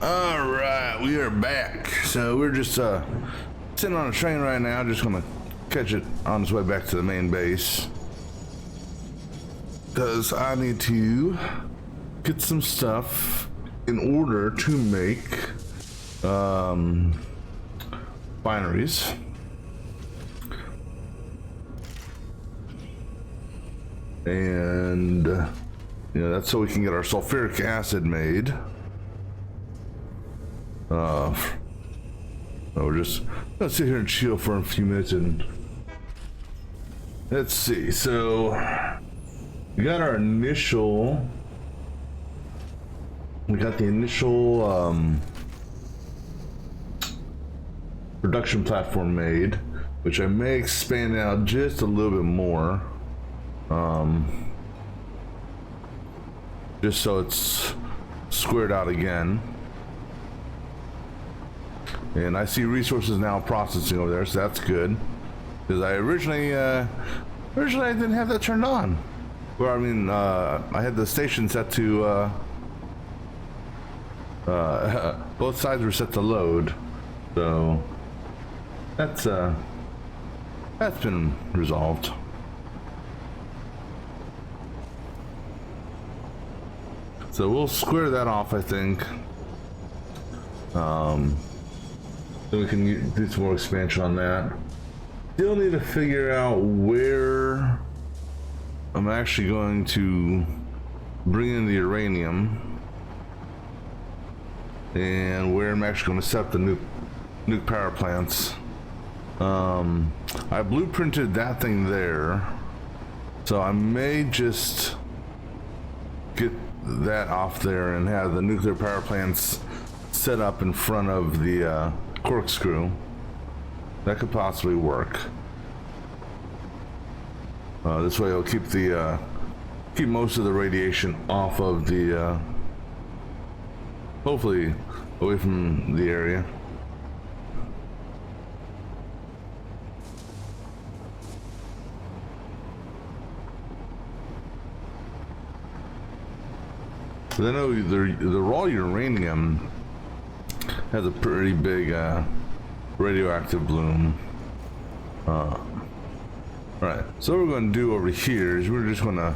All right, we are back. So we're just sitting on a train right now, just gonna catch it on its way back to the main base. Because I need to get some stuff in order to make binaries. And that's so we can get our sulfuric acid made. We're just gonna sit here and chill for a few minutes and let's see. So we got our initial. We got the initial production platform made, which I may expand out just a little bit more. Just so it's squared out again. And I see resources now processing over there, so that's good. Because I originally I didn't have that turned on. Well, I mean, I had the station set to both sides were set to load, So that's been resolved. So we'll square that off, I think. Then we can do some more expansion on that. Still need to figure out where I'm actually going to bring in the uranium and where I'm actually going to set up the nuke power plants. I blueprinted that thing there, so I may just get that off there and have the nuclear power plants set up in front of the corkscrew. That could possibly work. This way it'll keep the keep most of the radiation off of the hopefully away from the area. But I know the raw uranium has a pretty big radioactive bloom. Alright, so what we're going to do over here is we're just going to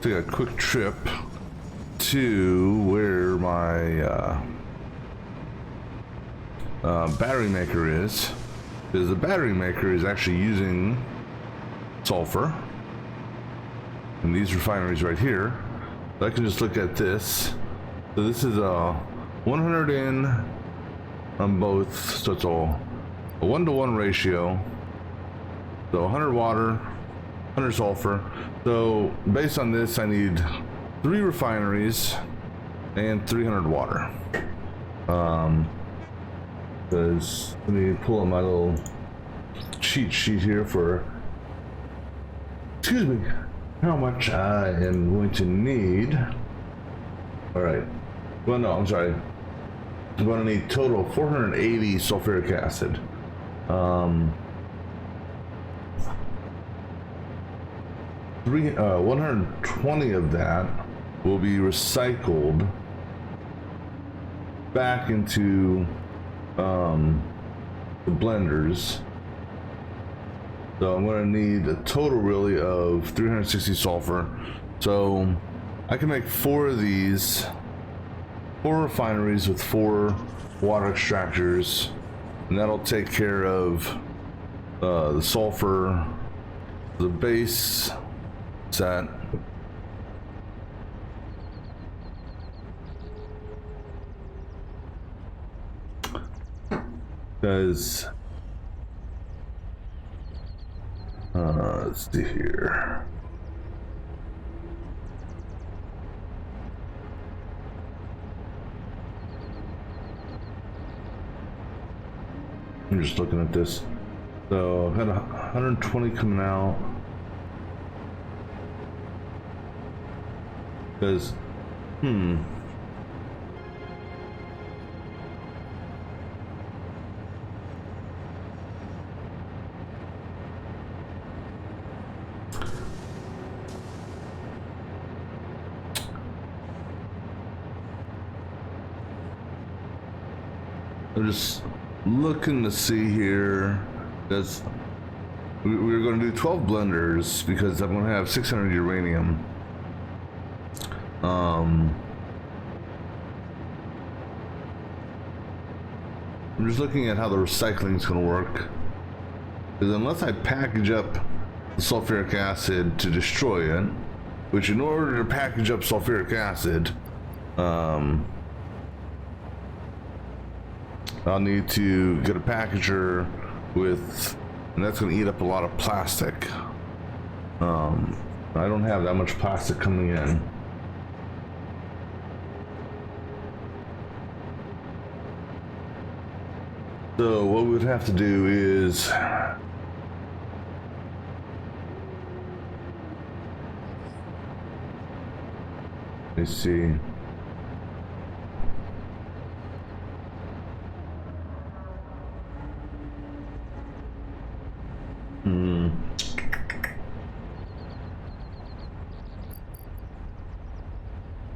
take a quick trip to where my battery maker is. Because the battery maker is actually using sulfur. And these refineries right here. So I can just look at this. So this is a 100 in on both, so it's a 1-to-1 ratio. So 100 water, 100 sulfur. So based on this, I need 3 refineries and 300 water. Because let me pull up my little cheat sheet here for, excuse me, how much I am going to need. All right. Well, no, I'm sorry. I'm going to need total of 480 sulfuric acid. 120 of that will be recycled back into the blenders. So I'm going to need a total really of 360 sulfur. So I can make 4 of these, 4 refineries with 4 water extractors, and that'll take care of the sulfur, the base set. Because let's see here. I'm just looking at this. So I've got 120 coming out. Because, I'm just looking to see here, because we're going to do 12 blenders because I'm going to have 600 uranium. I'm just looking at how the recycling is going to work, because unless I package up the sulfuric acid to destroy it, which in order to package up sulfuric acid, I'll need to get a packager with, and that's going to eat up a lot of plastic. I don't have that much plastic coming in. So what we would have to do is let's see.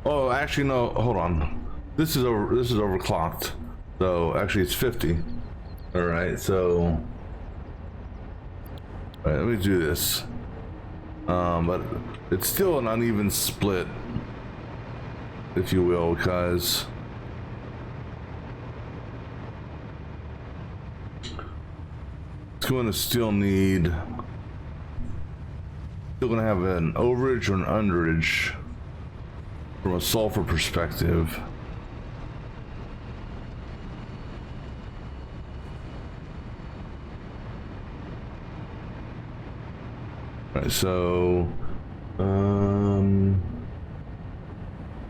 Oh, actually no, hold on. This is overclocked. So actually it's 50. All right, so all right, let me do this. But it's still an uneven split, if you will, because it's going to still need, still going to have an overage or an underage from a sulfur perspective. All right, so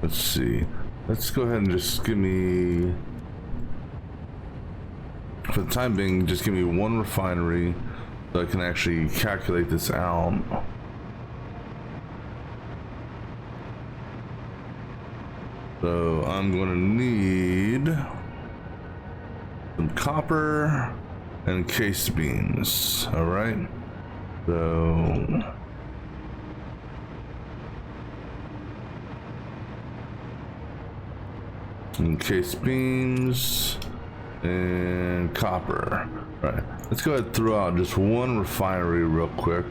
let's see. Let's go ahead and just give me, for the time being, just give me one refinery so I can actually calculate this out. So I'm going to need some copper and case beans. All right. So case beans and copper. All right, let's go ahead and throw out just one refinery real quick.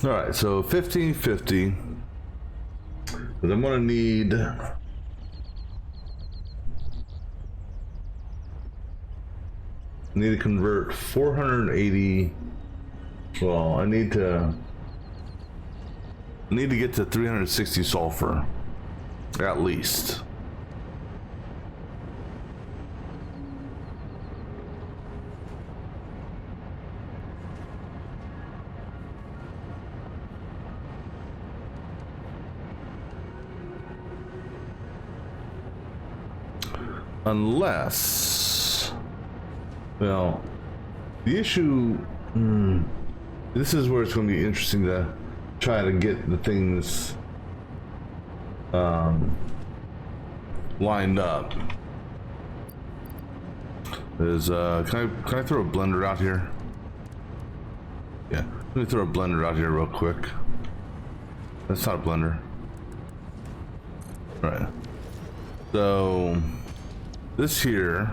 All right, so 1550. But I'm gonna need to convert 480. Well, I need to get to 360 sulfur at least. Unless, well, the issue, this is where it's going to be interesting to try to get the things lined up. Is can I throw a blender out here? Yeah, let me throw a blender out here real quick. That's not a blender. All right. So this here,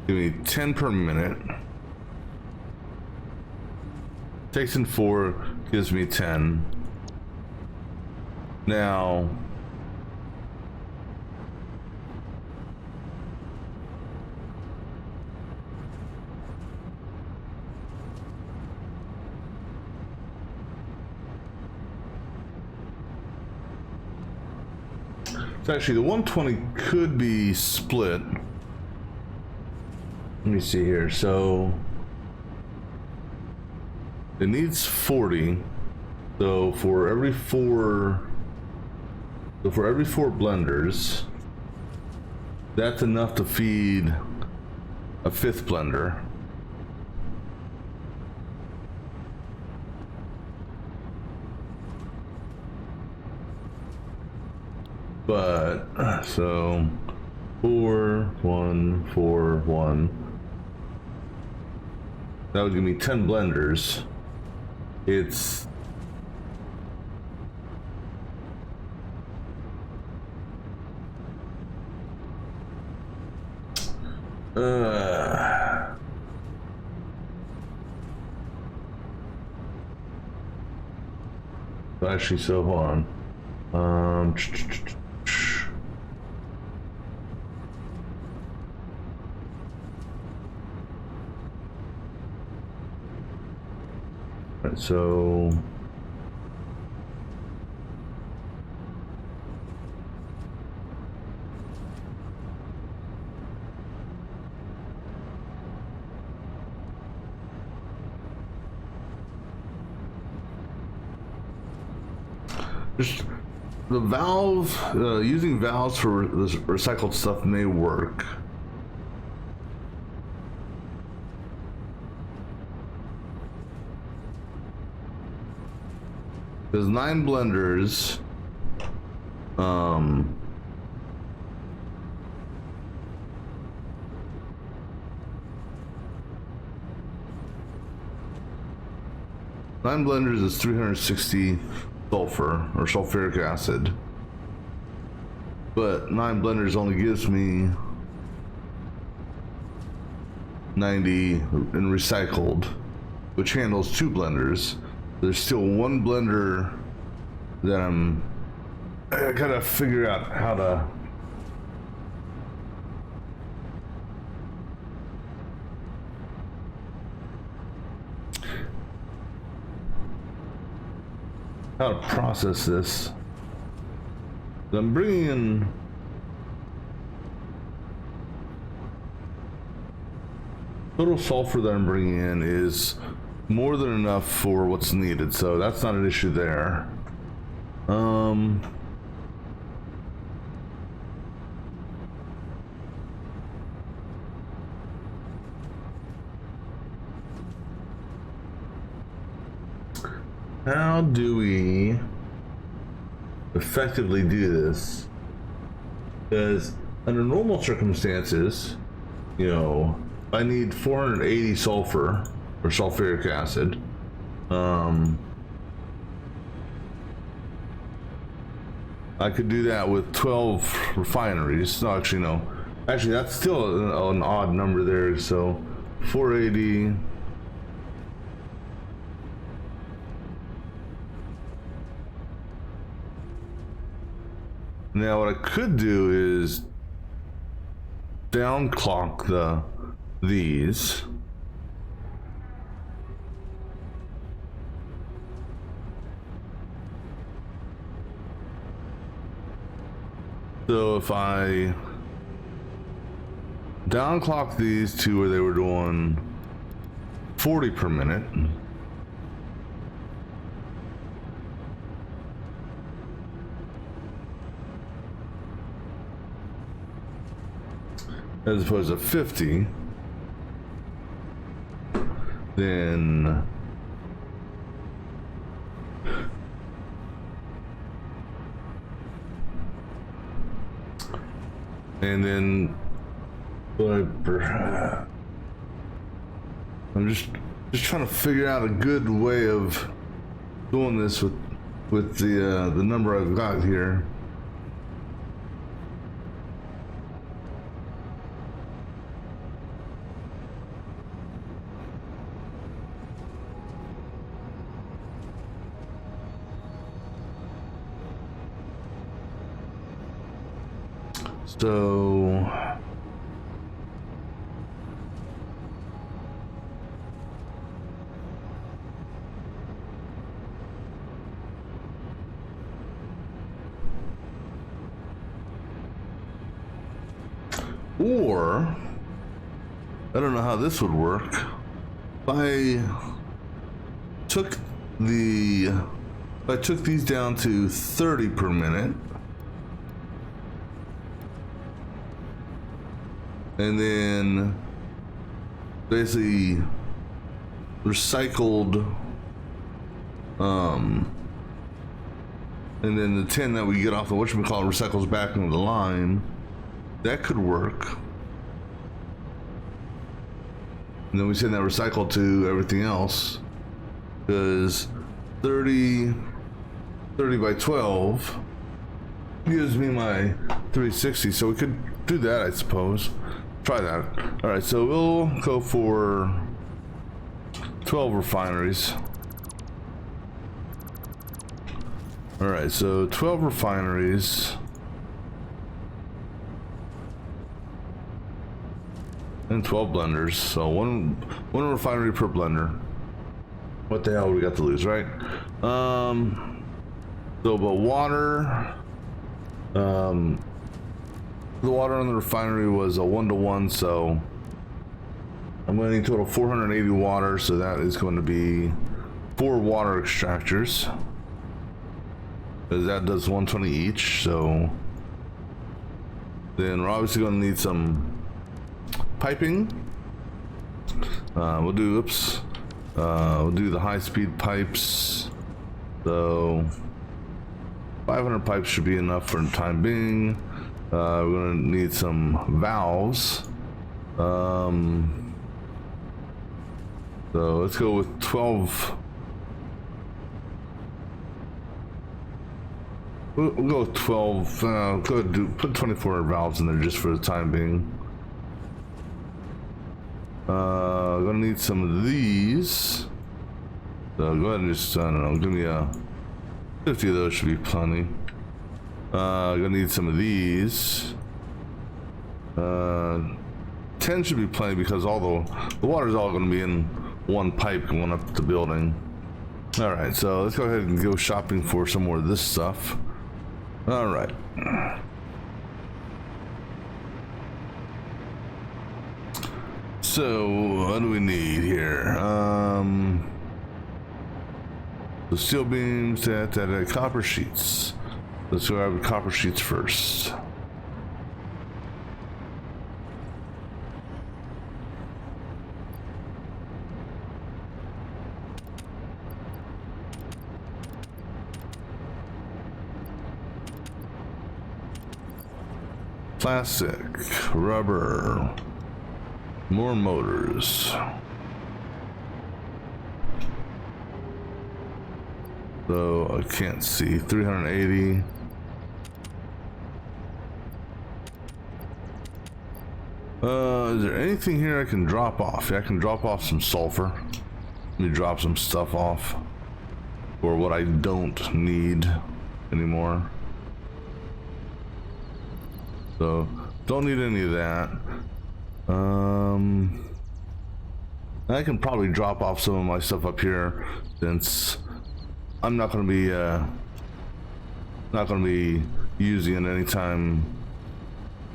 give me 10 per minute. Takes in 4, gives me 10. Now, so actually the 120 could be split. Let me see here. So it needs 40. So for every four blenders, that's enough to feed a 5th blender. But so 4, 1, 4, 1. That would give me 10 blenders. It's actually, so hold on. Right, so just the valve, using valves for this recycled stuff may work. There's 9 blenders. 9 blenders is 360 sulfur or sulfuric acid. But 9 blenders only gives me 90 in recycled, which handles 2 blenders. There's still 1 blender that I gotta figure out how to process this. I'm bringing in total sulfur that I'm bringing in is more than enough for what's needed, so that's not an issue there. How do we effectively do this? Because under normal circumstances, you know, I need 480 sulfur or sulfuric acid. I could do that with 12 refineries. No, actually, no. Actually, that's still an odd number there. So 480. Now, what I could do is downclock these. So if I downclock these to where they were doing 40 per minute, as opposed to 50, then I'm just trying to figure out a good way of doing this with the number I've got here. So or I don't know how this would work. If I took these down to 30 per minute, and then basically recycled, and then the 10 that we get off the whatchamacallit recycles back into the line, that could work. And then we send that recycle to everything else, because 30 by 12 gives me my 360, so we could do that, I suppose. Try that. All right, so we'll go for 12 refineries. All right, so 12 refineries. And 12 blenders, so one refinery per blender. What the hell we got to lose, right? So, but water, the water on the refinery was a 1-to-1, so I'm going to need total 480 water, so that is going to be 4 water extractors, because that does 120 each. So then we're obviously going to need some piping. We'll do the high-speed pipes. So 500 pipes should be enough for the time being. We're gonna need some valves. So let's go with 12 We'll go with 12. Go ahead, put 24 valves in there just for the time being. Gonna need some of these. So go ahead and just, I don't know, give me a 50 of those should be plenty. Gonna need some of these. 10 should be plenty because all the water's all gonna be in one pipe going up the building. All right, so let's go ahead and go shopping for some more of this stuff. All right. So what do we need here? The steel beams, that copper sheets. Let's grab the copper sheets first. Plastic, rubber, more motors. So I can't see. 380. Is there anything here I can drop off? Yeah, I can drop off some sulfur. Let me drop some stuff off for what I don't need anymore. So don't need any of that. I can probably drop off some of my stuff up here since I'm not going to be using it anytime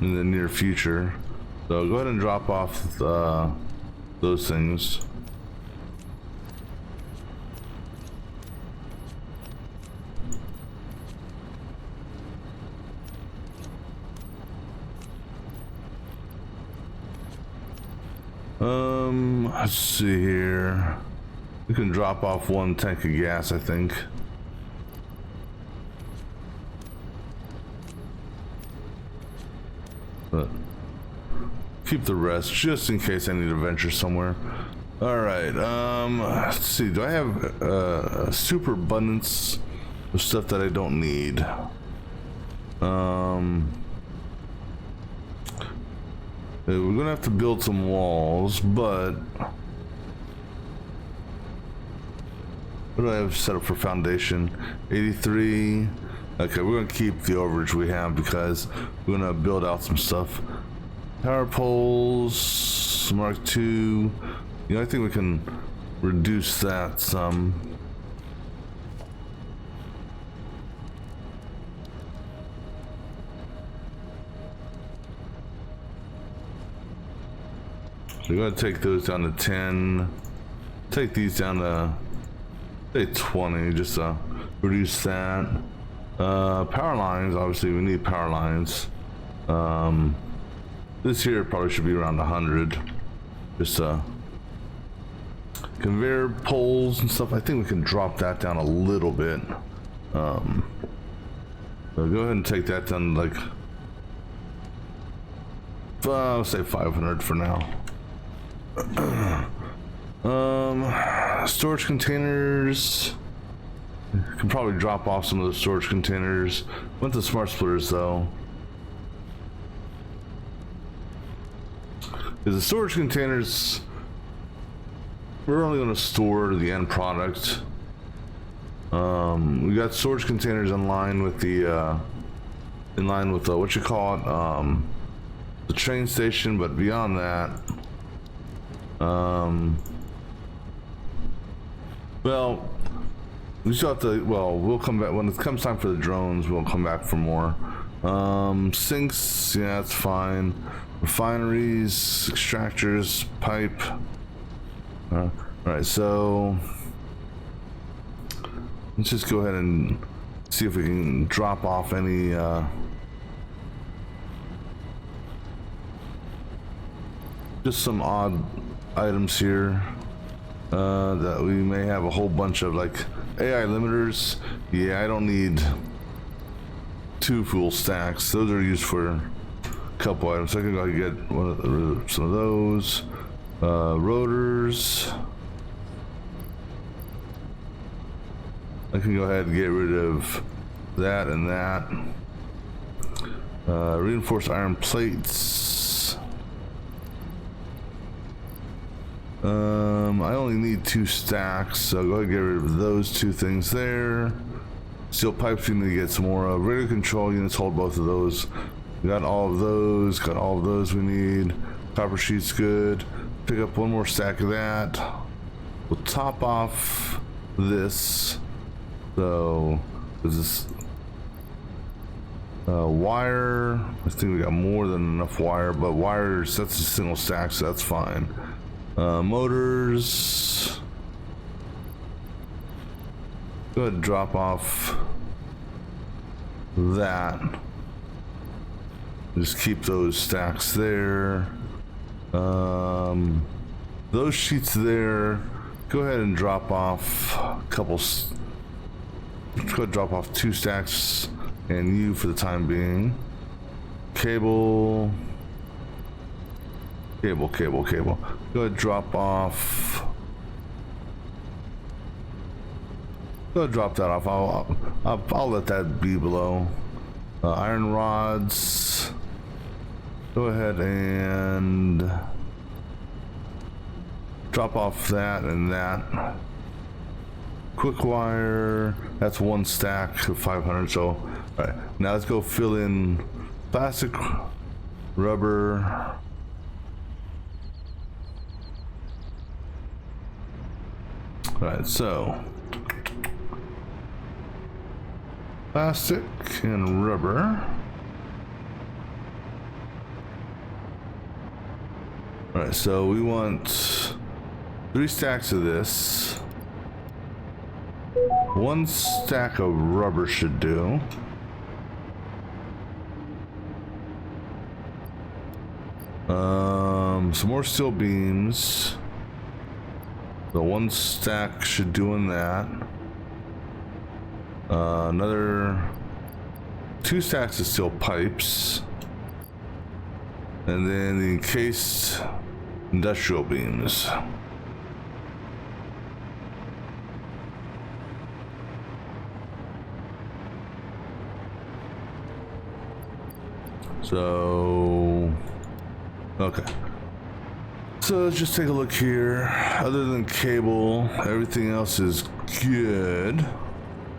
in the near future. So go ahead and drop off those things. Let's see here. We can drop off one tank of gas, I think. But keep the rest just in case I need to venture somewhere. All right. Let's see. Do I have a super abundance of stuff that I don't need? We're gonna have to build some walls, but what do I have set up for foundation? 83. Okay, we're gonna keep the overage we have because we're gonna build out some stuff. Power poles, Mark II. You know, I think we can reduce that some. We're gonna take those down to 10. Take these down to say 20, just to reduce that. Power lines, obviously we need power lines. This here probably should be around 100. Just conveyor poles and stuff. I think we can drop that down a little bit. So go ahead and take that down like I'll say 500 for now. Storage containers. Can probably drop off some of the storage containers. Want the smart splitters though. Because the storage containers, we're only going to store the end product. We got storage containers in line with the what you call it, the train station, but beyond that, well, we still have to, well, we'll come back when it comes time for the drones. We'll come back for more. Sinks, yeah, that's fine. Refineries, extractors, pipe. All right, so let's just go ahead and see if we can drop off any just some odd items here that we may have a whole bunch of, like AI limiters. Yeah, I don't need 2 full stacks. Those are used for a couple items. So I can go ahead and get some of those. Rotors. I can go ahead and get rid of that and that. Reinforced iron plates. I only need 2 stacks, so go ahead and get rid of those 2 things there. Steel pipes we need to get some more of. Radio control units, hold both of those. Got all of those, got all of those we need. Copper sheet's good. Pick up 1 more stack of that. We'll top off this. So, is this wire? I think we got more than enough wire, but wires, that's a single stack, so that's fine. Motors. Go ahead and drop off that. Just keep those stacks there. Those sheets there. Go ahead and drop off a couple. Let's go ahead and drop off 2 stacks and you for the time being. Cable. Cable. Go ahead and drop off. Go ahead and drop that off. I'll let that be below. Iron rods. Go ahead and drop off that and that. Quick wire, that's 1 stack of 500. So, all right, now let's go fill in plastic, rubber. All right, so plastic and rubber. All right, so we want 3 stacks of this. 1 stack of rubber should do. Some more steel beams. The 1 stack should do in that. Another 2 stacks of steel pipes. And then the encased industrial beams. So, okay. So let's just take a look here. Other than cable, everything else is good.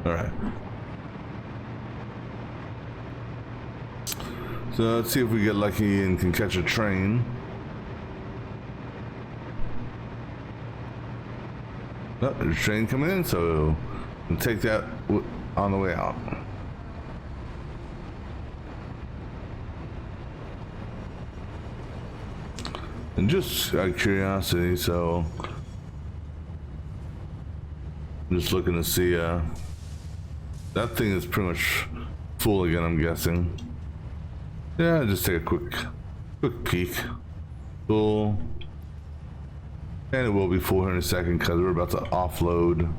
All right. So let's see if we get lucky and can catch a train. Oh, there's a train coming in, so we'll take that on the way out. And just out of curiosity, so I'm just looking to see, that thing is pretty much full again, I'm guessing. Yeah, just take a quick peek. Full. And it will be full here in a second because we're about to offload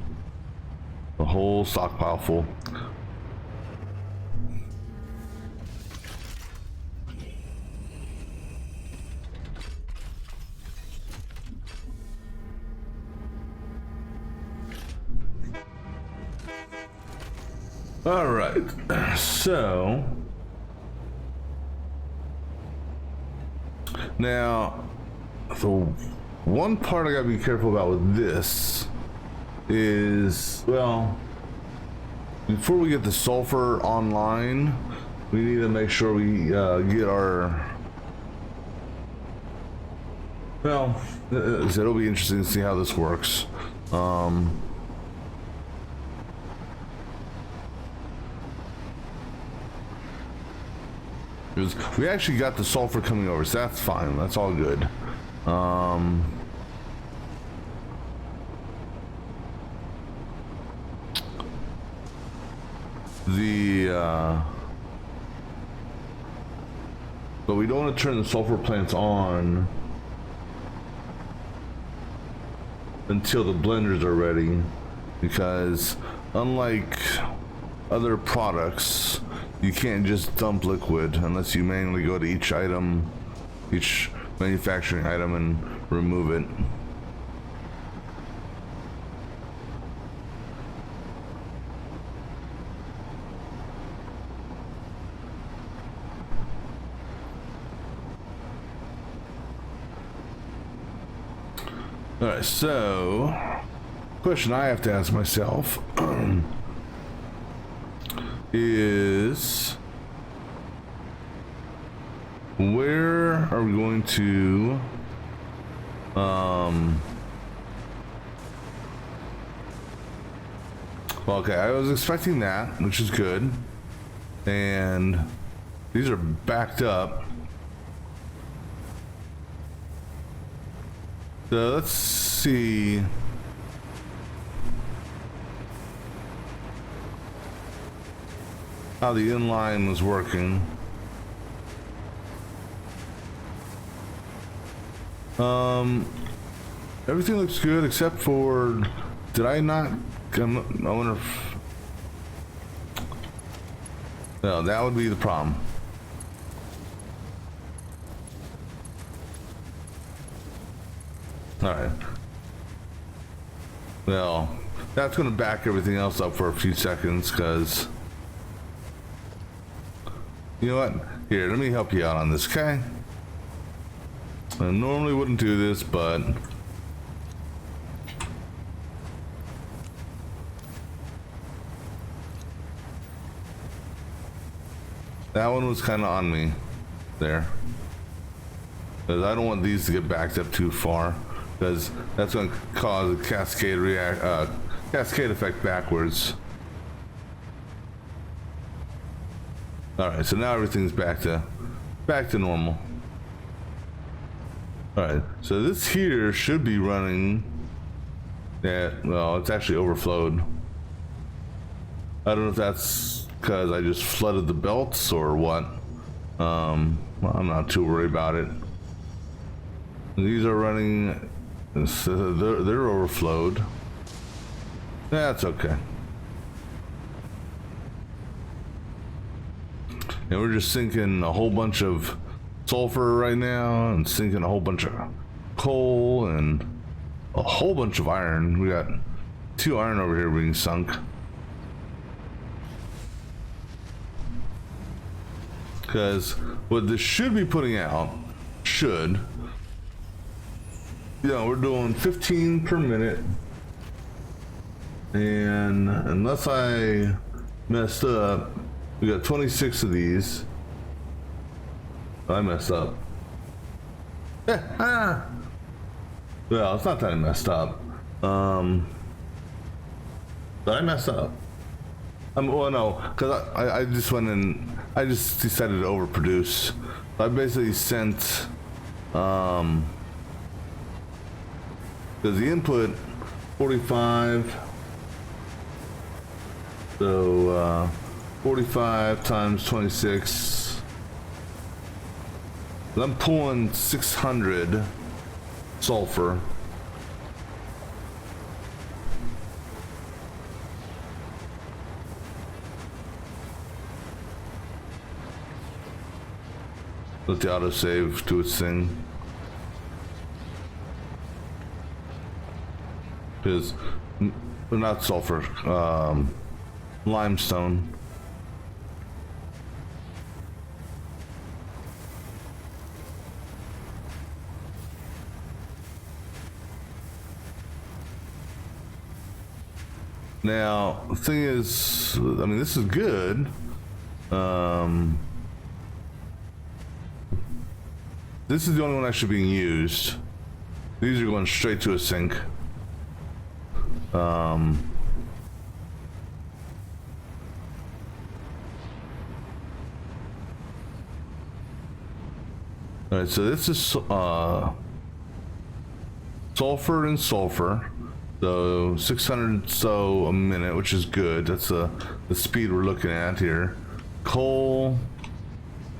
the whole stockpile full. All right, so now the one part I gotta be careful about with this is, well, before we get the sulfur online, we need to make sure we get our, well, it'll be interesting to see how this works. We actually got the sulfur coming over, so that's fine. That's all good. But we don't want to turn the sulfur plants on until the blenders are ready, because unlike other products, you can't just dump liquid unless you manually go to each item, each manufacturing item, and remove it. All right, so question I have to ask myself is, where are we going to okay, I was expecting that, which is good, and these are backed up. So let's see. How the inline was working. Everything looks good except for, did I not, I wonder if, no, that would be the problem. Alright. Well, that's going to back everything else up for a few seconds, because, you know what? Here, let me help you out on this, okay? I normally wouldn't do this, but that one was kind of on me there, because I don't want these to get backed up too far, because that's going to cause a cascade cascade effect backwards. All right, so now everything's back to normal. All right, so this here should be running at, well, it's actually overflowed. I don't know if that's because I just flooded the belts or what. Well, I'm not too worried about it. These are running, so they're overflowed. That's okay. And we're just sinking a whole bunch of sulfur right now, and sinking a whole bunch of coal and a whole bunch of iron. We got 2 iron over here being sunk. Because what this should be putting out, you know, we're doing 15 per minute, and unless I messed up, we got 26 of these. I messed up. Well, it's not that I messed up. But I messed up. Well, no, because I just went and I just decided to overproduce. I basically sent, because the input 45, so 45 times 26. I'm pulling 600 sulfur. Let the autosave do its thing. Because, not sulfur, limestone. Now, the thing is, I mean, this is good. This is the only one actually being used. These are going straight to a sink. Alright, so this is sulfur and sulfur. So 600 so a minute, which is good. That's the speed we're looking at here. Coal,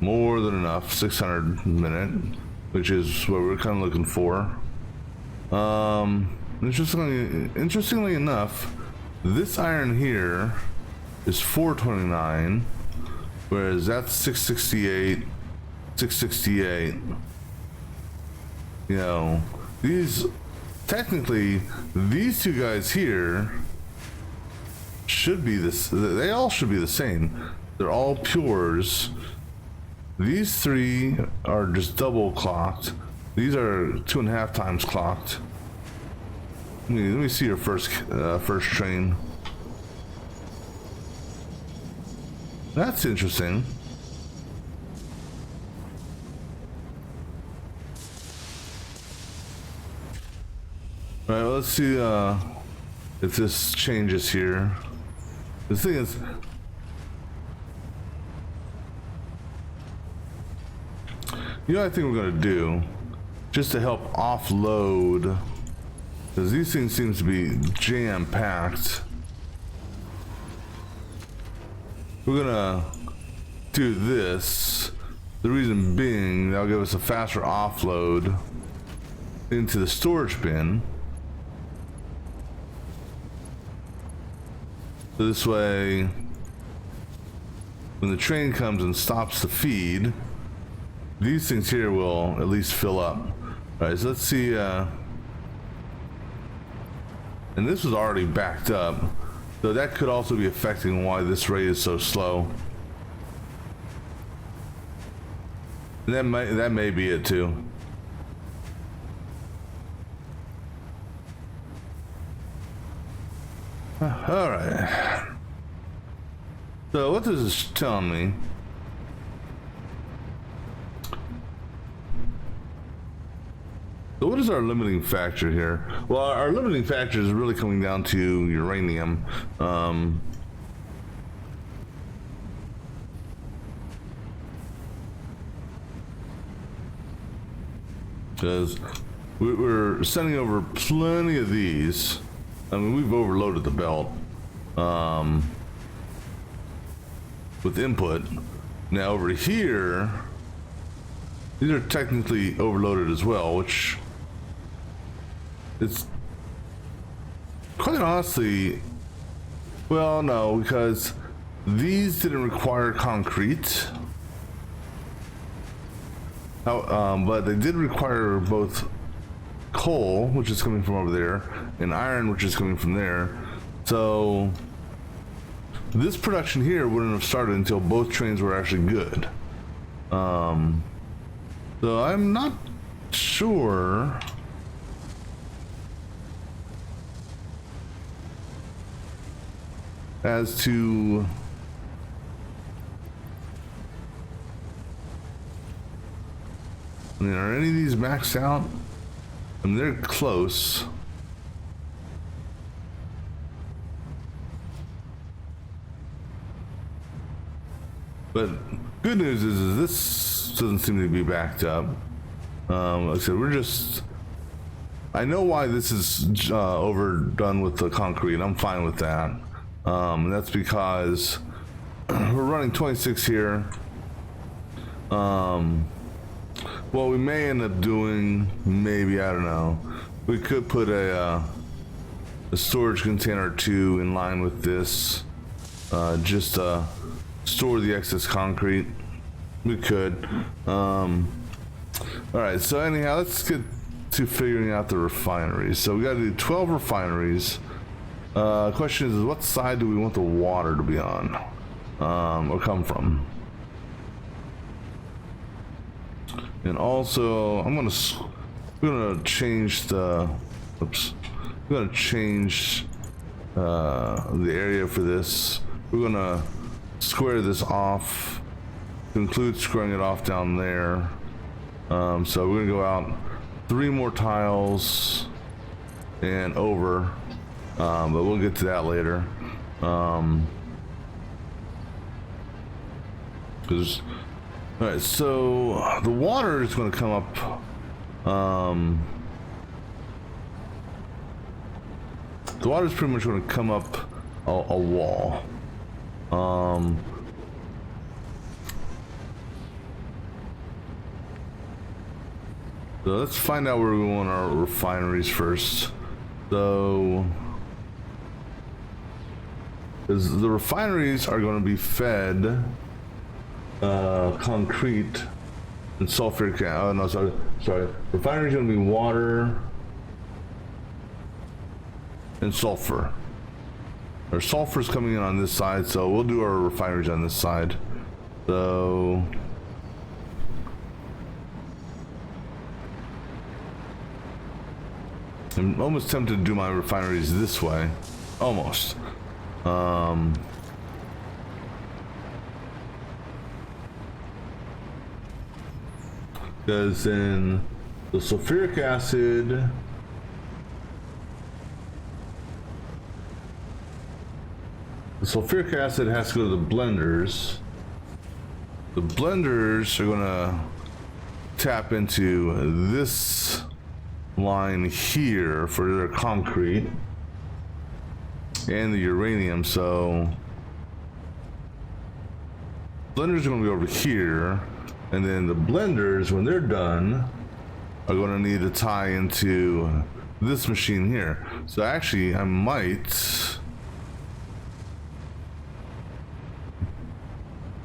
more than enough, 600 a minute, which is what we're kind of looking for. Interestingly enough, this iron here is 429, whereas that's 668, 668. You know, technically, these two guys here should be this. They all should be the same. They're all pures. These 3 are just double clocked. These are 2.5 times clocked. Let me see your first train. That's interesting. All right, well, let's see if this changes here. The thing is, you know what I think we're gonna do, just to help offload, because these things seem to be jam-packed. We're gonna do this. The reason being, that'll give us a faster offload into the storage bin. So this way, when the train comes and stops the feed, these things here will at least fill up. All right, so let's see, and this was already backed up, so that could also be affecting why this rate is so slow. And that may be it too. All right. So what does this tell me? So what is our limiting factor here? Well, our limiting factor is really coming down to uranium. Because we're sending over plenty of these. I mean, we've overloaded the belt with input. Now over here, these are technically overloaded as well, which is quite honestly, well, no, because these didn't require concrete. But they did require both coal, which is coming from over there, and iron, which is coming from there. So this production here wouldn't have started until both trains were actually good. So I'm not sure as to I mean, are any of these maxed out? I mean, they're close. But good news is this doesn't seem to be backed up. Like I said, I know why this is overdone with the concrete. I'm fine with that. And that's because we're running 26 here. What we may end up doing, maybe, I don't know, we could put a storage container or two in line with this, just to store the excess concrete. We could. Alright, so anyhow, let's get to figuring out the refineries. So we gotta do 12 refineries. Question is, what side do we want the water to be on, or come from? And also, we're gonna change the, we're gonna change the area for this. We're gonna square this off to include squaring it off down there. So we're gonna go out 3 more tiles and over, but we'll get to that later. Because all right, so the water is going to come up. The water is pretty much going to come up a wall. So let's find out where we want our refineries first. So, because the refineries are going to be fed concrete and sulfuric. Oh no, sorry. Refinery is going to be water and sulfur. Our sulfur is coming in on this side, so we'll do our refineries on this side. So I'm almost tempted to do my refineries this way. Almost. Because then the sulfuric acid has to go to the blenders. The blenders are gonna tap into this line here for their concrete and the uranium, so blenders are gonna be over here, and then the blenders, when they're done, are gonna need to tie into this machine here. So actually, I might,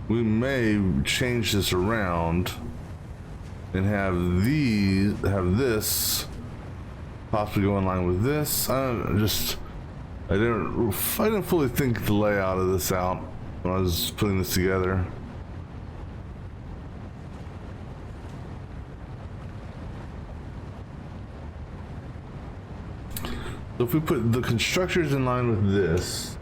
we may change this around and have this possibly go in line with this. I didn't fully think the layout of this out when I was putting this together. So if we put the constructors in line with this,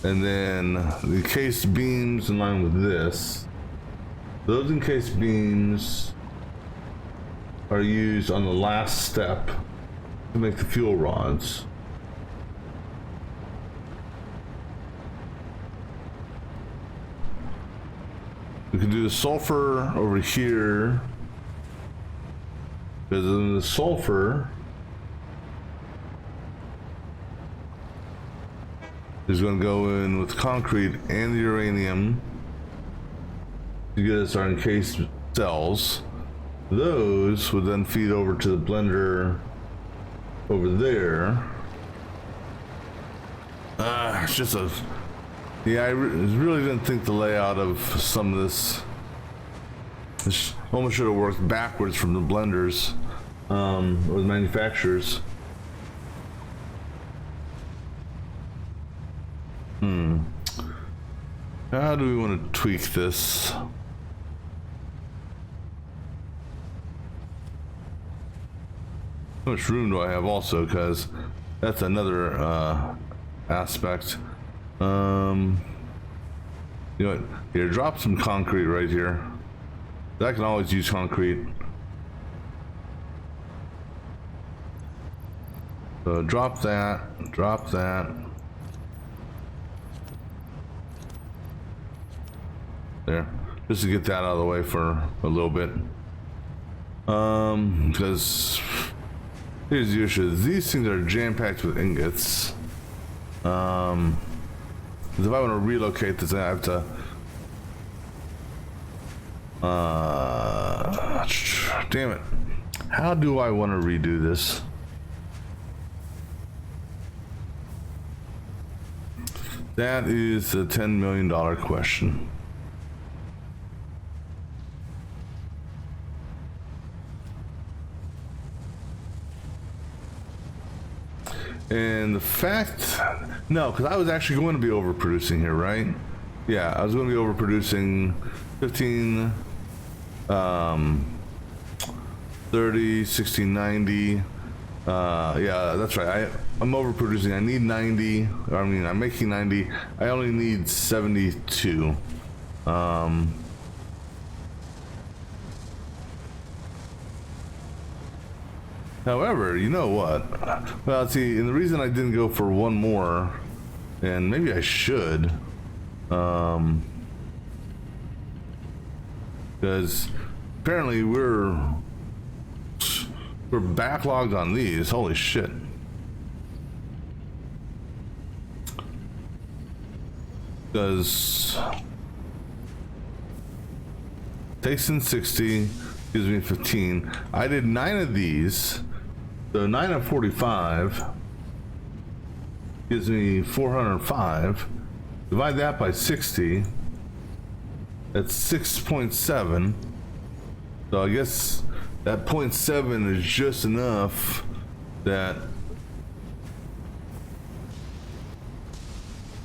and then the encased beams in line with this, those encased beams are used on the last step to make the fuel rods. We can do the sulfur over here, because then the sulfur is going to go in with concrete and the uranium to get us our encased cells. Those would then feed over to the blender over there. It's just a... Yeah, I really didn't think the layout of some of this. This almost should have worked backwards from the blenders, or the manufacturers. How do we want to tweak this? How much room do I have also? Because that's another aspect. You know what? Here, drop some concrete right here. I can always use concrete. So drop that, drop that. There, just to get that out of the way for a little bit. Because here's the issue: these things are jam-packed with ingots. Because if I want to relocate this, I have to. Damn it! How do I want to redo this? That is the $10 million question. And the fact, no, because I was actually going to be overproducing here, right? Yeah, I was going to be overproducing 15, 30, 16, 90. Yeah, that's right. I'm overproducing. I need 90. I mean, I'm making 90. I only need 72. However, you know what? Well, see, and the reason I didn't go for one more, and maybe I should, because apparently we're backlogged on these. Holy shit. Because takes in 60, gives me 15. I did 9 of these. So 9 of 45 gives me 405. Divide that by 60. That's 6.7. So I guess that 0.7 is just enough that.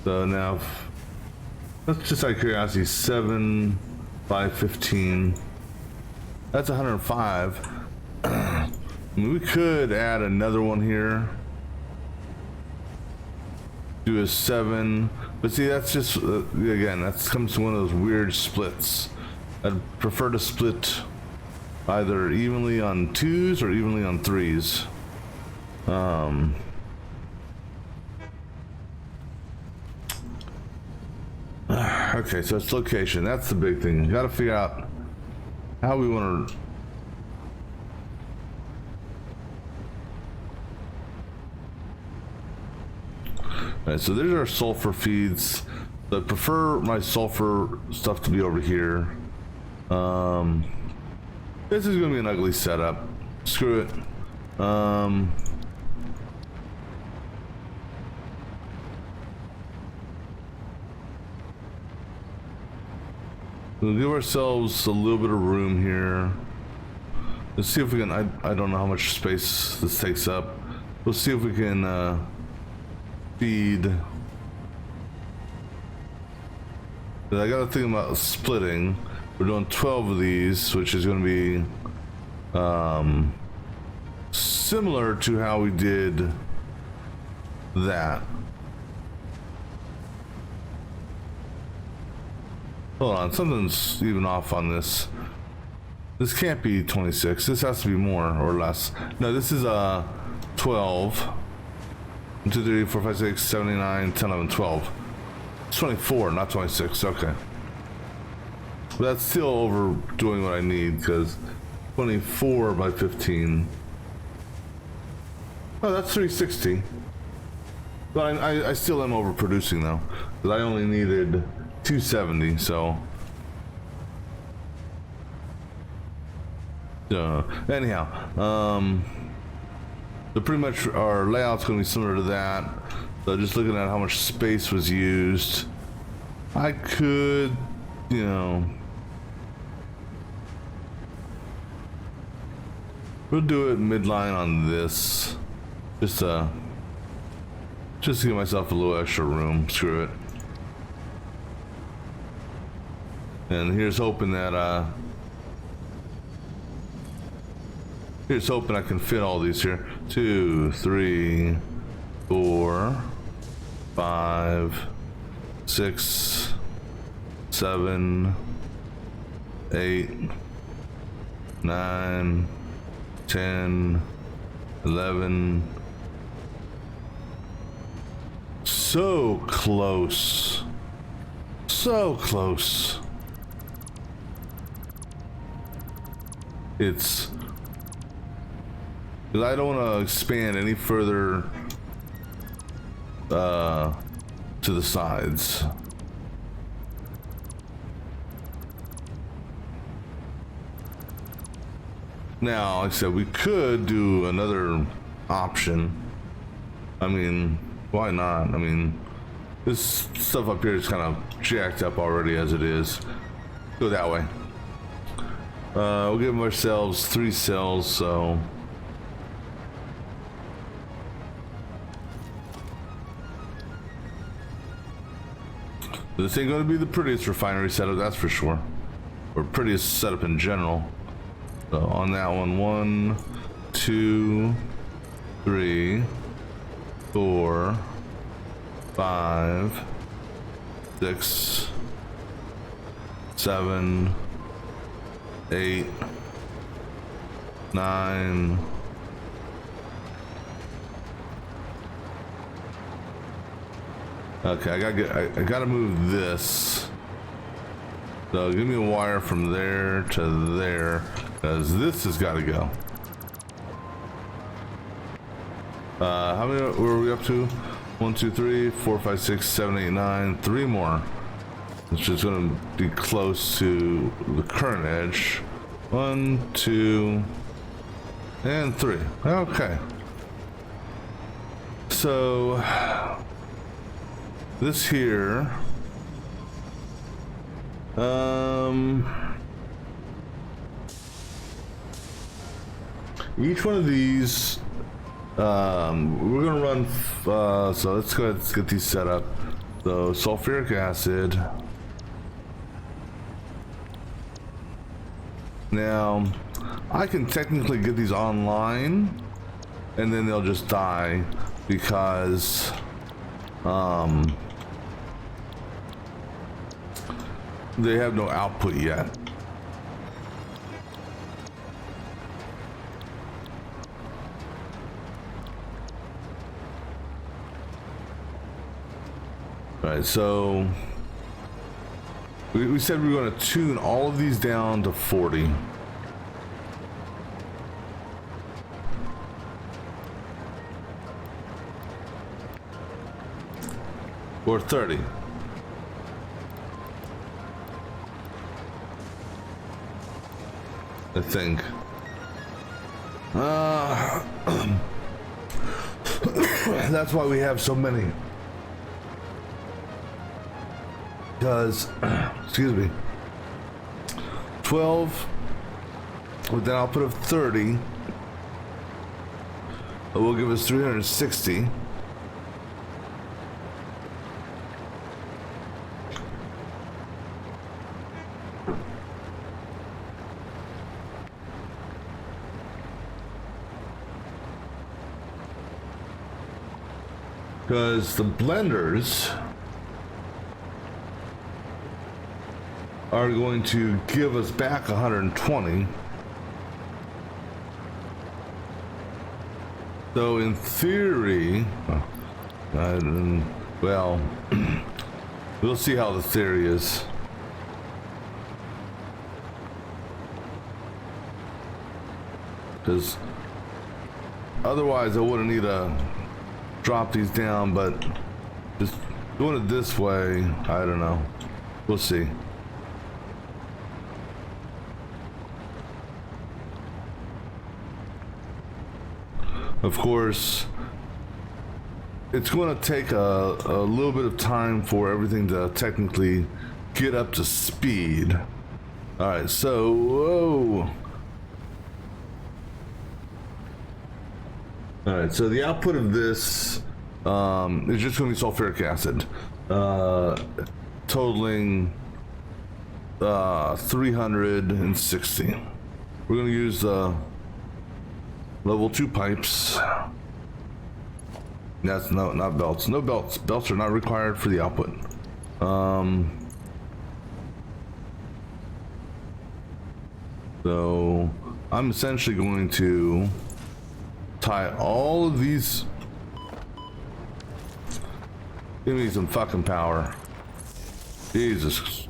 So now, let's just out of curiosity, 7. 515. That's 105. I mean, we could add another one here. Do a 7. But see, that's just, again, that comes to one of those weird splits. I'd prefer to split either evenly on 2s or evenly on 3s. Okay, so it's location. That's the big thing. You gotta figure out how we want to. Alright, so there's our sulfur feeds. I prefer my sulfur stuff to be over here. This is gonna be an ugly setup. Screw it. We'll give ourselves a little bit of room here. Let's see if we can, I don't know how much space this takes up. We'll see if we can feed. But I gotta think about splitting. We're doing 12 of these, which is gonna be similar to how we did that. Hold on, something's even off on this. This can't be 26. This has to be more or less. No, this is 12. 1, 2, 3, 4, 5, 6, 7, 8, 9, 10, 11, 12. It's 24, not 26. Okay. But that's still overdoing what I need because 24 by 15. Oh, that's 360. But I still am overproducing though, because I only needed 270, so anyhow, so pretty much our layout's going to be similar to that. So just looking at how much space was used, I could, you know, we'll do it midline on this, just to give myself a little extra room. Screw it. And here's hoping that here's hoping I can fit all these here. 2, 3, 4, 5, 6, 7, 8, 9, 10, 11. So close. So close. It's because I don't want to expand any further to the sides. Now, like I said, we could do another option. I mean, why not? I mean, this stuff up here is kind of jacked up already as it is. Go that way. We'll give ourselves 3 cells, so this ain't gonna be the prettiest refinery setup, that's for sure, or prettiest setup in general. So on that one, 1, 2, 3, 4, 5, 6, 7, 8, 9. Okay, I gotta move this. So give me a wire from there to there, because this has got to go. How many were we up to? 1, 2, 3, 4, 5, 6, 7, 8, 9. 3 more. Which is going to be close to the current edge. 1, 2, and 3. Okay. So this here, each one of these, we're gonna run. So let's go ahead and get these set up. So sulfuric acid. Now, I can technically get these online, and then they'll just die because they have no output yet. All right, so we said we were going to tune all of these down to 40. Or 30. I think. That's why we have so many. Because, excuse me, 12 with an output of 30 will give us 360. Because the blenders are going to give us back 120. So in theory, well, we'll see how the theory is. Because otherwise I wouldn't need to drop these down, but just doing it this way, I don't know. We'll see. Of course, it's going to take a little bit of time for everything to technically get up to speed. All right, so, whoa. All right, so the output of this is just going to be sulfuric acid, totaling 360. We're going to use level 2 pipes. That's not belts. No belts. Belts are not required for the output. So I'm essentially going to tie all of these. Give me some fucking power. Jesus.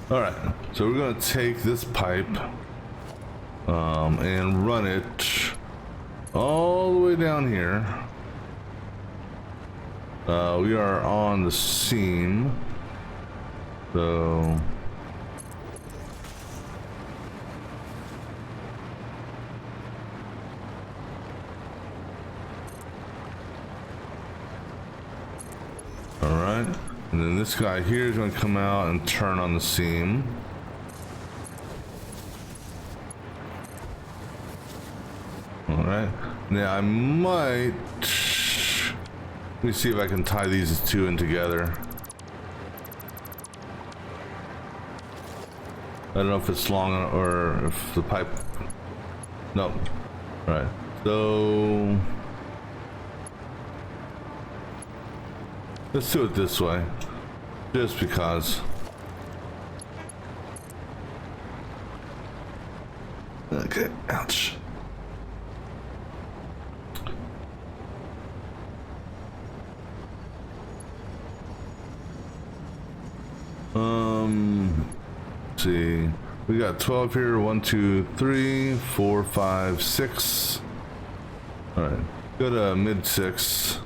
All right, so we're gonna take this pipe and run it all the way down here. We are on the seam, so all right. And then this guy here is going to come out and turn on the seam. Alright. Now I might... Let me see if I can tie these two in together. I don't know if it's long or if the pipe... No. Alright. So... let's do it this way, just because. Okay, ouch. Let's see. We got 12 here. 1, 2, 3, 4, 5, 6. All right, go to mid 6.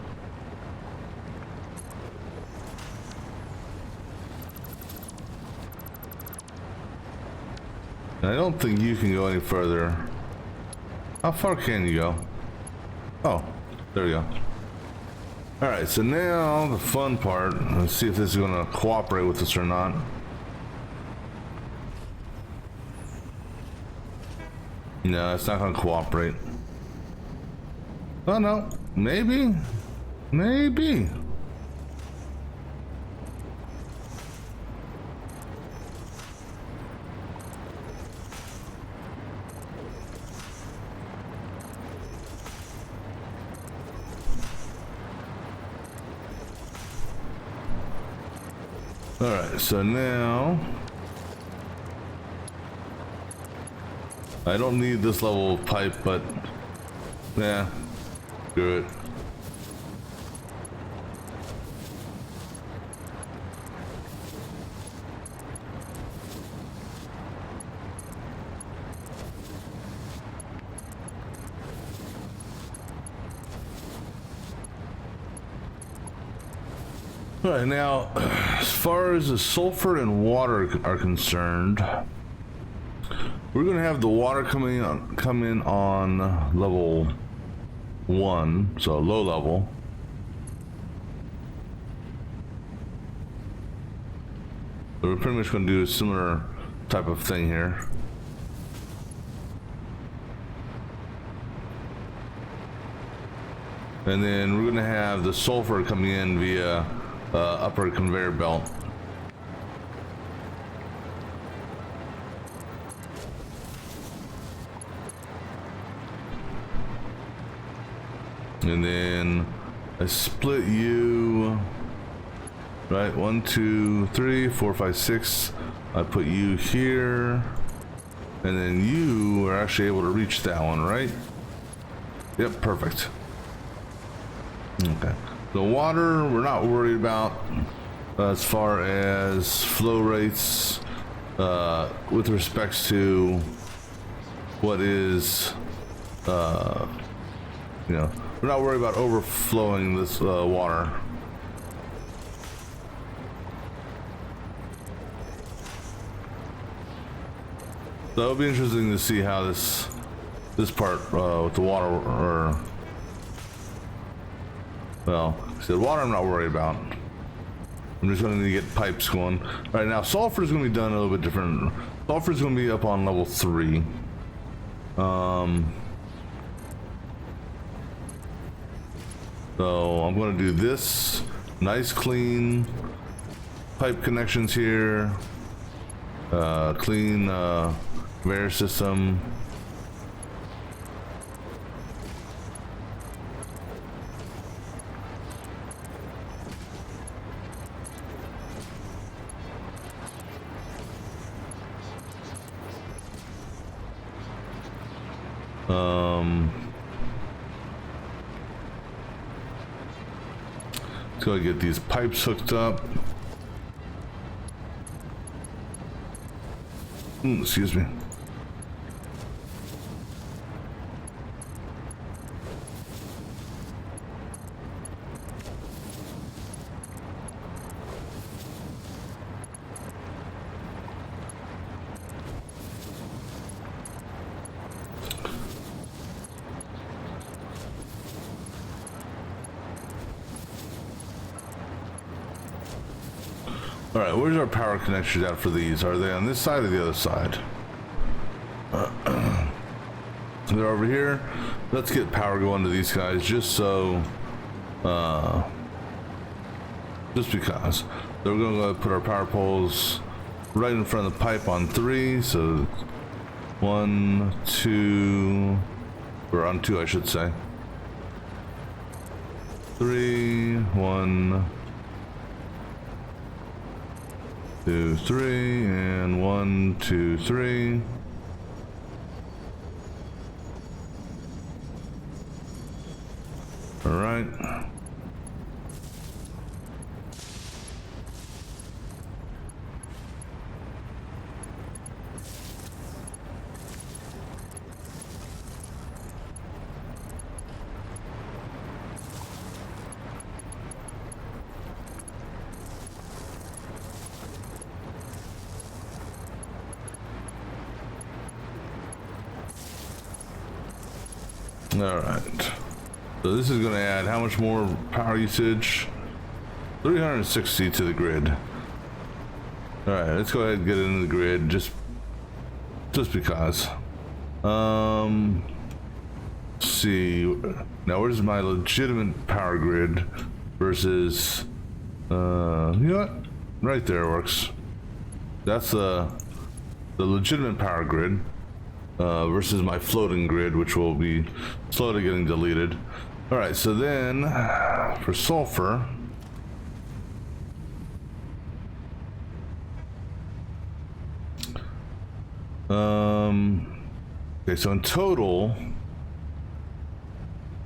I don't think you can go any further. How far can you go? Oh, there we go. All right, so now the fun part. Let's see if this is going to cooperate with us or not. No, it's not going to cooperate. Oh no, maybe. All right, so now I don't need this level of pipe, but yeah, good. All right, now, as far as the sulfur and water are concerned, we're going to have the water come in on level 1, so low level. So we're pretty much going to do a similar type of thing here. And then we're going to have the sulfur coming in via upper conveyor belt. And then I split you, right? 1, 2, 3, 4, 5, 6. I put you here, and then you are actually able to reach that one, right? Yep, perfect. Okay. The water, we're not worried about as far as flow rates with respects to what is, you know, we're not worried about overflowing this water. So it'll be interesting to see how this part with the water, or well, I said water I'm not worried about. I'm just going to need to get pipes going. All right, now sulfur is going to be done a little bit different. Sulfur is going to be up on level 3. So I'm going to do this nice clean pipe connections here, clean conveyor system. Let's go get these pipes hooked up. Excuse me. All right, where's our power connectors at for these? Are they on this side or the other side? They're over here. Let's get power going to these guys just so, just because. So we're gonna go put our power poles right in front of the pipe on 3. So 1, 2, or on 2, I should say. 3, 1, 2, 3, and 1, 2, 3. All right. All right. So this is going to add how much more power usage? 360 to the grid. All right, let's go ahead and get into the grid just because. Let's see. Now, where's my legitimate power grid versus? You know what? Right there works. That's the legitimate power grid versus my floating grid, which will be slowly getting deleted. All right, so then for sulfur. Okay, so in total,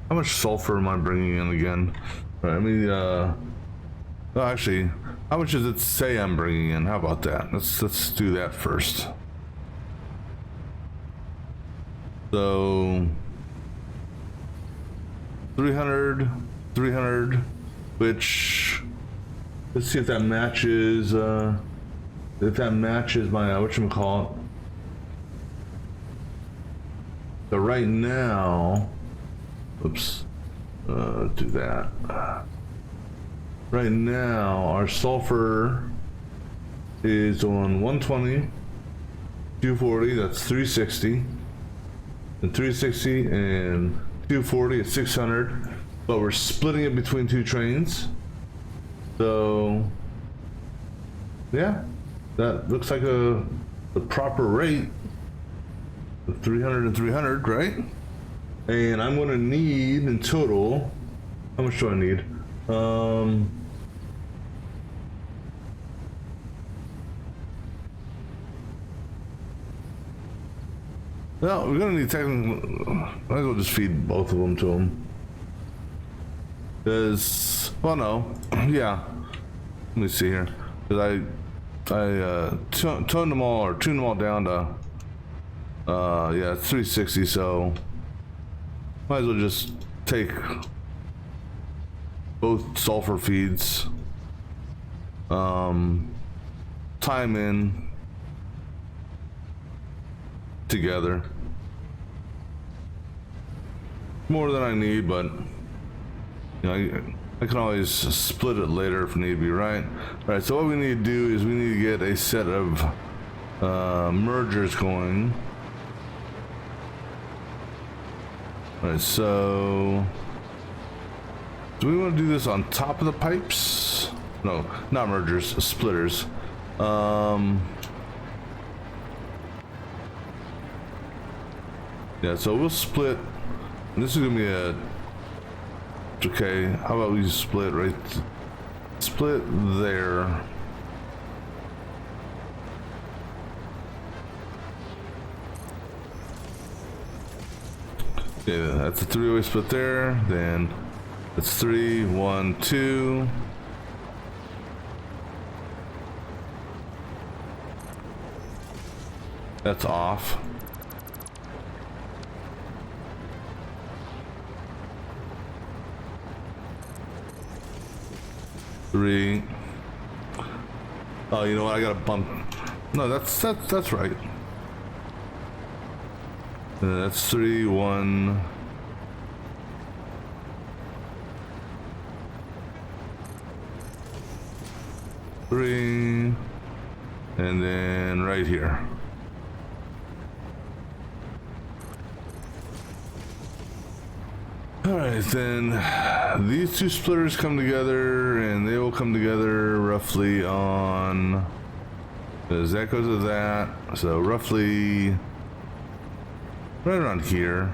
how much sulfur am I bringing in again? All right, let me, oh, actually, how much does it say I'm bringing in? How about that? Let's do that first. So, 300, which, let's see if that matches, my, whatchamacallit. So right now, oops, do that. Right now, our sulfur is on 120, 240, that's 360, and 360 and 240 at 600, but we're splitting it between two trains. So, yeah, that looks like the proper rate. 300 and 300, right? And I'm going to need in total, how much do I need? Well, we're going to need technical, might as well just feed both of them to them. Because, well, no, yeah. Let me see here. Because I tuned them all, or tuned them all down to, yeah, it's 360, so might as well just take both sulfur feeds, tie them in together. More than I need, but you know, I can always split it later if need be, right? All right, so what we need to do is we need to get a set of mergers going. Alright, so do we want to do this on top of the pipes? No, not mergers, splitters. Yeah, so we'll split. This is gonna be a, okay, how about we split right, split there. Yeah, that's a three-way split there. Then it's 3, 1, 2. That's off. Three. Oh, you know what? I gotta bump. No, that's right. That's 3, 1. Three, and then right here. All right, then these two splitters come together, and they will come together roughly on, because that goes to that, so roughly right around here.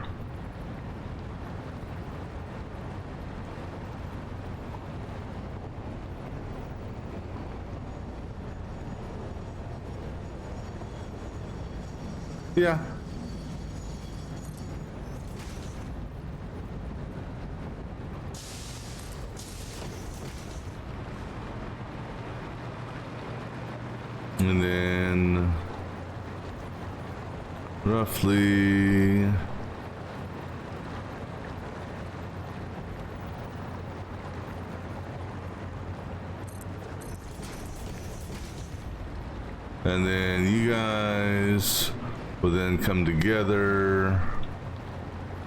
Yeah. And then roughly and then you guys will then come together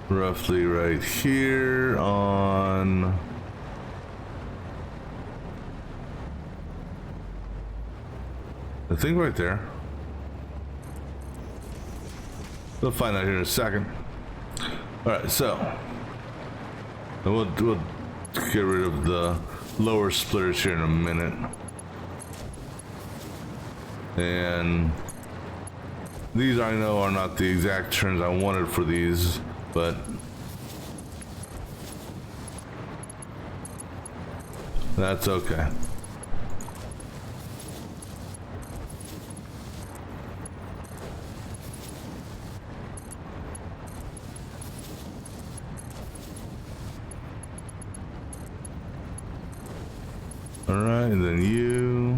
roughly right here on the thing right there. We'll find out here in a second. All right, so we'll get rid of the lower splitters here in a minute. And these I know are not the exact turns I wanted for these, but that's okay. All right, and then you.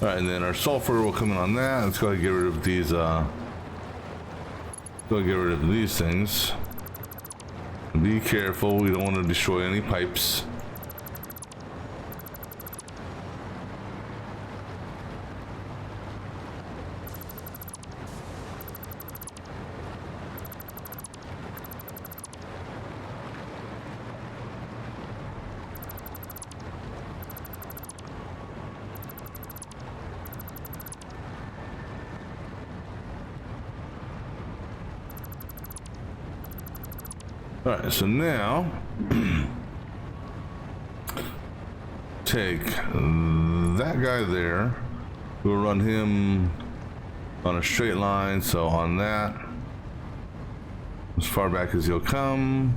All right, and then our sulfur will come in on that. Let's go ahead and get rid of these. Go get rid of these things. Be careful, we don't want to destroy any pipes. All right, so now take that guy there. We'll run him on a straight line, so on that, as far back as he'll come.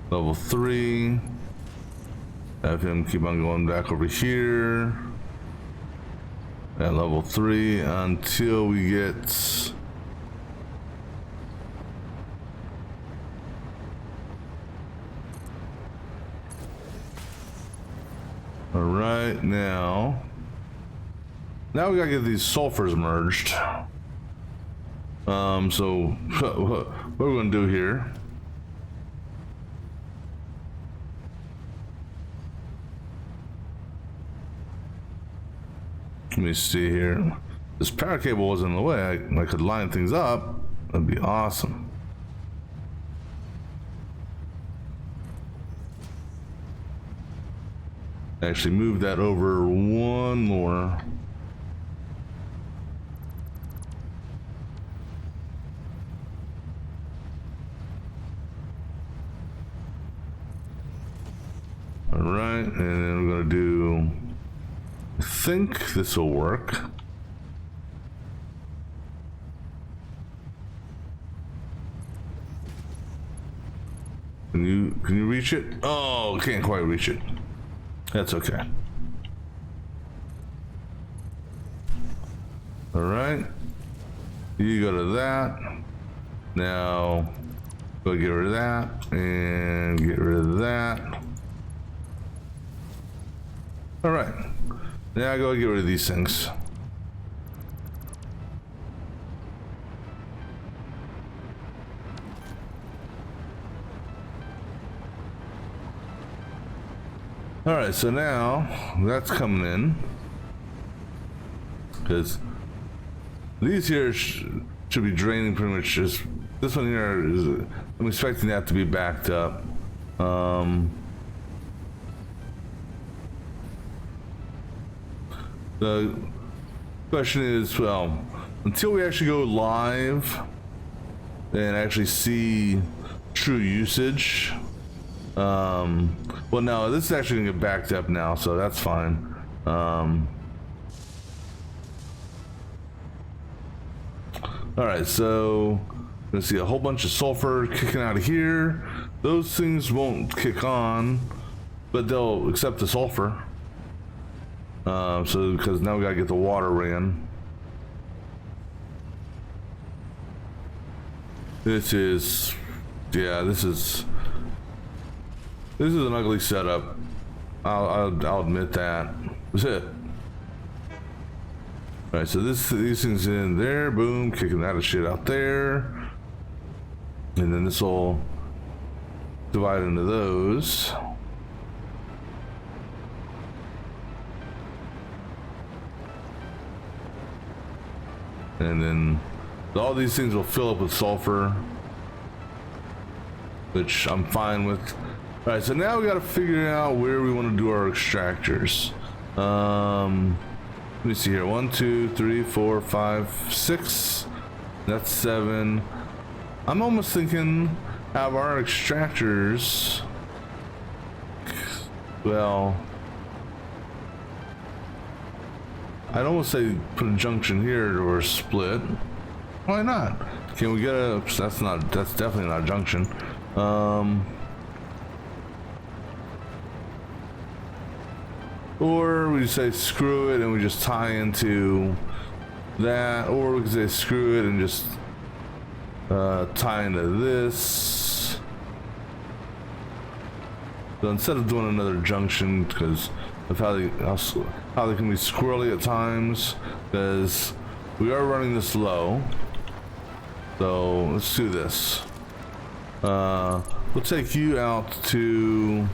Level 3. Have him keep on going back over here at level 3 until we get now we gotta get these sulfurs merged. So what we're gonna do here, let me see here. This power cable wasn't in the way. I could line things up. That'd be awesome. Actually move that over one more. All right, and then we're gonna do, I think this will work. Can you reach it? Oh, can't quite reach it. That's okay. All right, you go to that. Now go get rid of that and get rid of that. All right, now go get rid of these things. All right, so now that's coming in because these here should be draining pretty much. Just this one here is, I'm expecting that to be backed up. The question is, well, until we actually go live and actually see true usage. Well, no, this is actually gonna get backed up now, so that's fine. All right, so let's see a whole bunch of sulfur kicking out of here. Those things won't kick on, but they'll accept the sulfur. So because now we gotta get the water ran. This is, yeah, this is an ugly setup. I'll admit that. That's it. All right, so these things in there, boom, kicking that shit out there, and then this will divide into those. And then all these things will fill up with sulfur, which I'm fine with. All right, so now we got to figure out where we want to do our extractors. Let me see here. 1, 2, 3, 4, 5, 6. That's 7. I'm almost thinking have our extractors. Well, I'd almost say put a junction here or a split. Why not? Can we get a? That's definitely not a junction. Or we say screw it and we just tie into that, or we could say screw it and just tie into this. So instead of doing another junction, because of how they can be squirrely at times, because we are running this low. So let's do this. We'll take you out to.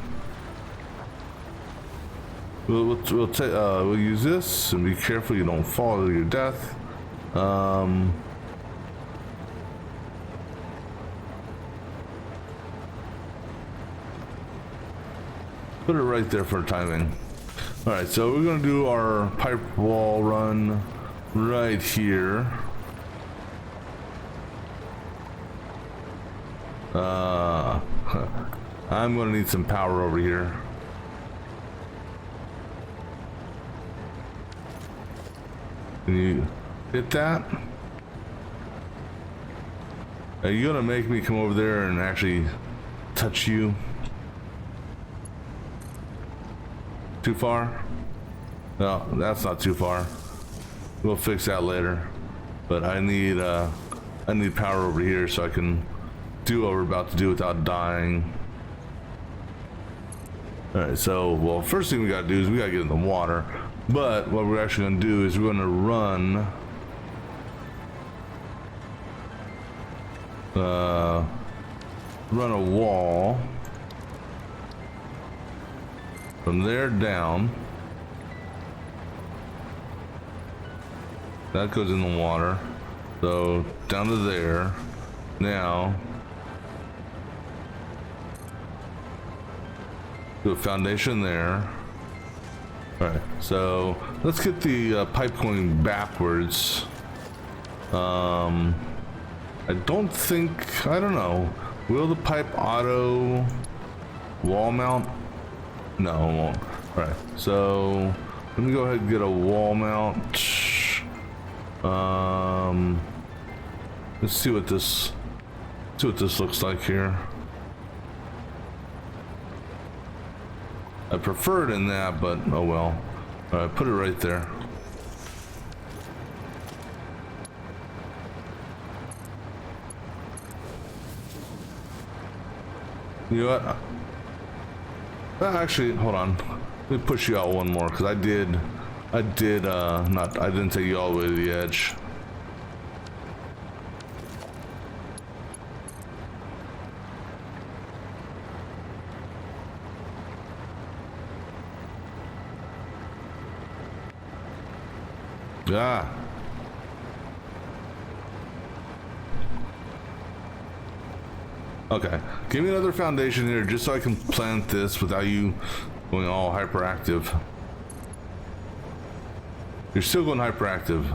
We'll use this and be careful you don't fall to your death. Put it right there for timing. All right, so we're gonna do our pipe wall run right here. I'm gonna need some power over here. Can you hit that? Are you gonna make me come over there and actually touch you? Too far? No, that's not too far. We'll fix that later. But I need power over here so I can do what we're about to do without dying. Alright, so well, first thing we gotta do is we gotta get in the water. But what we're actually going to do is we're going to run a wall from there down. That goes in the water. So down to there. Now do a foundation there. Alright, so let's get the pipe going backwards. I don't know. Will the pipe auto wall mount? No, it won't. Alright, so let me go ahead and get a wall mount. Let's see what this looks like here. I prefer it in that, but oh well. Alright, put it right there. You know what? Actually, hold on. Let me push you out one more, because I didn't take you all the way to the edge. Ah. Okay, give me another foundation here just so I can plant this without you going all hyperactive. You're still going hyperactive.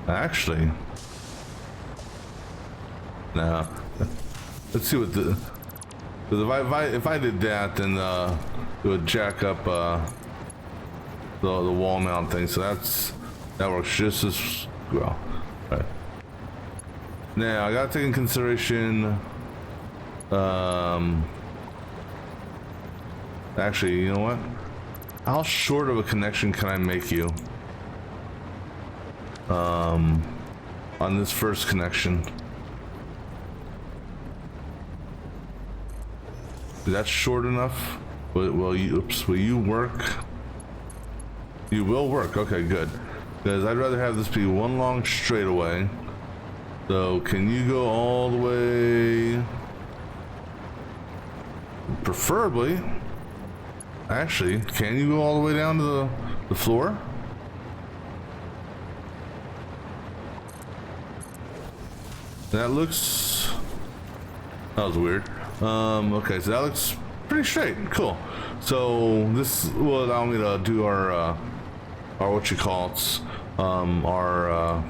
Actually, no. Let's see what the. Because if I did that, then it would jack up the wall mount thing. So that works just as well. All right. Now I gotta take in consideration. Actually, you know what? How short of a connection can I make you? On this first connection. That's short enough. Will you work? You will work. Okay, good. Because I'd rather have this be one long straightaway. So can you go all the way? Preferably. Actually, can you go all the way down to the floor? That looks... That was weird. Okay, so that looks pretty straight. Cool. So this will allow me to do our what you call it, our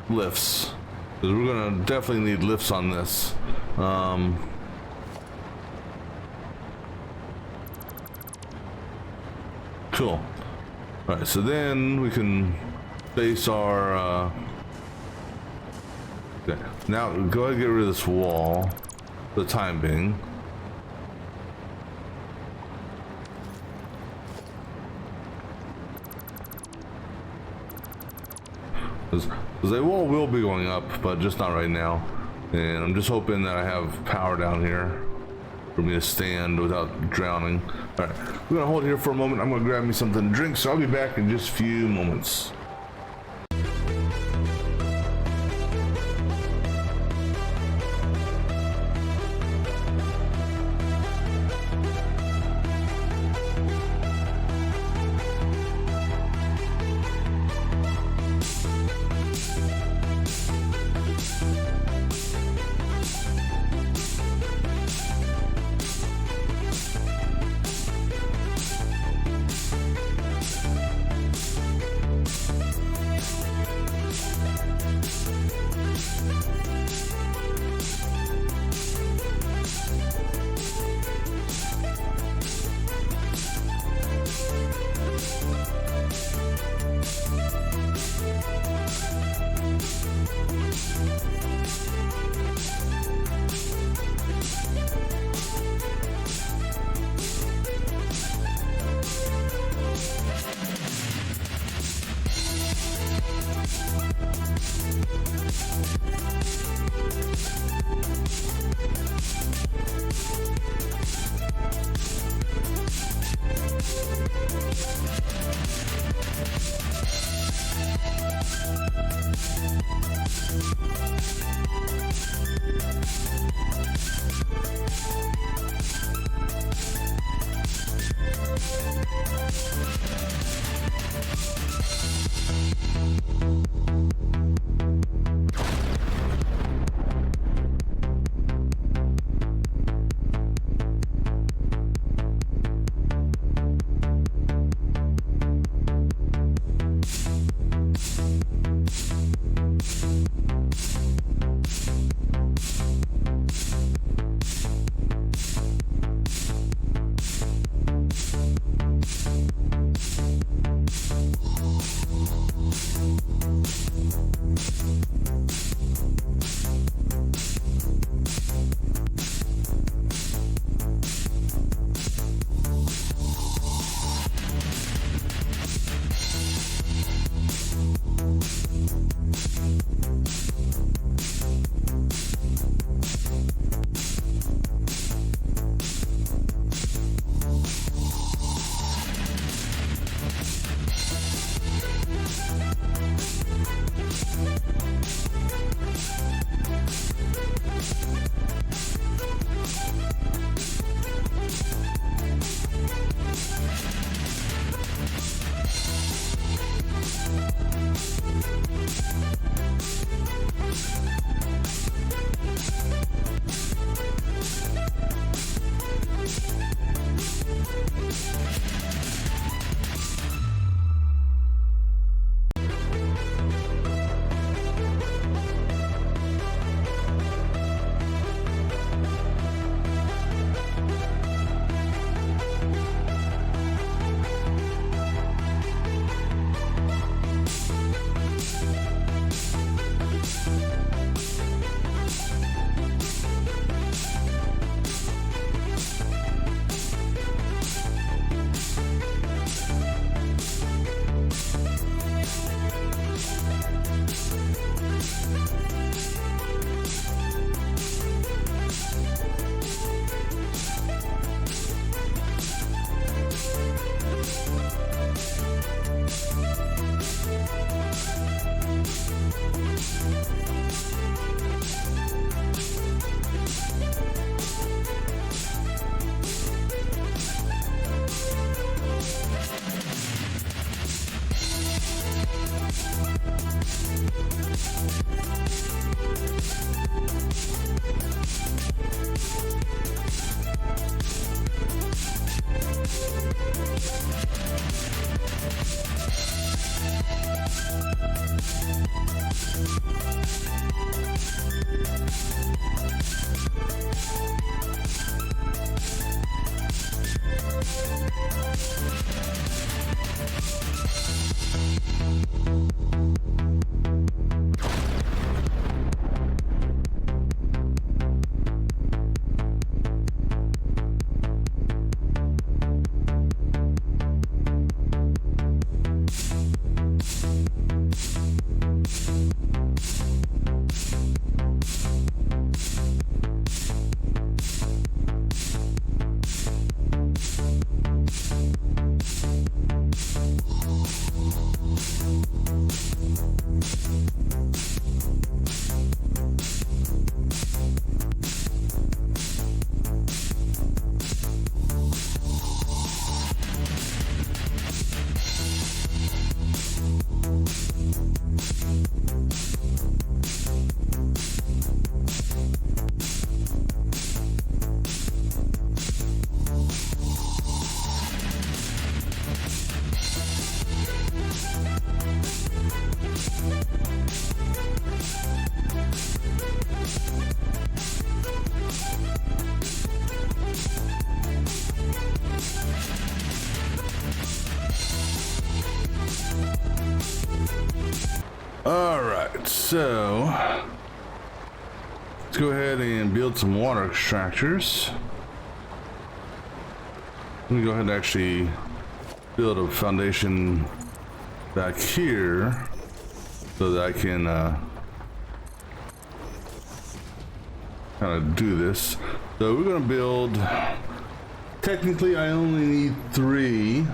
lifts. Because we're gonna definitely need lifts on this. Cool. All right, so then we can base our. Okay. Now go ahead and get rid of this wall for the time being. Because the wall will be going up, but just not right now. And I'm just hoping that I have power down here for me to stand without drowning. All right, we're gonna hold here for a moment. I'm gonna grab me something to drink, so I'll be back in just a few moments. right, so let's go ahead and build some water extractors. Let me go ahead and actually build a foundation back here so that I can kind of do this. So we're gonna build, technically I only need 3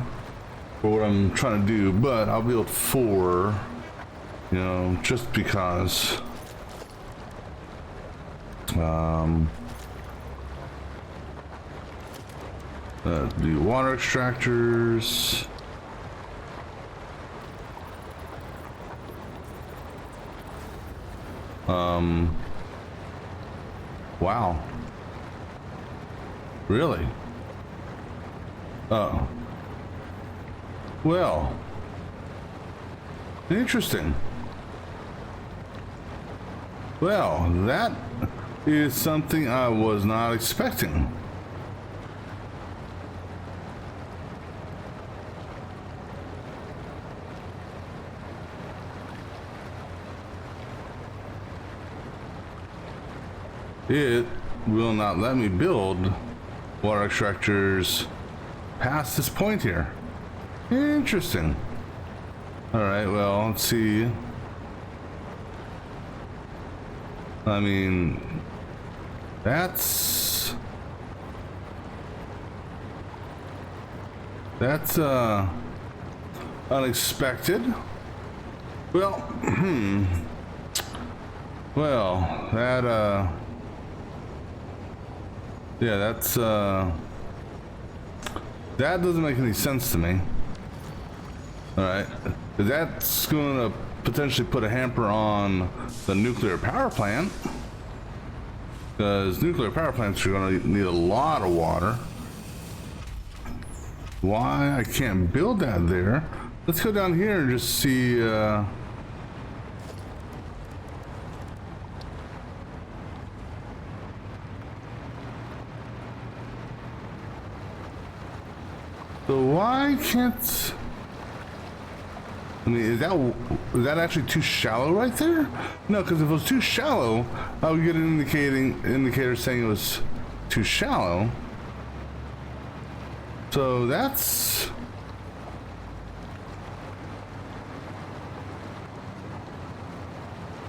for what I'm trying to do, but I'll build 4, you know, just because. Do water extractors. Wow. Really? Oh. Well. Interesting. Well, that is something I was not expecting. It will not let me build water extractors past this point here. Interesting. Alright, well, let's see. I mean, that's unexpected. Well, well, that yeah, that's that doesn't make any sense to me. All right, that's going to potentially put a hamper on the nuclear power plant, because nuclear power plants are going to need a lot of water. Why I can't build that there? Let's go down here and just see. So why can't? I mean, is that actually too shallow right there? No, because if it was too shallow, I would get an indicator saying it was too shallow. So that's.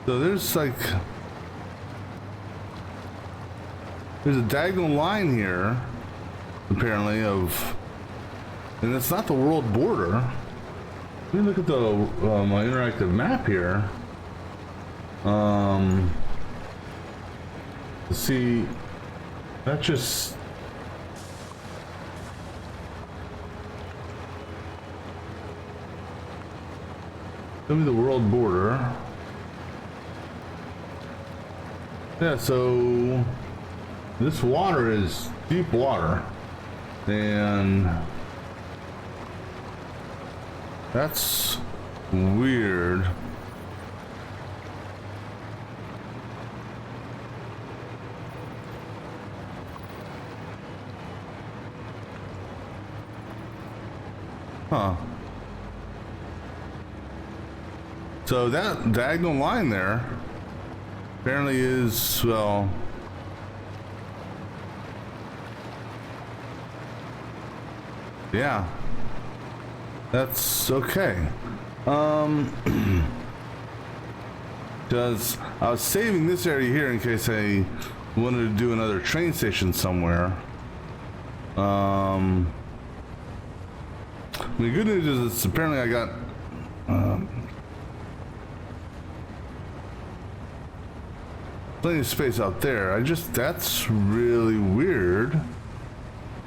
So there's like, there's a diagonal line here, apparently, of. And it's not the world border. Let me look at the my interactive map here. See, that just. Show me the world border. Yeah, so this water is deep water, and that's weird. Huh. So that diagonal line there apparently is, well, yeah, that's okay. Because I was saving this area here in case I wanted to do another train station somewhere. The good news is it's apparently I got plenty of space out there. That's really weird.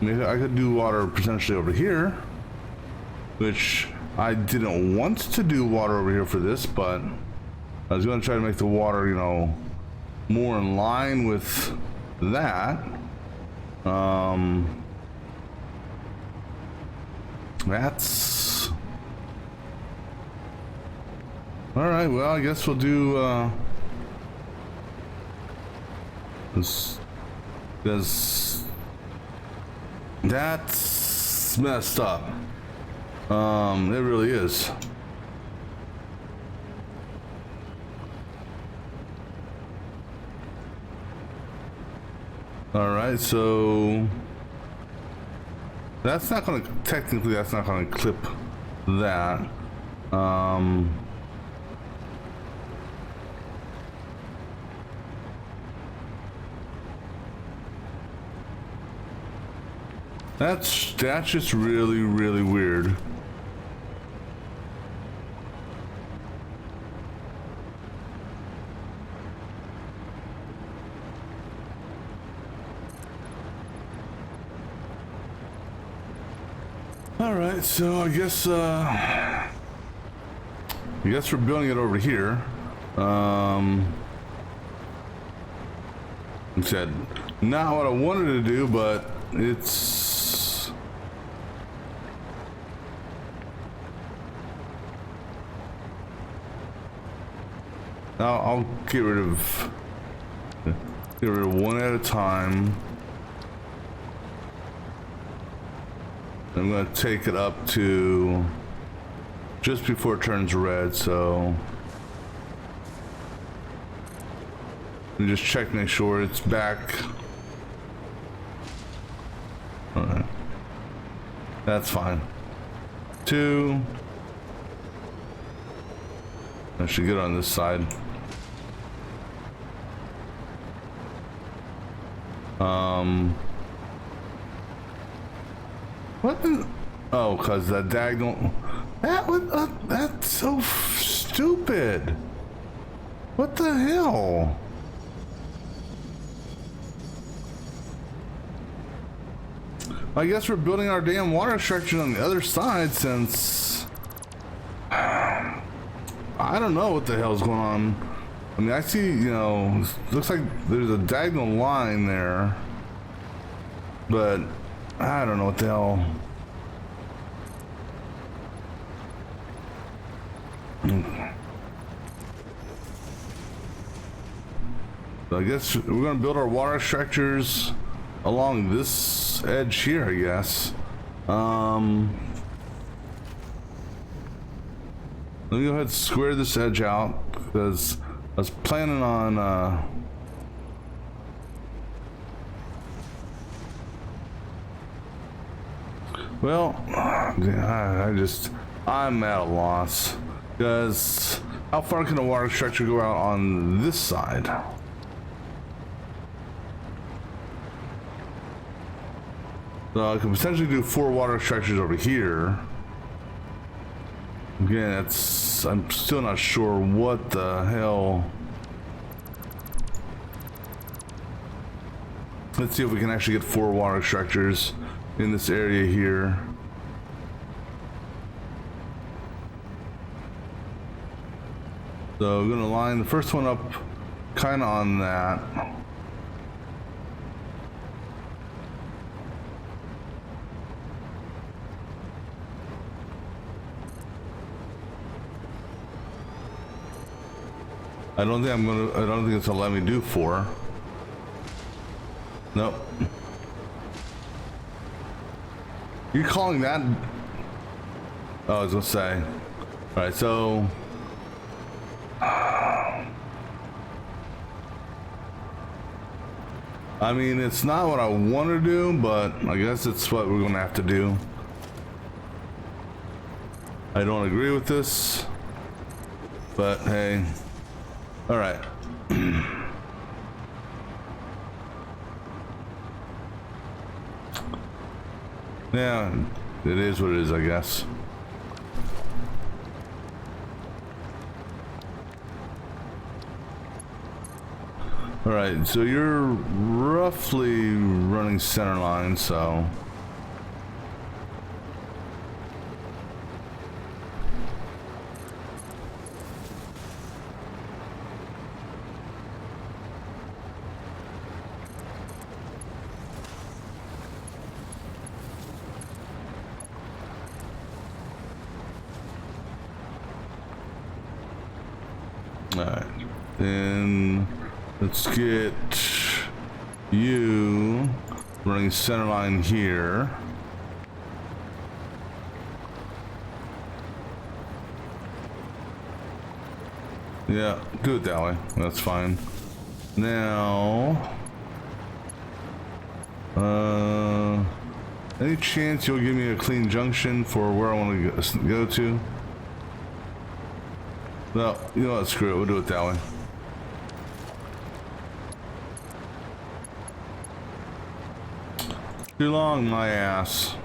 I mean, I could do water potentially over here, which I didn't want to do water over here for this, but I was going to try to make the water, you know, more in line with that. That's all right. Well, I guess we'll do this, because that's messed up. It really is. All right, so that's not going to, technically that's not going to clip that. That's just really weird. All right, so I guess we're building it over here. Like I said, not what I wanted to do, but it's I'll get rid of one at a time. I'm going to take it up to just before it turns red, so let me just check to make sure it's back. Alright. That's fine. 2. I should get on this side. What the? Oh, cause that diagonal. That's so stupid. What the hell? I guess we're building our damn water structure on the other side since I don't know what the hell's going on. I mean, I see, you know, looks like there's a diagonal line there, but I don't know what the hell. So I guess we're gonna build our water structures along this edge here, I guess. Let me go ahead and square this edge out because I was planning on well, I'm at a loss because how far can the water structure go out on this side? So I can potentially do 4 water structures over here. Again, I'm still not sure what the hell. Let's see if we can actually get 4 water structures in this area here. So I'm gonna line the first one up kind of on that. I don't think it's gonna let me do 4. Nope. You're calling that? Oh, I was gonna say. Alright, so I mean, it's not what I want to do, but I guess it's what we're gonna have to do. I don't agree with this, but hey. All right. Yeah, it is what it is, I guess. All right, so you're roughly running center line, so all right. Then let's get you running center line here. Yeah, do it that way. That's fine. Now, Any chance you'll give me a clean junction for where I want to go to? No, you know what, screw it, we'll do it that way. Too long, my ass.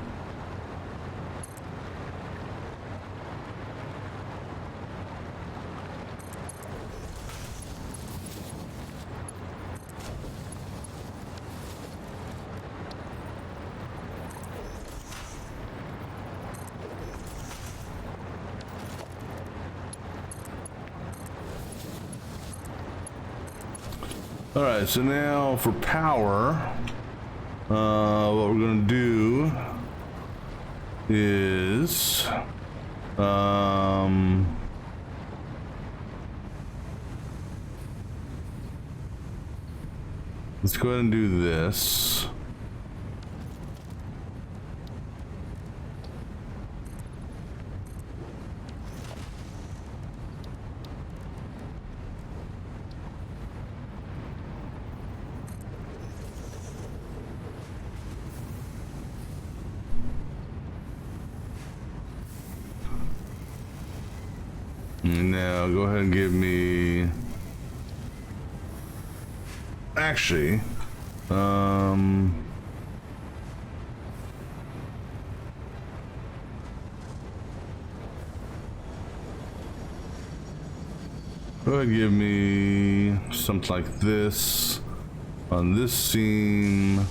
All right, so now for power, what we're gonna do is, let's go ahead and do this. Now go ahead and give me, actually, go ahead and give me something like this on this seam,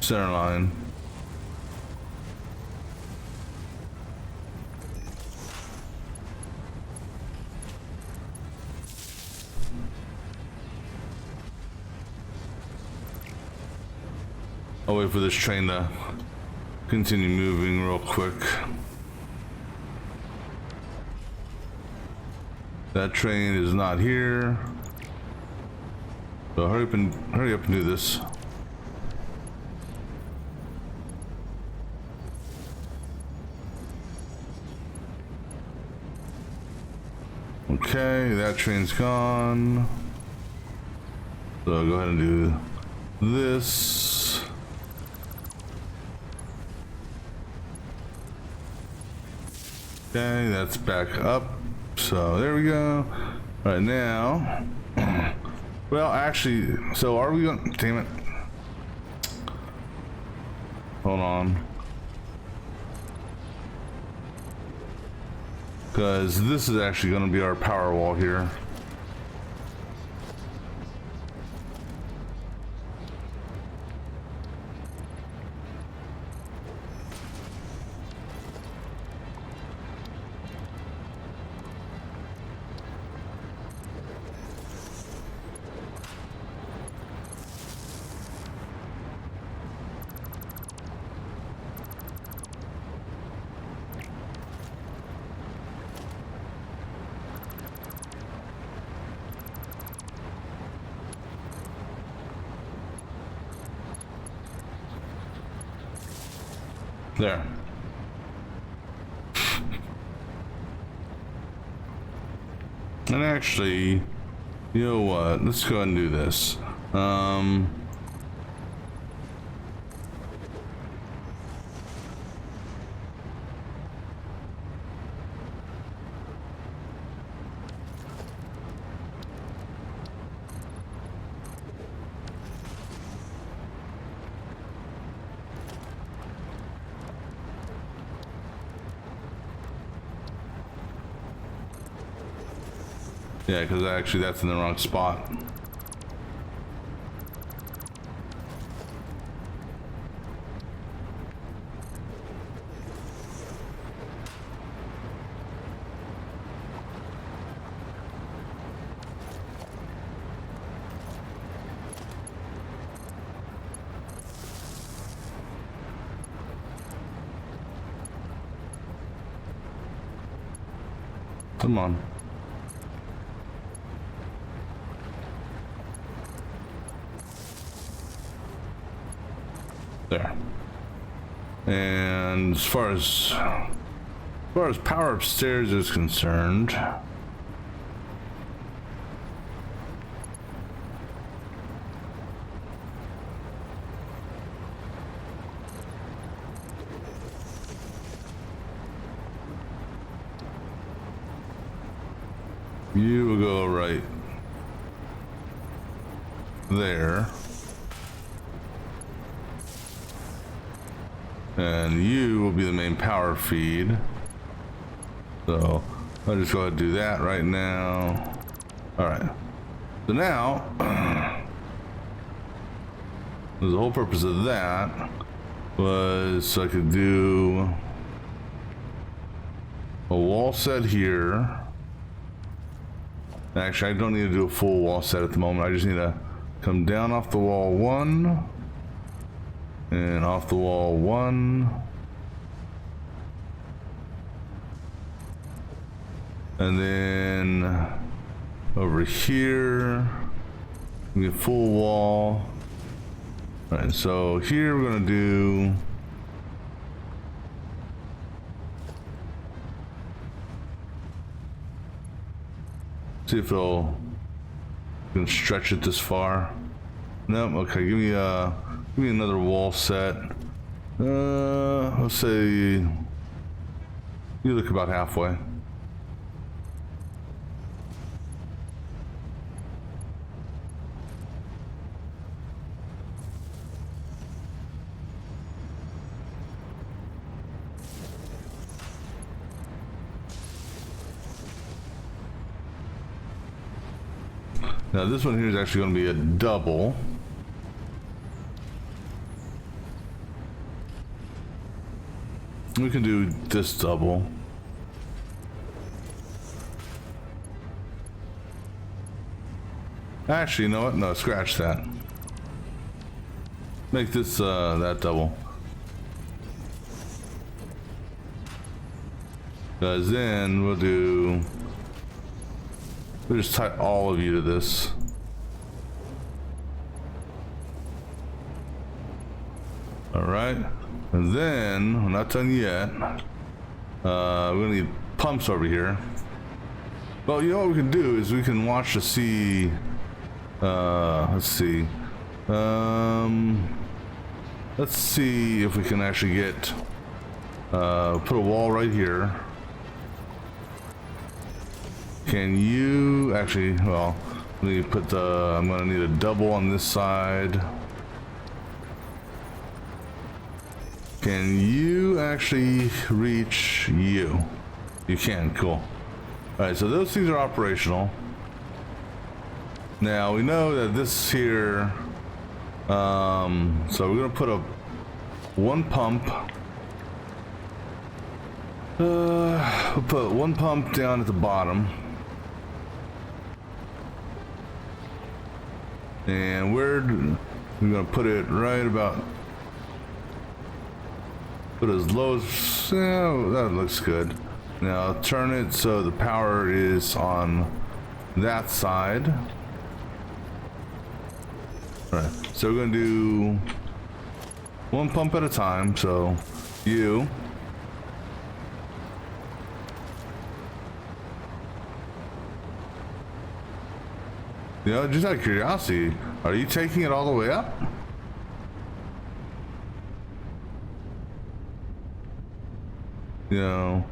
center line. I'll wait for this train to continue moving real quick. That train is not here. So hurry up and do this. Okay, that train's gone. So go ahead and do this. Okay, that's back up. So there we go. All right, now. Well, actually, so are we going? Damn it. Hold on. Because this is actually going to be our power wall here. There. And actually, you know what? Let's go ahead and do this. Yeah, because actually that's in the wrong spot. Come on. There. And as far as power upstairs is concerned, You will go right there. And you will be the main power feed. So I'll just go ahead and do that right now. All right. So now, the whole purpose of that was so I could do a wall set here. Actually, I don't need to do a full wall set at the moment. I just need to come down off the wall 1 and off the wall 1. And then over here, we get full wall. All right, so here we're gonna do see if it'll can stretch it this far. Nope. Okay, give me another wall set. Let's say you look about halfway. Now this one here is actually going to be a double. We can do this double. Actually, you know what? No, scratch that. Make this that double. Because then we'll just tie all of you to this. All right, and then we're not done yet. We're gonna need pumps over here. Well, you know what we can do is we can watch to see. Let's see. Let's see if we can actually get put a wall right here. Can you actually, well, let me put I'm gonna need a double on this side. Can you actually reach you? You can, cool. All right, so those things are operational. Now we know that this here, so we're gonna put a one pump. We'll put one pump down at the bottom. And we're gonna put it right about, put as low as, yeah, that looks good. Now turn it so the power is on that side. All right, so we're gonna do one pump at a time. So you. You know, just out of curiosity, are you taking it all the way up? You know.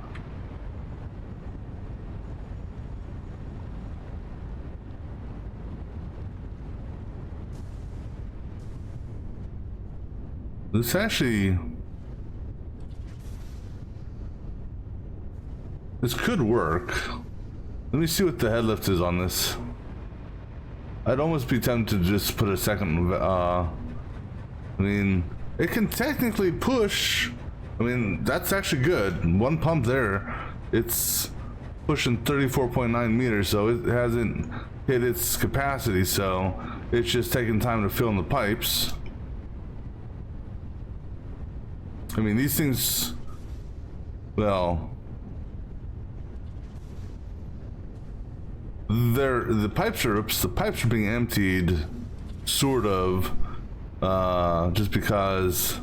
This actually, this could work. Let me see what the head lift is on this. I'd almost be tempted to just put a second, I mean, it can technically push. I mean, that's actually good. One pump there, it's pushing 34.9 meters, so it hasn't hit its capacity, so it's just taking time to fill in the pipes. I mean, these things, well, the pipes are being emptied, sort of, just because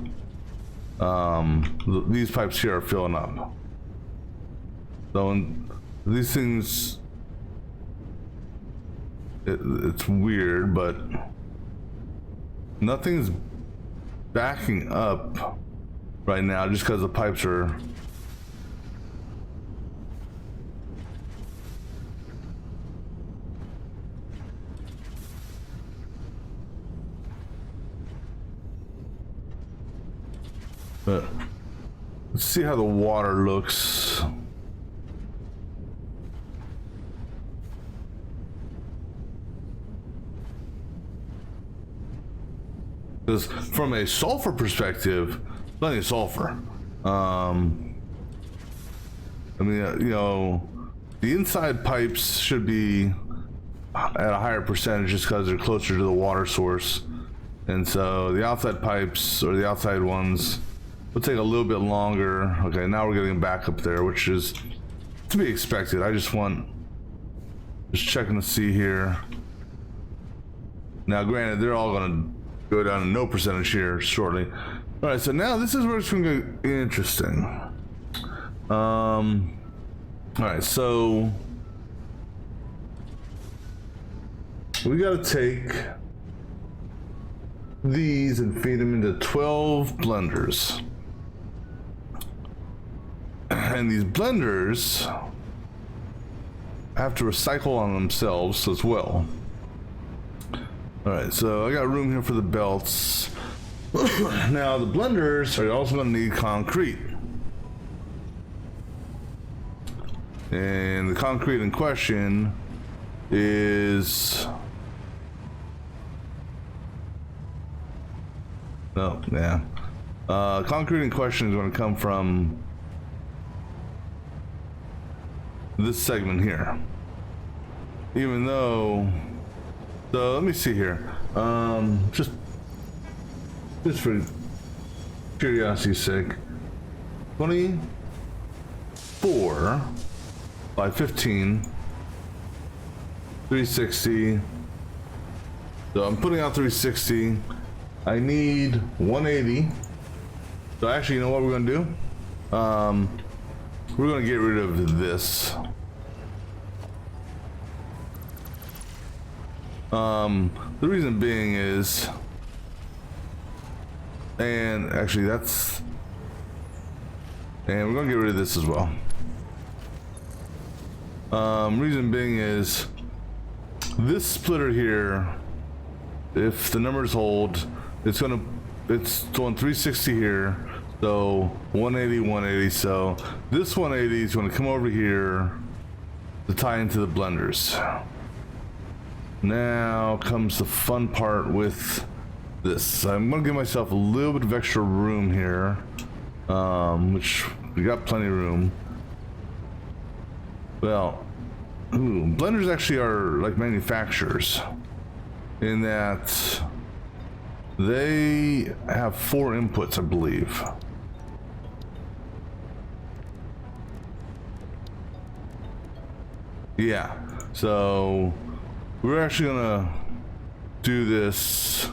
these pipes here are filling up. So when these things, it's weird, but nothing's backing up right now just because the pipes are. But let's see how the water looks. Because from a sulfur perspective, plenty of sulfur. I mean, you know, the inside pipes should be at a higher percentage just because they're closer to the water source. And so the outside pipes, or the outside ones, will take a little bit longer. Okay, now we're getting back up there, which is to be expected. I just checking to see here. Now, granted, they're all going to go down to no percentage here shortly. All right, so now this is where it's going to get interesting. All right, so we got to take these and feed them into 12 blenders. And these blenders have to recycle on themselves as well. Alright, so I got room here for the belts. Now the blenders are also going to need concrete. And the concrete in question is... Oh, yeah. Concrete in question is going to come from this segment here. Even though... So let me see here. Just for curiosity's sake. 24 by 15. 360. So I'm putting out 360. I need 180. So actually, you know what we're gonna do? We're gonna get rid of this. The reason being is, and actually that's, and we're gonna get rid of this as well. Reason being is, this splitter here, if the numbers hold, it's doing 360 here, so 180, 180. So this 180 is going to come over here to tie into the blenders. Now comes the fun part with this. I'm going to give myself a little bit of extra room here, which we got plenty of room. Well, blenders actually are like manufacturers in that they have 4 inputs, I believe. Yeah, so we're actually gonna do this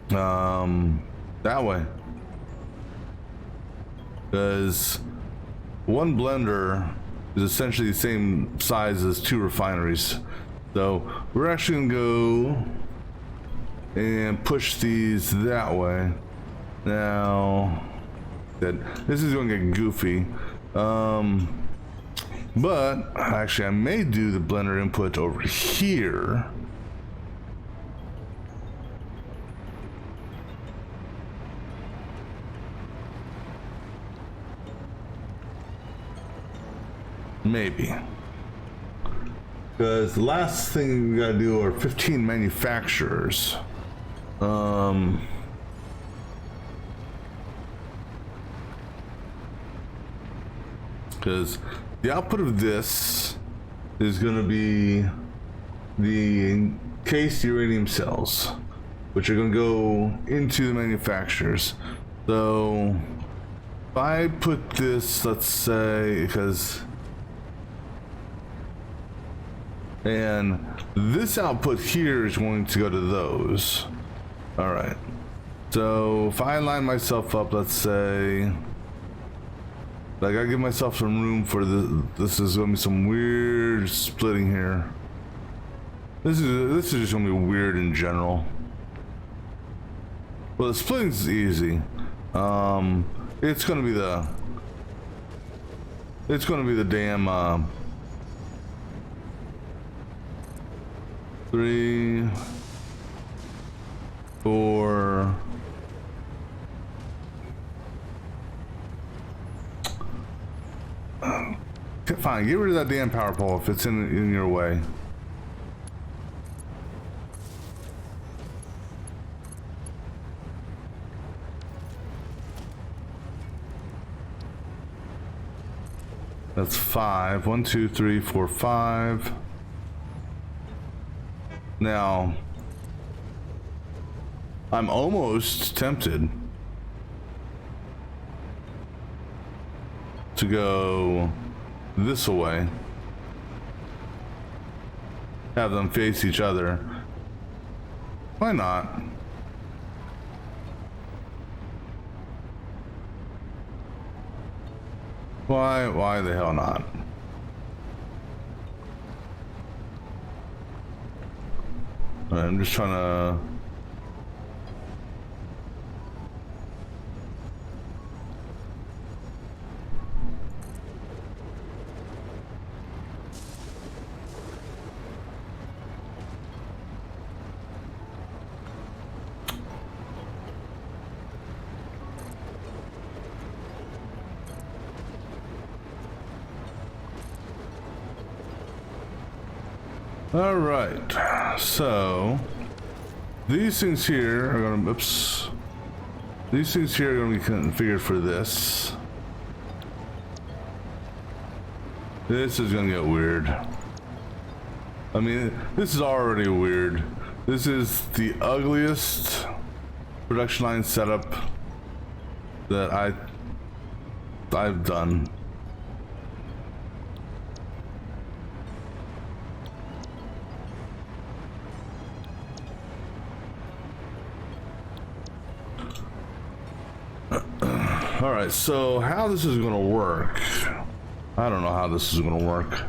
that way, because one blender is essentially the same size as 2 refineries. So we're actually gonna go and push these that way. Now, this is gonna get goofy. But actually I may do the blender input over here. Maybe. Because the last thing we gotta do are 15 manufacturers. Because the output of this is going to be the encased uranium cells, which are going to go into the manufacturers. So if I put this, let's say, and this output here is going to go to those. All right. So if I line myself up, let's say, like I give myself some room for this is gonna be some weird splitting here. This is just gonna be weird in general. Well, the splitting's easy. It's gonna be the damn 3, 4, fine. Get rid of that damn power pole if it's in your way. That's 5. 1, 2, 3, 4, 5. Now, I'm almost tempted to go this way. Have them face each other. Why not? Why the hell not? I'm just trying to... All right, so these things here are gonna, oops. These things here are gonna be configured for this. This is gonna get weird. I mean, this is already weird. This is the ugliest production line setup that I've done. All right, so how this is gonna work? I don't know how this is gonna work.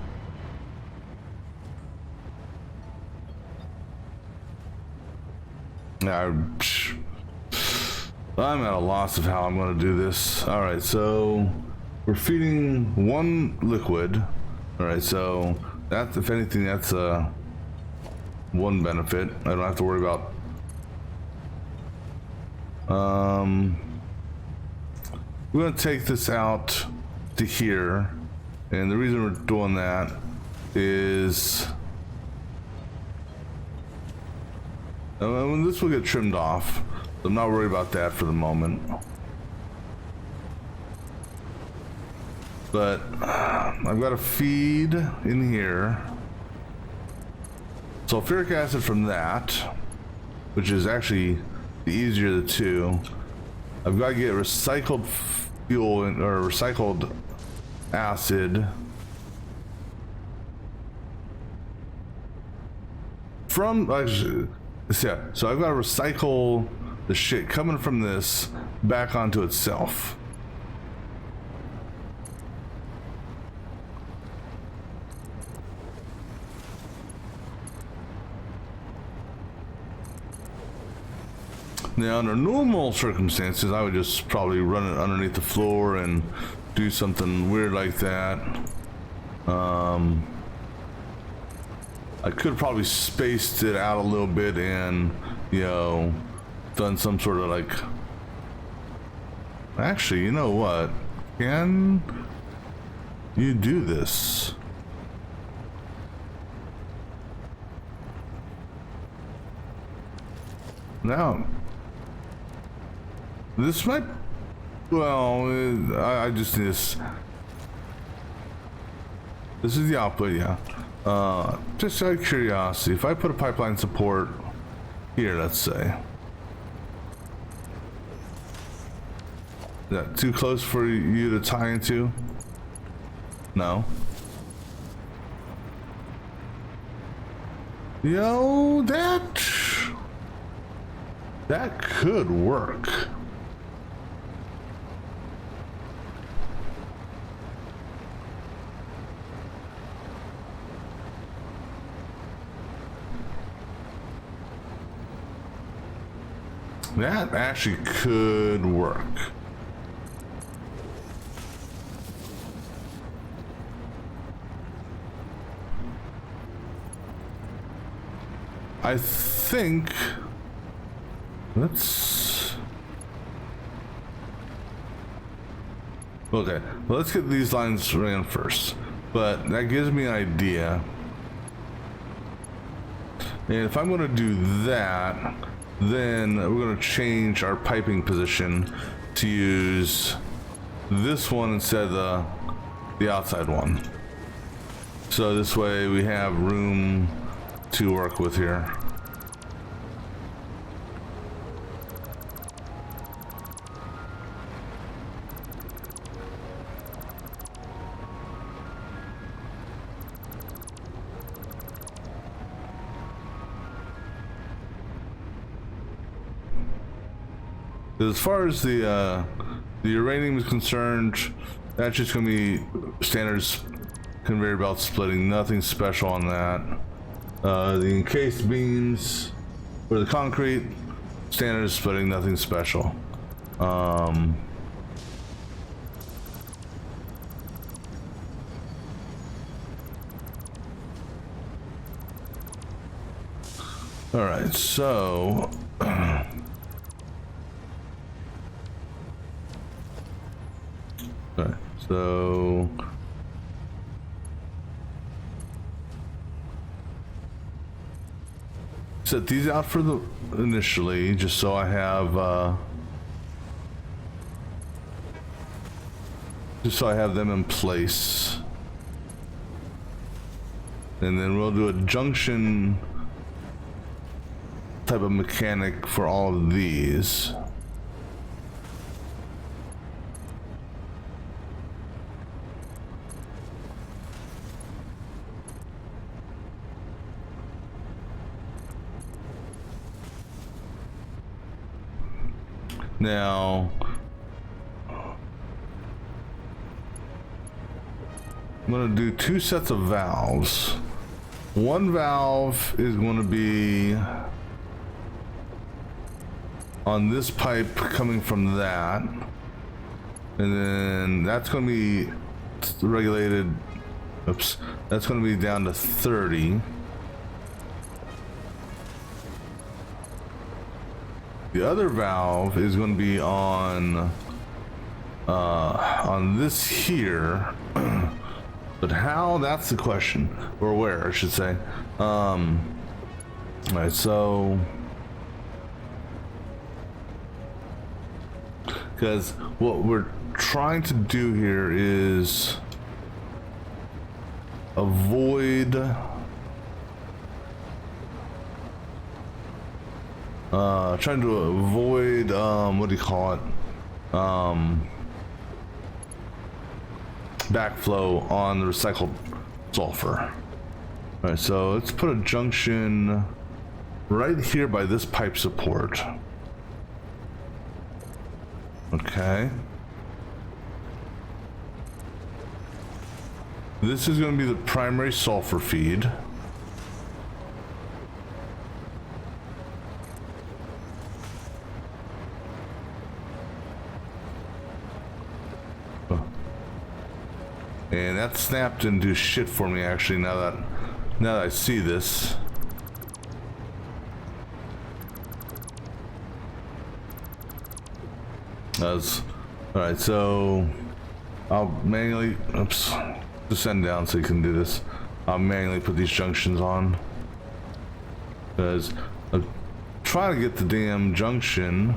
I'm at a loss of how I'm gonna do this. All right, so we're feeding one liquid. All right, so that's, if anything, that's one benefit. I don't have to worry about we're going to take this out to here, and the reason we're doing that is this will get trimmed off. I'm not worried about that for the moment, but I've got a feed in here sulfuric acid from that, which is actually the easier of the two. I've got to get recycled fuel or recycled acid from, actually, yeah, so I've got to recycle the shit coming from this back onto itself. Now, under normal circumstances, I would just probably run it underneath the floor and do something weird like that. I could probably spaced it out a little bit and, you know, done some sort of like... Actually, you know what? Can you do this? Now... This might, well, I just need this. This is the output, yeah. Just out of curiosity, if I put a pipeline support here, let's say. Is that too close for you to tie into? No. Yo, that could work. That actually could work. I think let's okay, well, let's get these lines ran first. but that gives me an idea. And if I'm going to do that, then we're going to change our piping position to use this one instead of the outside one. So this way we have room to work with here. As far as the uranium is concerned, that's just going to be standard conveyor belt splitting, nothing special on that. The encased beams for the concrete, standard splitting, nothing special. All right, so okay, so set these out for the initially, just so I have them in place, and then we'll do a junction type of mechanic for all of these. Now, I'm going to do two sets of valves. One valve is going to be on this pipe coming from that, and then that's going to be regulated. Oops, that's going to be down to 30. The other valve is going to be on this here, but how? That's the question, or where I should say. All right, so because what we're trying to do here is avoid trying to avoid what do you call it, backflow on the recycled sulfur. All right, so let's put a junction right here by this pipe support. Okay. This is going to be the primary sulfur feed. And that snap didn't do shit for me actually, now that I see this. Alright, so I'll manually, oops, descend down so you can do this. I'll manually put these junctions on, because I'm trying to get the damn junction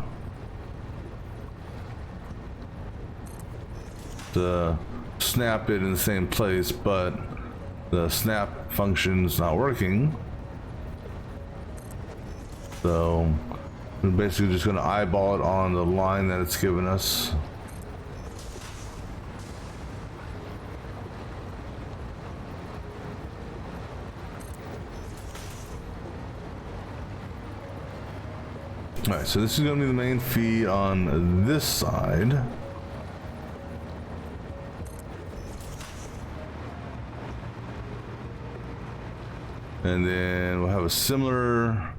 to snap it in the same place, but the snap function's not working. So we're basically just going to eyeball it on the line that it's given us. Alright, so this is going to be the main feed on this side. And then we'll have a similar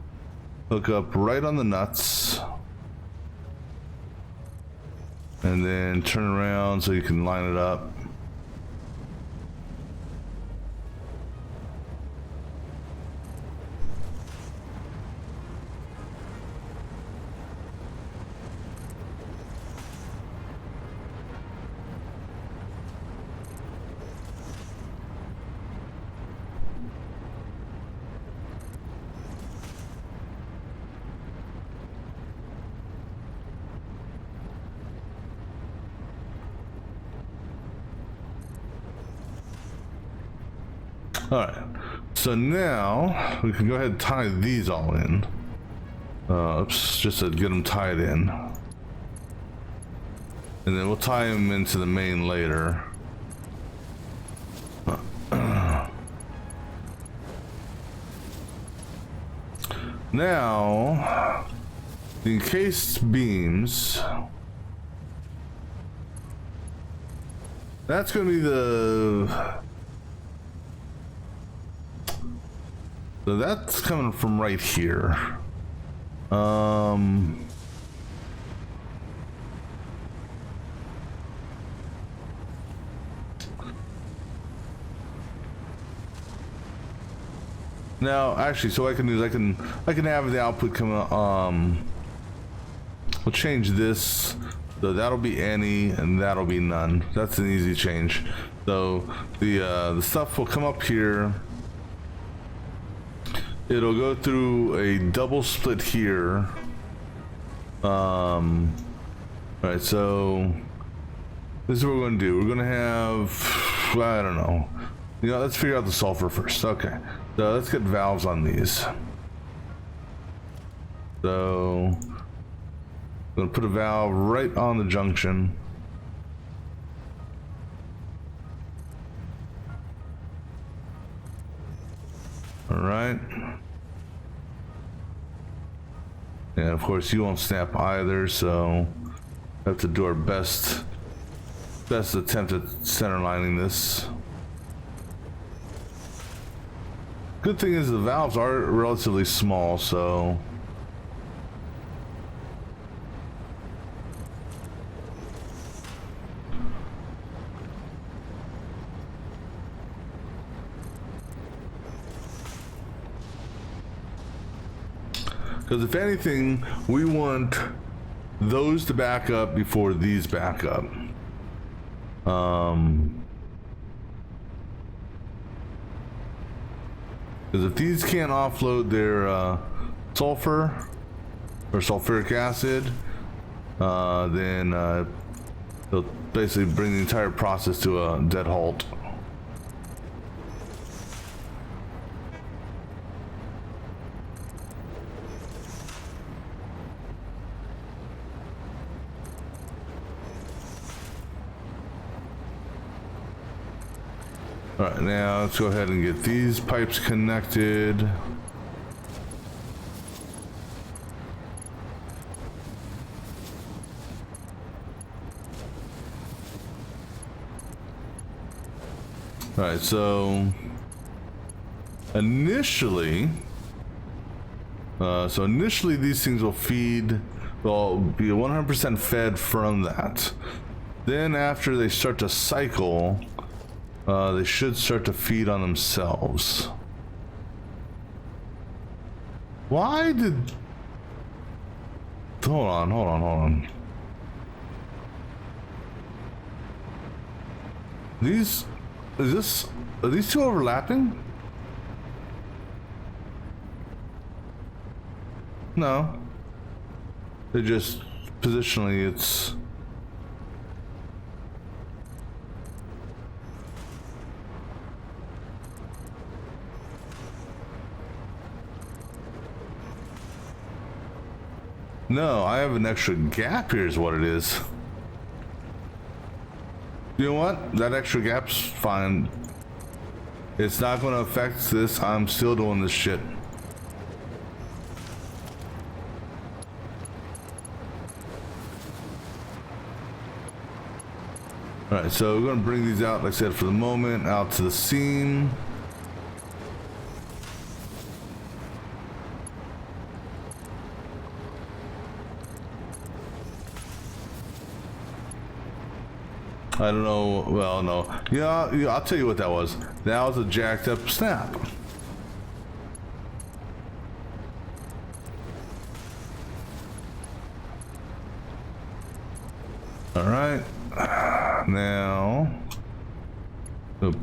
hookup right on the nuts. And then turn around so you can line it up. All right. So now we can go ahead and tie these all in. Oops, just to get them tied in. And then we'll tie them into the main later. Now, the encased beams. That's going to be the... So that's coming from right here. Now, actually, so what I can do is I can have the output come. We'll change this. So that'll be any, and that'll be none. That's an easy change. So the stuff will come up here. It'll go through a double split here. All right, so this is what we're going to do. We're going to have, I don't know. You know, let's figure out the sulfur first. Okay, so let's get valves on these. So I'm going to put a valve right on the junction. All right. And of course you won't snap either, so we have to do our best attempt at center lining this. Good thing is the valves are relatively small, so because if anything, we want those to back up before these back up. Because if these can't offload their sulfur or sulfuric acid, then they'll basically bring the entire process to a dead halt. All right, now let's go ahead and get these pipes connected. All right, so initially these things will feed, will be 100% fed from that. Then after they start to cycle, they should start to feed on themselves. Why did... Hold on. These... Are these two overlapping? No. They're just... Positionally, it's... No, I have an extra gap here is what it is. You know what? That extra gap's fine. It's not going to affect this. I'm still doing this shit. Alright, so we're going to bring these out, like I said, for the moment, out to the seam. I don't know, well, no. Yeah, I'll tell you what that was. That was a jacked up snap. All right. Now. Oop.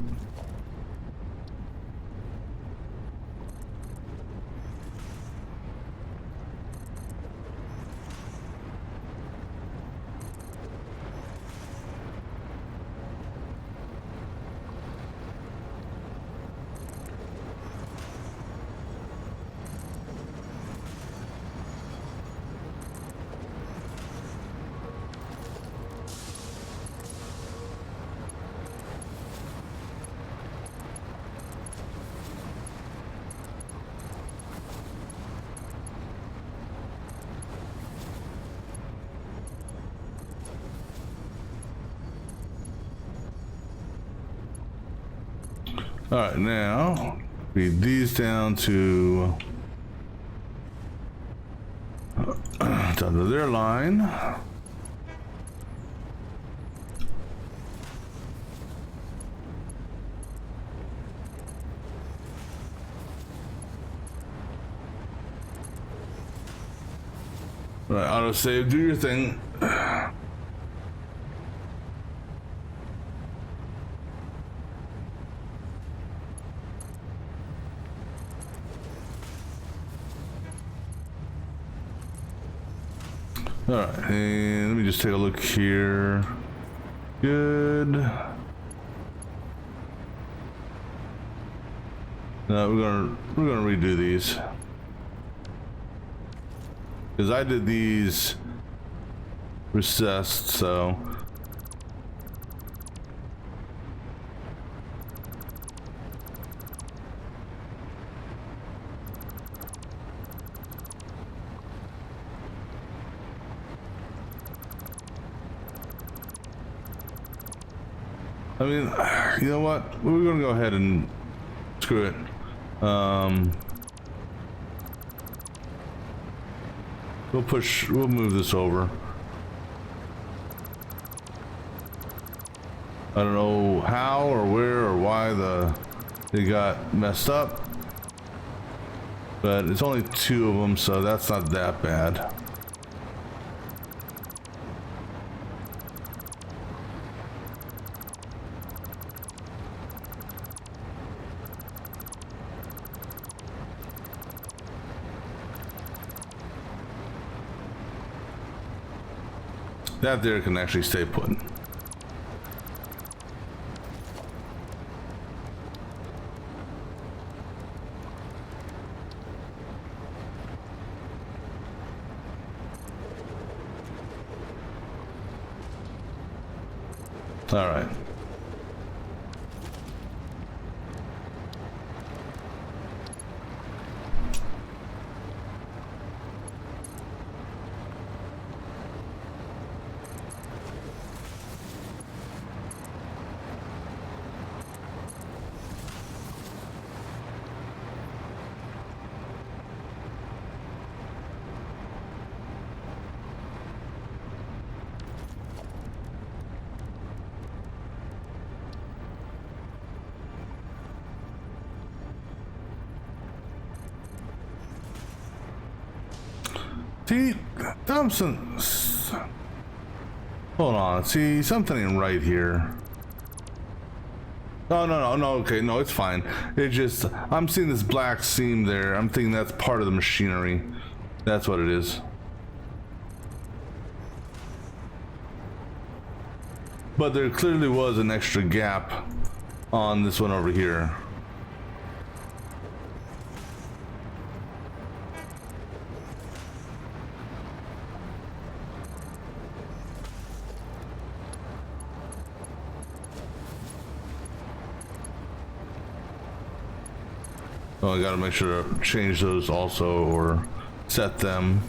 All right, now feed these down to their line. All right, autosave, do your thing. All right, and let me just take a look here. Good. Now we're gonna redo these because I did these recessed, so. I mean, you know what? We're gonna go ahead and screw it. We'll move this over. I don't know how or where or why they got messed up, but it's only 2 of them, so that's not that bad. That there can actually stay put. All right. See, Thompson. Hold on. See, something ain't right here. Oh, no. Okay, no, it's fine. It just, I'm seeing this black seam there. I'm thinking that's part of the machinery. That's what it is. But there clearly was an extra gap on this one over here. Oh, I gotta make sure to change those also, or set them.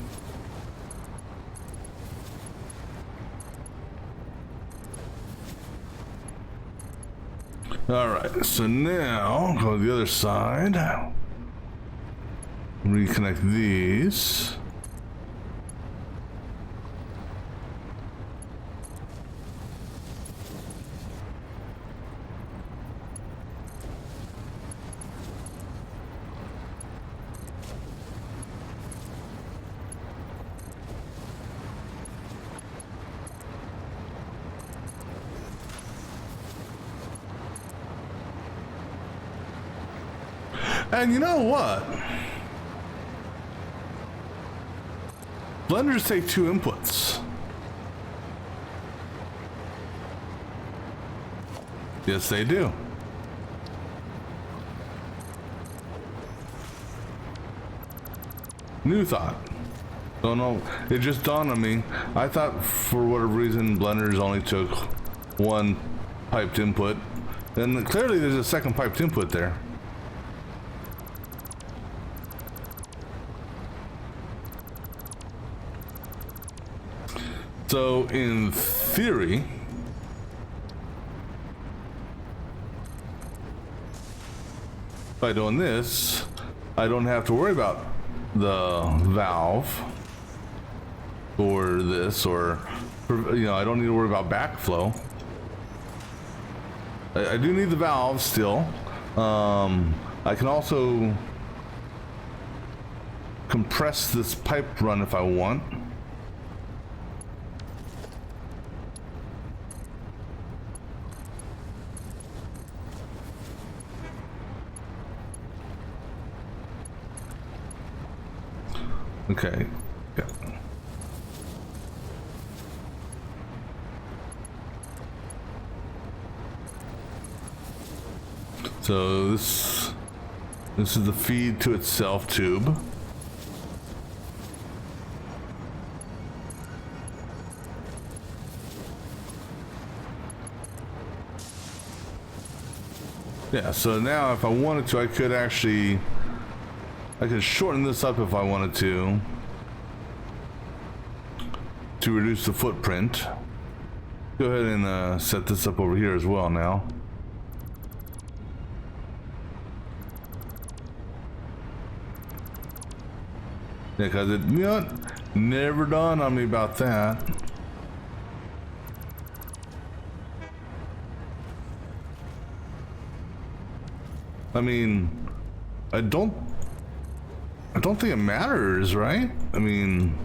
All right, so now go to the other side. Reconnect these. And you know what? Blenders take 2 inputs. Yes, they do. New thought. Don't know. It just dawned on me. I thought for whatever reason blenders only took 1 piped input. And clearly there's a second piped input there. So in theory, by doing this, I don't have to worry about the valve for this, or I don't need to worry about backflow. I do need the valve still. I can also compress this pipe run if I want. Okay. Yeah. So this is the feed to itself tube. Yeah, so now if I wanted to, I could shorten this up if I wanted to reduce the footprint. Go ahead and set this up over here as well now. Yeah, because it never dawned on me about that. I mean, I don't think it matters, right? I mean,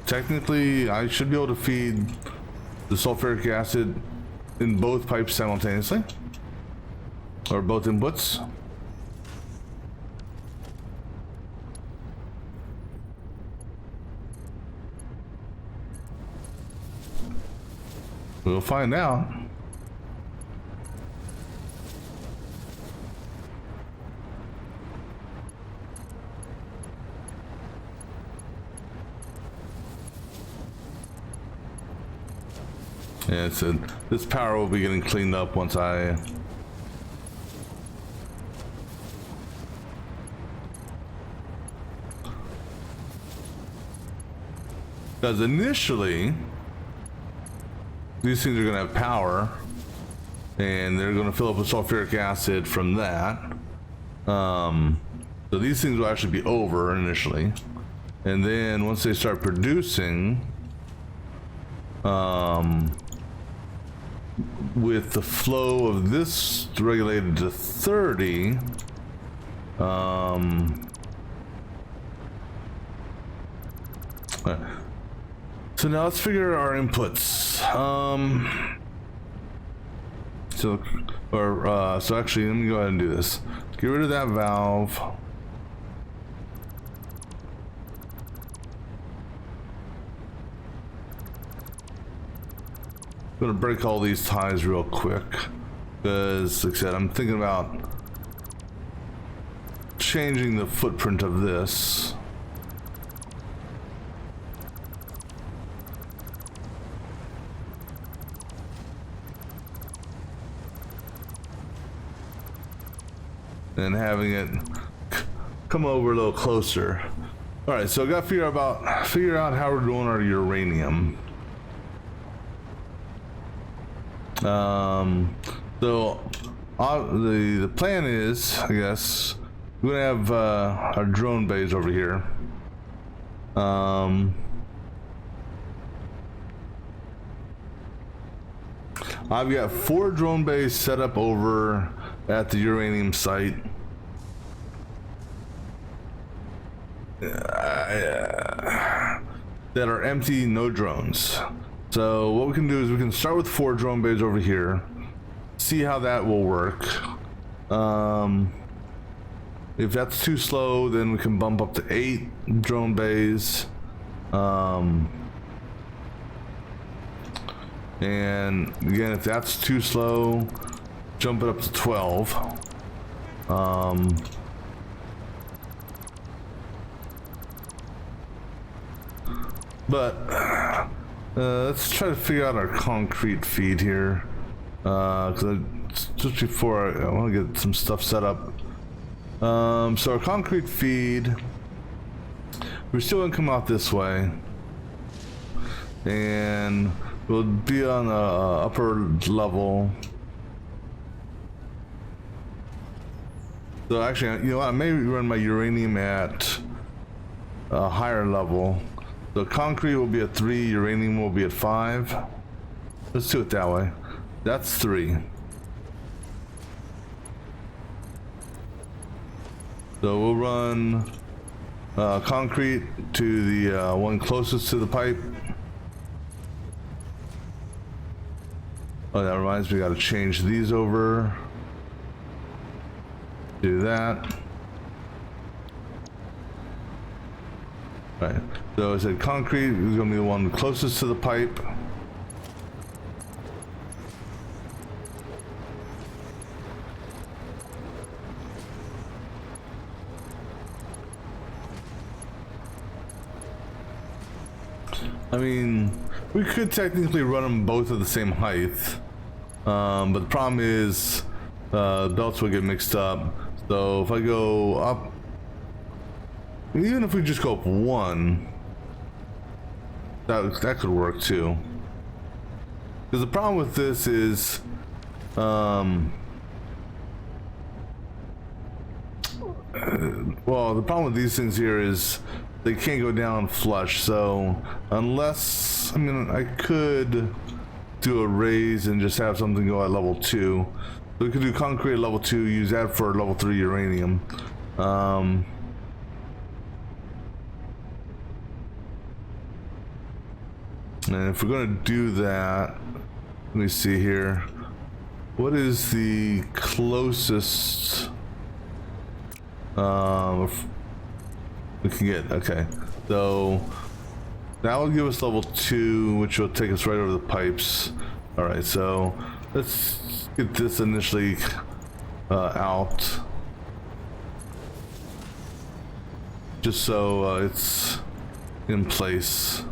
technically, I should be able to feed the sulfuric acid in both pipes simultaneously, or both inputs. We'll find out. Yeah, so this power will be getting cleaned up once I... Because initially, these things are going to have power, and they're going to fill up with sulfuric acid from that. So these things will actually be over initially. And then once they start producing, with the flow of this regulated to 30, so now let's figure our inputs. So actually, let me go ahead and do this. Get rid of that valve. I'm gonna break all these ties real quick, because, like I said, I'm thinking about changing the footprint of this. And having it come over a little closer. All right, so I got to figure out how we're doing our uranium. So the plan is, I guess, we're gonna have our drone bays over here. I've got 4 drone bays set up over at the uranium site. That are empty, no drones. So what we can do is we can start with 4 drone bays over here, see how that will work. If that's too slow, then we can bump up to 8 drone bays. And again, if that's too slow, jump it up to 12. But let's try to figure out our concrete feed here. Because just before I want to get some stuff set up. So our concrete feed, we're still gonna come out this way, and we'll be on the upper level. So actually, you know what? I may run my uranium at a higher level. So concrete will be at 3, uranium will be at 5. Let's do it that way. That's 3. So we'll run concrete to the one closest to the pipe. Oh, that reminds me, I gotta change these over. Do that. Right. So I said concrete is gonna be the one closest to the pipe. I mean, we could technically run them both at the same height, but the problem is belts will get mixed up. So if I go up, even if we just go up 1, that could work too. Because the problem with this is, well, the problem with these things here is they can't go down flush. So unless, I mean, I could do a raise and just have something go at level 2. So we could do concrete at level 2, use that for level 3 uranium. And if we're gonna do that, let me see here. What is the closest we can get? Okay, so that will give us level 2, which will take us right over the pipes. All right, so let's get this initially out, just so it's in place.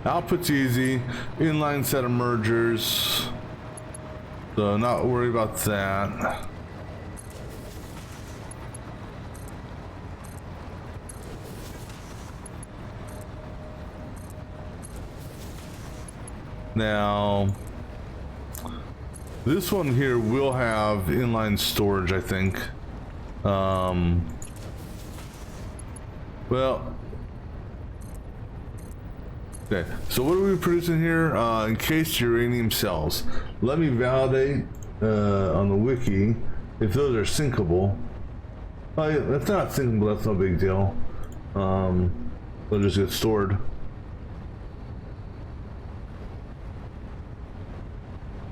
Output's easy, inline set of mergers, so not worry about that. Now, this one here will have inline storage, I think. Well, okay, so what are we producing here? Encased uranium cells. Let me validate on the wiki if those are sinkable. Oh, yeah, that's not sinkable, that's no big deal. They'll just get stored.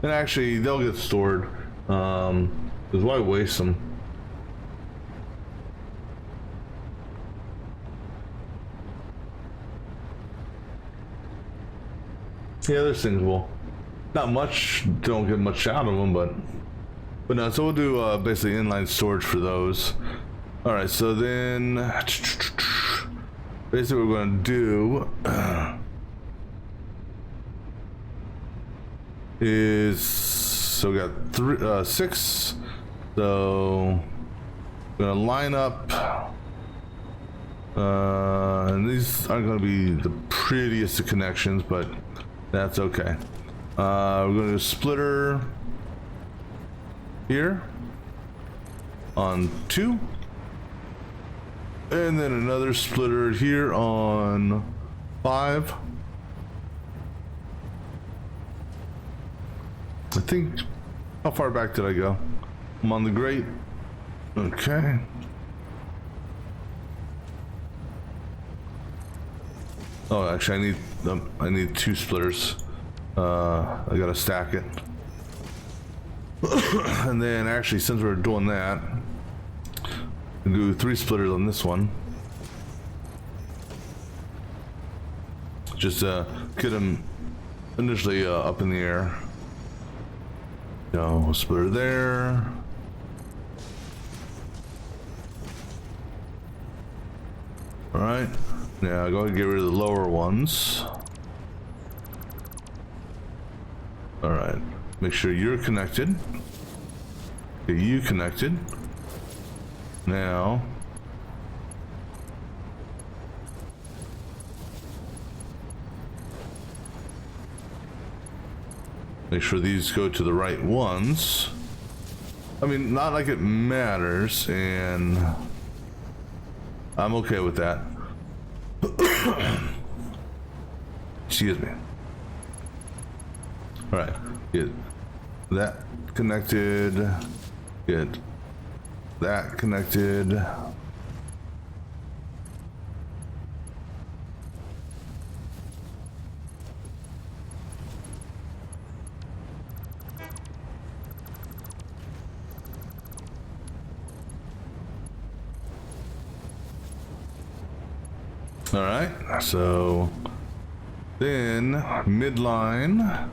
And actually, they'll get stored. Because why waste them? Yeah, they're sinkable. Not much, don't get much out of them, but no. So we'll do basically inline storage for those. All right, so then basically what we're going to do is, so we got 6. So we're going to line up, and these aren't going to be the prettiest of connections, but that's okay. We're going to do a splitter here on 2, and then another splitter here on 5. I think, how far back did I go? I'm on the grate. Okay. Oh, actually, I need 2 splitters. I gotta stack it. And then, actually, since we're doing that, we'll do 3 splitters on this one. Just get them initially up in the air. No, splitter there. All right. Now go ahead and get rid of the lower ones. All right. Make sure you're connected. Get you connected. Now. Make sure these go to the right ones. I mean, not like it matters, and I'm okay with that. Excuse me. All right, get that connected. Get that connected. All right, so then midline.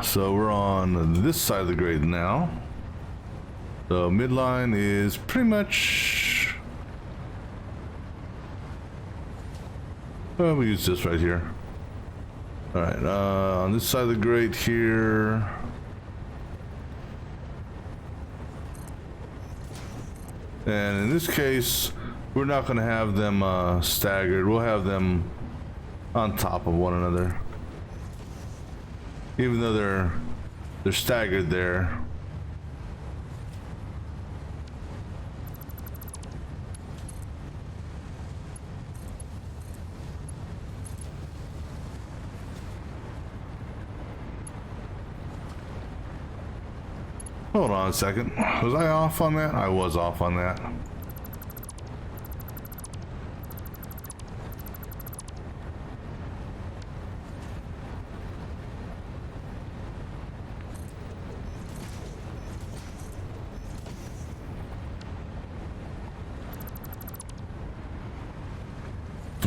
So we're on this side of the grade now. So midline is pretty much. Well, we use this right here. All right, on this side of the grate here. And in this case, we're not going to have them staggered. We'll have them on top of one another, even though they're staggered there. Hold on a second. Was I off on that? I was off on that.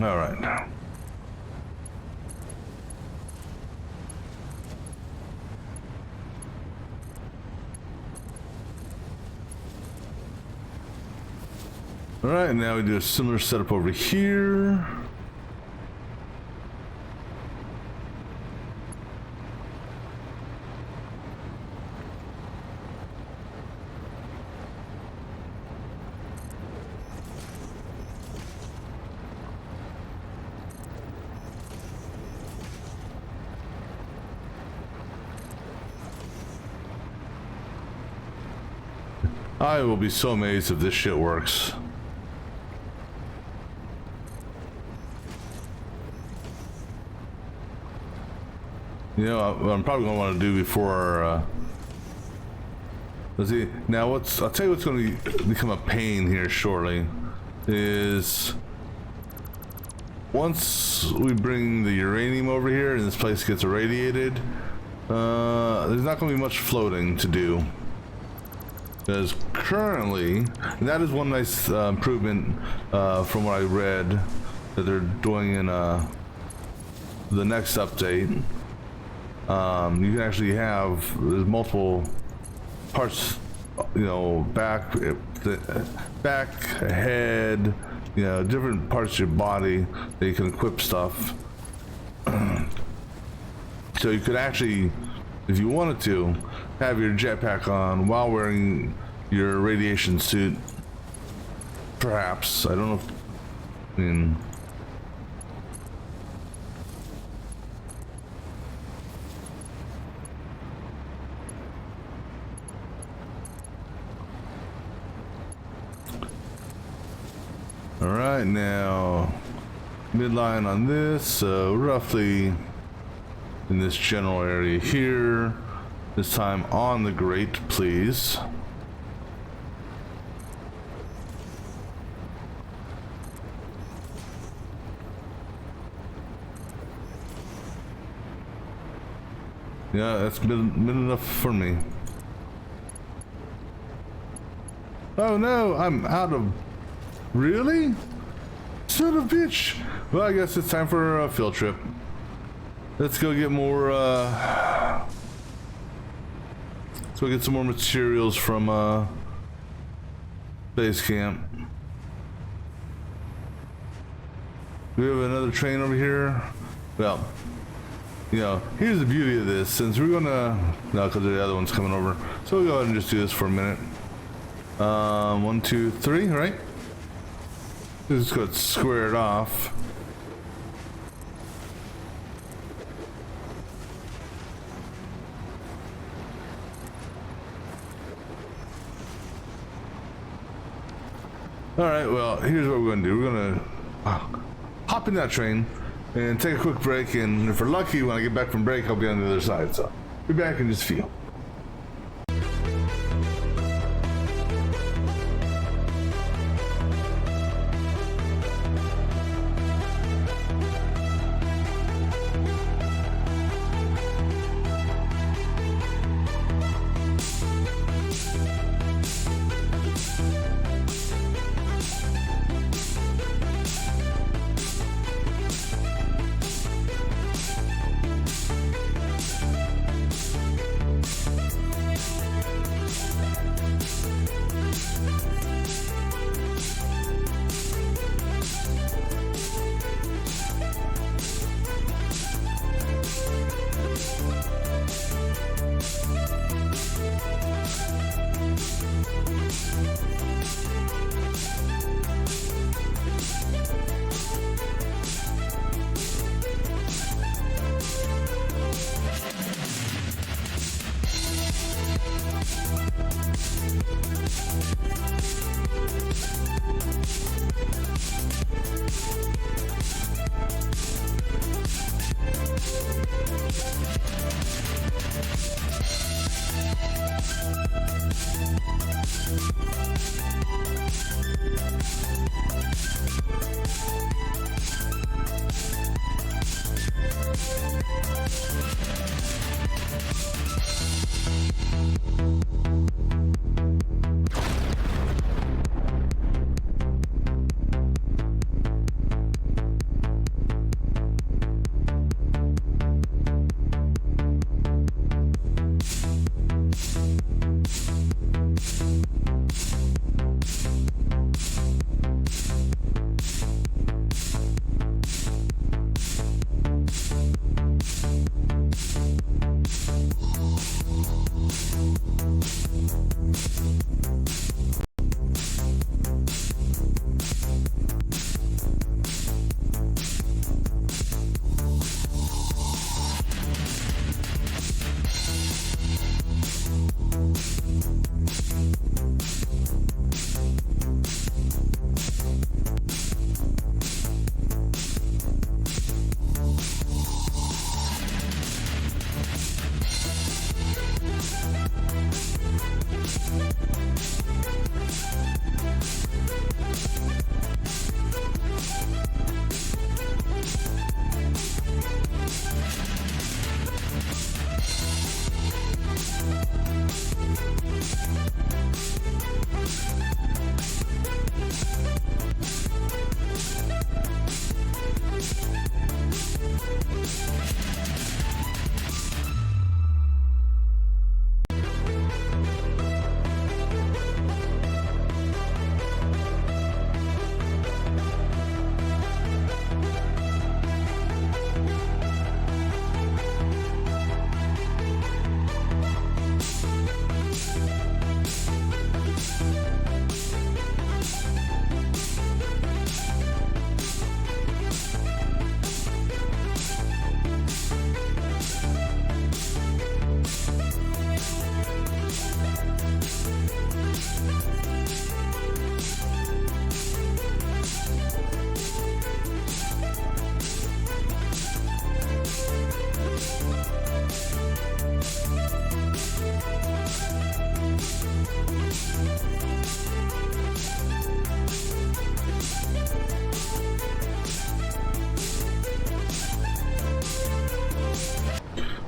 All right. All right, now we do a similar setup over here. I will be so amazed if this shit works. You know, what I'm probably gonna want to do before. Let's see. Now, I'll tell you what's going to become a pain here shortly. Is once we bring the uranium over here and this place gets irradiated, there's not going to be much floating to do. Because currently, and that is one nice improvement from what I read that they're doing in the next update. You can actually have there's multiple parts, you know, back, head, you know, different parts of your body that you can equip stuff. So you could actually, if you wanted to, have your jetpack on while wearing your radiation suit. Perhaps. I don't know if, I mean, all right, now midline on this, so roughly in this general area here. This time on the grate, please. Yeah, that's been enough for me. Oh no, I'm out of... Really? Son of a bitch! Well, I guess it's time for a field trip. Let's go get more, let's go get some more materials from, base camp. We have another train over here. Well, you know, here's the beauty of this. Since we're gonna, no, because the other one's coming over, so we'll go ahead and just do this for a minute. 1, 2, 3, right? Just go square it off. All right, well, here's what we're gonna do. We're gonna hop in that train and take a quick break, and if we're lucky, when I get back from break, I'll be on the other side. So, be back in just a few.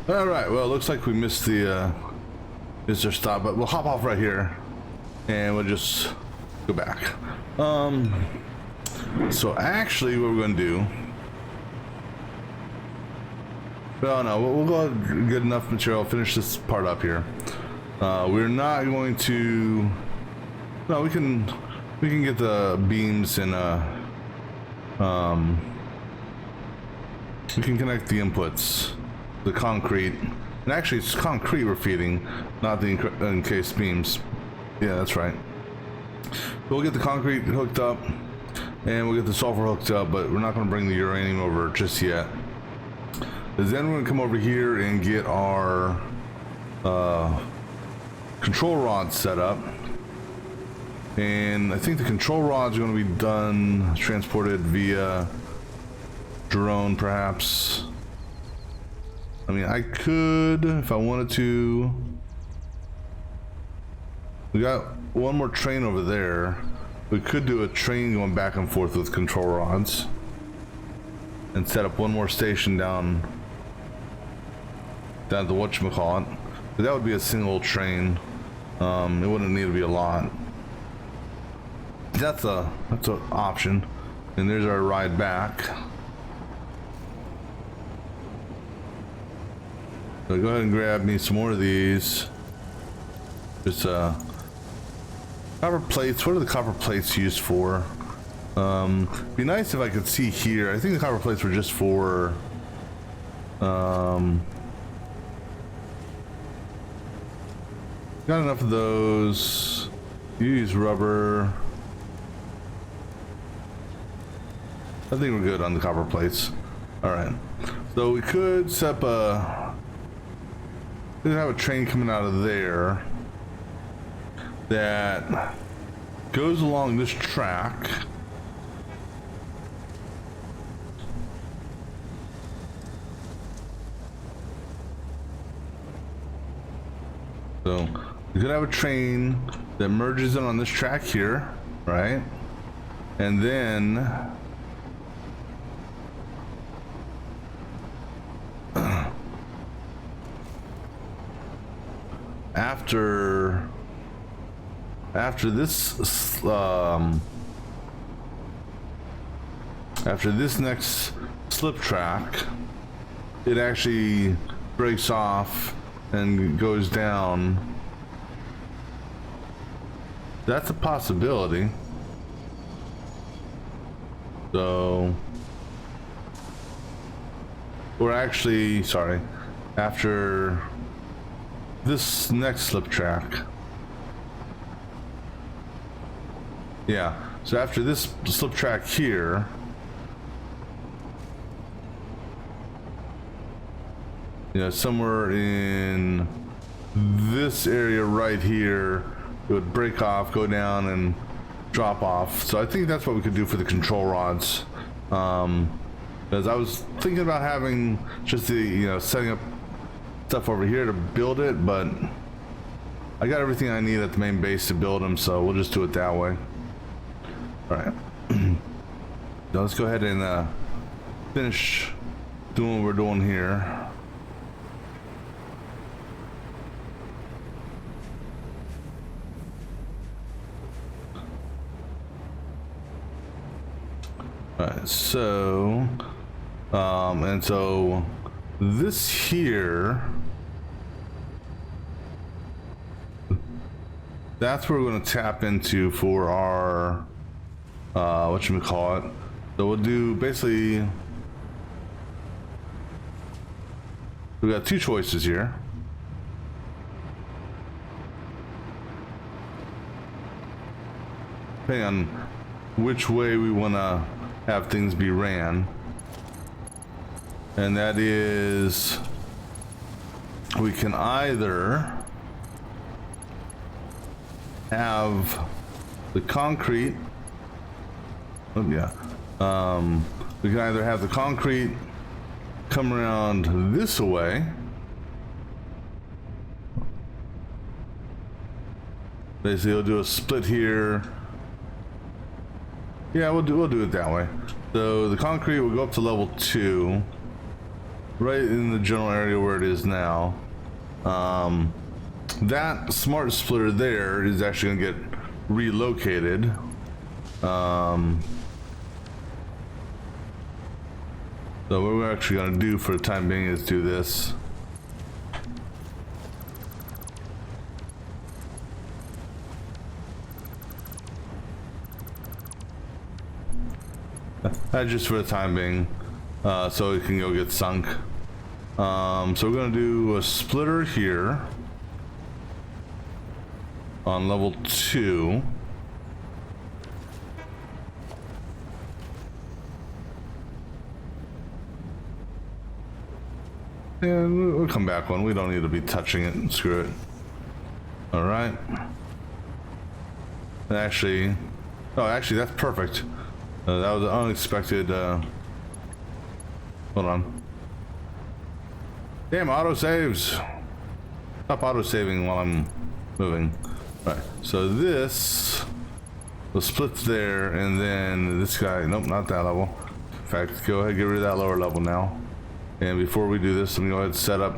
All right, well, it looks like we missed the our stop, but we'll hop off right here and we'll just go back. So actually what we're gonna do, well, no, we'll go ahead and get enough material, finish this part up here. We're not going to, no, we can get the beams and we can connect the inputs the concrete. And actually, it's concrete we're feeding, not the encased beams. Yeah, that's right. We'll get the concrete hooked up, and we'll get the sulfur hooked up, but we're not going to bring the uranium over just yet. Because then we're going to come over here and get our control rods set up. And I think the control rods are going to be done, transported via drone, perhaps. I mean, I could, if I wanted to. We got one more train over there. We could do a train going back and forth with control rods. And set up one more station down at the whatchamacallit. But that would be a single train. It wouldn't need to be a lot. That's an option. And there's our ride back. So go ahead and grab me some more of these. Just copper plates. What are the copper plates used for? Be nice if I could see here. I think the copper plates were just for got enough of those. Use rubber. I think we're good on the copper plates. Alright. So we could set up we could have a train coming out of there that goes along this track. So we could have a train that merges in on this track here, right? And then after this next slip track, it actually breaks off and goes down. That's a possibility. So we're actually, sorry, after this next slip track. Yeah, so after this slip track here, you know, somewhere in this area right here, it would break off, go down, and drop off. So I think that's what we could do for the control rods. Because I was thinking about having just the, you know, setting up stuff over here to build it, but I got everything I need at the main base to build them, so we'll just do it that way. All right. Now let's go ahead and finish doing what we're doing here. Alright, so and so this here, that's where we're going to tap into for our whatchamacallit. So we'll do basically, we got two choices here. Depending on which way we want to have things be ran, and that is, we can either have the concrete, we can either have the concrete come around this way, basically we'll do a split here. Yeah, we'll do it that way. So the concrete will go up to level 2, right in the general area where it is now. That smart splitter there is actually going to get relocated. So what we're actually going to do for the time being is do this. Just for the time being, so it can go get sunk. So we're gonna do a splitter here on level 2. And we'll come back one. We don't need to be touching it. Screw it. All right. Actually, oh, actually, that's perfect. That was an unexpected. Hold on. Damn, auto saves. Stop auto saving while I'm moving. All right. So this will split there, and then this guy. Nope, not that level. In fact, go ahead, get rid of that lower level now. And before we do this, let me go ahead and set up.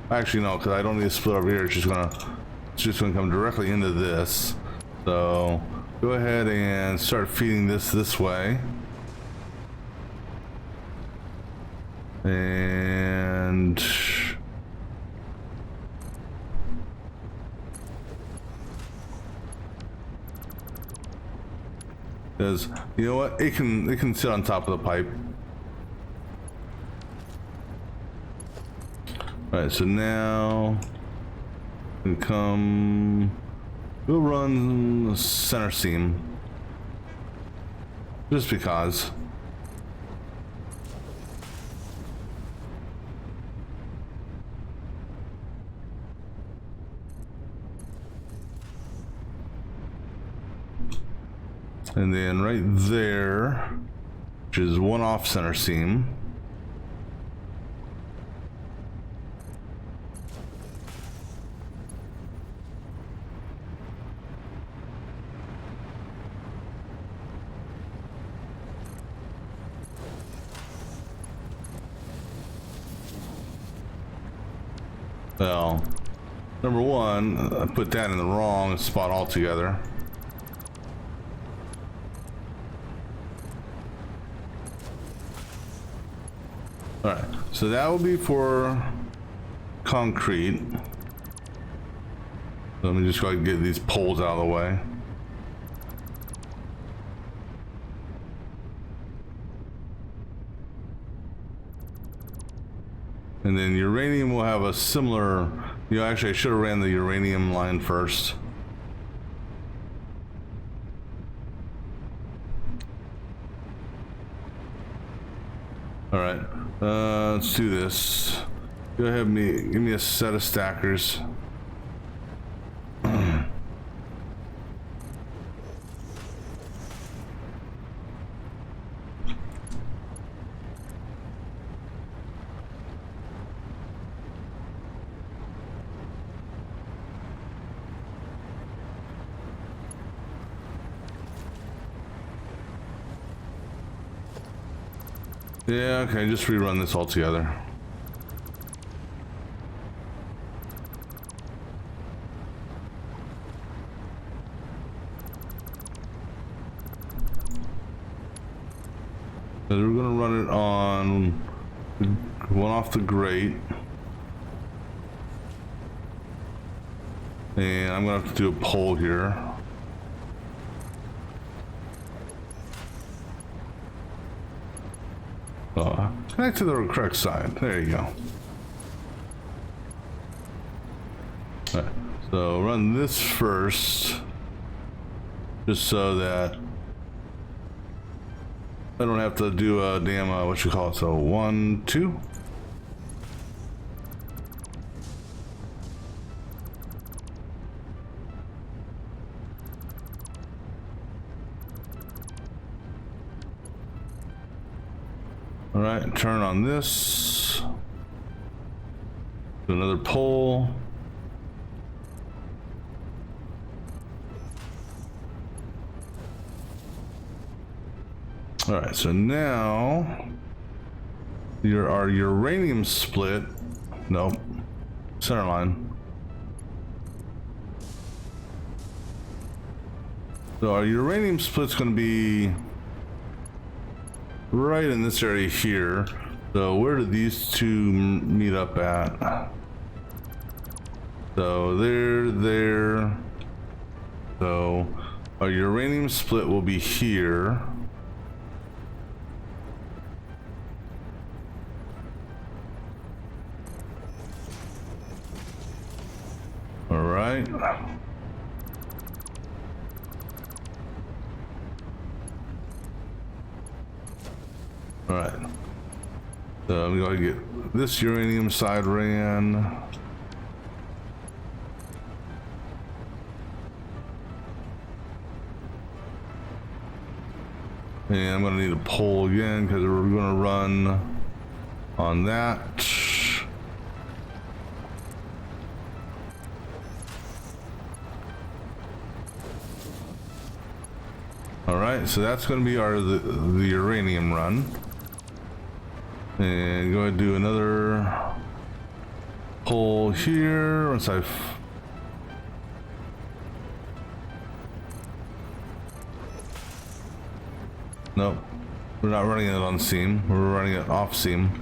Actually, no, because I don't need to split over here. It's just gonna come directly into this. So go ahead and start feeding this way. And because you know what, it can sit on top of the pipe. All right, so now we come. We'll run the center seam just because. And then right there, which is one off center seam. Well, number one, I put that in the wrong spot altogether. All right, so that will be for concrete. So let me just go ahead and get these poles out of the way. And then uranium will have a similar, you know, actually I should have ran the uranium line first. All right, let's do this. Go ahead and give me a set of stackers. Yeah, okay, just rerun this all together. So we're gonna run it on one off the grate. And I'm gonna have to do a pole here. Connect to the correct side. There you go. All right, so run this first, just so that I don't have to do a damn what you call it. So 1, 2. All right, turn on this. Do another pole. All right, so now our uranium split. Nope, center line. So our uranium split's going to be right in this area here. So where do these two meet up at? So there. So our uranium split will be here. All right. All right. So I'm going to get this uranium side ran. And I'm going to need a pole again because we're going to run on that. All right, so that's going to be the uranium run. And go ahead and do another pole here once I've nope, we're not running it on seam, we're running it off seam.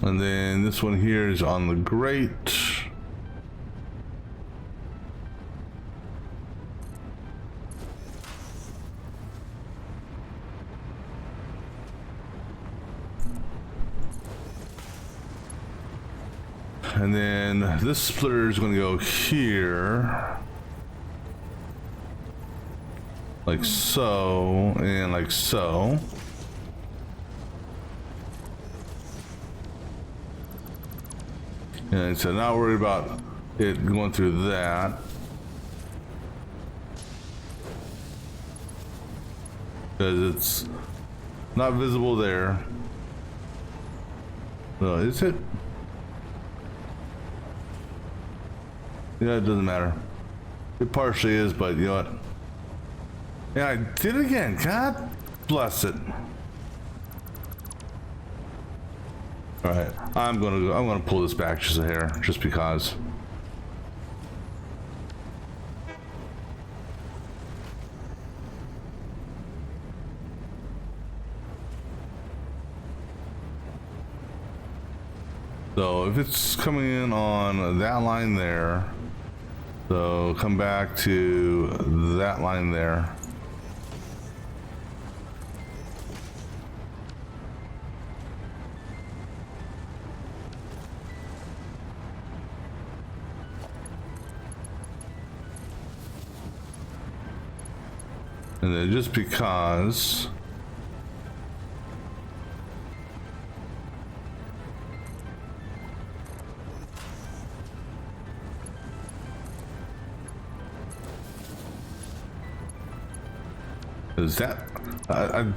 And then this one here is on the grate. And then this splitter is going to go here. Like so, and like so. And so not worried about it going through that. Because it's not visible there. No, is it? Yeah, it doesn't matter. It partially is, but you know what? Yeah, I did it again. God bless it. All right, I'm gonna pull this back just a hair, just because. So if it's coming in on that line there, so come back to that line there. And then just because is that I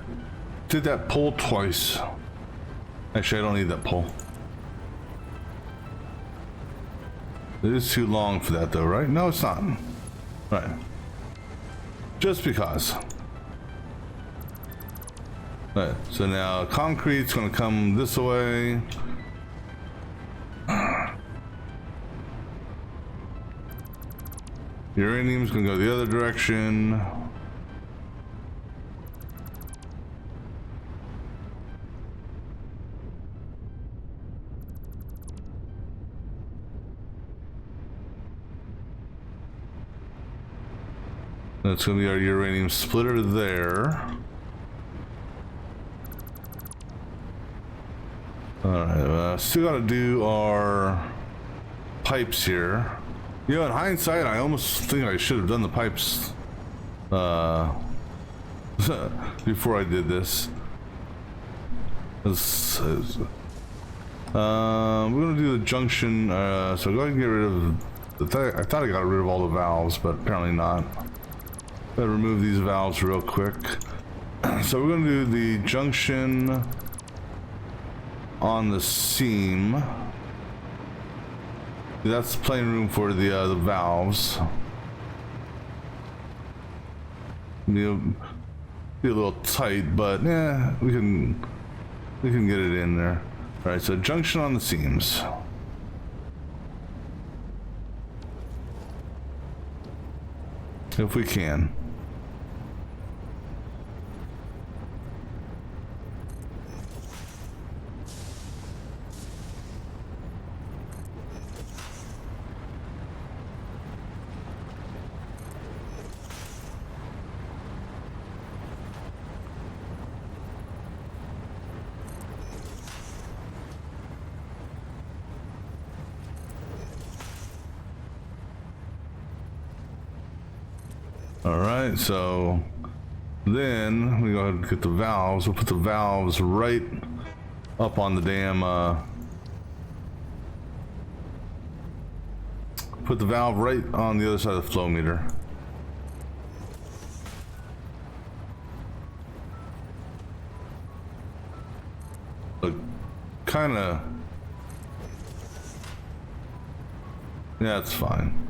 did that pull twice. Actually, I don't need that pull. It is too long for that though, right? No, it's not. Right. Just because. Right, so now concrete's gonna come this way. Uranium's gonna go the other direction. That's gonna be our uranium splitter there. Alright, still gotta do our pipes here. You know, in hindsight, I almost think I should have done the pipes before I did this. We're gonna do the junction, so go ahead and get rid of, I thought I got rid of all the valves, but apparently not. Gotta remove these valves real quick. So we're gonna do the junction on the seam. That's plenty room for the valves. Be a little tight, but yeah, we can get it in there. All right, so junction on the seams. if we can. All right, so then we go ahead and get the valves. We'll put the valves right up on the damn, put the valve right on the other side of the flow meter. Look, kinda, yeah, it's fine.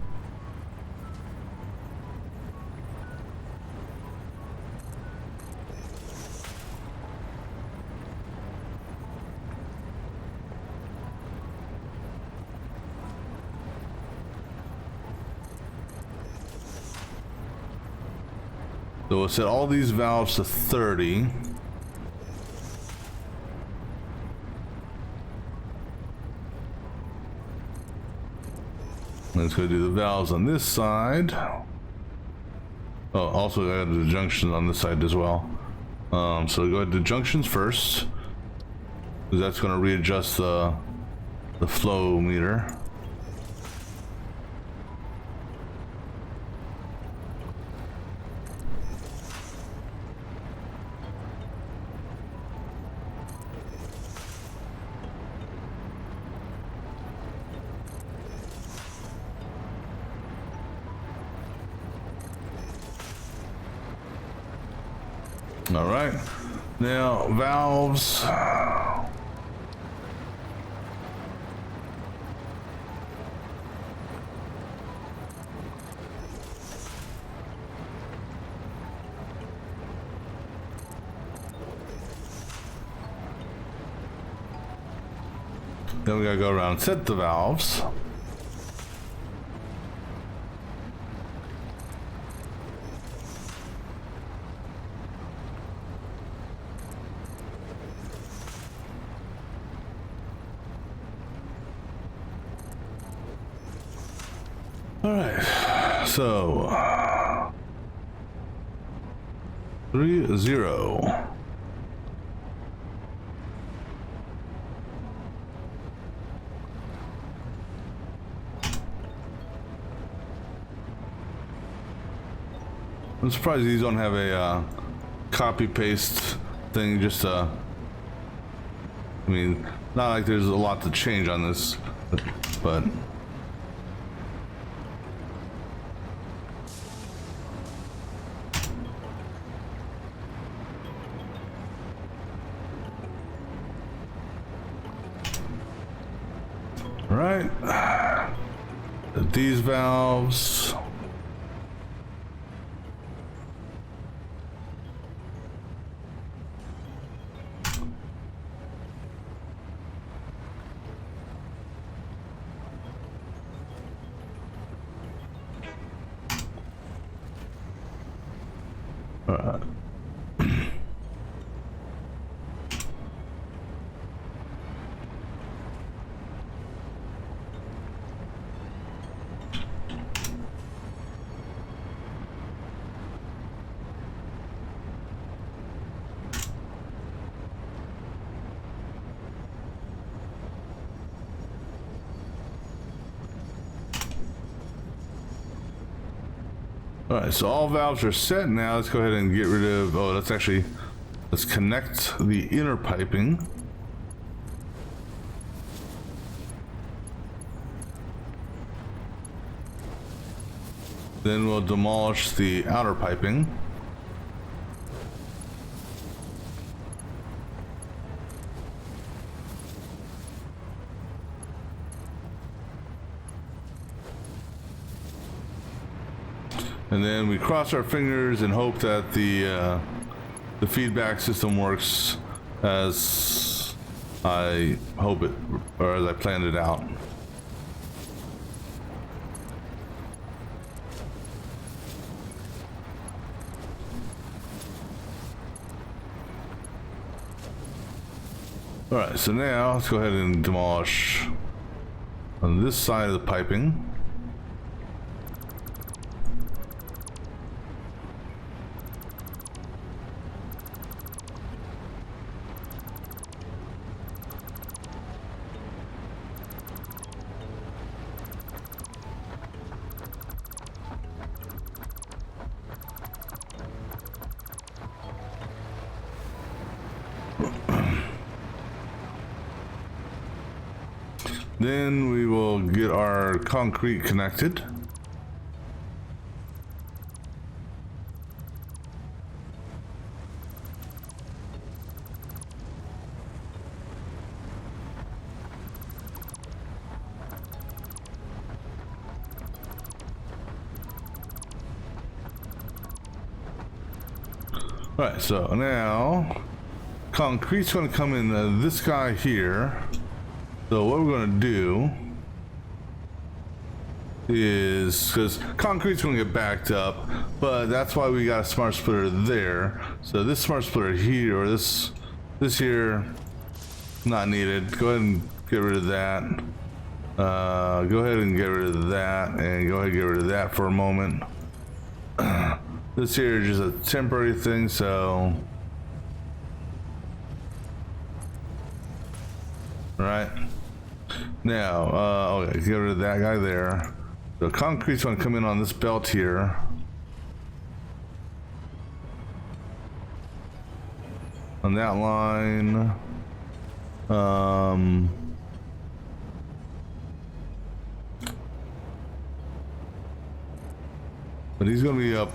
So we'll set all these valves to 30. Let's go do the valves on this side. Oh, also I added the junctions on this side as well. So go ahead to junctions first, because that's going to readjust the flow meter. All right, now valves. Then we gotta go around and set the valves. All right, so 3-0. I'm surprised these don't have a copy paste thing. Just I mean, not like there's a lot to change on this, but. Right, these valves. All right, so all valves are set now. Let's go ahead and get rid of, let's connect the inner piping. Then we'll demolish the outer piping. And then we cross our fingers and hope that the feedback system works as I hope it, or as I planned it out. All right, so now let's go ahead and demolish on this side of the piping. Then we will get our concrete connected. All right, so now concrete's going to come in this guy here. So what we're going to do is, because concrete's going to get backed up, but that's why we got a smart splitter there. So this smart splitter here, or this here, not needed. Go ahead and get rid of that. Go ahead and get rid of that, and go ahead and get rid of that for a moment. This here is just a temporary thing, so right. Now, okay, get rid of that guy there. The concrete's gonna come in on this belt here. On that line. But he's gonna be up,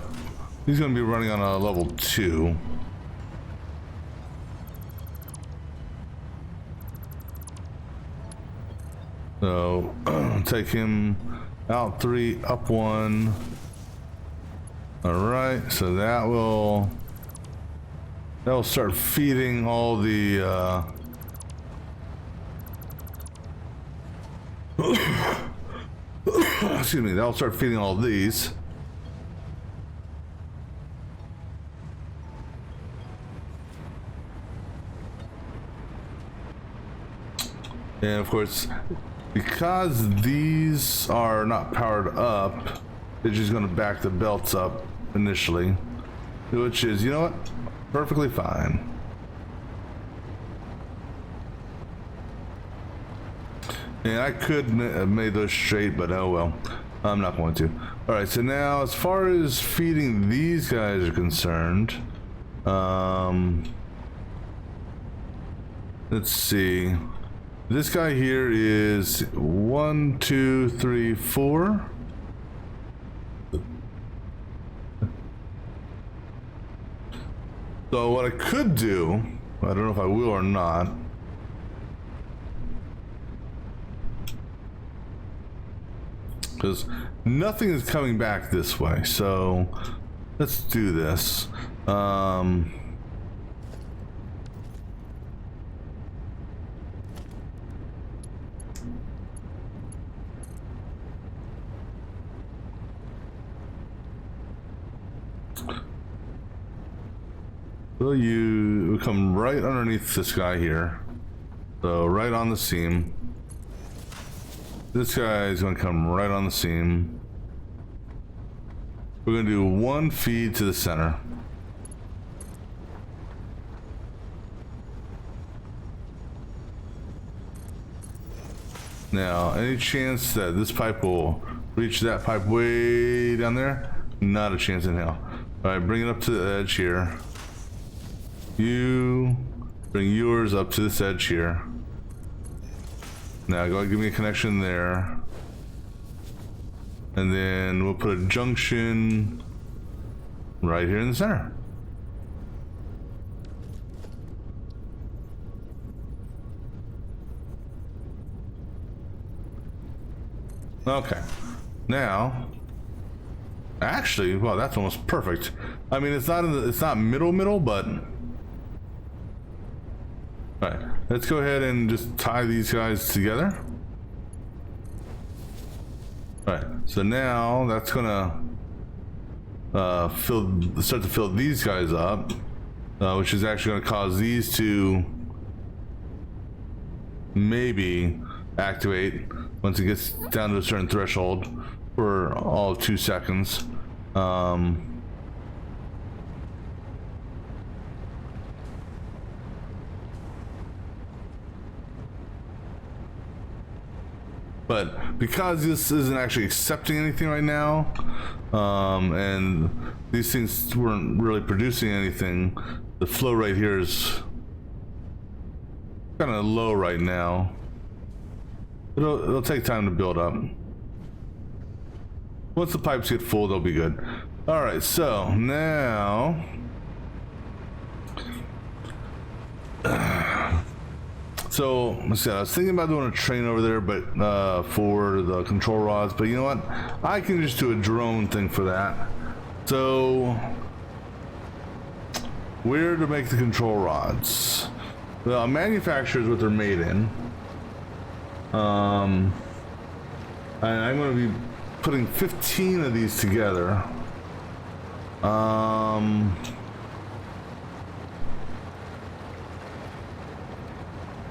he's gonna be running on a level 2. So take him out 3, up 1. All right, so that will start feeding all the excuse me, that'll start feeding all these. And of course, because these are not powered up, it's just going to back the belts up initially, which is, you know what, perfectly fine. And I could have made those straight, but oh well, I'm not going to. All right, so now as far as feeding these guys are concerned, let's see. This guy here is 1, 2, 3, 4. So what I could do, I don't know if I will or not, because nothing is coming back this way. So let's do this. So you come right underneath this guy here. So right on the seam. This guy is going to come right on the seam. We're going to do 1 feed to the center. Now, any chance that this pipe will reach that pipe way down there? Not a chance in hell. All right, bring it up to the edge here. You bring yours up to this edge here. Now go ahead and give me a connection there. And then we'll put a junction right here in the center. Okay. Now, actually, well, that's almost perfect. I mean, it's not middle, but all right, let's go ahead and just tie these guys together. All right, so now that's gonna start to fill these guys up, which is actually gonna cause these to maybe activate once it gets down to a certain threshold for all of 2 seconds. But because this isn't actually accepting anything right now, and these things weren't really producing anything, the flow rate here is kind of low right now. It'll take time to build up. Once the pipes get full, they'll be good. All right, so now so let's see, I was thinking about doing a train over there, but for the control rods, but you know what? I can just do a drone thing for that. So where to make the control rods? The manufacturer is what they're made in. And I'm going to be putting 15 of these together.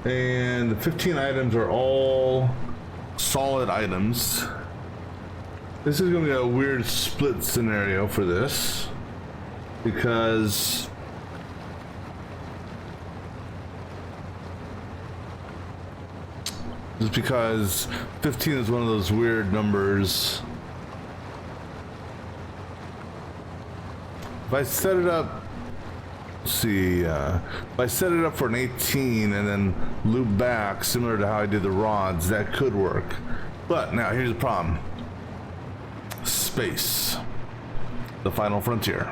And the 15 items are all solid items. This is going to be a weird split scenario for this, because just because 15 is one of those weird numbers. If I set it up, let's see, if I set it up for an 18 and then loop back similar to how I did the rods, that could work. But now here's the problem. Space. The final frontier.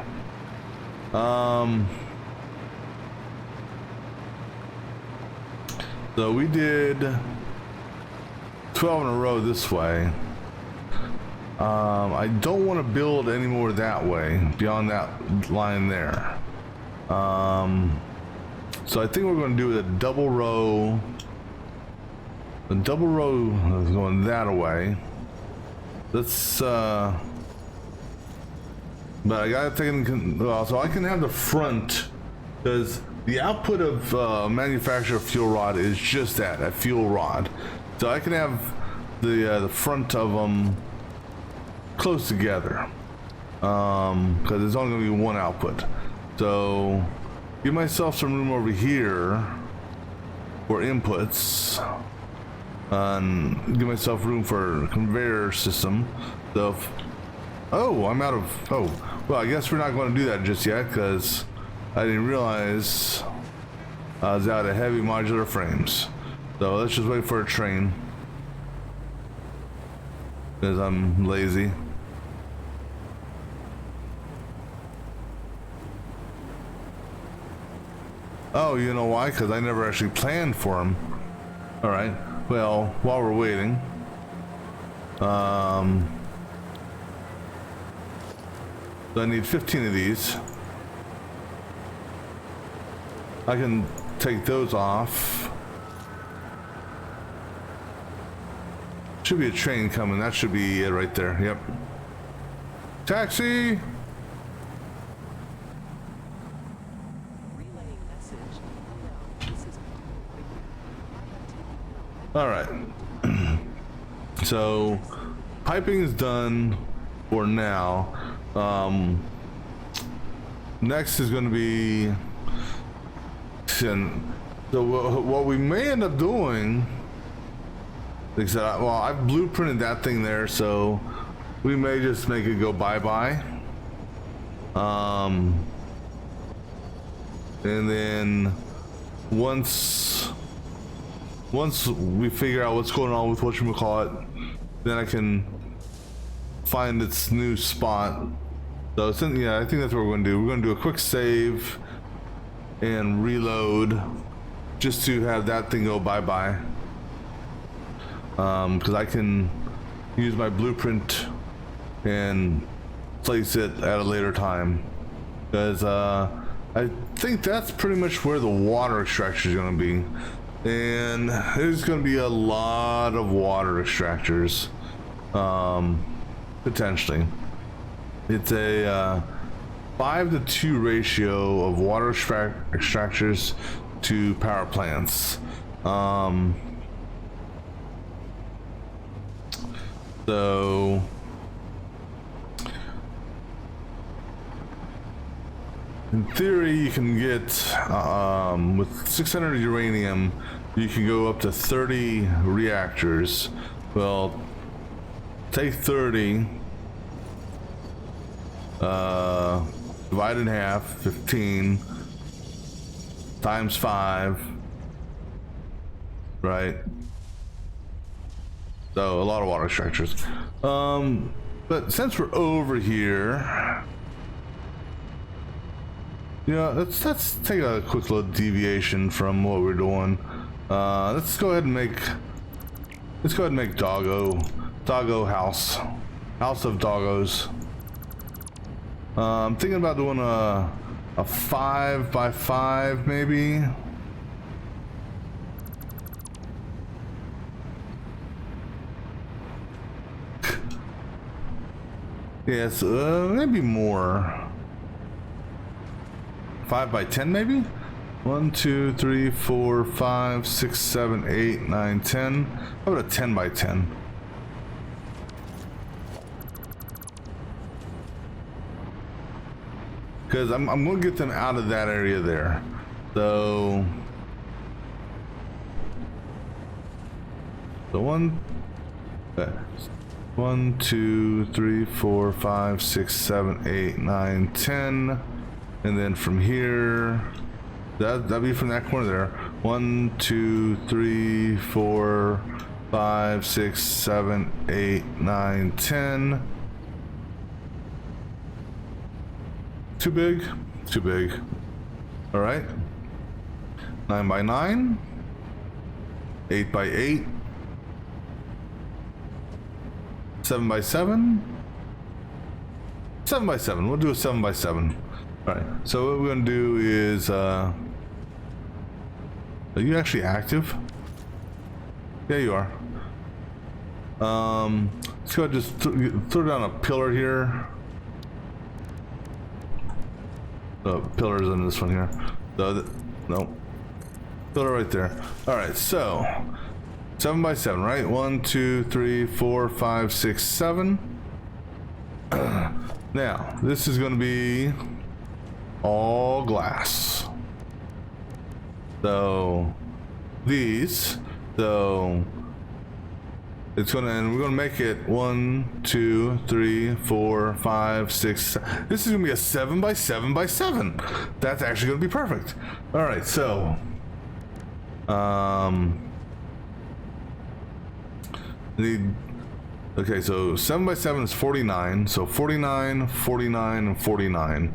So we did 12 in a row this way. I don't want to build any more that way beyond that line there. So I think we're going to do a double row. The double row is going that way. Let's but I gotta take in, well, so I can have the front, because the output of manufacturer fuel rod is just that, a fuel rod. So I can have the front of them close together, because there's only going to be one output. So give myself some room over here for inputs, and give myself room for conveyor system. So if, oh, I'm out of, oh, well, I guess we're not going to do that just yet, because I didn't realize I was out of heavy modular frames. So let's just wait for a train, because I'm lazy. Oh, you know why? Because I never actually planned for them. All right. Well, while we're waiting, so I need 15 of these. I can take those off. Should be a train coming. That should be it right there. Yep. Taxi! All right. So piping is done for now. Next is going to be, so what we may end up doing, like I said, well, I've blueprinted that thing there, so we may just make it go bye-bye. And then once we figure out what's going on with whatchamacallit, then I can find its new spot. So yeah, I think that's what we're going to do. We're going to do a quick save and reload just to have that thing go bye-bye. Because I can use my blueprint and place it at a later time. Because I think that's pretty much where the water extractor is going to be. And there's going to be a lot of water extractors, potentially. It's a 5-to-2 ratio of water extractors to power plants. So in theory, you can get with 600 uranium, you can go up to 30 reactors. Well, take 30, divide in half, 15 times 5, right? So a lot of water extractors. But since we're over here, you know, let's take a quick little deviation from what we're doing. Let's go ahead and make Doggo house of doggos. I'm thinking about doing a 5x5 maybe. Yes, maybe more. 5x10 maybe? 1, 2, 3, 4, 5, 6, 7, 8, 9, 10. How about a 10x10? Because I'm going to get them out of that area there. So 1, 2, 3, 4, 5, 6, 7, 8, 9, 10. And then from here, that'd be from that corner there. 1, 2, 3, 4, 5, 6, 7, 8, 9, 10. Too big? Too big. All right. 9x9. 8x8. 7x7. 7x7. We'll do a 7x7. All right. So what we're gonna do is, are you actually active? Yeah, you are. Let's go ahead and just throw down a pillar here. Pillars in this one here. No. Pillar right there. All right. So 7x7, right? 1, 2, 3, 4, 5, 6, 7. Now this is going to be all glass. So these, so it's gonna, and we're gonna make it 1, 2, 3, 4, 5, 6. This is gonna be a 7x7x7. That's actually gonna be perfect. All right, so okay, so 7x7 is 49. So 49, 49, and 49.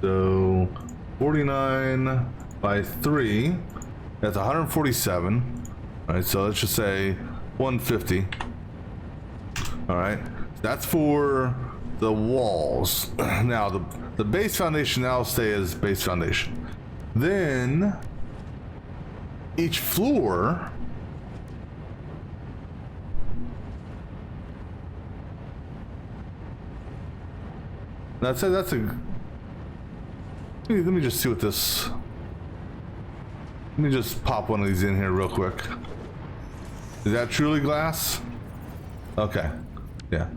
So 49 by 3, that's 147. All right, so let's just say 150. All right, that's for the walls. Now the base foundation now stay as base foundation. Then each floor, that's a, let me just see what this, let me just pop one of these in here real quick. Is that truly glass? Okay, yeah.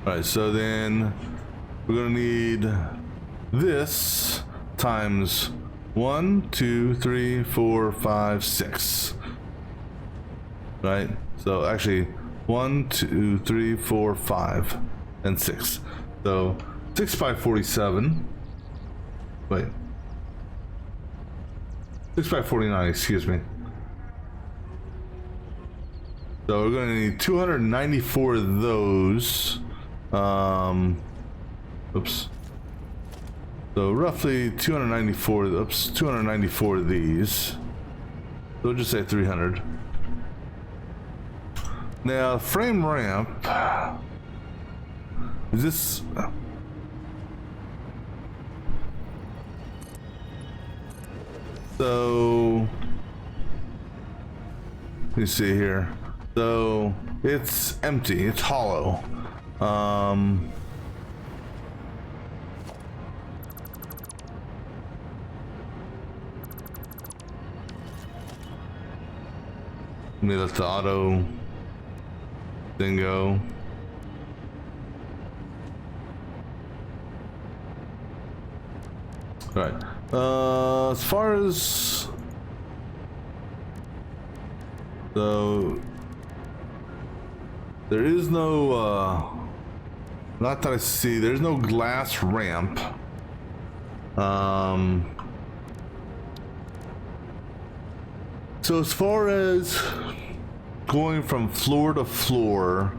All right, so then we're gonna need this times 1, 2, 3, 4, 5, 6. Right? So actually 1, 2, 3, 4, 5, and 6. So 6 by 47. Wait. 6 by 49, excuse me. So we're gonna need 294 of those. Oops. So roughly 294, oops, 294 of these. So we'll just say 300. Now, frame ramp, is this, so, let me see here. So, it's empty, it's hollow. Let me let the auto thing go. All right. As far as so, there is no not that I see. There's no glass ramp. So as far as going from floor to floor,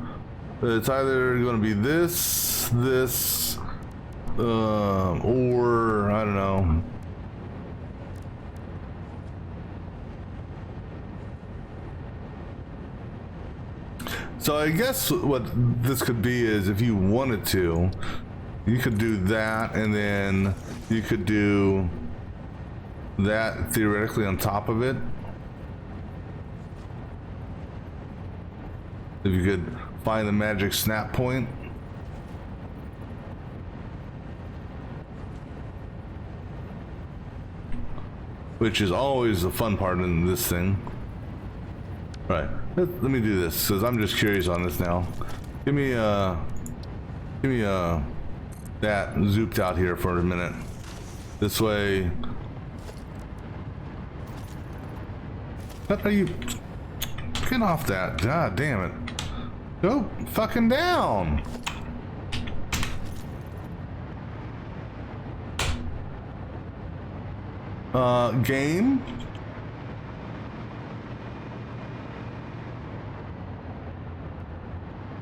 it's either going to be this, or I don't know. So I guess what this could be is, if you wanted to, you could do that, and then you could do that theoretically on top of it. If you could find the magic snap point. Which is always the fun part in this thing. Right, let me do this, because I'm just curious on this now. Give me that zooped out here for a minute. This way. What are you? Get off that. God damn it. Go fucking down. Game.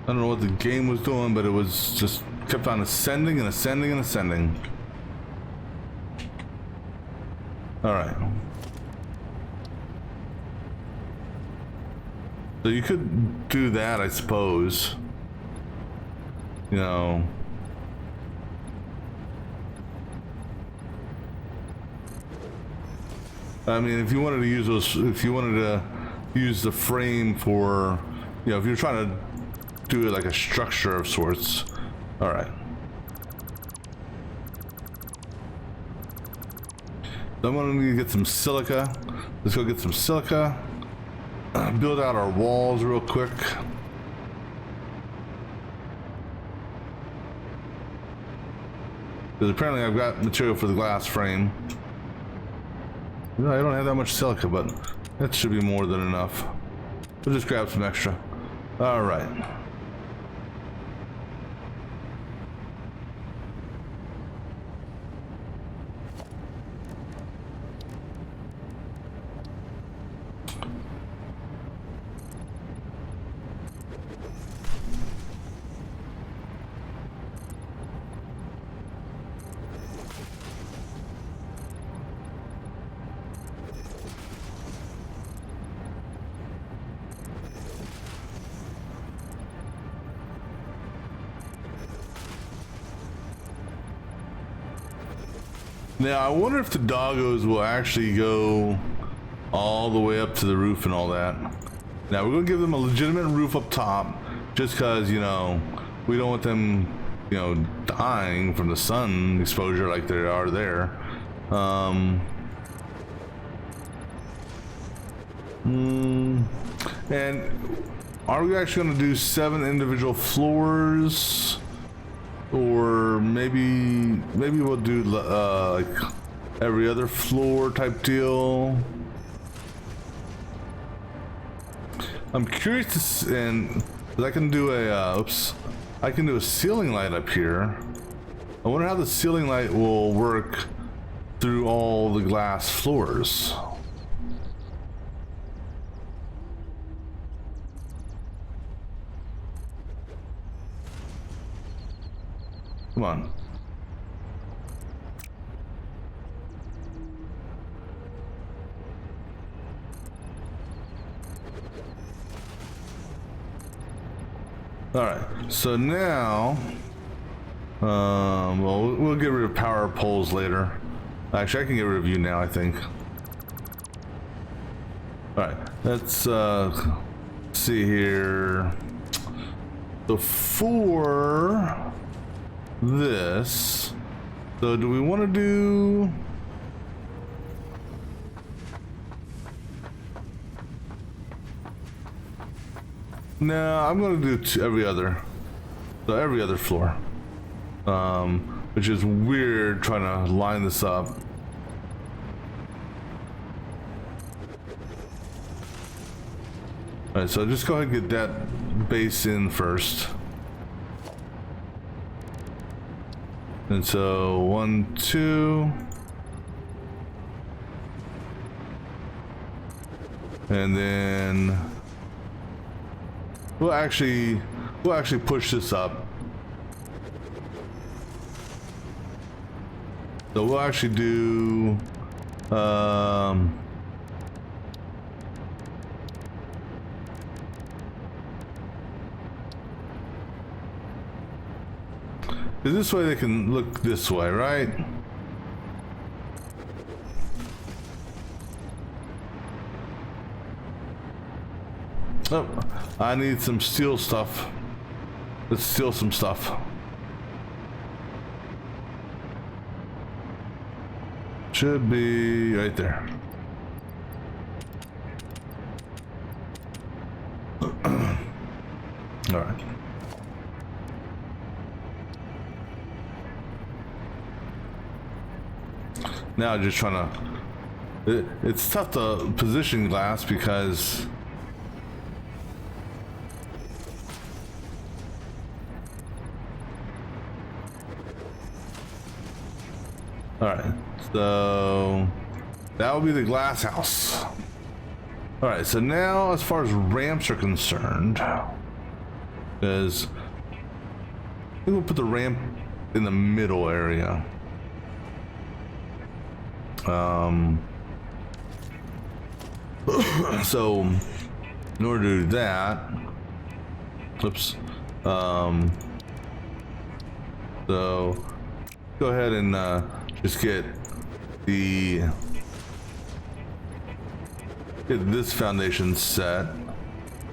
I don't know what the game was doing, but it was just kept on ascending and ascending and ascending. All right. So you could do that, I suppose. You know. I mean, if you wanted to use those, if you wanted to use the frame for, you know, if you're trying to do it like a structure of sorts. All right. So I'm gonna get some silica. Let's go get some silica. Build out our walls real quick. Because apparently I've got material for the glass frame. No, I don't have that much silica, but that should be more than enough. We'll just grab some extra. All right. Now, I wonder if the doggos will actually go all the way up to the roof and all that. Now, we're going to give them a legitimate roof up top, just because, you know, we don't want them, you know, dying from the sun exposure like they are there. And are we actually going to do 7 individual floors? Or maybe we'll do like every other floor type deal. I'm curious to, and I can do a I can do a ceiling light up here. I wonder how the ceiling light will work through all the glass floors. Come on. All right. So now, well, we'll get rid of power poles later. Actually, I can get rid of you now, I think. All right. Let's see here. So for this, so do we want to do No, I'm gonna do every other. So every other floor. Which is weird trying to line this up. Alright, so just go ahead and get that base in first. And so 1, 2. And then we'll actually push this up. So we'll actually do this way they can look this way, right? Oh, I need some steel stuff. Let's steal some stuff. Should be right there. All right. Now just trying to... It's tough to position glass because... Alright, so... that will be the glass house. Alright, so now as far as ramps are concerned... is... I think we'll put the ramp in the middle area. So in order to do that, oops, so go ahead and just get this foundation set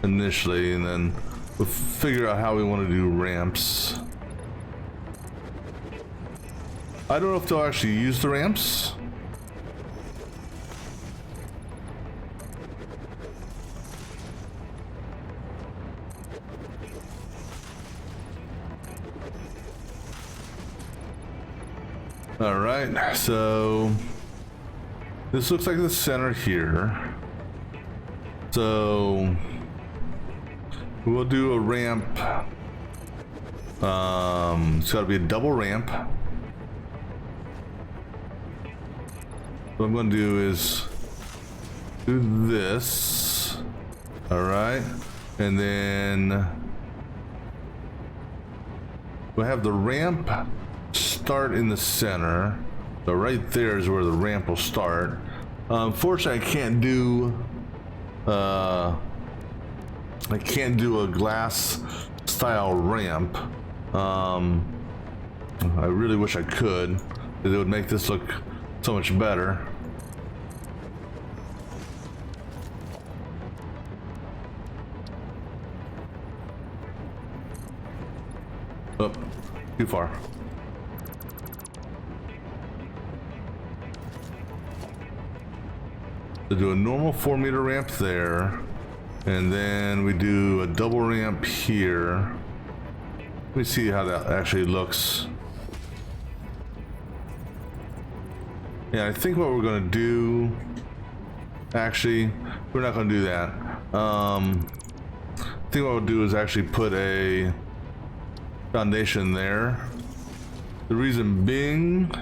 initially, and then we'll figure out how we want to do ramps. I don't know if they'll actually use the ramps. All right, so this looks like the center here. So we'll do a ramp. It's got to be a double ramp. What I'm going to do is do this. All right, and then we'll have the ramp start in the center. So right there is where the ramp will start. Unfortunately, I can't do a glass style ramp. I really wish I could, because it would make this look so much better. Oh, too far. So do a normal 4-meter ramp there, and then we do a double ramp here. Let me see how that actually looks. Yeah, I think what we're gonna do, actually, we're not gonna do that. I think what we'll do is actually put a foundation there. The reason being,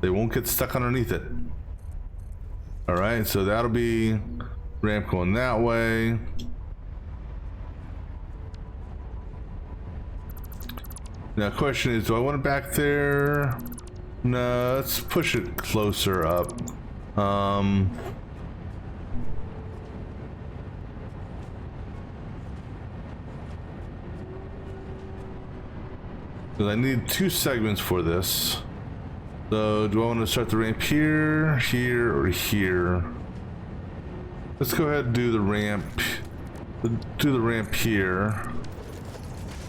they won't get stuck underneath it. All right, so that'll be ramp going that way. Now, question is, do I want it back there? No, let's push it closer up. Because I need 2 segments for this. So do I want to start the ramp here, here, or here? Let's go ahead and do the ramp. Do the ramp here,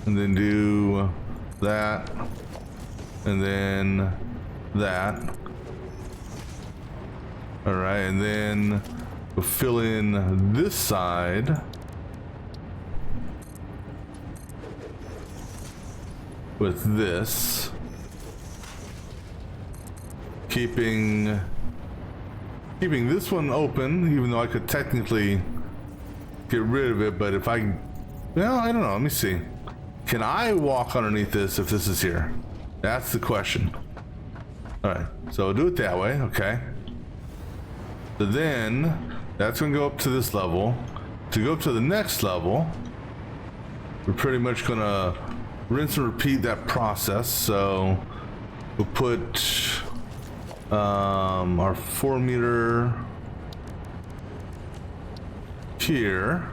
and then do that, and then that. All right, and then We'll fill in this side with this, keeping this one open, even though I could technically get rid of it. But if I, well, I don't know. Let me see. Can I walk underneath this if this is here? That's the question. All right, so we'll do it that way. Okay. So then that's gonna go up to this level. To go up to the next level, we're pretty much gonna rinse and repeat that process. So we'll put our 4 meter here,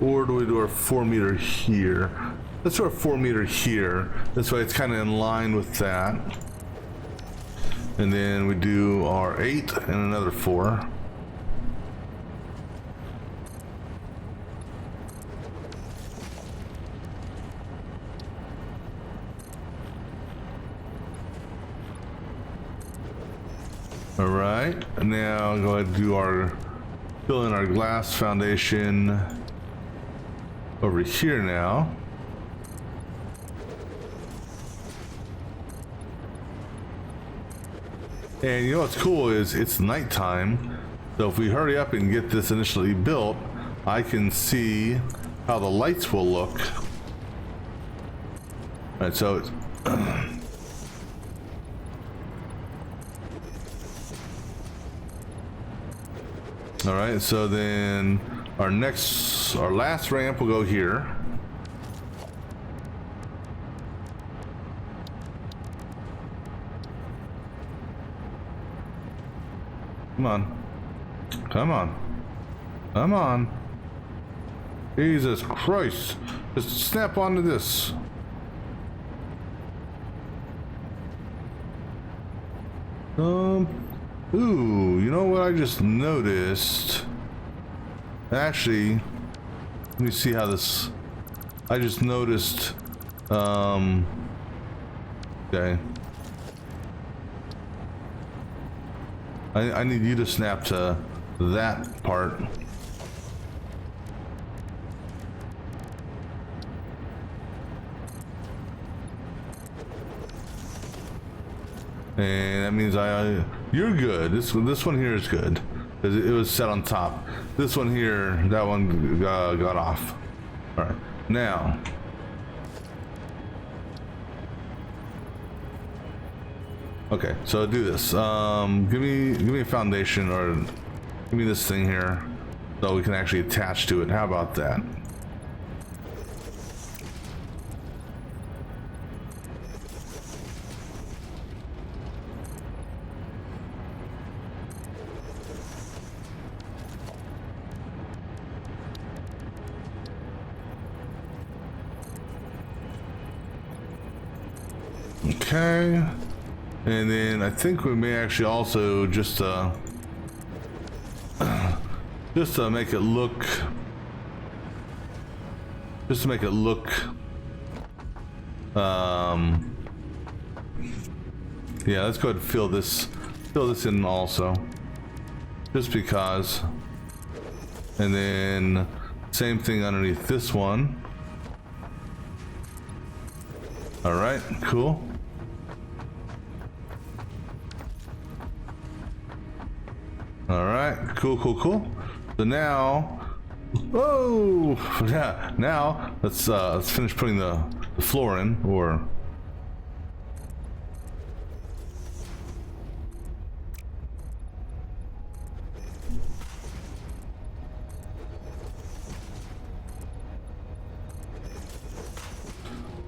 or do we do our 4 meter here? Let's do our 4 meter here. This way it's kind of in line with that. And then we do our 8 and another 4. All right, and now go ahead and do our, fill in our glass foundation over here now. And you know what's cool is it's nighttime, so if we hurry up and get this initially built, I can see how the lights will look. All right, so it's all right, so then our last ramp will go here. Come on. Come on. Come on. Jesus Christ. Just snap onto this. Ooh, you know what I just noticed? Actually, let me see how this, I just noticed, okay. I need you to snap to that part. And that means you're good. This one here is good because it was set on top. This one here, that one got off. All right, now. Okay, so do this. Give me a foundation, or give me this thing here, so we can actually attach to it. How about that? Okay, and then I think we may actually also just to make it look, yeah, let's go ahead and fill this in also, just because. And then same thing underneath this one. All right, cool. All right, cool. So now, whoa, yeah. Now let's finish putting the floor in, or.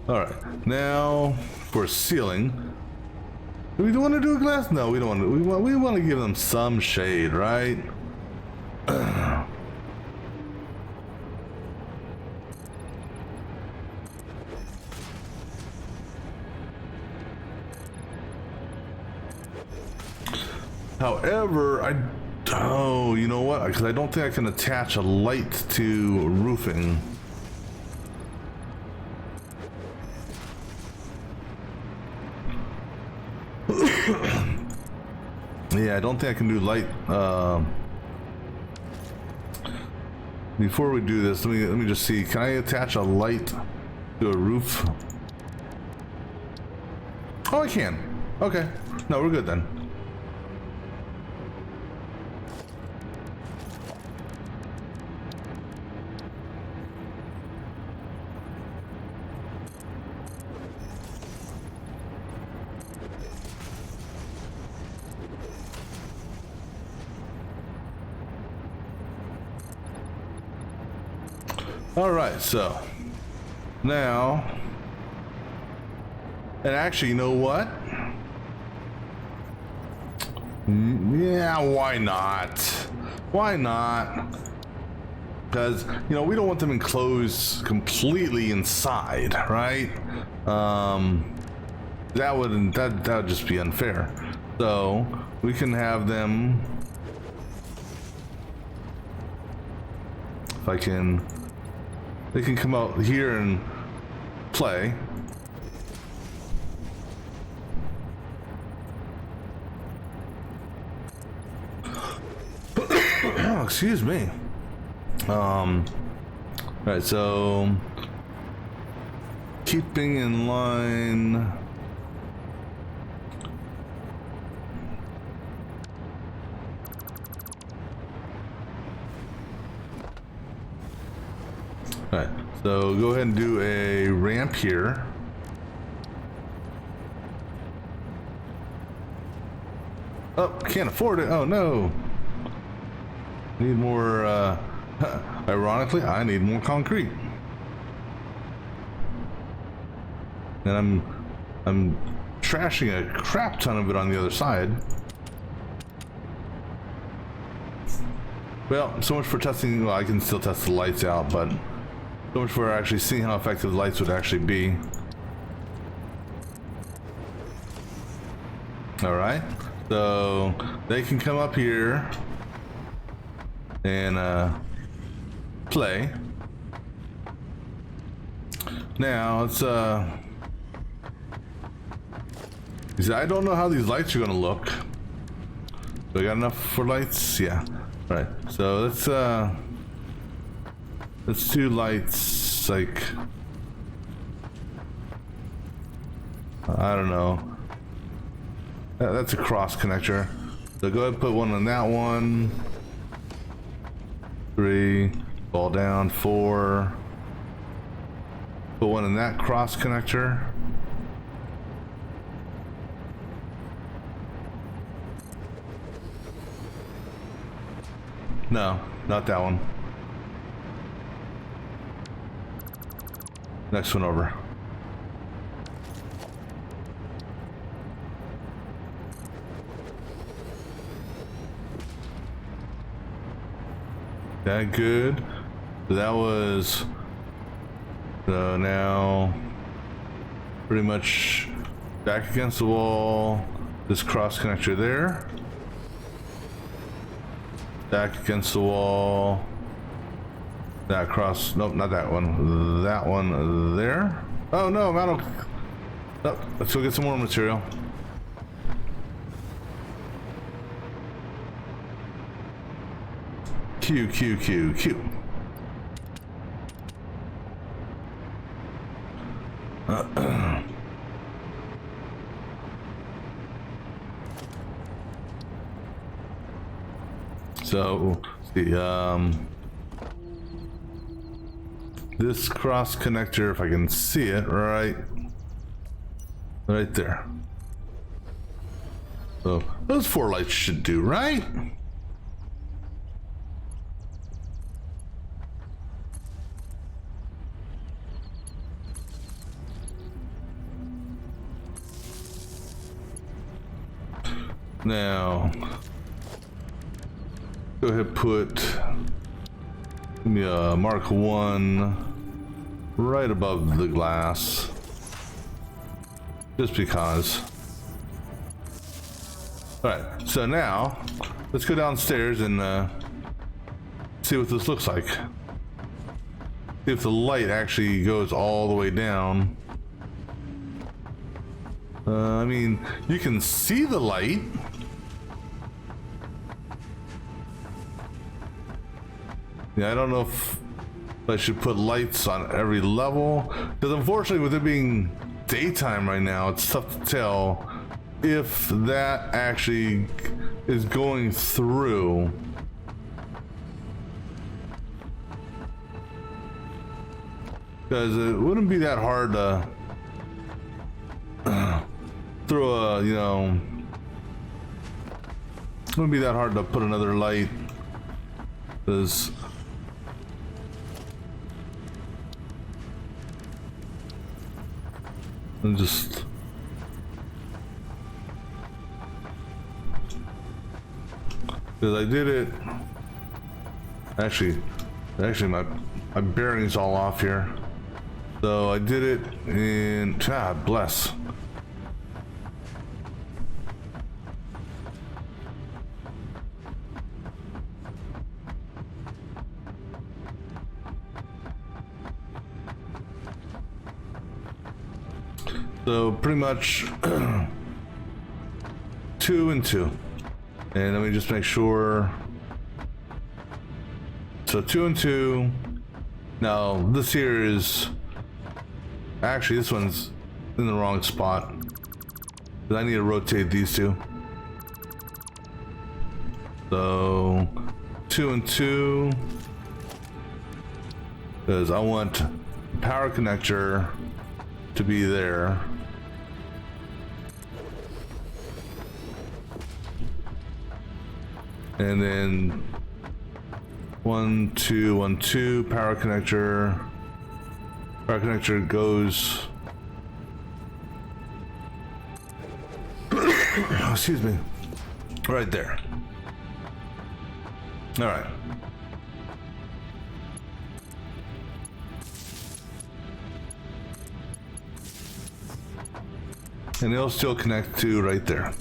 All right, now for ceiling. Do we want to do a glass? No, we don't want to. We want to give them some shade, right? However, oh, you know what? Because I don't think I can attach a light to roofing. Yeah, I don't think I can do light. Before we do this, let me just see. Can I attach a light to a roof? Oh, I can. Okay. No, we're good then. All right, so now, and actually, you know what? Yeah, why not? Why not? Because, you know, we don't want them enclosed completely inside, right? That would just be unfair. So we can have them. If I can. They can come out here and play. Oh, excuse me. Alright, so keeping in line. Alright, so go ahead and do a ramp here. Oh, can't afford it. Oh no. Need more, ironically, I need more concrete. And I'm trashing a crap ton of it on the other side. Well, so much for testing. Well, I can still test the lights out, but so much for actually seeing how effective the lights would actually be. Alright, so they can come up here and play. Now let's you see, I don't know how these lights are gonna look. Do I got enough for lights? Yeah. Alright, so let's do lights like, I don't know. That's a cross connector. So go ahead and put one on that one. 3, fall down, 4. Put one in that cross connector. No, not that one. Next one over. That good. So that was, so now pretty much back against the wall. This cross connector there. Back against the wall. That cross, nope, not that one. That one there. Oh no, I'm out of, oh, let's go get some more material. Q, Q, Q, Q. So, the this cross connector, if I can see it, right there. So those 4 lights should do, right? Now, go ahead and put Mark 1 right above the glass, just because. Alright, so now let's go downstairs and see what this looks like. See if the light actually goes all the way down. I mean, you can see the light. Yeah, I don't know if I should put lights on every level, because unfortunately with it being daytime right now, it's tough to tell if that actually is going through. Because it wouldn't be that hard to throw a, you know, it wouldn't be that hard to put another light. Because and just because I did it actually my bearings all off here, so I did it in God bless. So pretty much 2 and 2, and let me just make sure. So 2 and 2. Now this here is actually, this one's in the wrong spot, but I need to rotate these two. So 2 and 2, because I want power connector to be there. And then 1 2 1 2 power connector. Power connector goes excuse me, right there. All right. And they'll still connect to right there.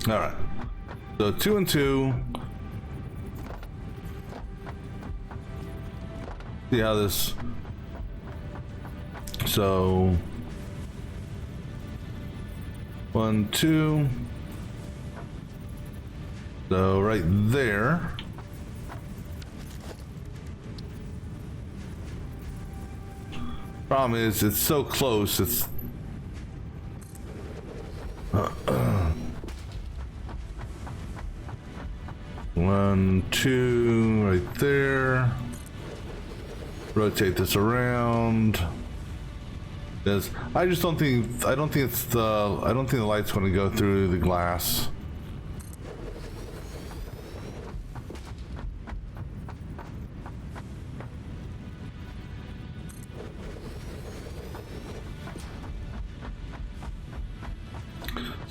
All right. So 2 and 2. See how this. So 1 2. So right there. Problem is, it's so close. It's 1 2 right there. Rotate this around. Yes, I don't think the light's going to go through the glass.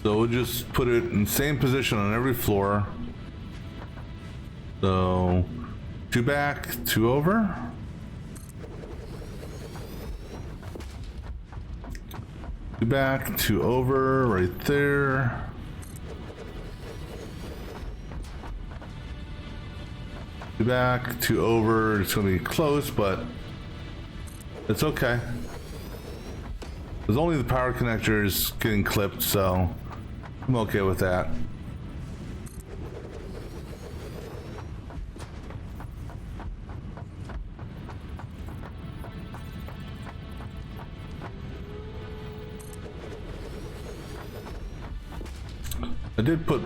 So we'll just put it in the same position on every floor. So 2 back, 2 over. Back, 2 over, right there. Back, 2 over. It's gonna be close, but it's okay. There's only the power connectors getting clipped, so I'm okay with that. I did put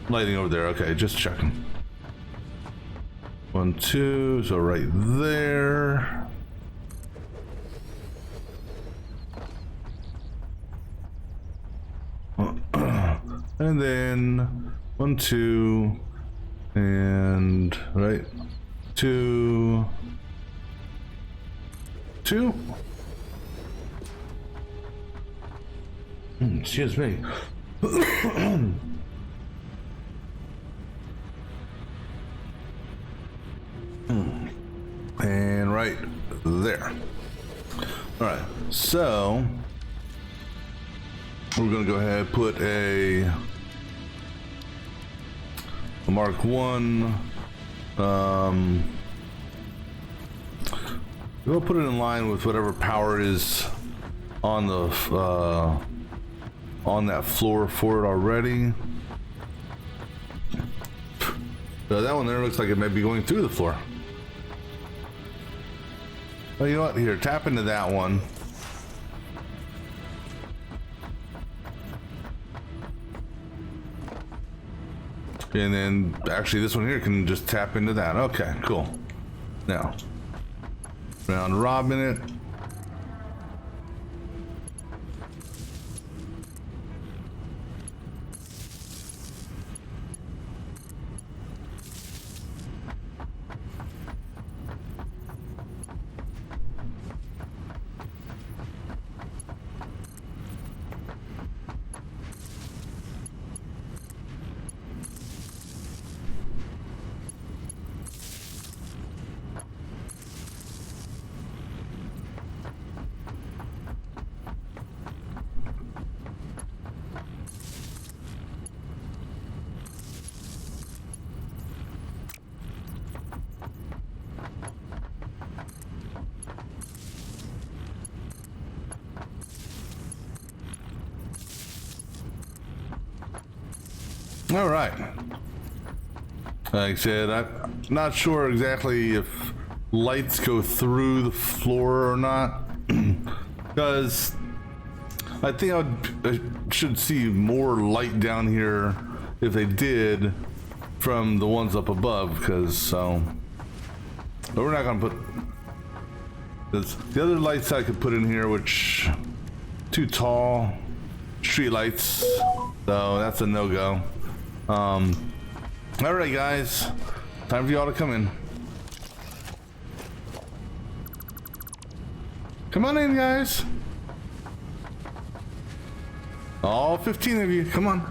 lighting over there. Okay, just checking. 1 2, so right there. And then 1 2 and right 2 2. Excuse me. And right there. All right, so we're gonna go ahead and put a Mark 1. We'll put it in line with whatever power is on the on that floor for it already. So that one there looks like it might be going through the floor. Well, you know what? Here, tap into that one. And then actually this one here can just tap into that. Okay, cool. Now, round robin it. All right. Like I said, I'm not sure exactly if lights go through the floor or not, because I think I should see more light down here if they did from the ones up above, because so. But we're not gonna put this. The other lights I could put in here, which too tall, street lights, so that's a no-go. All right, guys, time for y'all to come in. Come on in, guys. All 15 of you, come on.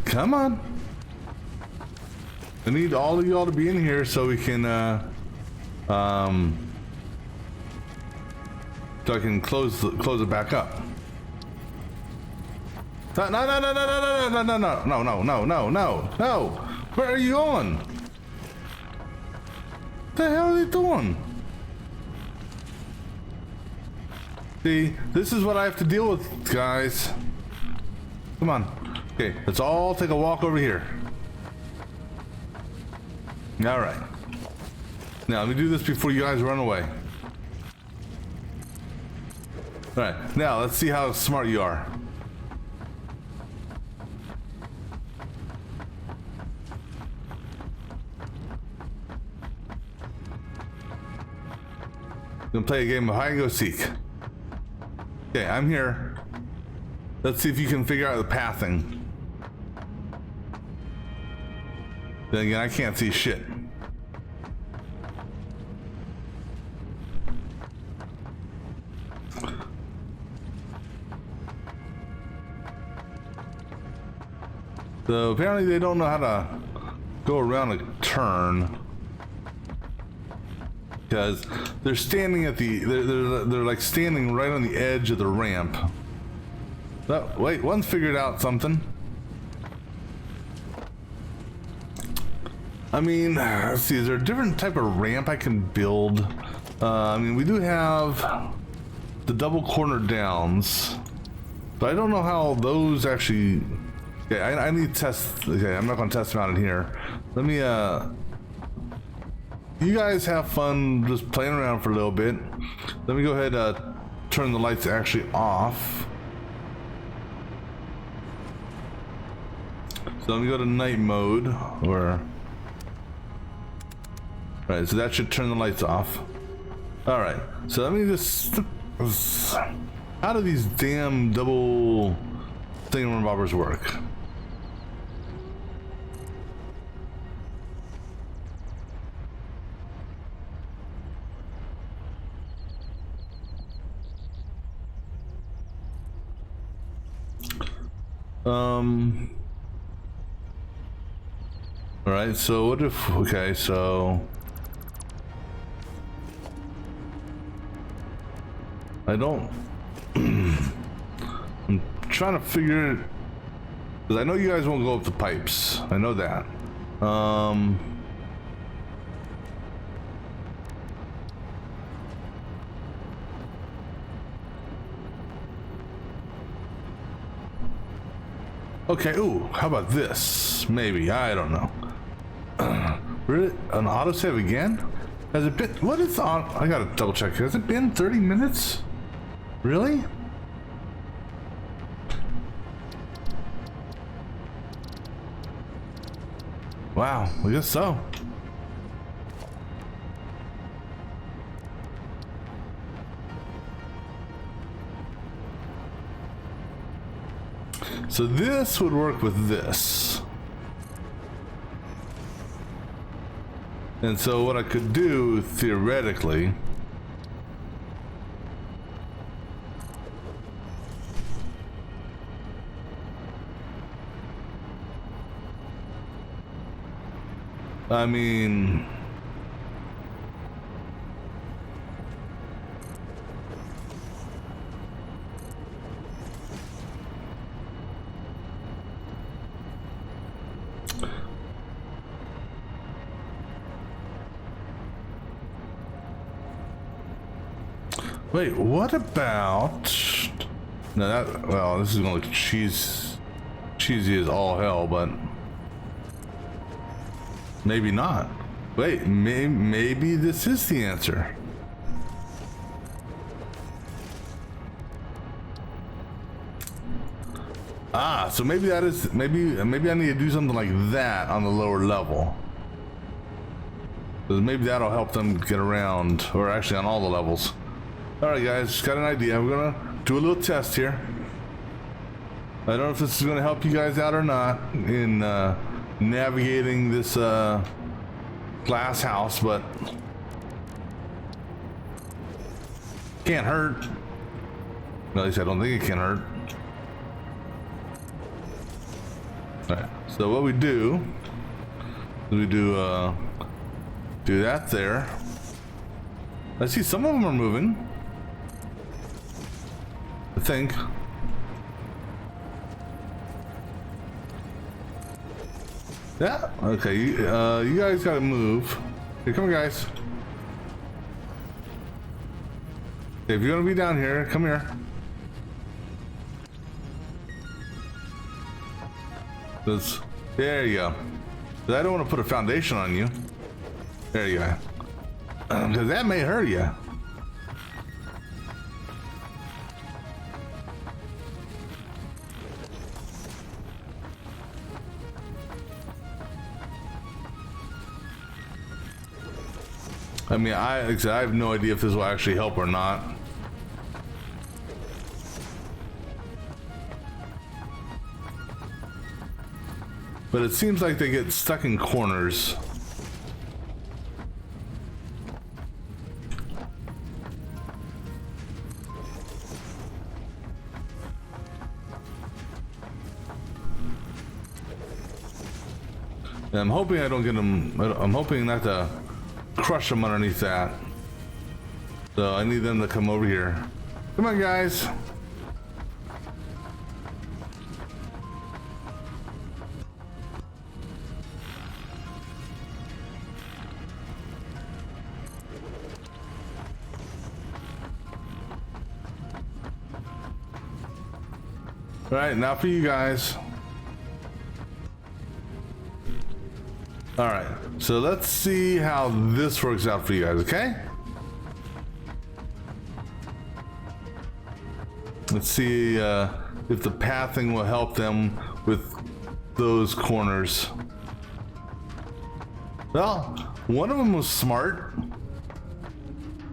Come on. I need all of y'all to be in here so we can, so I can close it back up. No, no, no, no, no, no, no, no, no, no, no, no, no, no. Where are you going? What the hell are they doing? See, this is what I have to deal with, guys. Come on. Okay, let's all take a walk over here. All right. Now, let me do this before you guys run away. All right, now let's see how smart you are. Gonna play a game of hide and go seek. Okay, I'm here. Let's see if you can figure out the pathing. Then again, I can't see shit. So apparently they don't know how to go around a turn. Because they're standing at the they're like standing right on the edge of the ramp. Oh, wait, one's figured out something. I mean, let's see, is there a different type of ramp I can build? I mean, we do have the double corner downs, but I don't know how those actually. Okay, I need to test. Okay, I'm not going to test them out in here. Let me you guys have fun just playing around for a little bit. Let me go ahead turn the lights actually off. So let me go to night mode, or right, so that should turn the lights off. All right, so let me just, how do these damn double thingamabobbers work? All right, so what if, okay, so I don't, I'm trying to figure it, because I know you guys won't go up the pipes. I know that. Okay, ooh, how about this? Maybe, I don't know. Really? An autosave again? Has it been, what is on, I gotta double check. Has it been 30 minutes? Really? Wow, I guess so. So this would work with this. And so what I could do theoretically I mean wait, what about... No, that... Well, this is gonna look cheesy as all hell, but... Maybe not. Wait, maybe this is the answer. Ah, so maybe that is... Maybe I need to do something like that on the lower level. Because maybe that'll help them get around, or actually on all the levels. Alright guys, got an idea. We're gonna do a little test here. I don't know if this is gonna help you guys out or not in navigating this glass house, but can't hurt. At least I don't think it can hurt. Alright, so what we do is we do that there. I see some of them are moving. I think. Yeah, okay, you guys gotta move. Here, come here, guys. Okay, if you're gonna be down here, come here. There you go. I don't want to put a foundation on you. There you go. Because that may hurt you. I mean, like I said, I have no idea if this will actually help or not. But it seems like they get stuck in corners. And I'm hoping I don't get them, I'm hoping not to crush them underneath that. So I need them to come over here. Come on, guys. All right, now for you guys. All right, so let's see how this works out for you guys, okay? Let's see if the pathing will help them with those corners. Well, one of them was smart.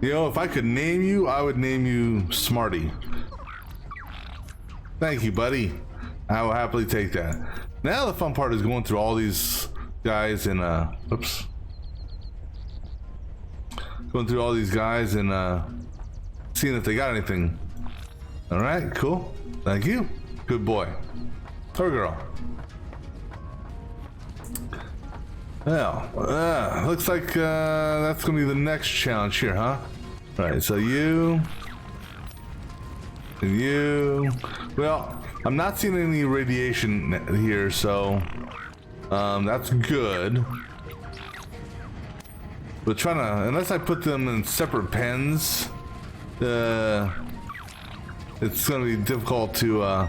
You know, if I could name you, I would name you Smarty. Thank you, buddy. I will happily take that. Now the fun part is going through all these guys and oops. Going through all these guys and seeing if they got anything. All right, cool. Thank you. Good boy. Or girl. Well, looks like that's gonna be the next challenge here, huh? All right, so you and you. Well, I'm not seeing any radiation here, so that's good. But trying to, unless I put them in separate pens, it's going to be difficult to,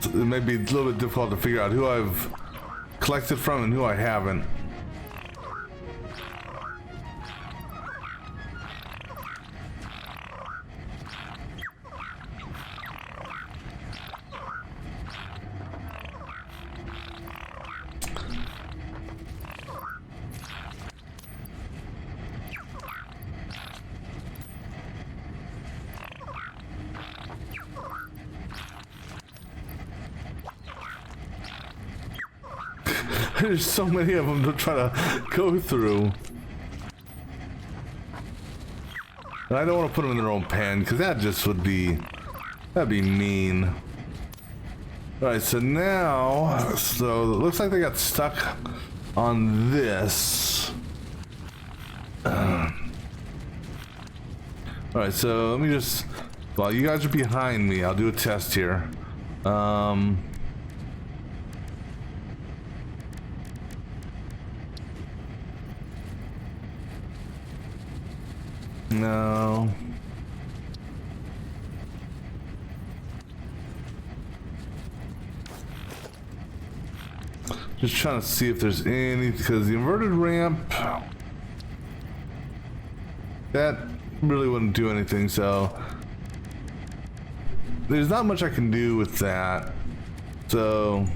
it may be a little bit difficult to figure out who I've collected from and who I haven't. There's so many of them to try to go through. And I don't want to put them in their own pen because that just would be, that'd be mean. All right, so now, so it looks like they got stuck on this. All right, so let me just, while you guys are behind me, I'll do a test here. No. Just trying to see if there's any, because the inverted ramp, that really wouldn't do anything, so there's not much I can do with that. So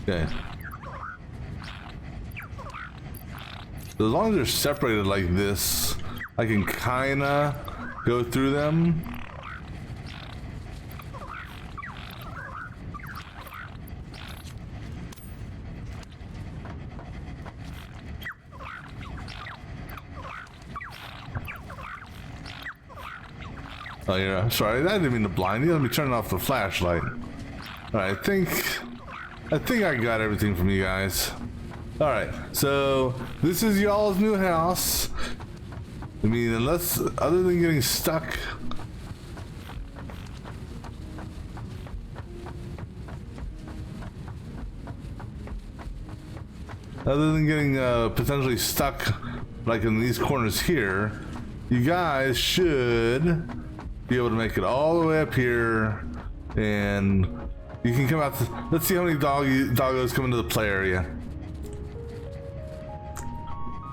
okay. So as long as they're separated like this, I can kinda go through them. Oh yeah, I'm sorry, I didn't mean to blind you. Let me turn off the flashlight. Alright, I think I got everything from you guys. Alright, so this is y'all's new house. I mean, unless, other than getting stuck. Other than getting potentially stuck like in these corners here, you guys should be able to make it all the way up here, and you can come out to, let's see how many doggos come into the play area.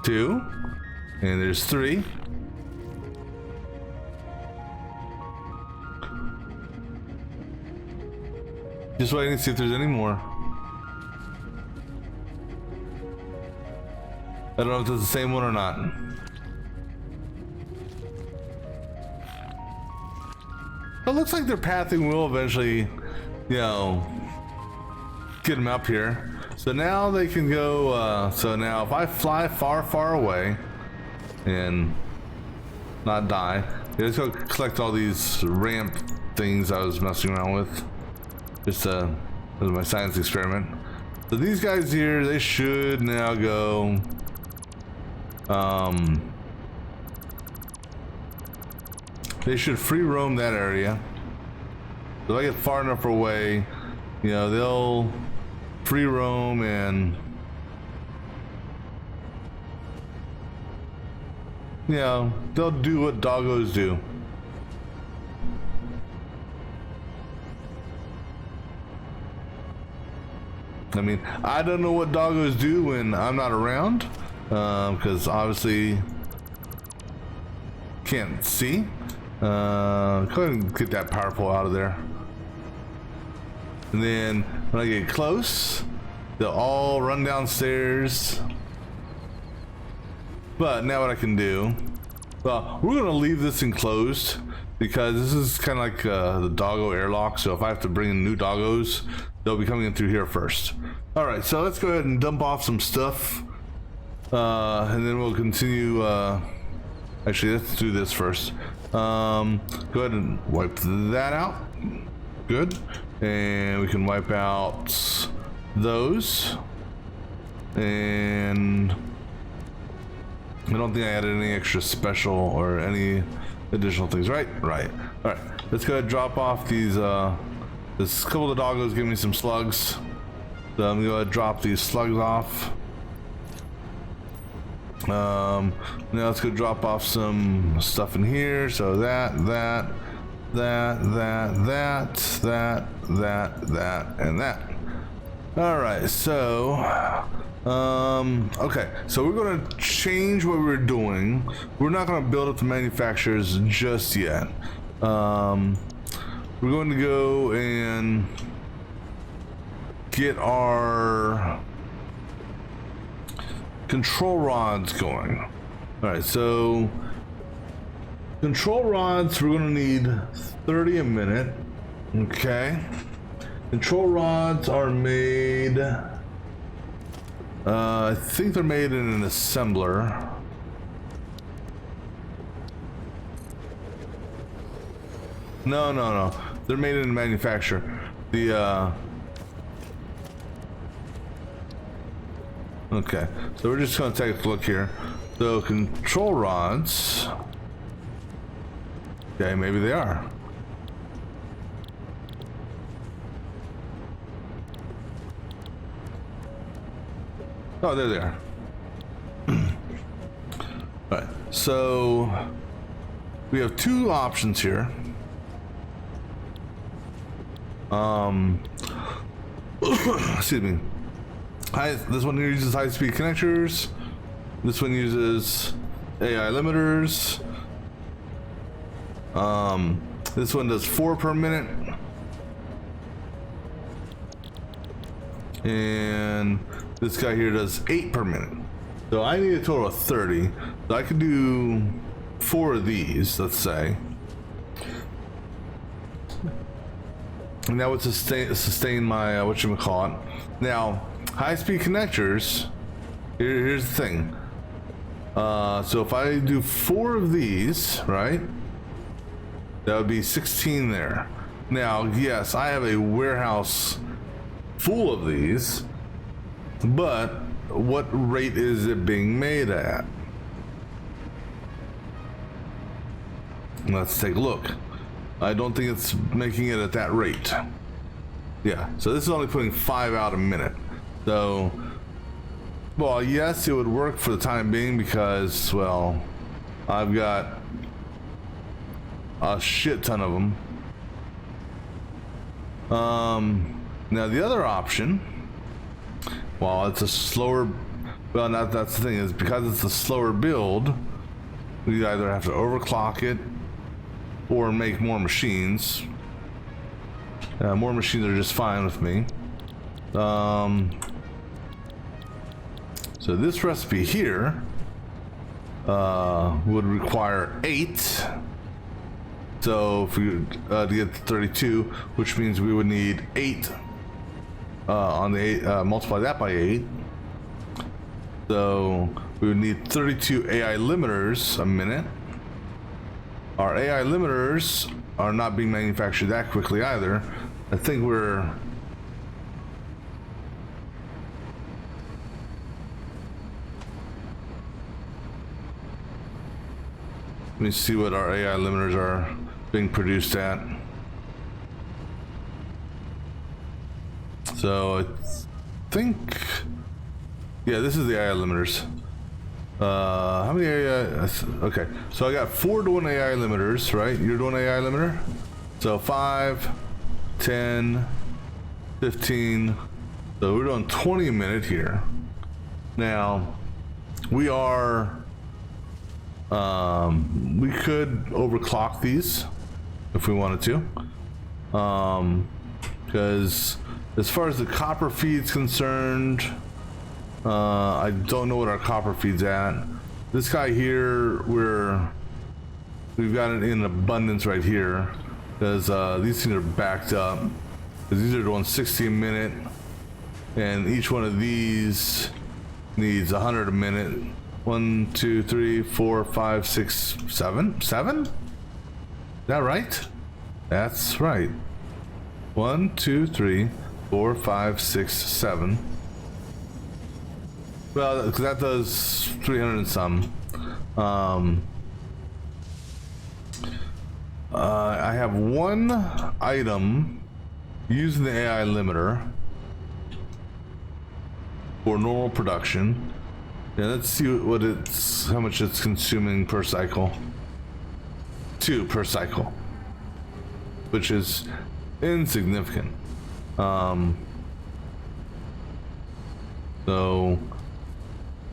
2, and there's 3. Just waiting to see if there's any more. I don't know if it's the same one or not. It looks like their pathing will eventually, you know, get them up here. So now they can go, so now if I fly far, far away and not die, let's go collect all these ramp things I was messing around with. Just as my science experiment. So these guys here, they should now go, they should free roam that area. So if I get far enough away, you know, they'll free roam and, you know, they'll do what doggos do. I mean, I don't know what doggos do when I'm not around, because obviously can't see. Go ahead and get that power pole out of there. And then when I get close, they'll all run downstairs. But now what I can do, well, we're gonna leave this enclosed because this is kind of like the doggo airlock. So if I have to bring in new doggos, they'll be coming in through here first. All right, so let's go ahead and dump off some stuff, and then we'll continue. Actually, let's do this first. Go ahead and wipe that out. Good. And we can wipe out those. And I don't think I added any extra special or any additional things, right? Right. All right. Let's go ahead and drop off these. This couple of doggos give me some slugs. So I'm gonna go ahead and drop these slugs off. Now let's go drop off some stuff in here. So that, and that. All right, so okay, so we're gonna change what we're doing. We're not gonna build up the manufacturers just yet. We're going to go and get our control rods going. All right, so Control rods, we're gonna need 30 a minute. Okay. Control rods are made, I think they're made in an assembler. No. They're made in a manufacturer. Okay, so we're just gonna take a look here. So control rods. Okay, maybe they are. Oh, there they are. Alright, so we have two options here. Excuse me. This one here uses high-speed connectors. This one uses AI limiters. This one does 4 per minute. And this guy here does 8 per minute. So I need a total of 30. So I could do 4 of these, let's say. And that would sustain my, whatchamacallit. Now, high-speed connectors, here's the thing. So if I do 4 of these, right? That would be 16 there. Now, yes, I have a warehouse full of these, but what rate is it being made at? Let's take a look. I don't think it's making it at that rate. Yeah, so this is only putting 5 out a minute. So, well, yes, it would work for the time being because, well, I've got a shit ton of them. Now the other option, well, it's a slower, well, that's the thing, is because it's a slower build, we either have to overclock it or make more machines. More machines are just fine with me. So this recipe here would require 8. So if we to get to 32, which means we would need 8 on the 8, multiply that by 8. So we would need 32 AI limiters a minute. Our AI limiters are not being manufactured that quickly either. I think we're let me see what our AI limiters are being produced at. So I think, yeah, this is the AI limiters. How many AI? Okay, so I got 4 doing AI limiters, right? You're doing AI limiter? So 5, 10, 15. So we're doing 20 a minute here. Now, we are, we could overclock these if we wanted to. Because as far as the copper feed's concerned, I don't know what our copper feed's at. This guy here, we've got it in abundance right here, because these things are backed up. Because these are doing 60 a minute, and each one of these needs 100 a minute. 1, 2, 3, 4, 5, 6, 7. 7? Is that right? That's right. 1, 2, 3, 4, 5, 6, 7. Well, that does 300 and some. I have one item using the AI limiter for normal production. Yeah, let's see what it's, how much it's consuming per cycle. 2 per cycle, which is insignificant. So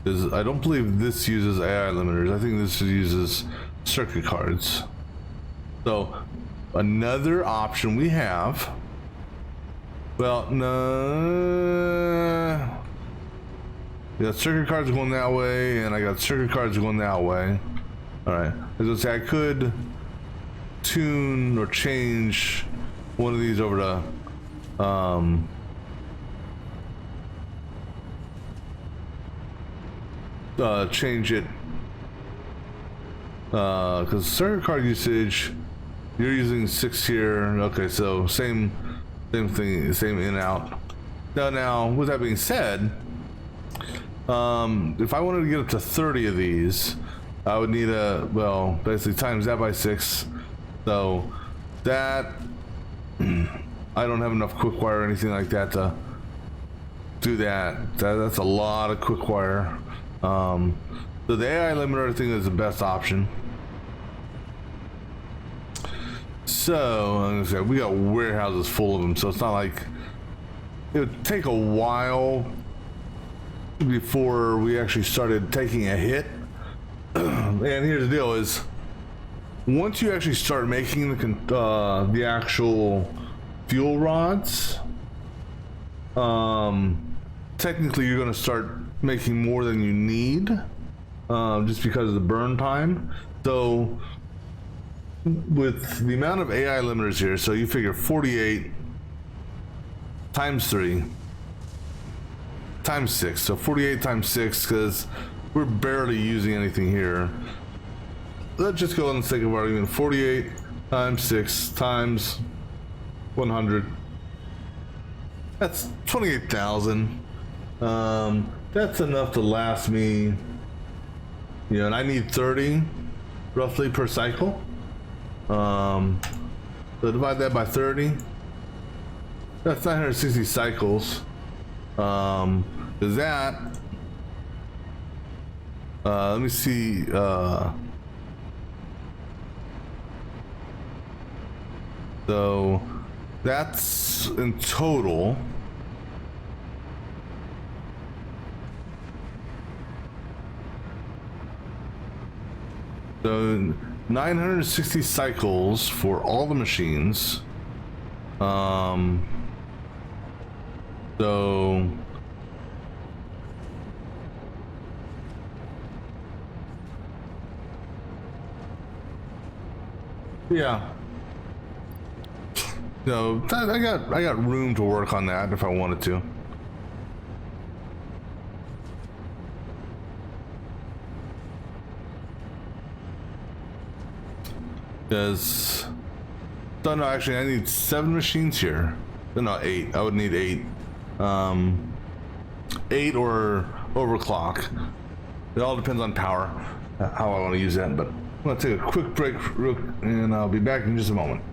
I don't believe this uses AI limiters. I think this uses circuit cards. So another option we have, well, no, I got circuit cards going that way, and I got circuit cards going that way. All right. I was gonna say I could tune or change one of these over to change it because circuit card usage, you're using 6 here. Okay, so same thing, same in out. Now with that being said, if I wanted to get up to 30 of these, I would need basically times that by 6. So that I don't have enough quick wire or anything like that to do that. That's a lot of quick wire. So the AI limiter, I think, is the best option. So I'm gonna say we got warehouses full of them, so it's not like it would take a while before we actually started taking a hit. And here's the deal: is once you actually start making the actual fuel rods, technically you're going to start making more than you need, just because of the burn time. So with the amount of AI limiters here, so you figure 48 times 3 times 6, so 48 times 6, because we're barely using anything here. Let's just go on the sake of argument, 48 times 6 times 100. That's 28,000. That's enough to last me, and I need 30 roughly per cycle. So divide that by 30. That's 960 cycles. Is that? Let me see. So that's in total. So 960 cycles for all the machines. So yeah. So I got room to work on that if I wanted to. Because no, actually I need 7 machines here. No, 8. I would need 8. 8 or overclock. It all depends on power, how I want to use that. But I'm gonna take a quick break, and I'll be back in just a moment.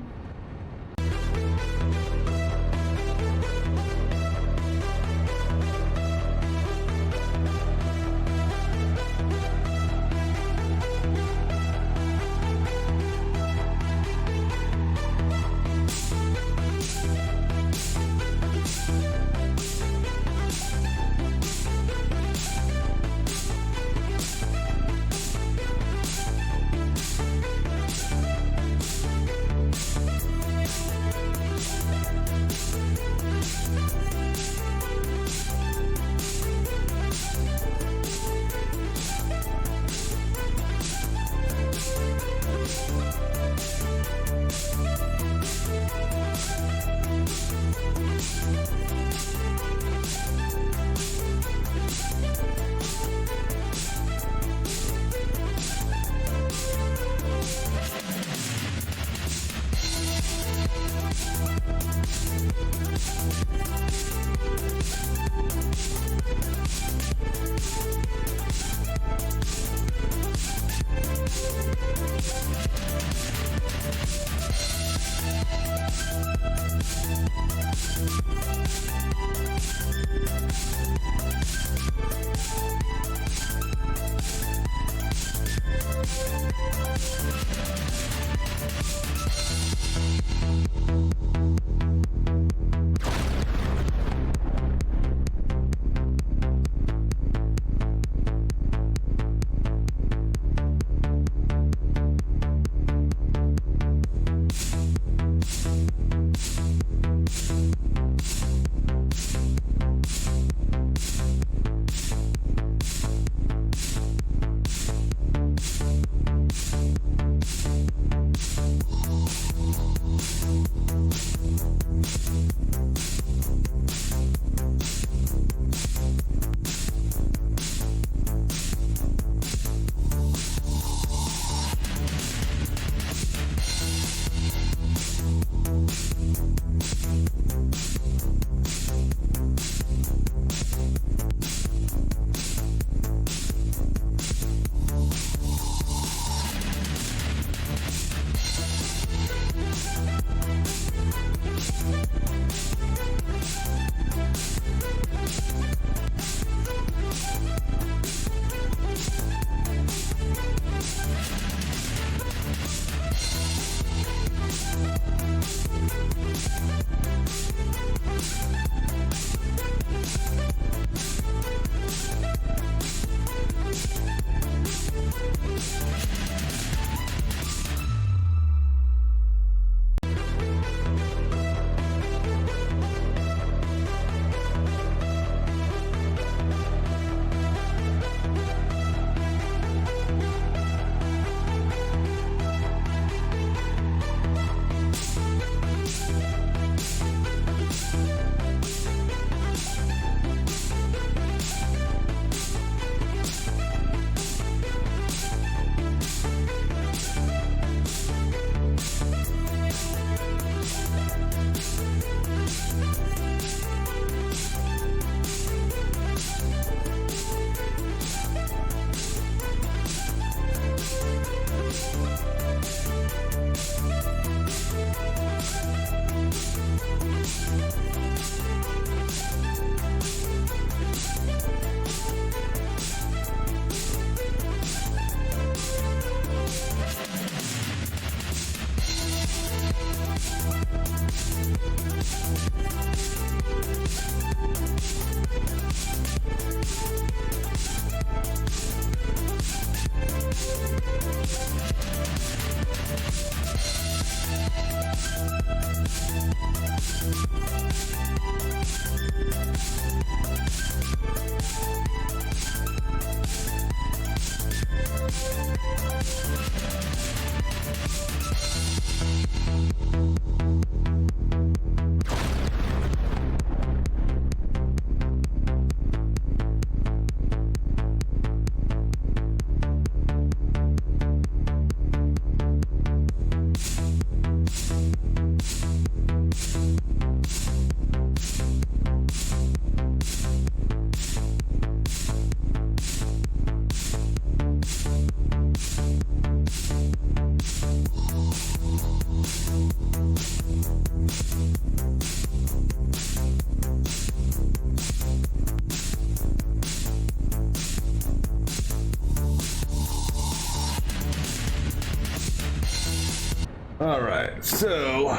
All right, so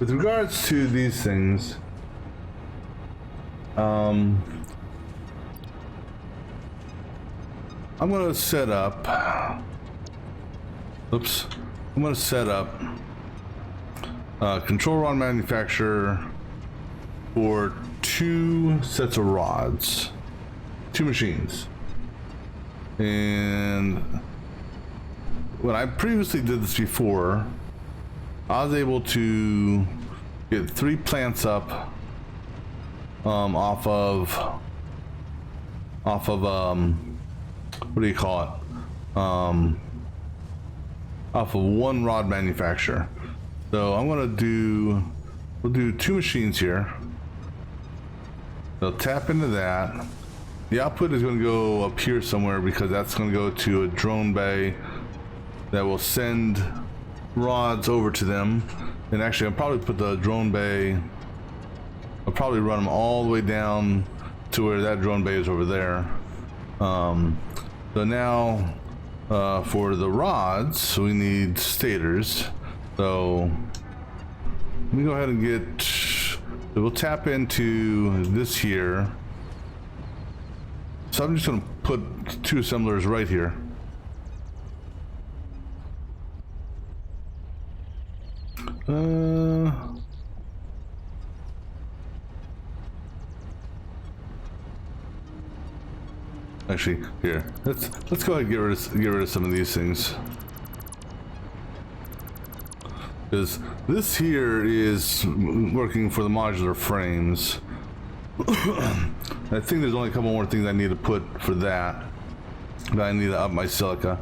with regards to these things, I'm gonna set up. Oops, I'm gonna set up control rod manufacturer for 2 sets of rods, 2 machines. And when I previously did this before, I was able to get 3 plants up off of what do you call it? Off of 1 rod manufacturer. So I'm gonna we'll do 2 machines here. They'll tap into that. The output is going to go up here somewhere because that's going to go to a drone bay that will send rods over to them. And actually, I'll probably put the drone bay, I'll probably run them all the way down to where that drone bay is over there. So now for the rods, we need stators. So let me go ahead and we'll tap into this here. So I'm just going to put 2 assemblers right here. Actually, here, let's go ahead and get rid of some of these things. Because this here is working for the modular frames. I think there's only a couple more things I need to put for that. But I need to up my silica.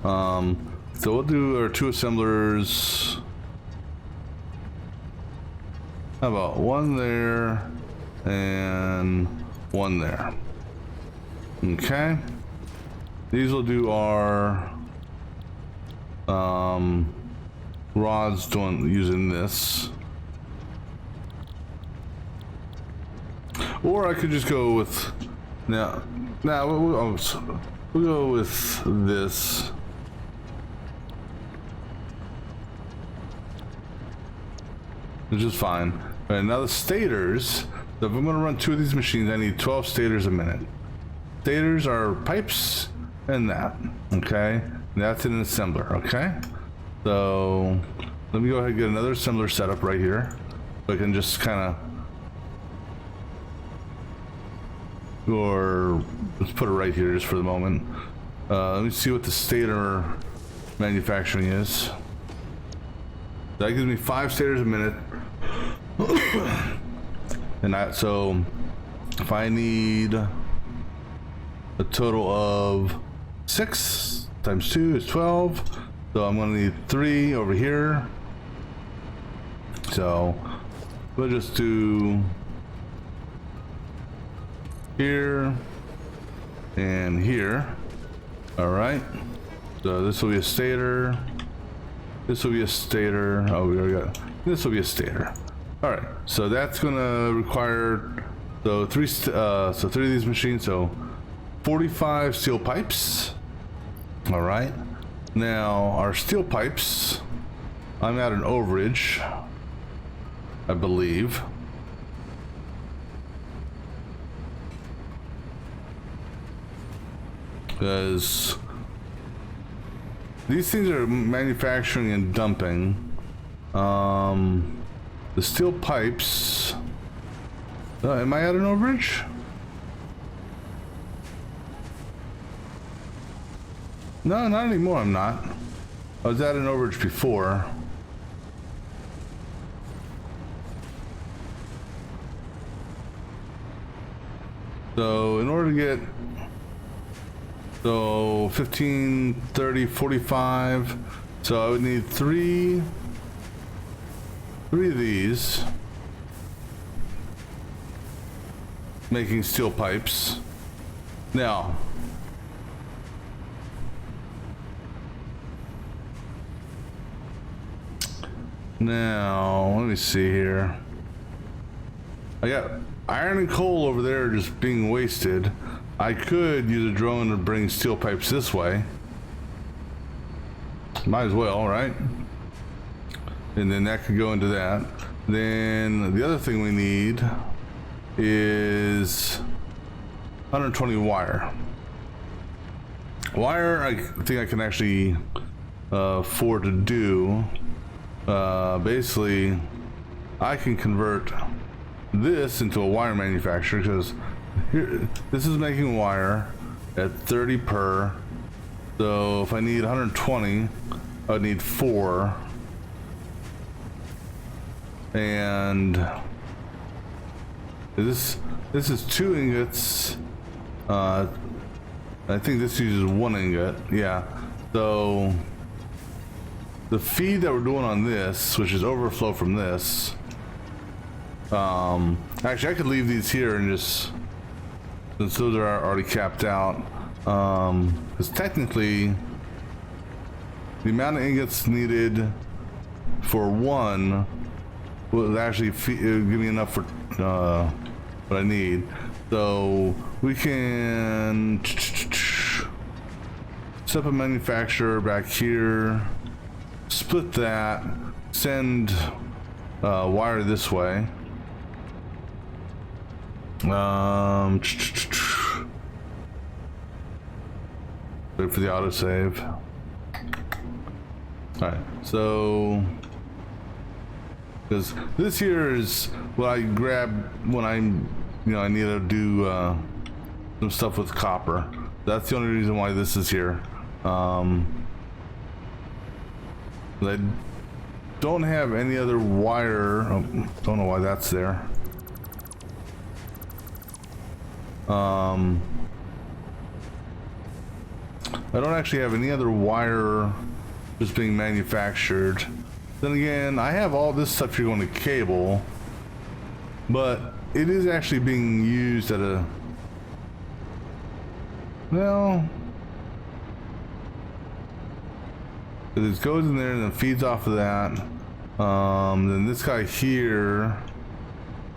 So we'll do our 2 assemblers. How about 1 there and 1 there? Okay. These will do our rods using this. Or I could just go with now we'll go with this. Which is fine. All right, now the stators. So if I'm going to run 2 of these machines, I need 12 stators a minute. Stators are pipes and that. Okay, and that's an assembler. Okay, so let me go ahead and get another assembler set up right here. So I can just kind of, or let's put it right here just for the moment. Let me see what the stator manufacturing is. That gives me 5 stators a minute. And so if I need a total of 6 times 2 is 12. So I'm gonna need 3 over here. So we'll just do here and here. All right. So this will be a stator. This will be a stator. Oh, we already got. This will be a stator. All right. So that's gonna require 3 of these machines. So 45 steel pipes. All right. Now our steel pipes, I'm at an overage, I believe. Because these things are manufacturing and dumping. The steel pipes, am I at an overage? No, not anymore, I'm not. I was at an overage before. So in order to get, so 15, 30, 45, so I would need 3 of these, making steel pipes. Now, let me see here. I got iron and coal over there just being wasted. I could use a drone to bring steel pipes this way. Might as well, right? and then that could go into that. Then the other thing we need is 120 wire. Wire, I think I can actually afford to do. Basically, I can convert this into a wire manufacturer, because here, this is making wire at 30 per. So if I need 120, I would need 4. And this is 2 ingots. I think this uses 1 ingot. Yeah. So the feed that we're doing on this, which is overflow from this, actually I could leave these here and just, since those are already capped out, because technically the amount of ingots needed for 1 will actually give me enough for what I need. So we can set up a manufacturer back here, split that, send wire this way. Wait for the autosave. Alright, so because this here is what I grab when I'm, I need to do some stuff with copper. That's the only reason why this is here. I don't have any other wire. Oh, don't know why that's there. I don't actually have any other wire just being manufactured. Then again, I have all this stuff here going to cable, but it is actually being used at a, well, it goes in there and then feeds off of that. Then this guy here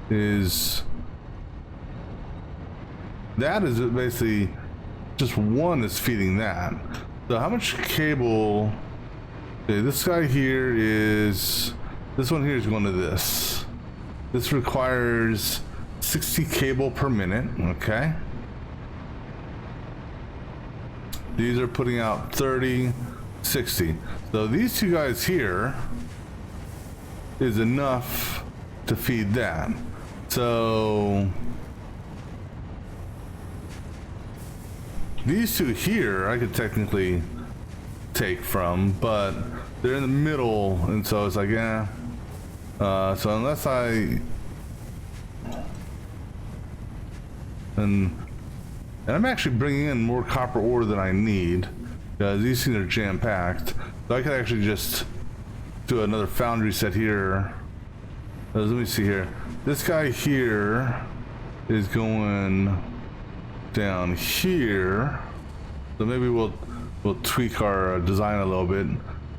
is, that is basically just one is feeding that. So how much cable? Okay, this guy here is, this one here is going to this. This requires 60 cable per minute. Okay. These are putting out 30, 60. So these two guys here is enough to feed that. So these two here I could technically take from, but they're in the middle, and so it's like, yeah. So unless and I'm actually bringing in more copper ore than I need, because these things are jam-packed. So I could actually just do another foundry set here. Let me see here. This guy here is going down here, so maybe we'll tweak our design a little bit.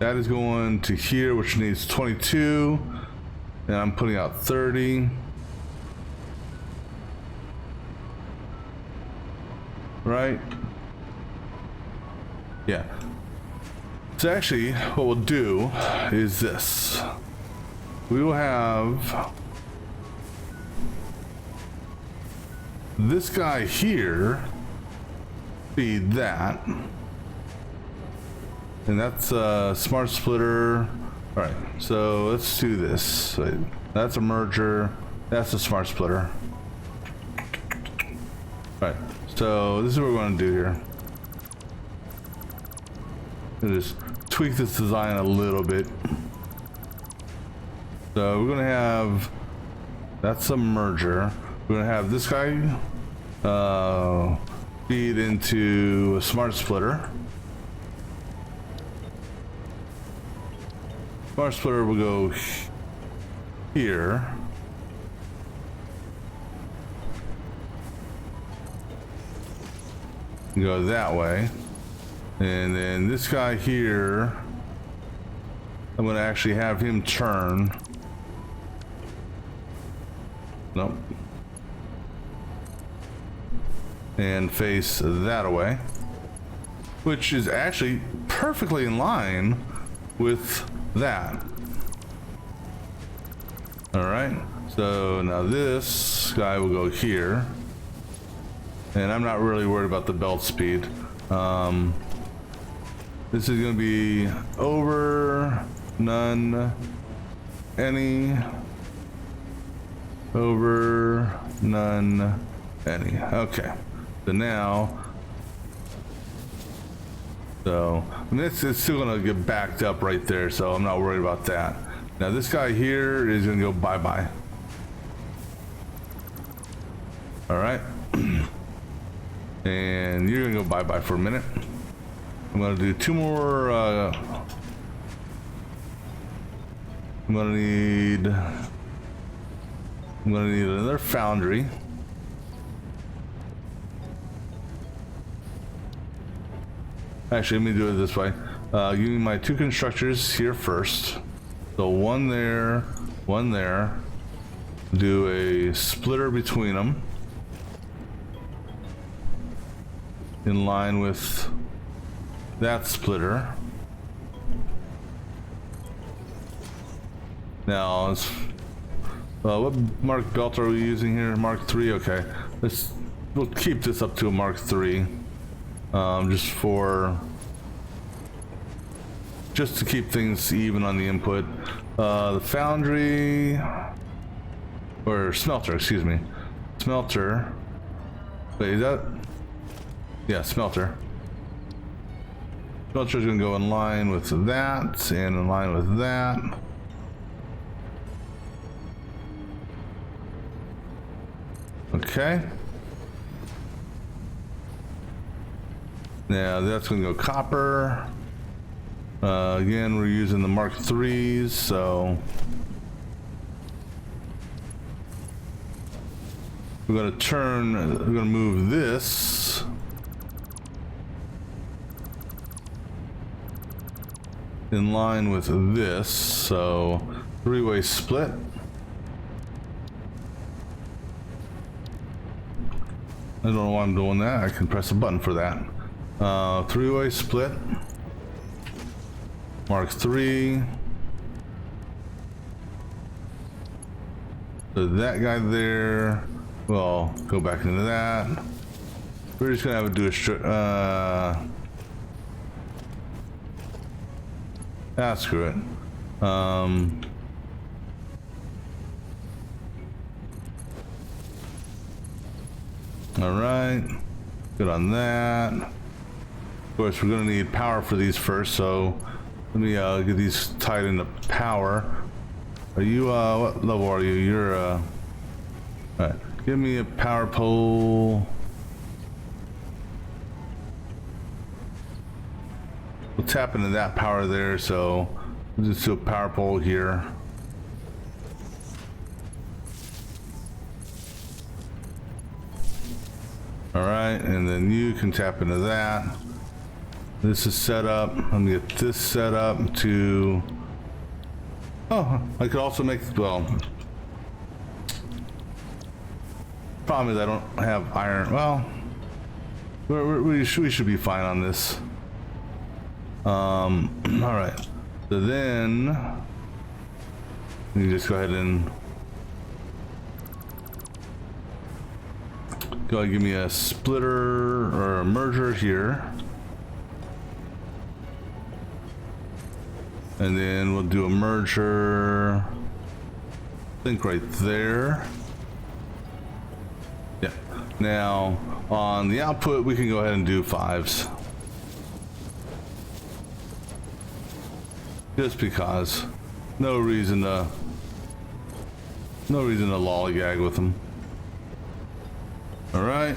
That is going to here, which needs 22, and I'm putting out 30. Right? Yeah. So actually, what we'll do is this. We will have this guy here feed that. And that's a smart splitter. All right, so let's do this. Wait, that's a merger. That's a smart splitter. All right, so this is what we're going to do here. Just tweak this design a little bit. So we're going to have, that's a merger. We're going to have this guy feed into a smart splitter. Smart splitter will go here. Go that way. And then this guy here, I'm going to actually have him turn. Nope. And face that away. Which is actually perfectly in line with that. All right, so now this guy will go here. And I'm not really worried about the belt speed. This is gonna be over, none, any, over, none, any. Okay, so now, and this is still gonna get backed up right there, so I'm not worried about that. Now this guy here is gonna go bye-bye. All right. And you're gonna go bye-bye for a minute. I'm gonna do two more, I'm gonna need another foundry. Actually, let me do it this way. Give me my two constructors here first. So one there, one there. Do a splitter between them. In line with that splitter. Now, what Mark belt are we using here? Mark 3. Okay, we'll keep this up to a Mark 3, just to keep things even on the input. The foundry or smelter, excuse me, smelter. Wait, is that? Yeah, smelter. Smelter's gonna go in line with that and in line with that. Okay. Now that's gonna go copper. Again, we're using the Mark 3s, so we're gonna move this in line with this, so three-way split. I don't know why I'm doing that. I can press a button for that. Three-way split. Mark 3. So that guy there, well, go back into that. We're just gonna have to do a screw it. All right, good on that. Of course, we're gonna need power for these first, so let me get these tied into power. Are you, what level are you? You're, all right, give me a power pole. We'll tap into that power there, so we'll just do a power pole here. All right, and then you can tap into that. This is set up. Let me get this set up to, oh, I could also make, well, problem is I don't have iron. Well, we should be fine on this. All right, so then you just go ahead and go ahead and give me a splitter or a merger here, and then we'll do a merger, I think right there. Yeah, now on the output we can go ahead and do 5s. Just because, no reason to lollygag with them. All right.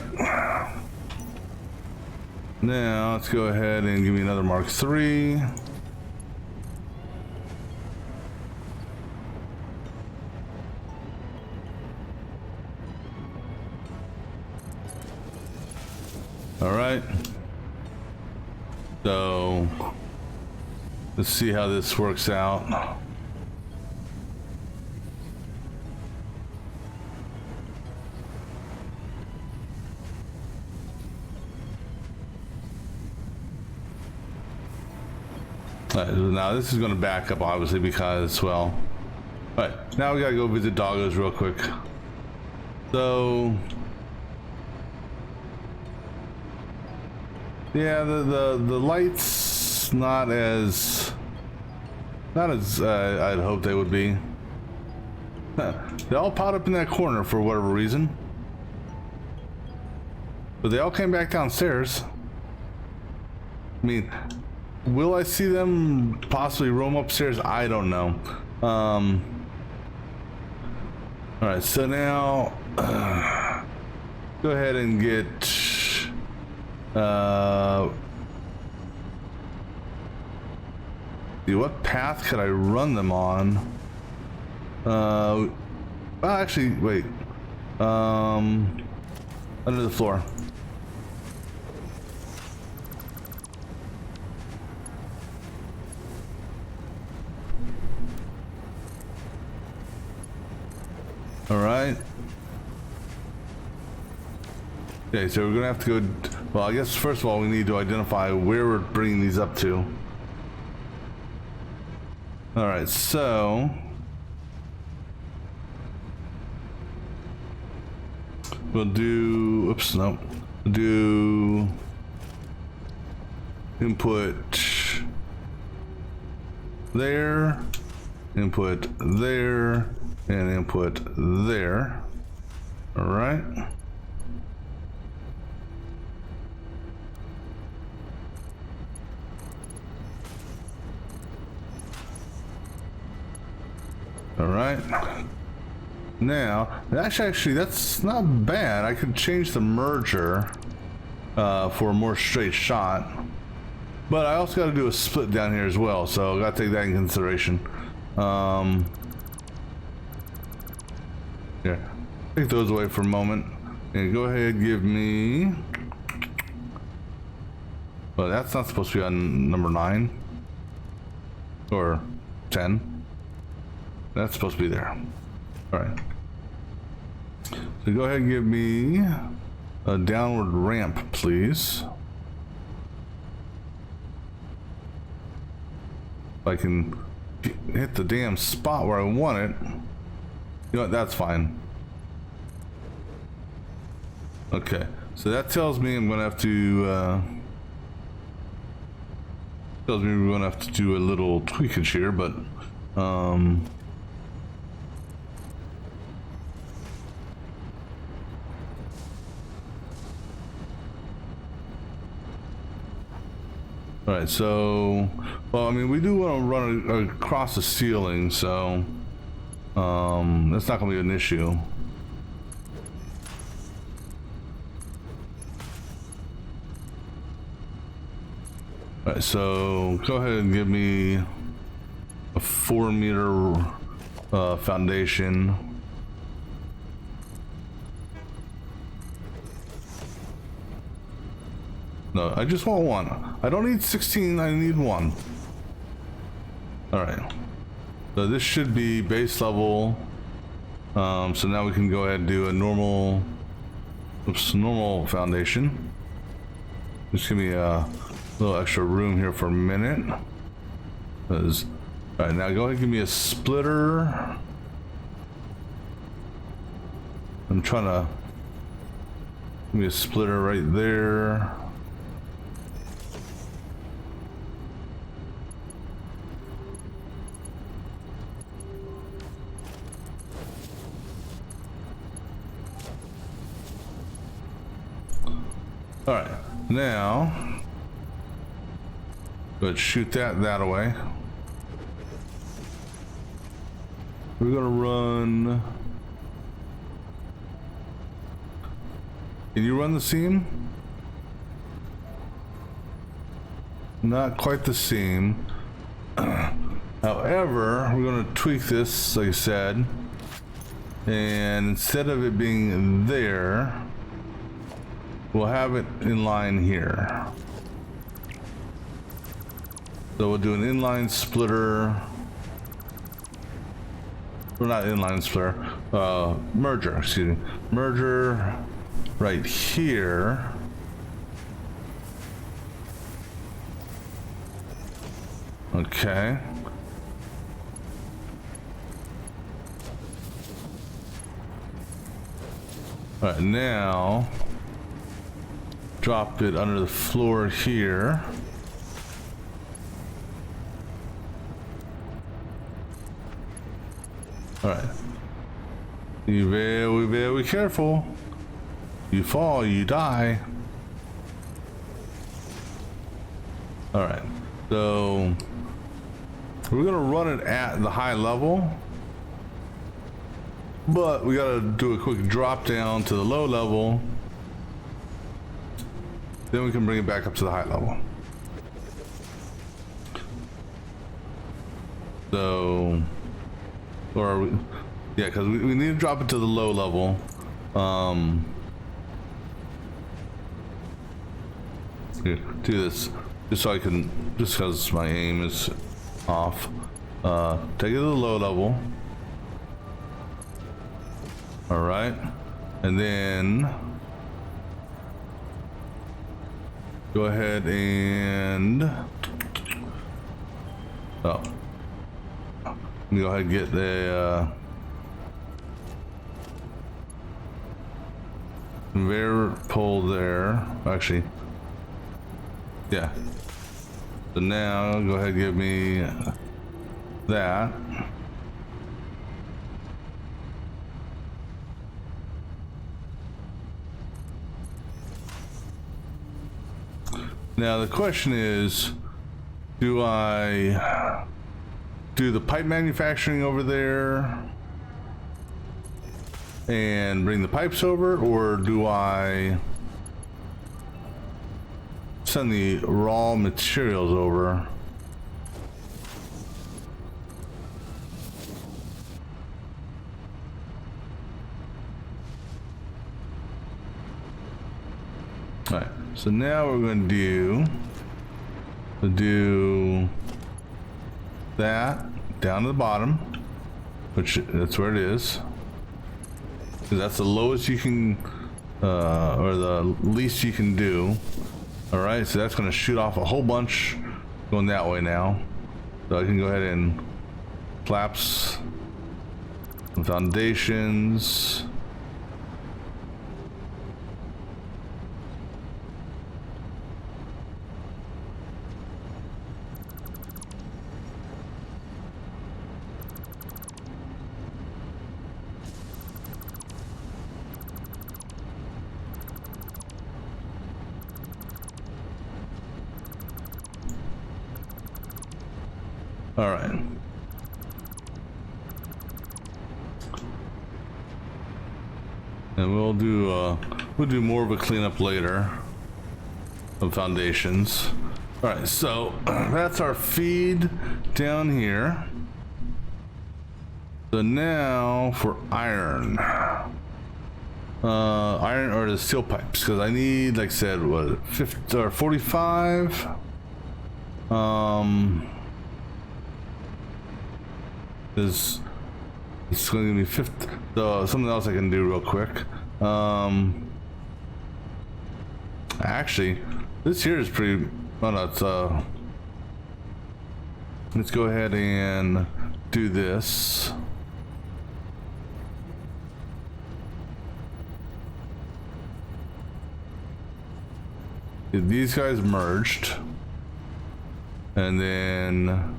Now let's go ahead and give me another Mark 3. All right. So let's see how this works out. Now this is going to back up obviously because, well, All right, now we gotta go visit Doggos real quick. So, yeah, the lights not as I'd hoped they would be. They all popped up in that corner for whatever reason, but they all came back downstairs. I mean, will I see them possibly roam upstairs? I don't know. All right, so now go ahead and get see, what path could I run them on? Well, actually, wait. Under the floor. All right. Okay, so we're gonna have to go. Well, I guess first of all we need to identify where we're bringing these up to. All right, so we'll do. Oops, no. We'll do input there, input there, and input there. All right. All right. Now, actually, that's not bad. I could change the merger for a more straight shot, but I also got to do a split down here as well, so I got to take that in consideration. Yeah, take those away for a moment, and go ahead and give me. Well, that's not supposed to be on number 9 or 10. That's supposed to be there. All right. So go ahead and give me a downward ramp, please. If I can hit the damn spot where I want it. You know what? That's fine. Okay. So that tells me I'm gonna have to. Tells me we're gonna have to do a little tweakage here, but. All right, so, well, I mean, we do want to run across the ceiling, so that's not going to be an issue. All right, so go ahead and give me a 4-meter foundation. No, I just want 1. I don't need 16, I need 1. Alright. So this should be base level. So now we can go ahead and do a normal, normal foundation. Just give me a little extra room here for a minute. Alright, now go ahead and give me a splitter. I'm trying to give me a splitter right there. All right, now let's shoot that away. We're gonna run. Can you run the seam? Not quite the seam. However, we're gonna tweak this, like I said, and instead of it being there, we'll have it in line here. So we'll do an inline splitter. Well, not inline splitter. Merger, excuse me. Merger right here. Okay. All right, now drop it under the floor here. All right. Be very, very careful. You fall, you die. All right. So we're gonna run it at the high level, but we gotta do a quick drop down to the low level. Then we can bring it back up to the high level. So, or yeah, because we need to drop it to the low level. Here, do this just so I can, just because my aim is off. Take it to the low level. All right, and then go ahead and let me go ahead and get the conveyor pole there. Actually, yeah. So now go ahead and give me that. Now the question is, do I do the pipe manufacturing over there and bring the pipes over, or do I send the raw materials over? All right, so now we're going to do that down to the bottom, which that's where it is, because that's the lowest you can, or the least you can do. All right, so that's going to shoot off a whole bunch going that way now. So I can go ahead and collapse the foundations. All right. And we'll do more of a cleanup later of foundations. All right, so that's our feed down here. So now for iron. Iron or the steel pipes, because I need, like I said, what, 50 or 45? Is it's going to be 50. So something else I can do real quick. Actually, this here is pretty. Oh no, it's let's go ahead and do this. These guys merged, and then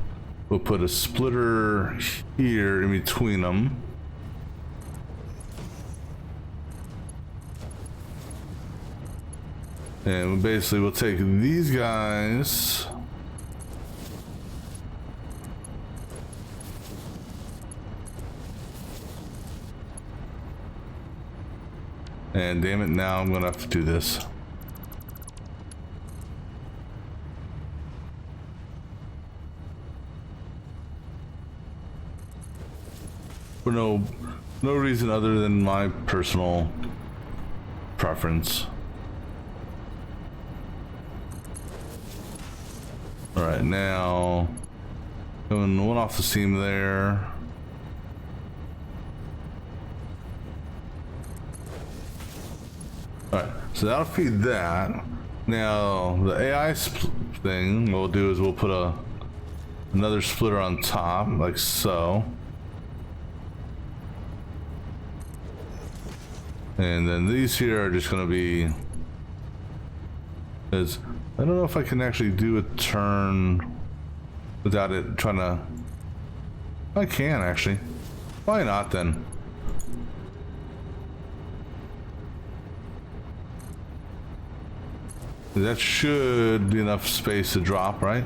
we'll put a splitter here in between them. And basically we'll take these guys and damn it, now I'm gonna have to do this. For no reason other than my personal preference. All right, now going one off the seam there. All right, so that'll feed that. Now the AI thing we'll do is we'll put another splitter on top, like so. And then these here are just gonna be, because I don't know if I can actually do a turn without it trying to. I can actually. Why not then? That should be enough space to drop, right?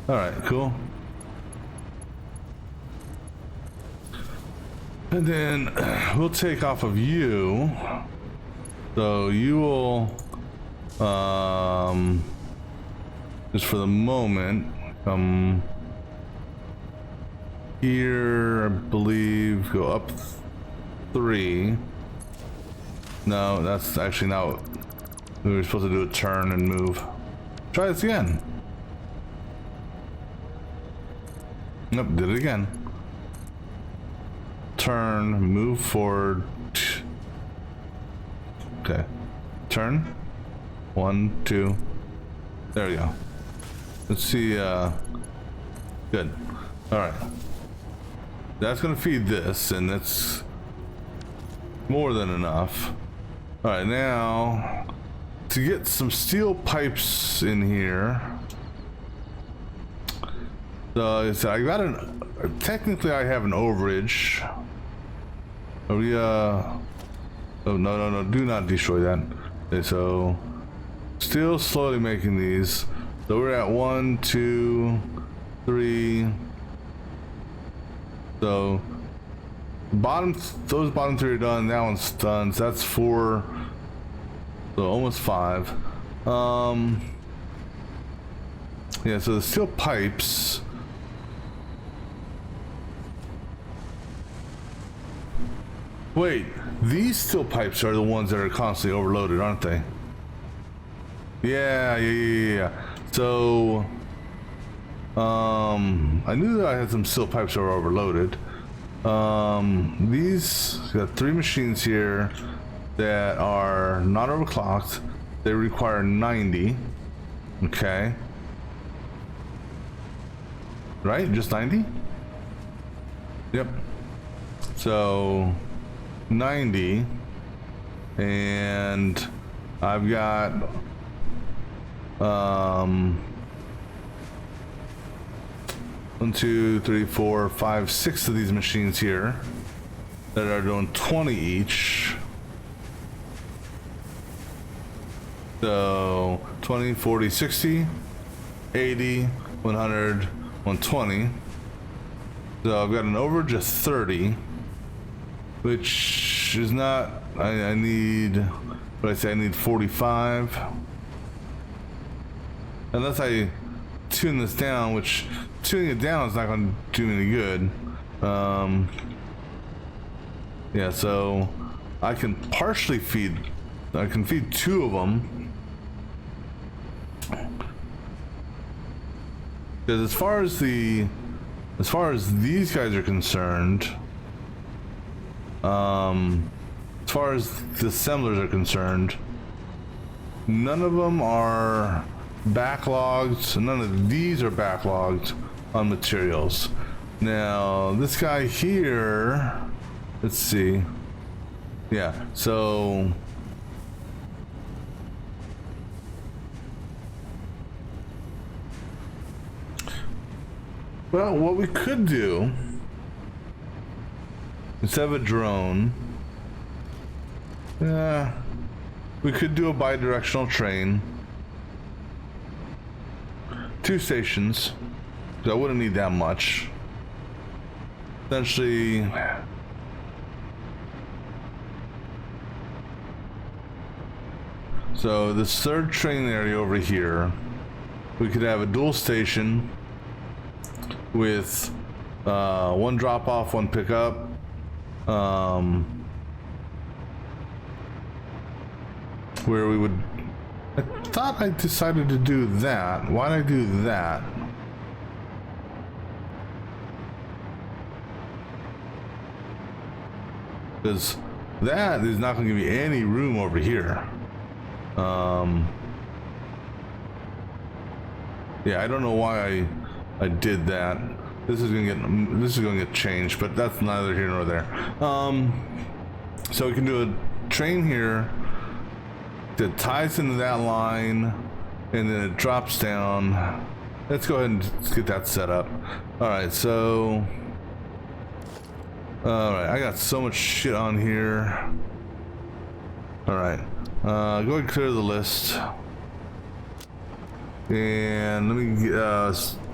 All right, cool. And then we'll take off of you. So you will, just for the moment, come here, I believe, go up 3. No, that's actually not. We were supposed to do a turn and move. Try this again. Nope, did it again. Turn, move forward. Okay. Turn. 1, 2. There we go. Let's see, good. Alright. That's gonna feed this, and that's more than enough. Alright, now to get some steel pipes in here. So I got technically I have an overage. Are we, oh, no, do not destroy that. Okay, so, still slowly making these. So we're at 1, 2, 3. So, those bottom 3 are done, that one's done, so that's 4. So almost 5. Yeah, so the steel pipes. Wait, these steel pipes are the ones that are constantly overloaded, aren't they? Yeah. So, I knew that I had some steel pipes that were overloaded. These got 3 machines here that are not overclocked. They require 90. Okay. Right? Just 90? Yep. So 90, and I've got 1, 2, 3, 4, 5, 6 of these machines here that are doing 20 each. So 20, 40, 60, 80, 100, 120. So I've got an overage of 30, which is not, I need, what I say, I need 45. Unless I tune this down, which tuning it down is not going to do me any good. Yeah, so I can partially feed, I can feed 2 of them. Because as far as these guys are concerned, as far as the assemblers are concerned, none of them are backlogged. None of these are backlogged on materials. Now this guy here, let's see. Yeah, so well, what we could do, instead of a drone, we could do a bi-directional train. 2 stations, because I wouldn't need that much. Essentially, so this 3rd train area over here, we could have a dual station with 1 drop off, 1 pickup. Where we would, I thought I decided to do that. Why'd I do that? Because that is not going to give me any room over here. Yeah, I don't know why I did that. This is gonna get changed, but that's neither here nor there. So we can do train here that ties into that line, and then it drops down. Let's go ahead and get that set up. All right, so all right, I got so much shit on here. All right, go ahead and clear the list, and let me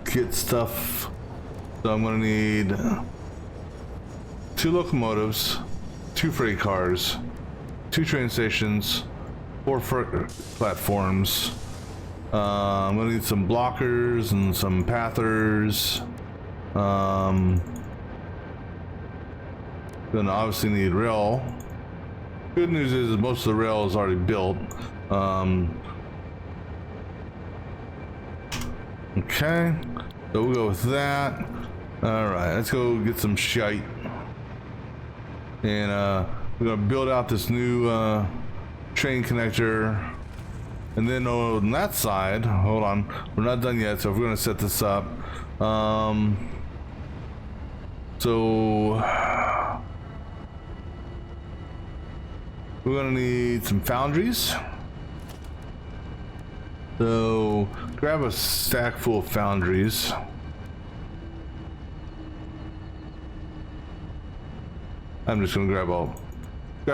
get stuff. So I'm gonna need 2 locomotives, 2 freight cars, 2 train stations, 4 platforms. I'm gonna need some blockers and some pathers. Gonna obviously need rail. Good news is most of the rail is already built. Okay, so we'll go with that. All right, let's go get some shite. And we're gonna build out this new train connector. And then on that side, hold on, we're not done yet, so we're gonna set this up. So we're gonna need some foundries. So grab a stack full of foundries. I'm just gonna grab a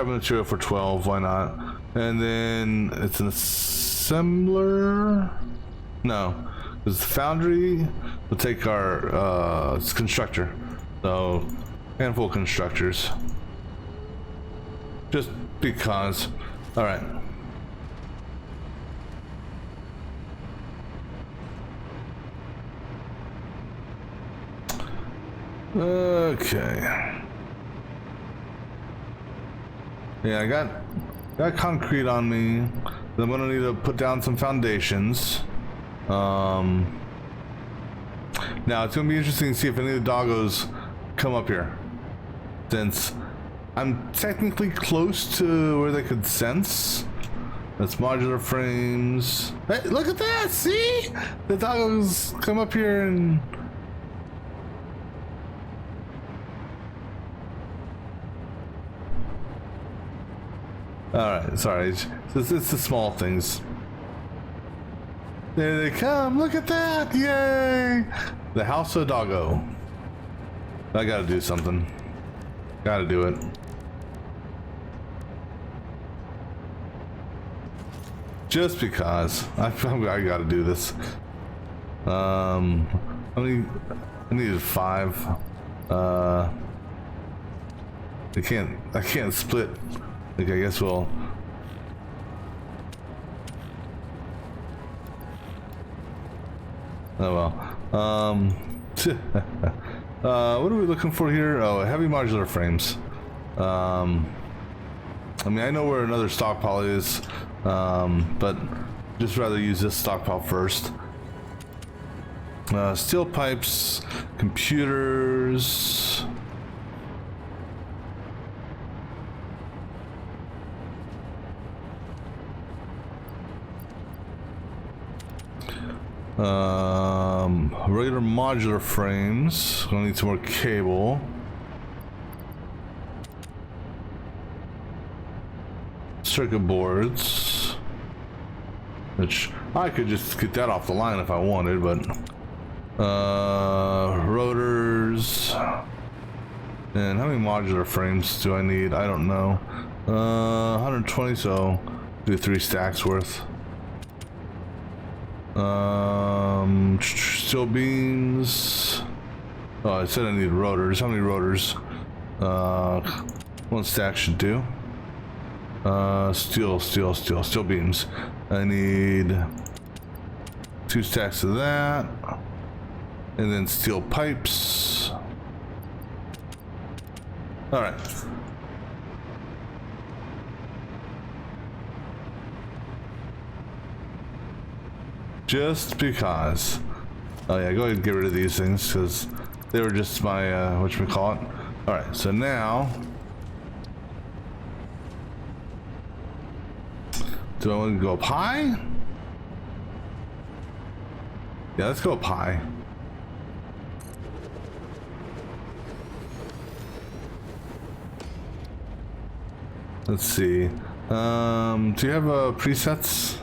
material for 12, why not? And then it's an assembler. No, because the foundry will take our it's constructor. So handful of constructors. Just because. All right. Okay. Yeah, I got concrete on me. I'm gonna need to put down some foundations. Now it's gonna be interesting to see if any of the doggos come up here, since I'm technically close to where they could sense. That's modular frames. Hey, look at that! See, the doggos come up here and. Alright, sorry. It's the small things. There they come. Look at that. Yay! The House of Doggo. I gotta do something. Gotta do it. Just because. I gotta do this. I needed 5. I can't split. Okay, I guess we'll. Oh well. What are we looking for here? Oh, heavy modular frames. I mean, I know where another stockpile is, but just rather use this stockpile first. Steel pipes, computers. Regular modular frames. Gonna need some more cable. Circuit boards, which I could just get that off the line if I wanted, but rotors. And how many modular frames do I need? I don't know. 120, so do 3 stacks worth. Steel beams. Oh, I said I need rotors. How many rotors? 1 stack should do. Steel beams. I need 2 stacks of that. And then steel pipes. All right. Just because. Oh yeah, go ahead and get rid of these things because they were just my whatchamacallit. All right, so now do I want to go up high? Yeah, let's go up high. Let's see. Do you have presets?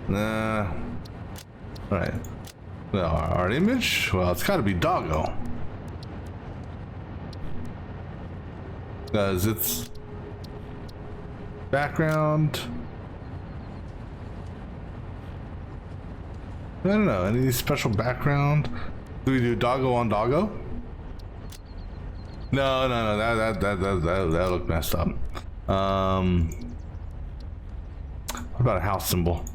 Nah. All right. Well, our image? Well, it's got to be doggo. Because it's background. I don't know. Any special background? Do we do doggo on doggo? No. That looked messed up. What about a house symbol?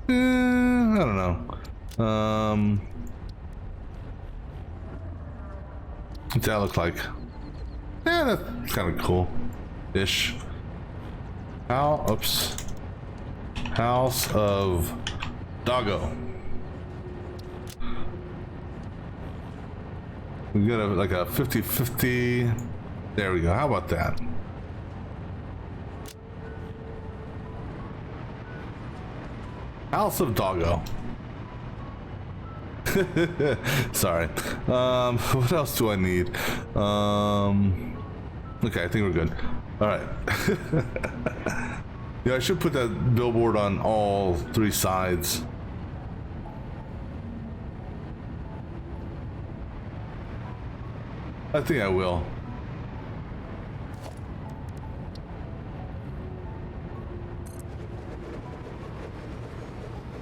I don't know. What's that look like? Yeah, that's kind of cool-ish. Oops. House of Doggo. We got like a 50-50. There we go. How about that? House of Doggo. Sorry. What else do I need? Okay, I think we're good. All right. Yeah, I should put that billboard on all three sides. I think I will.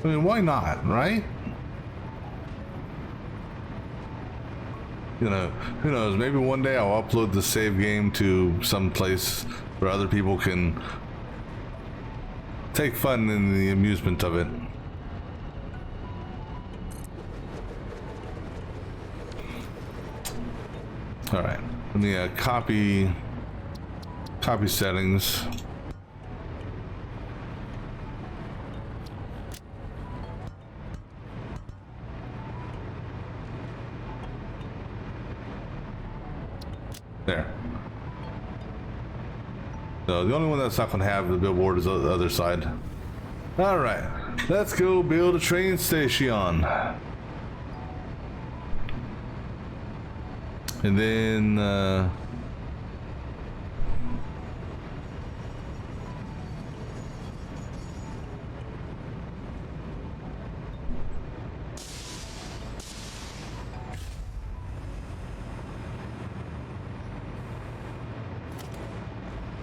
I mean, why not, right? You know, who knows? Maybe one day I'll upload the save game to some place where other people can take fun in the amusement of it. All right, let me copy settings. There. So the only one that's not going to have the billboard is the other side. All right, let's go build a train station. And then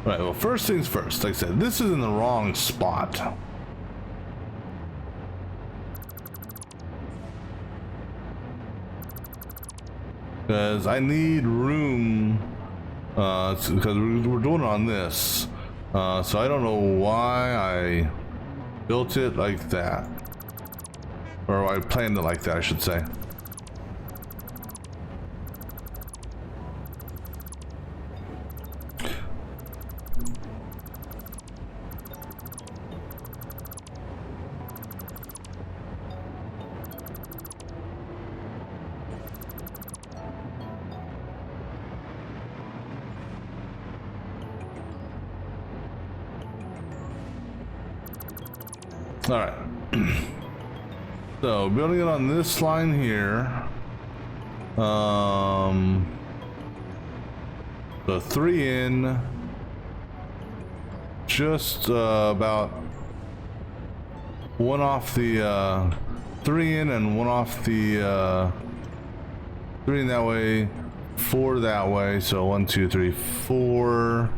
right, well, first things first, like I said, this is in the wrong spot. Because I need room, because we're doing it on this. So I don't know why I built it like that. Or I planned it like that, I should say. All right. So building it on this line here. The 3 in, just about one off the 3 in and one off the 3 in that way, 4 that way. So 1, 2, 3, 4.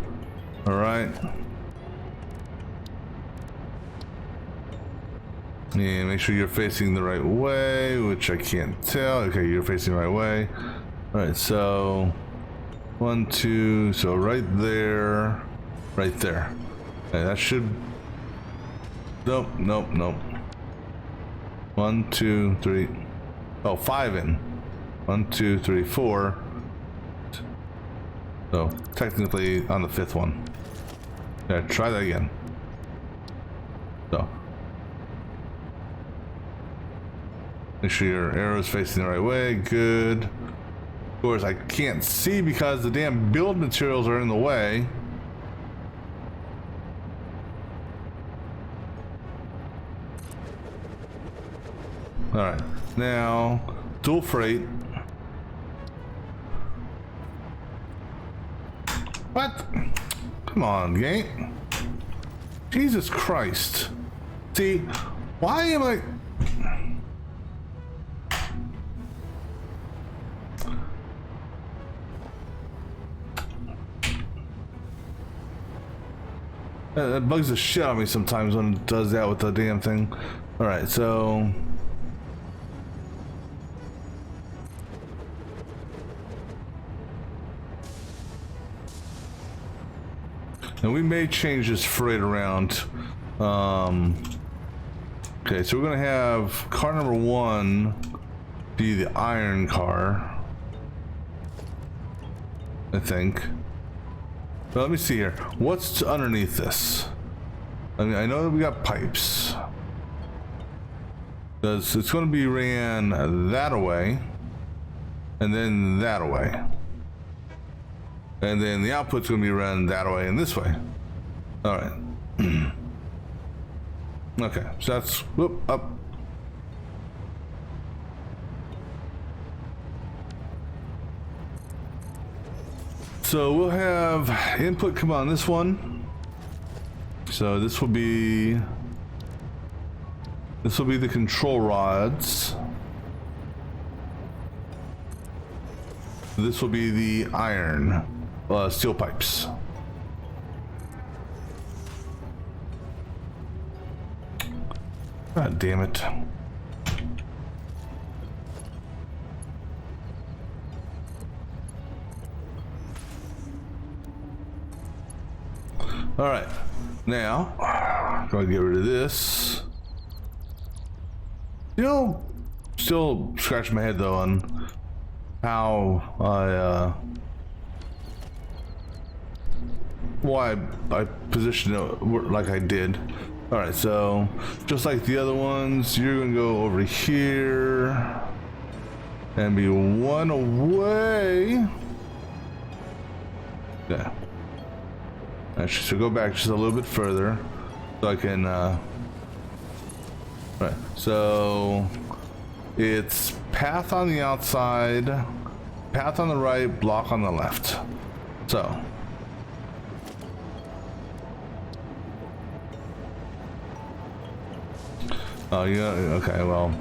All right. And make sure you're facing the right way, which I can't tell. Okay, you're facing the right way. All right, so 1, 2, so right there, right there. Okay, that should, nope. 1, 2, 3, oh, 5 in. 1, 2, 3, 4. So technically on the 5th one. Yeah, try that again. So. Make sure your arrow's facing the right way. Good. Of course, I can't see because the damn build materials are in the way. All right. Now, dual freight. What? Come on, game. Jesus Christ. See, why am I... It bugs the shit out of me sometimes when it does that with the damn thing. Alright, so... and we may change this freight around. Okay, so we're gonna have car number 1 be the iron car, I think. But let me see here. What's underneath this? I mean, I know that we got pipes. Because it's going to be ran that away, and then that away. And then the output's going to be run that way and this way. Alright. Okay, so that's, whoop, up. So we'll have input come on this one. So this will be the control rods. This will be the iron steel pipes. God damn it. All right, now I'm gonna get rid of this. You know, still scratching my head though on how why I positioned it like I did. All right, so just like the other ones, you're gonna go over here and be one away. Yeah. Actually, so go back just a little bit further so I can right, so it's path on the outside, path on the right, block on the left. So oh yeah, okay, well,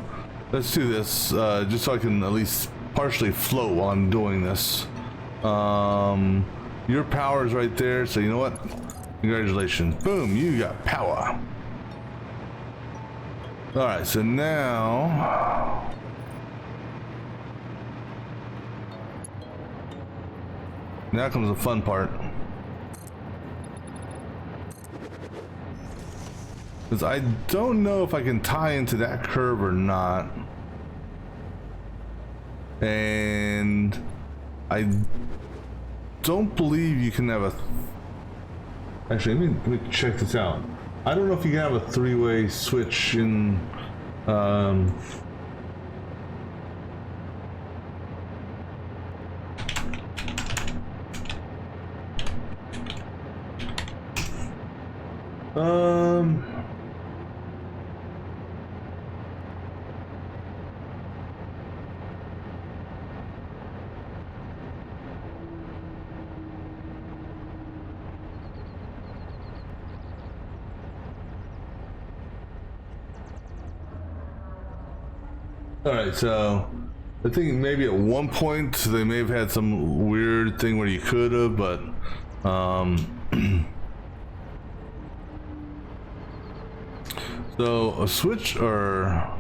let's do this just so I can at least partially float while I'm doing this. Your power is right there, so you know what? Congratulations. Boom, you got power. Alright, so now... now comes the fun part. Because I don't know if I can tie into that curve or not. And... I don't believe you can have a... actually, let me check this out. I don't know if you can have a three-way switch in... well, alright, so I think maybe at one point they may have had some weird thing where you could have, but so a switch, or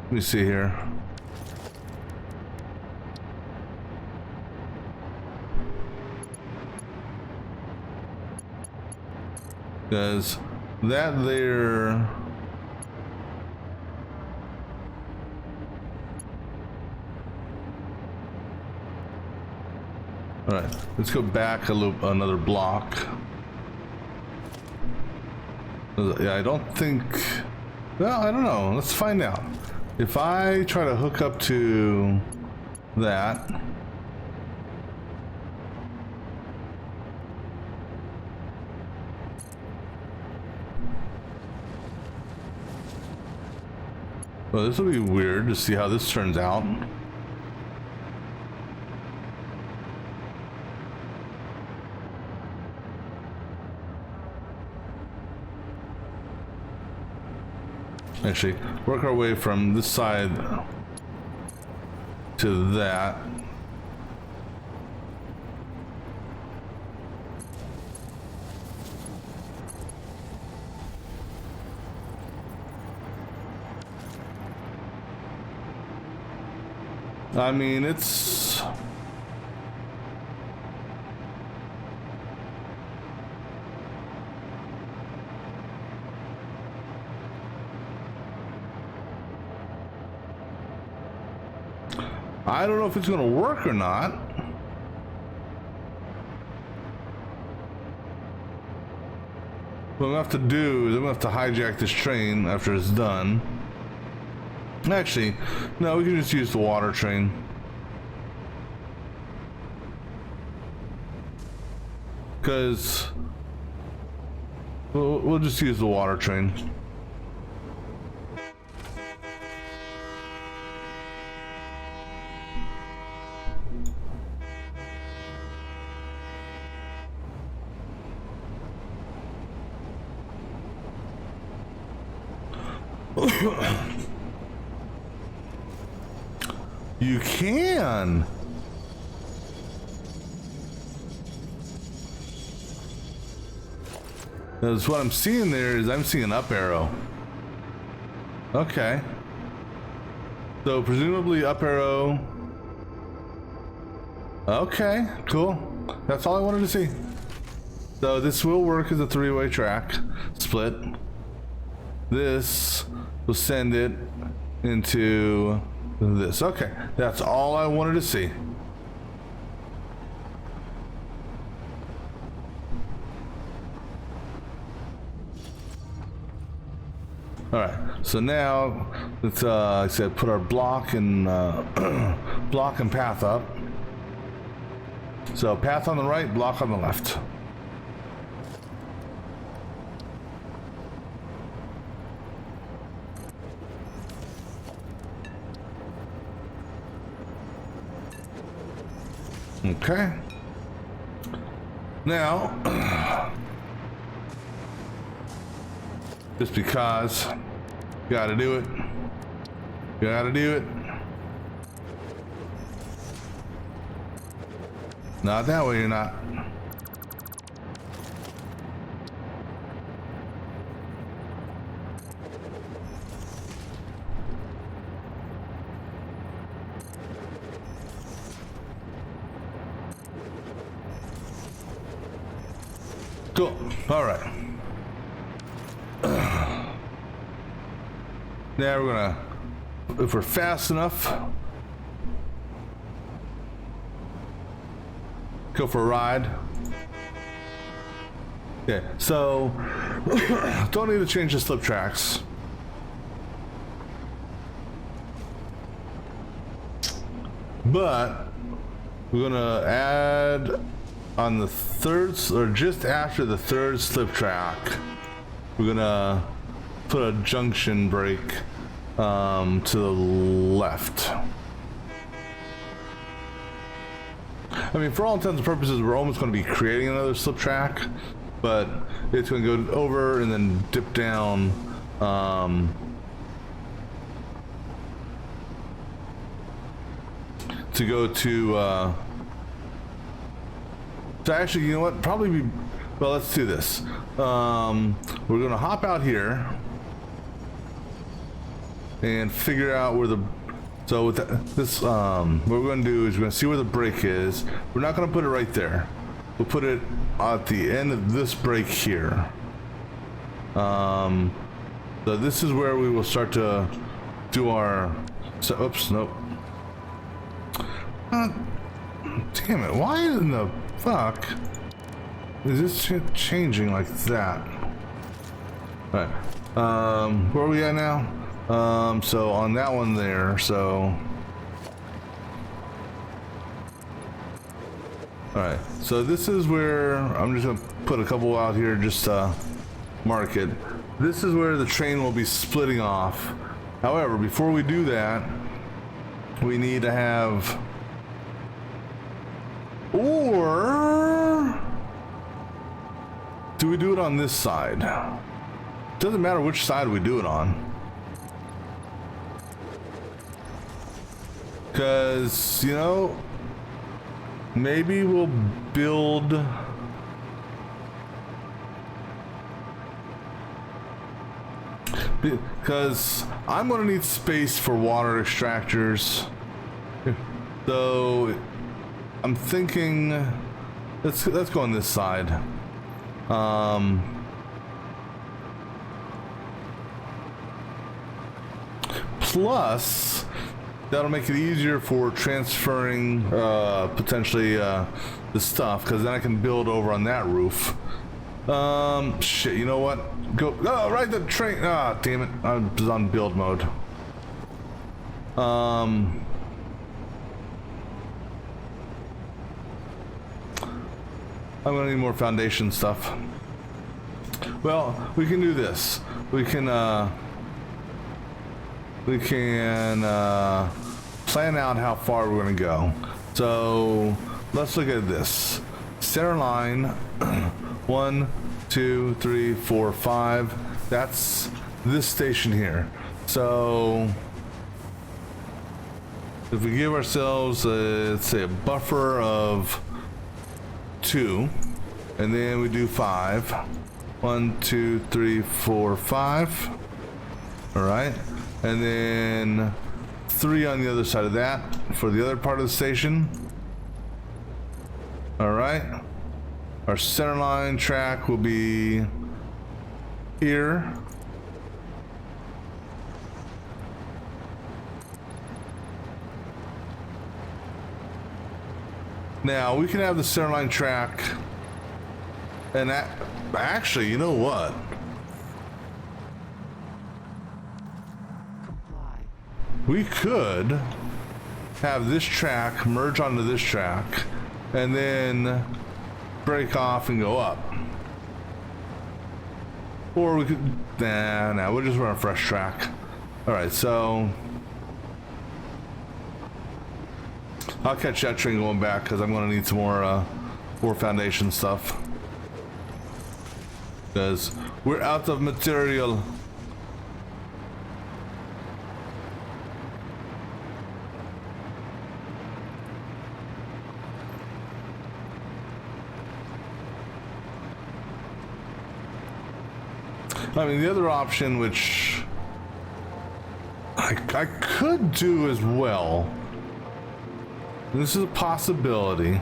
let me see here. Because that there... all right, let's go back a little, another block. Yeah, I don't think... well, I don't know. Let's find out. If I try to hook up to that... well, this will be weird to see how this turns out. Actually, work our way from this side to that. I mean, it's... I don't know if it's gonna work or not. What I'm gonna have to do is I'm gonna have to hijack this train after it's done. Actually, no, we can just use the water train. Because we'll just use the water train. You can. Because what I'm seeing there is I'm seeing up arrow. Okay. So presumably up arrow. Okay, cool. That's all I wanted to see. So this will work as a three-way track split. This will send it into this. Okay, that's all I wanted to see. All right, so now let's like I said, put our block and block and path up. So path on the right, block on the left. Okay. Now, just because, gotta do it. Gotta do it. Not that way, you're not. Cool. All right. Now we're gonna, if we're fast enough, go for a ride. Okay, so don't need to change the slip tracks. But we're gonna add on the third, or just after the third slip track, we're gonna put a junction brake to the left. I mean, for all intents and purposes, we're almost going to be creating another slip track, but it's going to go over and then dip down. To go to so actually, you know what? Probably be, well, let's do this. We're gonna hop out here and figure out where the, so with this, what we're gonna do is we're gonna see where the brake is. We're not gonna put it right there. We'll put it at the end of this brake here. So this is where we will start to do our, so, oops, nope. Damn it, why in the fuck is this shit changing like that? Alright, where are we at now? So on that one there, so alright, so this is where I'm just gonna put a couple out here just to mark it. This is where the train will be splitting off. However, before we do that, we need to have, or do we do it on this side? Doesn't matter which side we do it on. Because, you know, maybe we'll build... Because I'm going to need space for water extractors. So I'm thinking, let's go on this side. Plus, that'll make it easier for transferring potentially the stuff, because then I can build over on that roof. Shit, you know what? Go, oh, ride the train. Ah, damn it. I was on build mode. I'm gonna need more foundation stuff. Well, we can do this. We can plan out how far we're gonna go. So let's look at this. Center line, 1, 2, 3, 4, 5. That's this station here. So if we give ourselves, let's say, a buffer of 2, and then we do 5. 1, 2, 3, 4, 5. All right, and then 3 on the other side of that for the other part of the station. All right, our center line track will be here. Now we can have the center line track, and that actually, you know what? We could have this track merge onto this track and then break off and go up. Or we could, nah, we'll just run a fresh track. All right, so I'll catch that train going back because I'm going to need some more foundation stuff. Because we're out of material. I mean, the other option, which I could do as well, this is a possibility.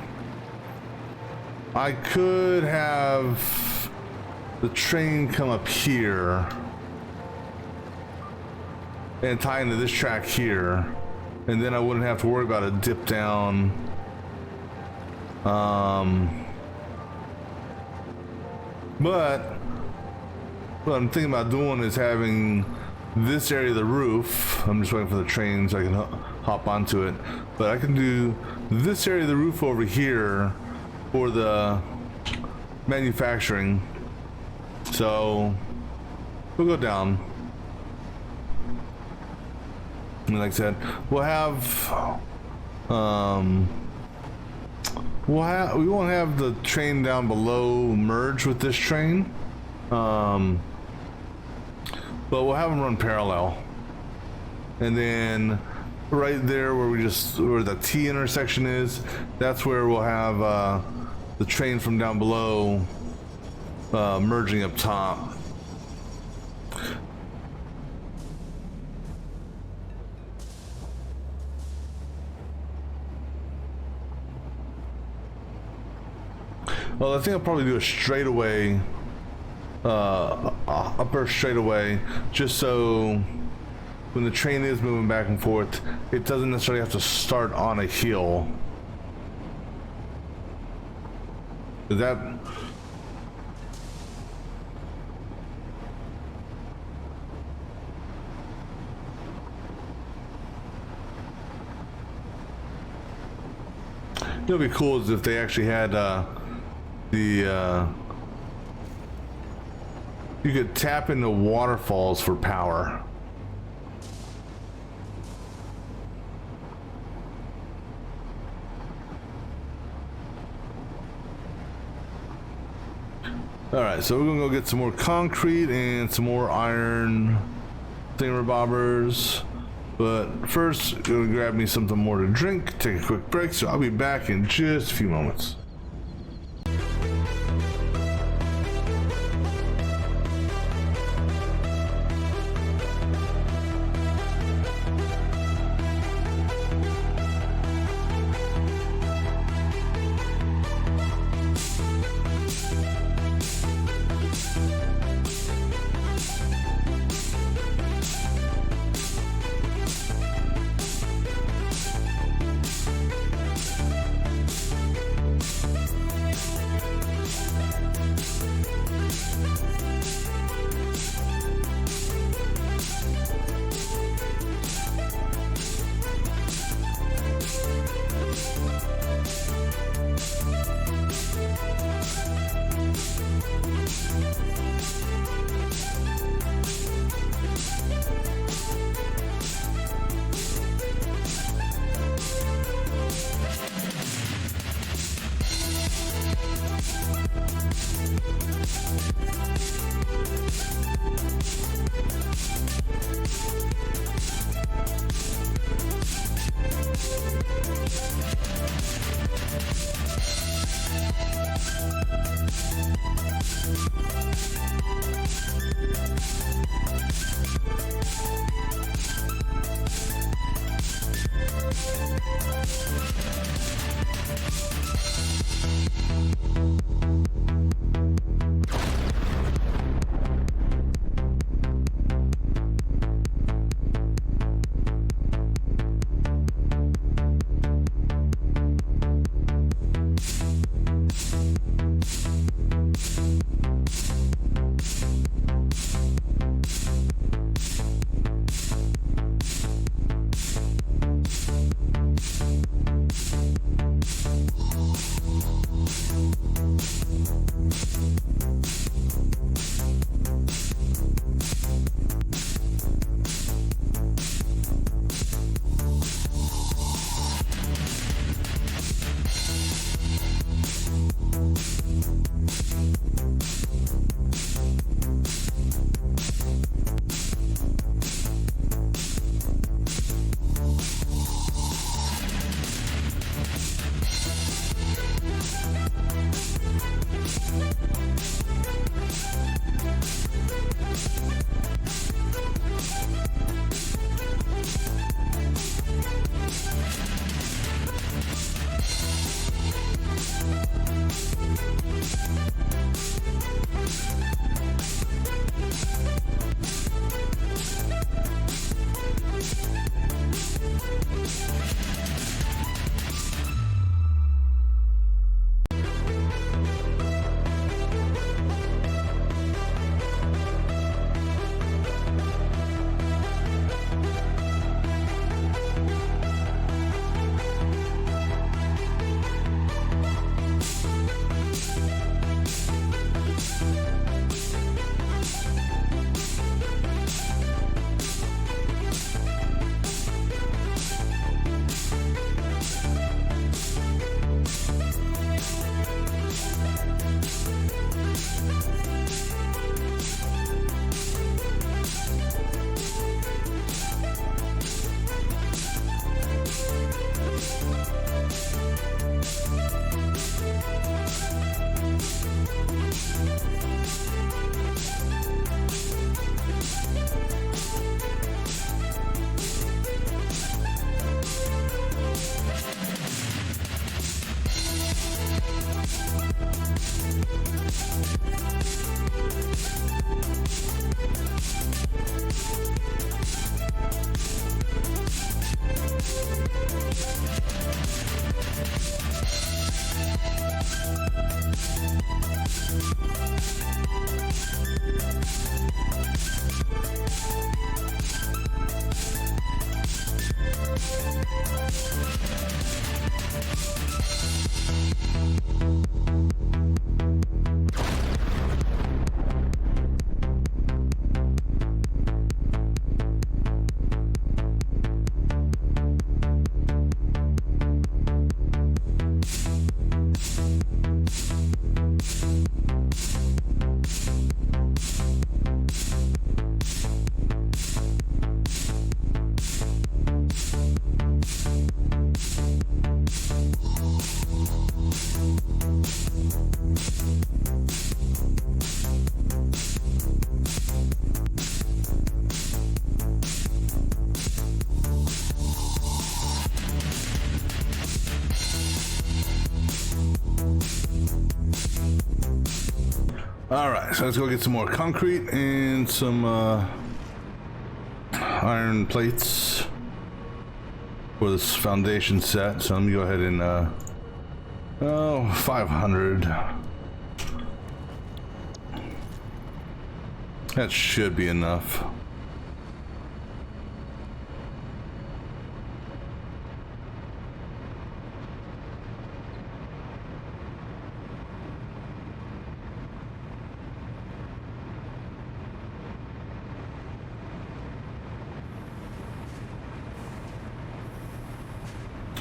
I could have the train come up here and tie into this track here, and then I wouldn't have to worry about a dip down. But what I'm thinking about doing is having this area of the roof. I'm just waiting for the train so I can hop onto it. But I can do this area of the roof over here for the manufacturing. So we'll go down. And like I said, we'll have we won't have the train down below merge with this train. But we'll have them run parallel, and then right there where where the T intersection is, that's where we'll have the train from down below merging up top. Well, I think I'll probably do a straightaway. Upper straightaway, just so when the train is moving back and forth, it doesn't necessarily have to start on a hill. Is that it'll be cool is if they actually had you could tap into waterfalls for power. All right, so we're gonna go get some more concrete and some more iron thingamabobbers. But first, gonna grab me something more to drink, take a quick break, so I'll be back in just a few moments. All right, so let's go get some more concrete and some iron plates for this foundation set. So let me go ahead and 500. That should be enough.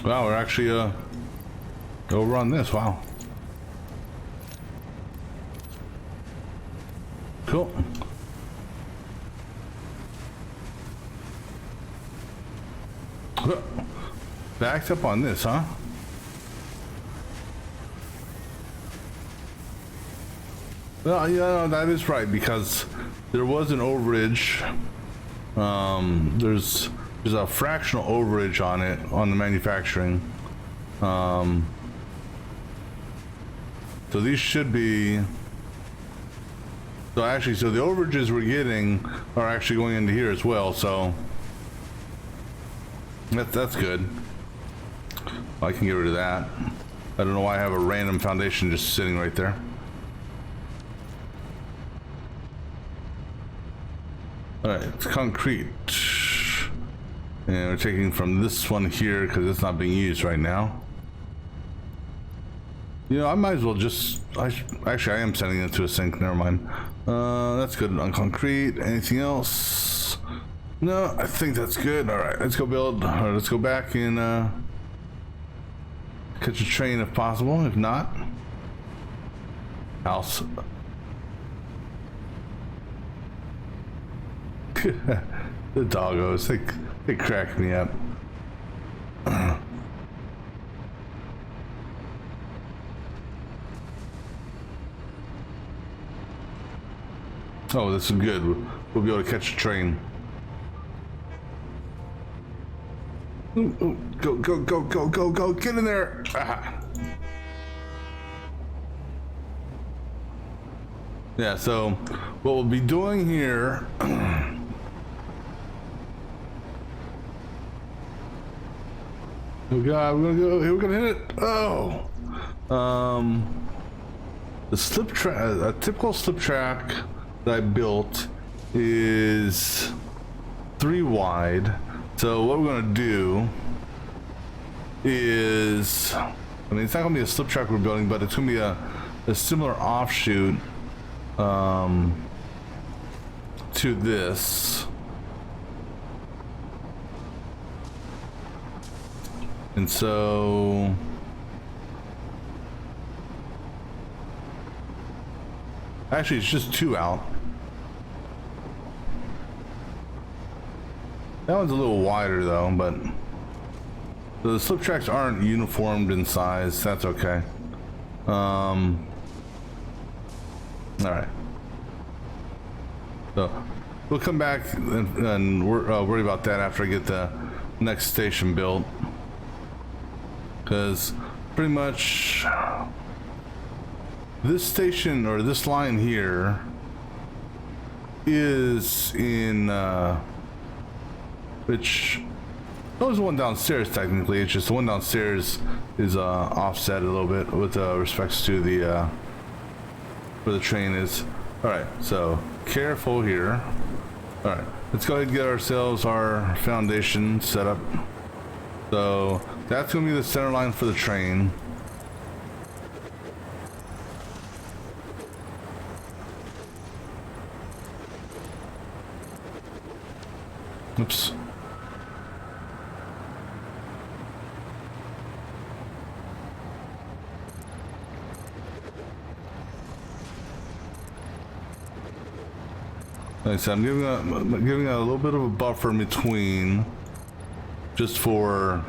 Wow, we're actually over on this. Wow. Cool. Backed up on this, huh? Well, yeah, no, that is right, because there was an overage. There's a fractional overage on it, on the manufacturing. So these should be... So actually, so the overages we're getting are actually going into here as well, so... That's good. I can get rid of that. I don't know why I have a random foundation just sitting right there. Alright, it's concrete. And we're taking from this one here because it's not being used right now. You know, I might as well just... Actually, I am sending it to a sink. Never mind. That's good on concrete. Anything else? No, I think that's good. Alright, let's go build. Or let's go back and catch a train if possible. If not, house. The doggos, they crack me up. Oh, this is good. We'll be able to catch a train. Ooh, ooh. Go, go, go, go, go, go. Get in there. Ah. Yeah, so what we'll be doing here... Oh god, we're gonna go. We're gonna hit it. Oh, the slip track, a typical slip track that I built is 3 wide. So what we're gonna do is, I mean, it's not gonna be a slip track we're building, but it's gonna be a similar offshoot to this. And so actually it's just 2 out. That one's a little wider though, but the slip tracks aren't uniformed in size. That's okay. All right. So we'll come back and worry about that after I get the next station built. Because pretty much this station or this line here is in which was the one downstairs technically. It's just the one downstairs is offset a little bit with respects to the where the train is. All right, so careful here. All right, let's go ahead and get ourselves our foundation set up. So that's gonna be the center line for the train. Oops. Like I said, I'm giving a little bit of a buffer in between, just for,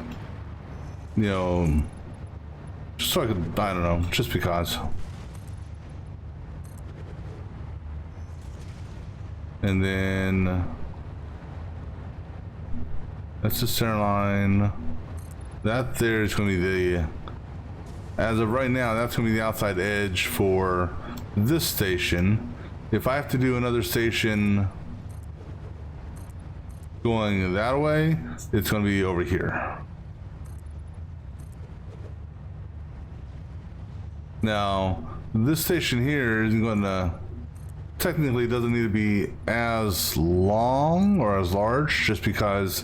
you know, just so I could, I don't know, just because. And then that's the center line. That there is going to be the, as of right now, that's going to be the outside edge for this station. If I have to do another station going that way, it's going to be over here. Now, this station here is going to, technically doesn't need to be as long or as large, just because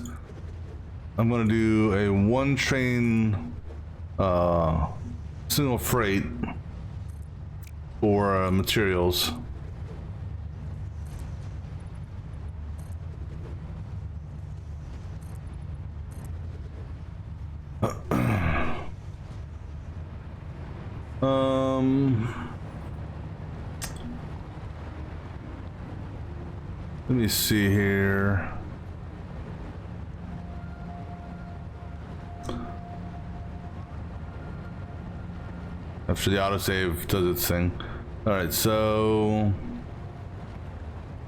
I'm going to do a one train single freight for materials. Let me see here. After the autosave does its thing. Alright, so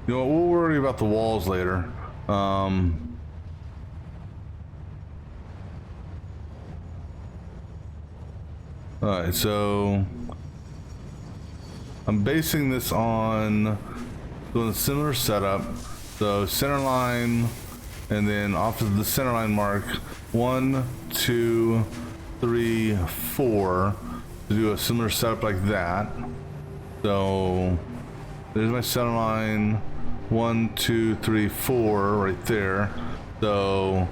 you know what, we'll worry about the walls later. Alright, so I'm basing this on doing a similar setup. So center line, and then off of the center line mark 1, 2, 3, 4 to do a similar setup like that. So there's my center line 1, 2, 3, 4 right there. So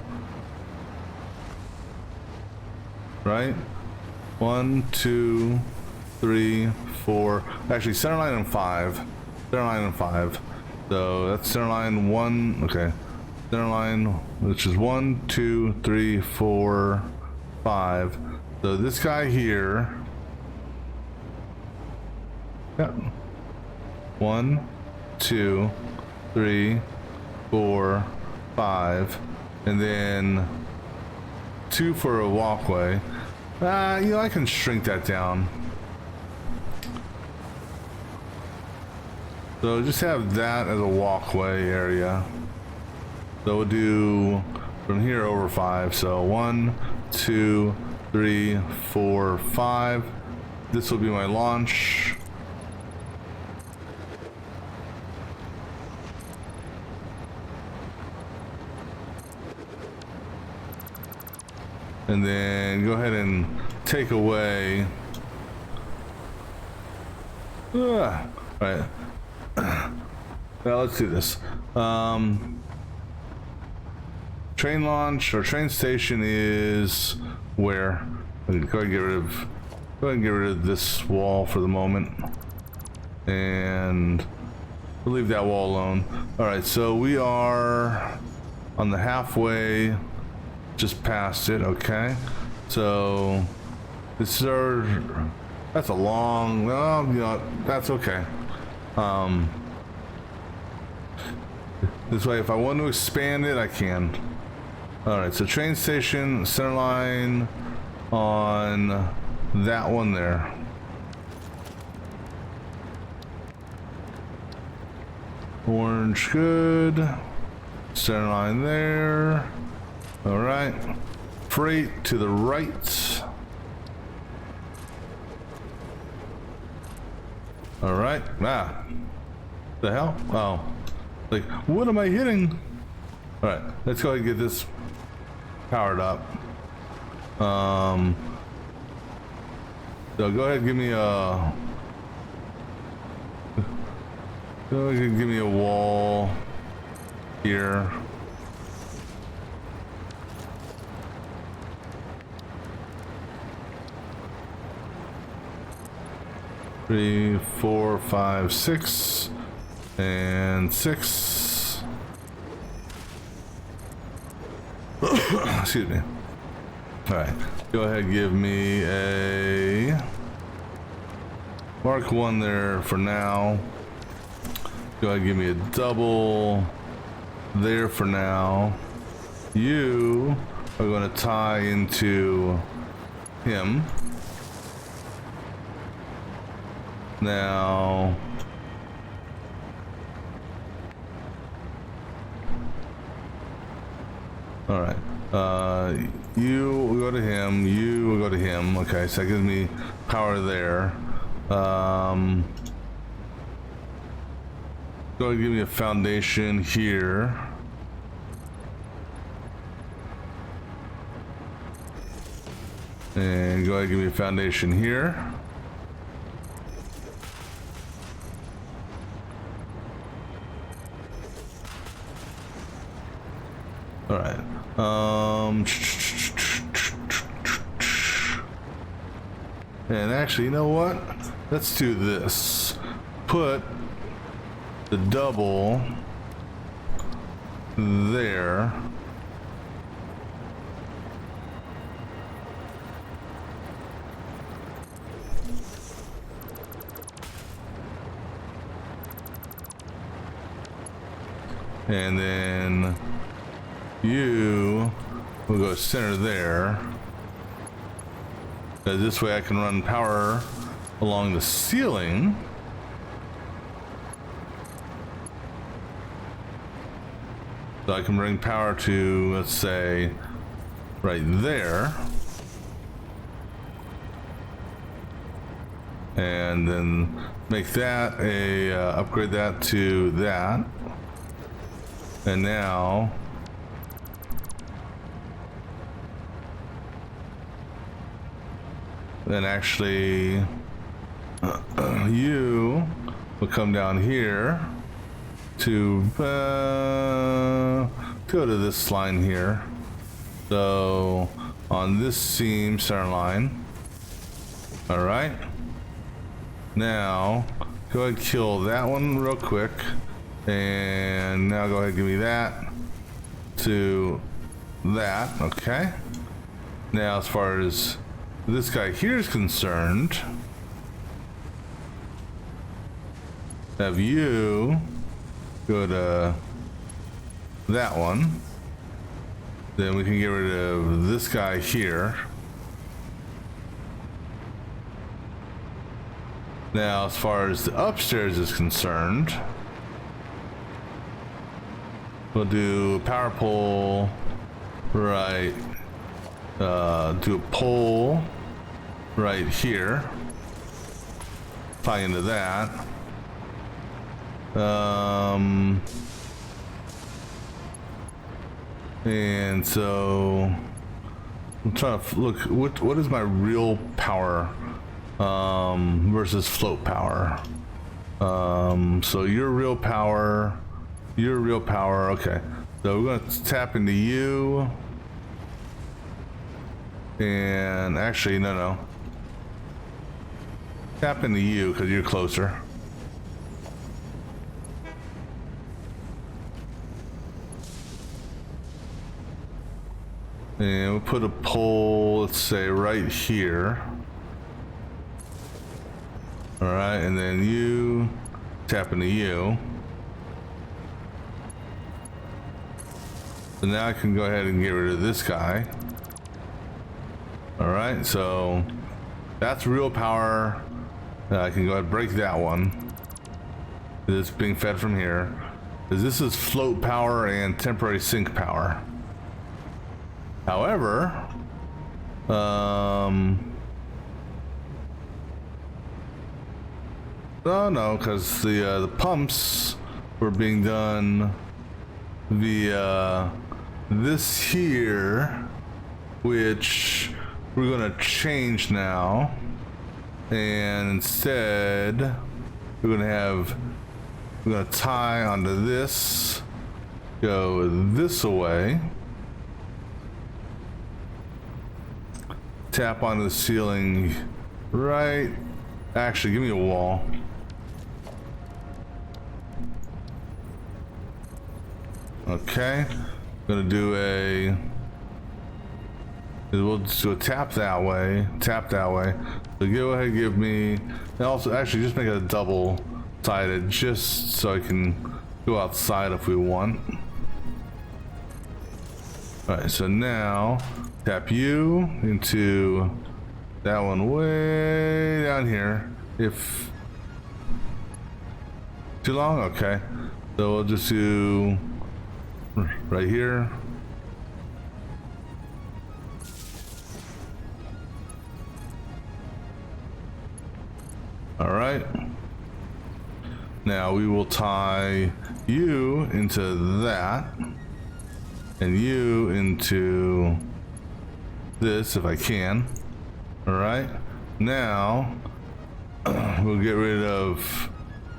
right, 1, 2, 3, 4. Actually, center line and 5. Center line and 5. So that's center line 1. Okay. Center line, which is 1, 2, 3, 4, 5. So this guy here. Yep. 1, 2, 3, 4, 5. And then 2 for a walkway. You know, I can shrink that down. So just have that as a walkway area. So we'll do from here over 5. So 1, 2, 3, 4, 5. This will be my launch. And then go ahead and take away. Right. Well, let's do this. Train launch or train station is where? Go ahead and get rid of this wall for the moment, and we'll leave that wall alone. All right, so we are on the halfway, just past it. Okay, so this is our. That's a long. Well, you know, that's okay. This way, if I want to expand it, I can. Alright, so train station, center line on that one there. Orange, good. Center line there. Alright. Freight to the right. Alright. Ah. The hell? Oh. Like, what am I hitting? Alright, let's go ahead and get this powered up. So go ahead and give me a... Go ahead and give me a wall here. Three, 4, 5, 6. And 6. Excuse me. Alright, go ahead and give me a mark 1 there for now. Go ahead and give me a double there for now. You are going to tie into him. Now... All right, you will go to him, you will go to him. Okay, so that gives me power there. Go ahead and give me a foundation here. And go ahead and give me a foundation here. All right. And actually, you know what? Let's do this. Put the double there. And then you will go center there. This way I can run power along the ceiling. So I can bring power to, let's say, right there. And then make that a, upgrade that to that. And now, then actually, you will come down here to go to this line here. So on this seam center line. All right. Now go ahead and kill that one real quick. And now go ahead and give me that to that. Okay. Now as far as this guy here is concerned, have you go to that one. Then we can get rid of this guy here. Now as far as the upstairs is concerned, we'll do a power pole, right, do a pole right here, tie into that. And so I'm trying to look, what is my real power versus float power. So your real power, okay. So we're going to tap into you. And actually, no. Tap into you because you're closer. And we'll put a pole, let's say, right here. All right, and then you tap into you. So now I can go ahead and get rid of this guy. All right, so that's real power. I can go ahead and break that one. It's being fed from here. This is float power and temporary sink power. However, no, because the pumps were being done via this here, which we're gonna change now, and instead we're gonna tie onto this, go this away, tap onto the ceiling, right? Actually, give me a wall. Okay, gonna do we'll just do a tap that way. So go ahead and give me, and also actually just make it a double sided just so I can go outside if we want. All right, so now tap you into that one way down here. If too long, okay. So we'll just do right here. All right. Now we will tie you into that, and you into this if I can. All right. Now we'll get rid of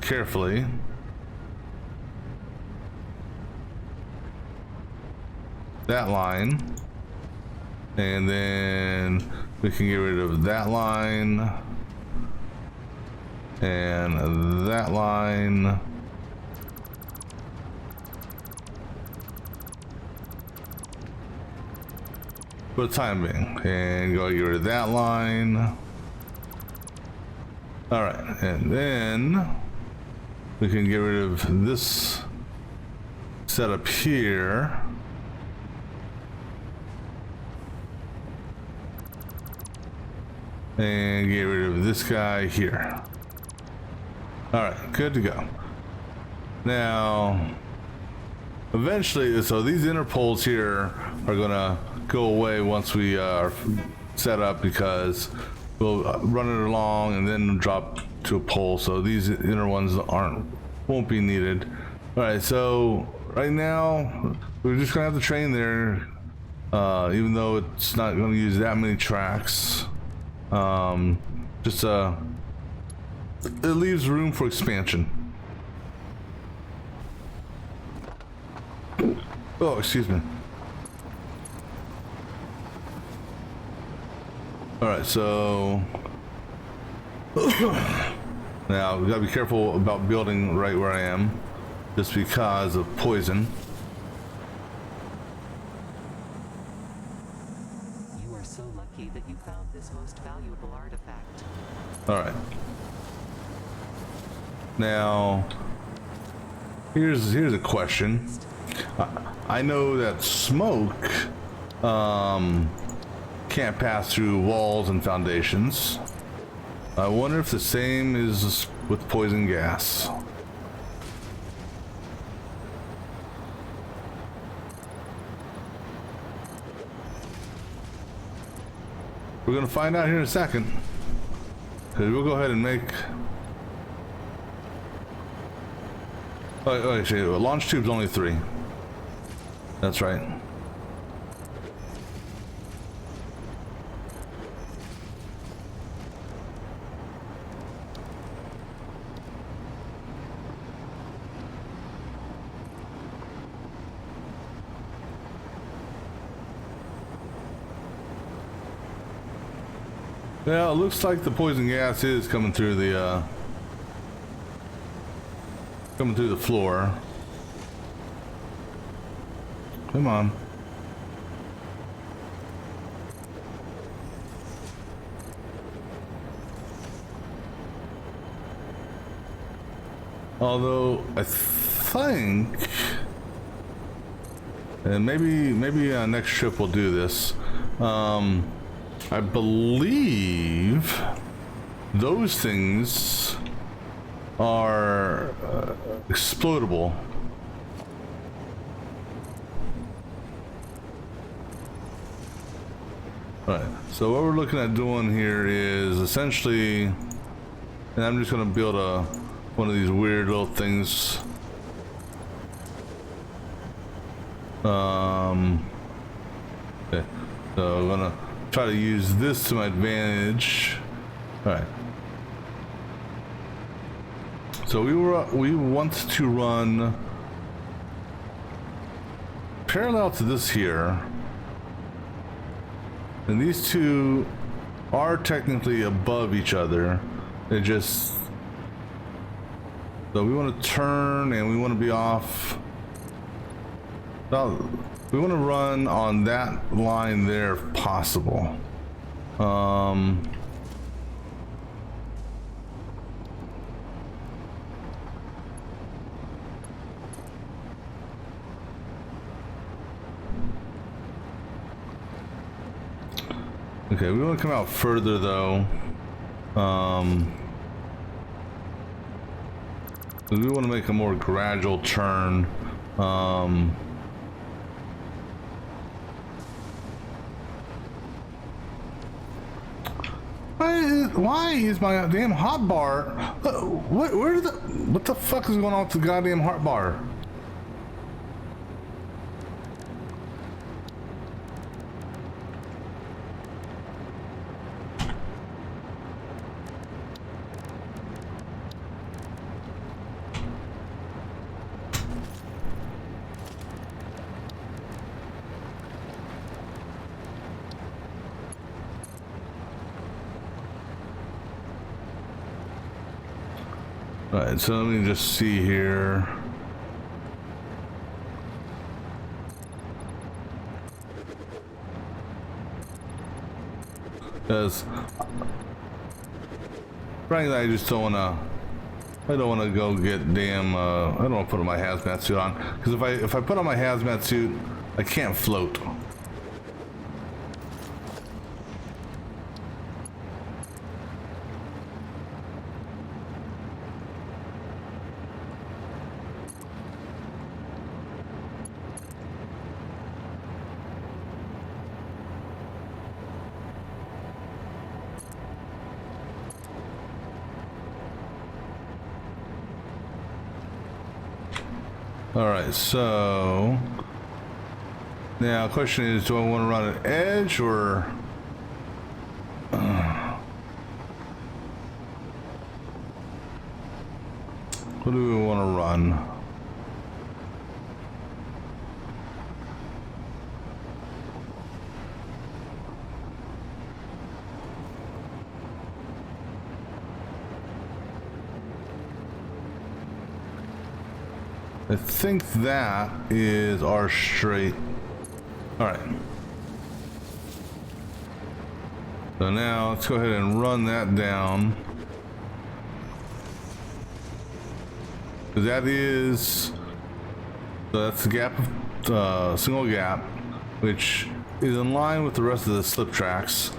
carefully. That line, and then we can get rid of that line and that line. For the time being, and go get rid of that line. All right, and then we can get rid of this setup here. And get rid of this guy here. All right, good to go. Now, eventually, so these inner poles here are gonna go away once we are set up, because we'll run it along and then drop to a pole. So these inner ones won't be needed. All right, so right now we're just gonna have to train there, even though it's not gonna use that many tracks. It leaves room for expansion. Oh, excuse me. All right, so now we gotta be careful about building right where I am, just because of poison. You are so lucky that you found this most valuable artifact. All right. Now, here's a question. I know that smoke can't pass through walls and foundations. I wonder if the same is with poison gas. We're gonna find out here in a second. We'll go ahead and make. Oh, actually, launch tube's only 3. That's right. Yeah, it looks like the poison gas is coming through the floor. Come on. Although I think, and maybe next trip we'll do this. I believe those things are explodable. Alright, so what we're looking at doing here is essentially, and I'm just going to build one of these weird little things. Okay, so I'm going to try to use this to my advantage. Alright. So we want to run parallel to this here. And these two are technically above each other. They just, so we want to turn and we want to be off. Now, we want to run on that line there if possible. Okay, we want to come out further though. We want to make a more gradual turn. why is my damn hot bar? What the fuck is going on with the goddamn hot bar? Alright, so let me just see here. Because frankly, I just don't wanna. I don't wanna go get damn. I don't wanna put on my hazmat suit on, because if I put on my hazmat suit, I can't float. Alright, so now the question is, do I want to run an edge or what do we want to run? I think that is our straight. All right. So now let's go ahead and run that down. So that is, so that's the gap, single gap, which is in line with the rest of the slip tracks.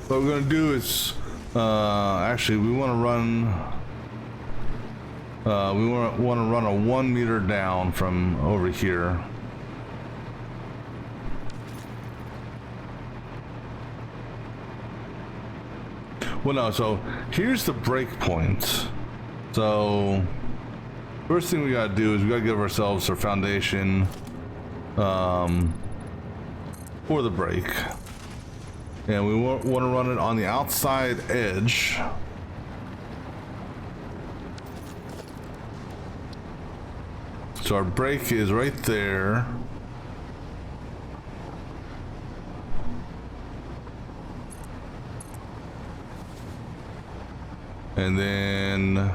What we're gonna do is, actually we want to run. We want to run a 1 meter down from over here. Well, no, so here's the break point. So first thing we gotta do is we gotta give ourselves our foundation for the brake. And we want to run it on the outside edge. So our brake is right there. And then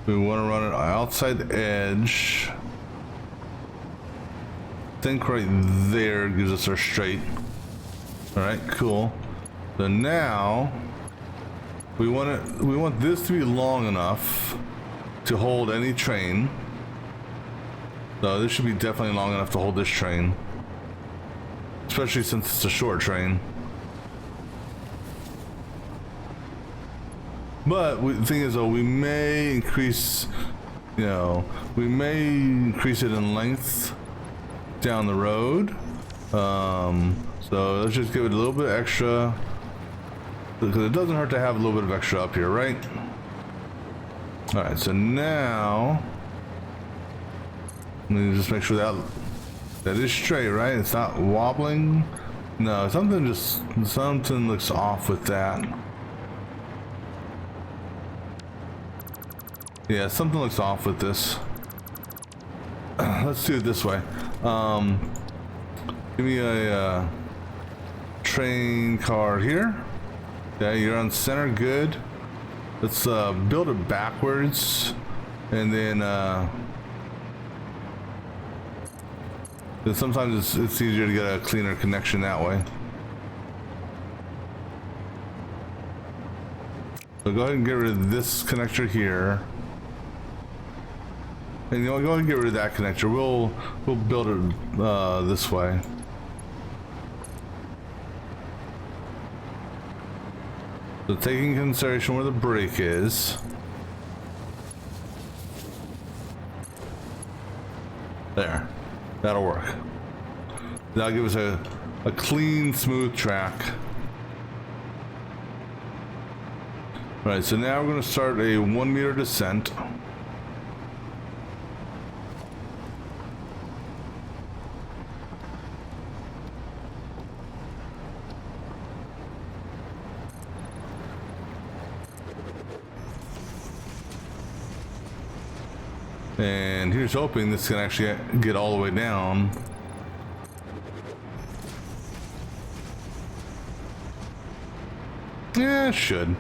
we want to run it outside the edge. I think right there gives us our straight. All right, cool. So now we want this to be long enough to hold any train. So this should be definitely long enough to hold this train, especially since it's a short train. But the thing is, though, we may increase, you know, we may increase it in length down the road. So let's just give it a little bit extra, because it doesn't hurt to have a little bit of extra up here, right? All right, so now let me just make sure that is straight, right? It's not wobbling. No, something looks off with that. Yeah, something looks off with this. Let's do it this way. Give me a train car here. Yeah, you're on center, good. Let's build it backwards, and then sometimes it's easier to get a cleaner connection that way. So go ahead and get rid of this connector here. And you know, go ahead and get rid of that connector. We'll build it this way. So taking into consideration where the brake is. There. That'll work. That'll give us a clean, smooth track. All right, so now we're going to start a 1 meter descent. And here's hoping this can actually get all the way down. Yeah, it should.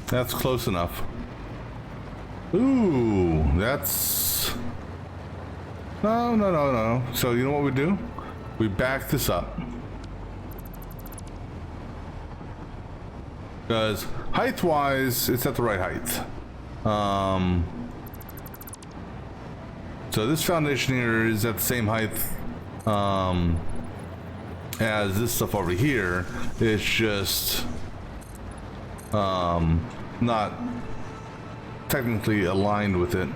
That's close enough. Ooh, that's... No. So you know what we do? We back this up. Because height-wise, it's at the right height. So this foundation here is at the same height as this stuff over here. It's just not technically aligned with it.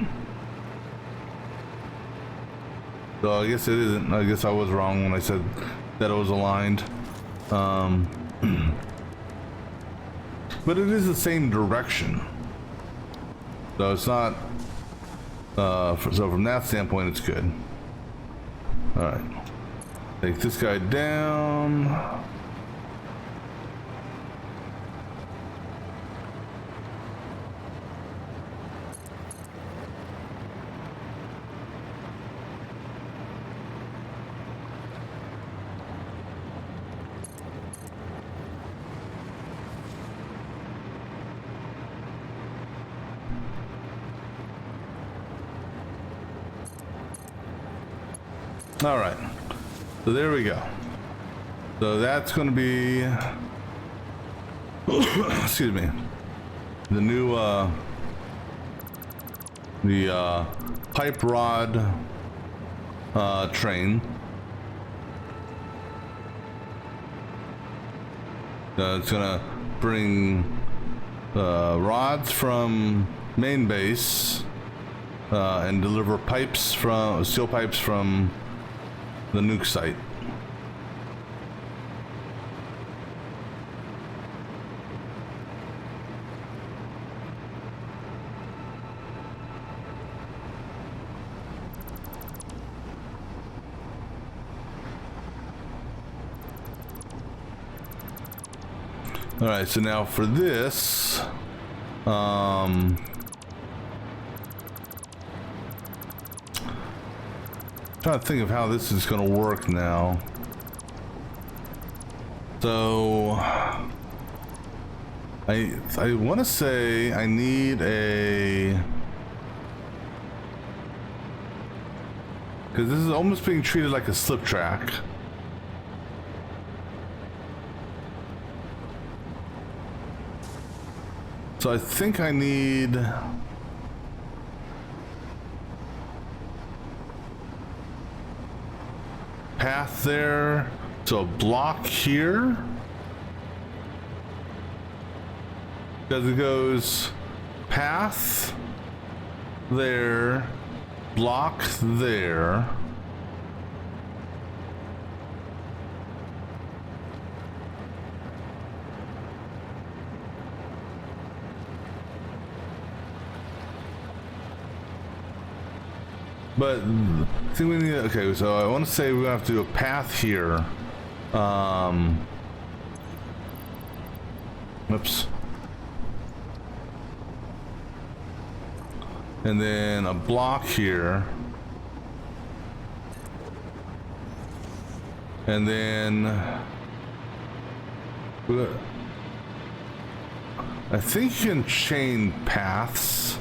So I guess it isn't. I guess I was wrong when I said that it was aligned. But it is the same direction. So it's not, so from that standpoint, it's good. All right. Take this guy down. All right, so there we go. So that's going to be, excuse me, the new, pipe rod, train. It's going to bring, rods from main base, and deliver pipes from, steel pipes from the nuke site. All right, so now for this, trying to think of how this is going to work now. So I want to say I need a, because this is almost being treated like a slip track. So I think I need path there, so a block here, because it goes path there, block there, but I think we need, okay, so I want to say we have to do a path here. Oops. And then a block here. And then I think you can chain paths.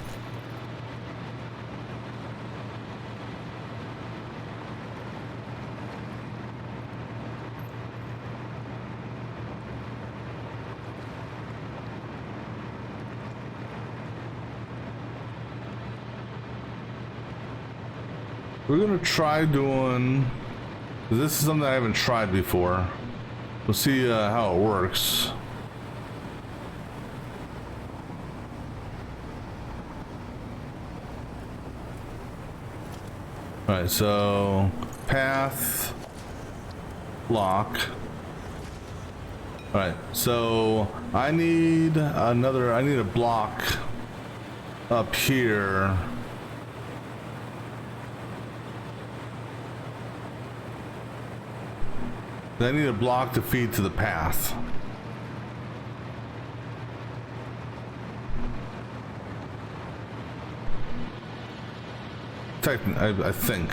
We're gonna try doing, this is something I haven't tried before. We'll see how it works. All right, so path, block. All right, so I need a block up here. I need a block to feed to the path. I think.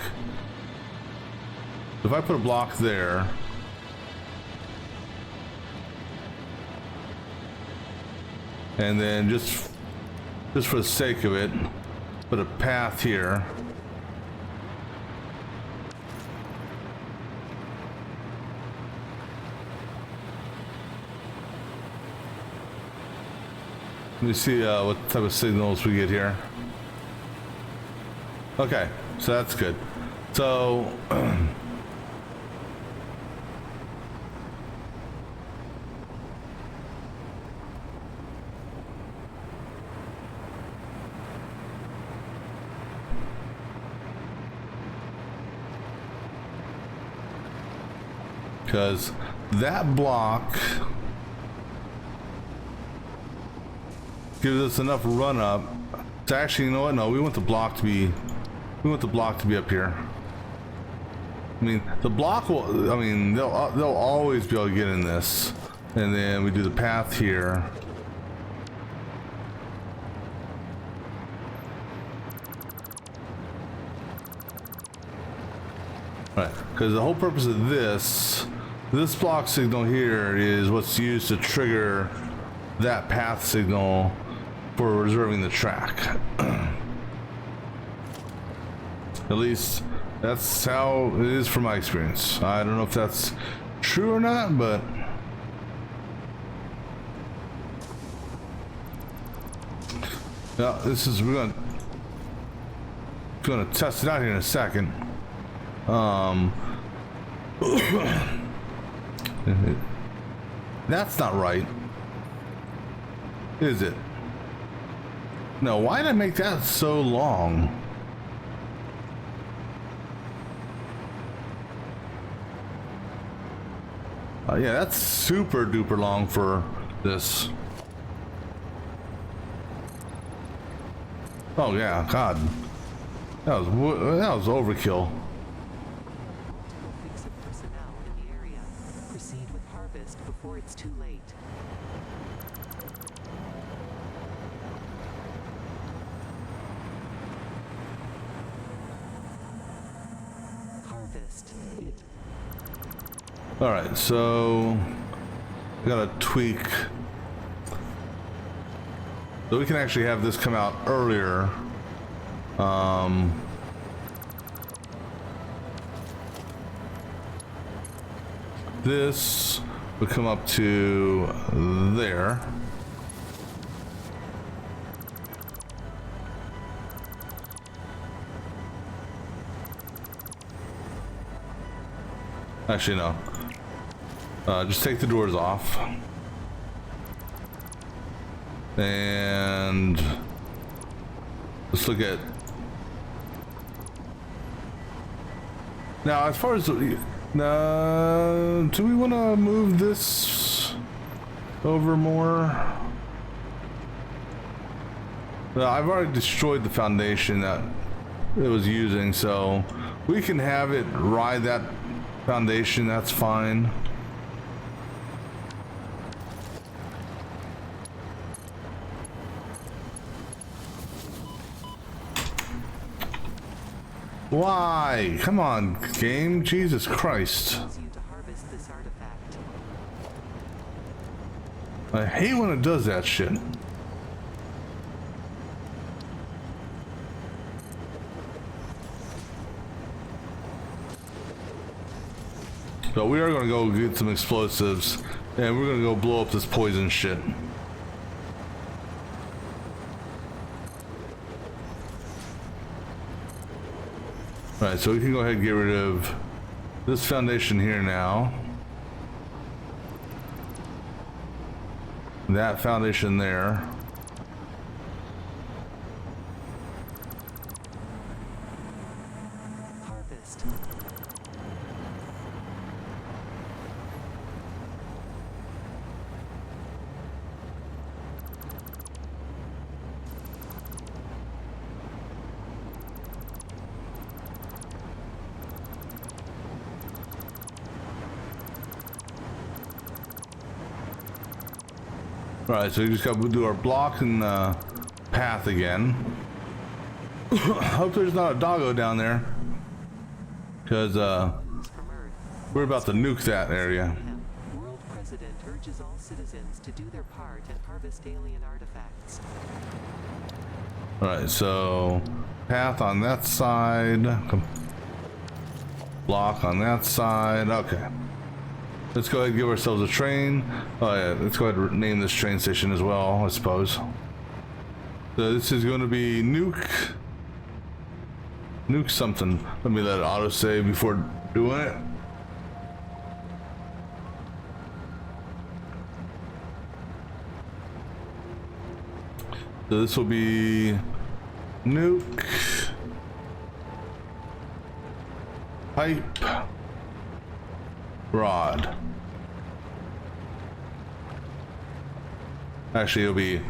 If I put a block there, and then just for the sake of it, put a path here. Let me see what type of signals we get here. Okay, so that's good. So because that block gives us enough run up to actually, you know what? No, we want the block to be up here. I mean, the block will, I mean, they'll always be able to get in this. And then we do the path here. Right, because the whole purpose of this block signal here is what's used to trigger that path signal for reserving the track. At least that's how it is from my experience. I don't know if that's true or not, but now we're gonna test it out here in a second. That's not right, is it? No, why did I make that so long? Yeah, that's super duper long for this. Oh yeah, God, that was overkill. Fix of personnel in the area. Proceed with harvest before it's too late. Harvest. All right, so we gotta tweak so we can actually have this come out earlier. This would come up to there. Actually, no. Just take the doors off. And let's look at now as far as do we want to move this over more? Well, I've already destroyed the foundation that it was using, so we can have it ride that foundation. That's fine. Why? Come on, game. Jesus Christ. Allows you to harvest this artifact. I hate when it does that shit. So we are going to go get some explosives and we're going to go blow up this poison shit. Alright, so we can go ahead and get rid of this foundation here now. That foundation there. Harvest. Alright, so we just gotta do our block and path again. Hope there's not a doggo down there. Because we're about to nuke that area. World President urges all citizens to do their part and harvest alien artifacts. Alright, so path on that side. Block on that side. Okay. Let's go ahead and give ourselves a train. Oh yeah, let's go ahead and name this train station as well, I suppose. So this is going to be nuke something. Let me let it auto save before doing it. So this will be nuke pipe rod. Actually, it'll be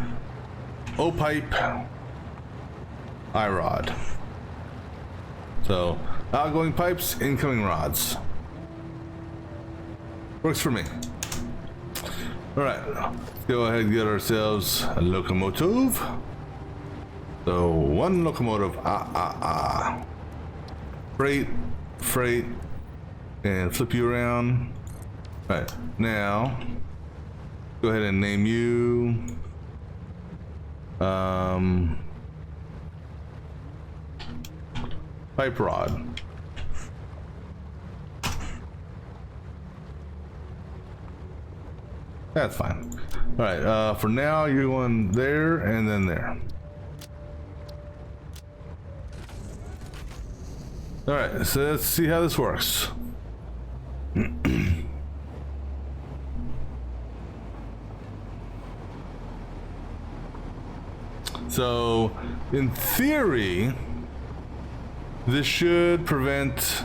O pipe I rod. So outgoing pipes, incoming rods. Works for me. All right, let's go ahead and get ourselves a locomotive. So one locomotive, freight, and flip you around. All right, now go ahead and name you pipe rod. That's fine. All right, for now you're going there and then there. All right, so let's see how this works. So, in theory, this should prevent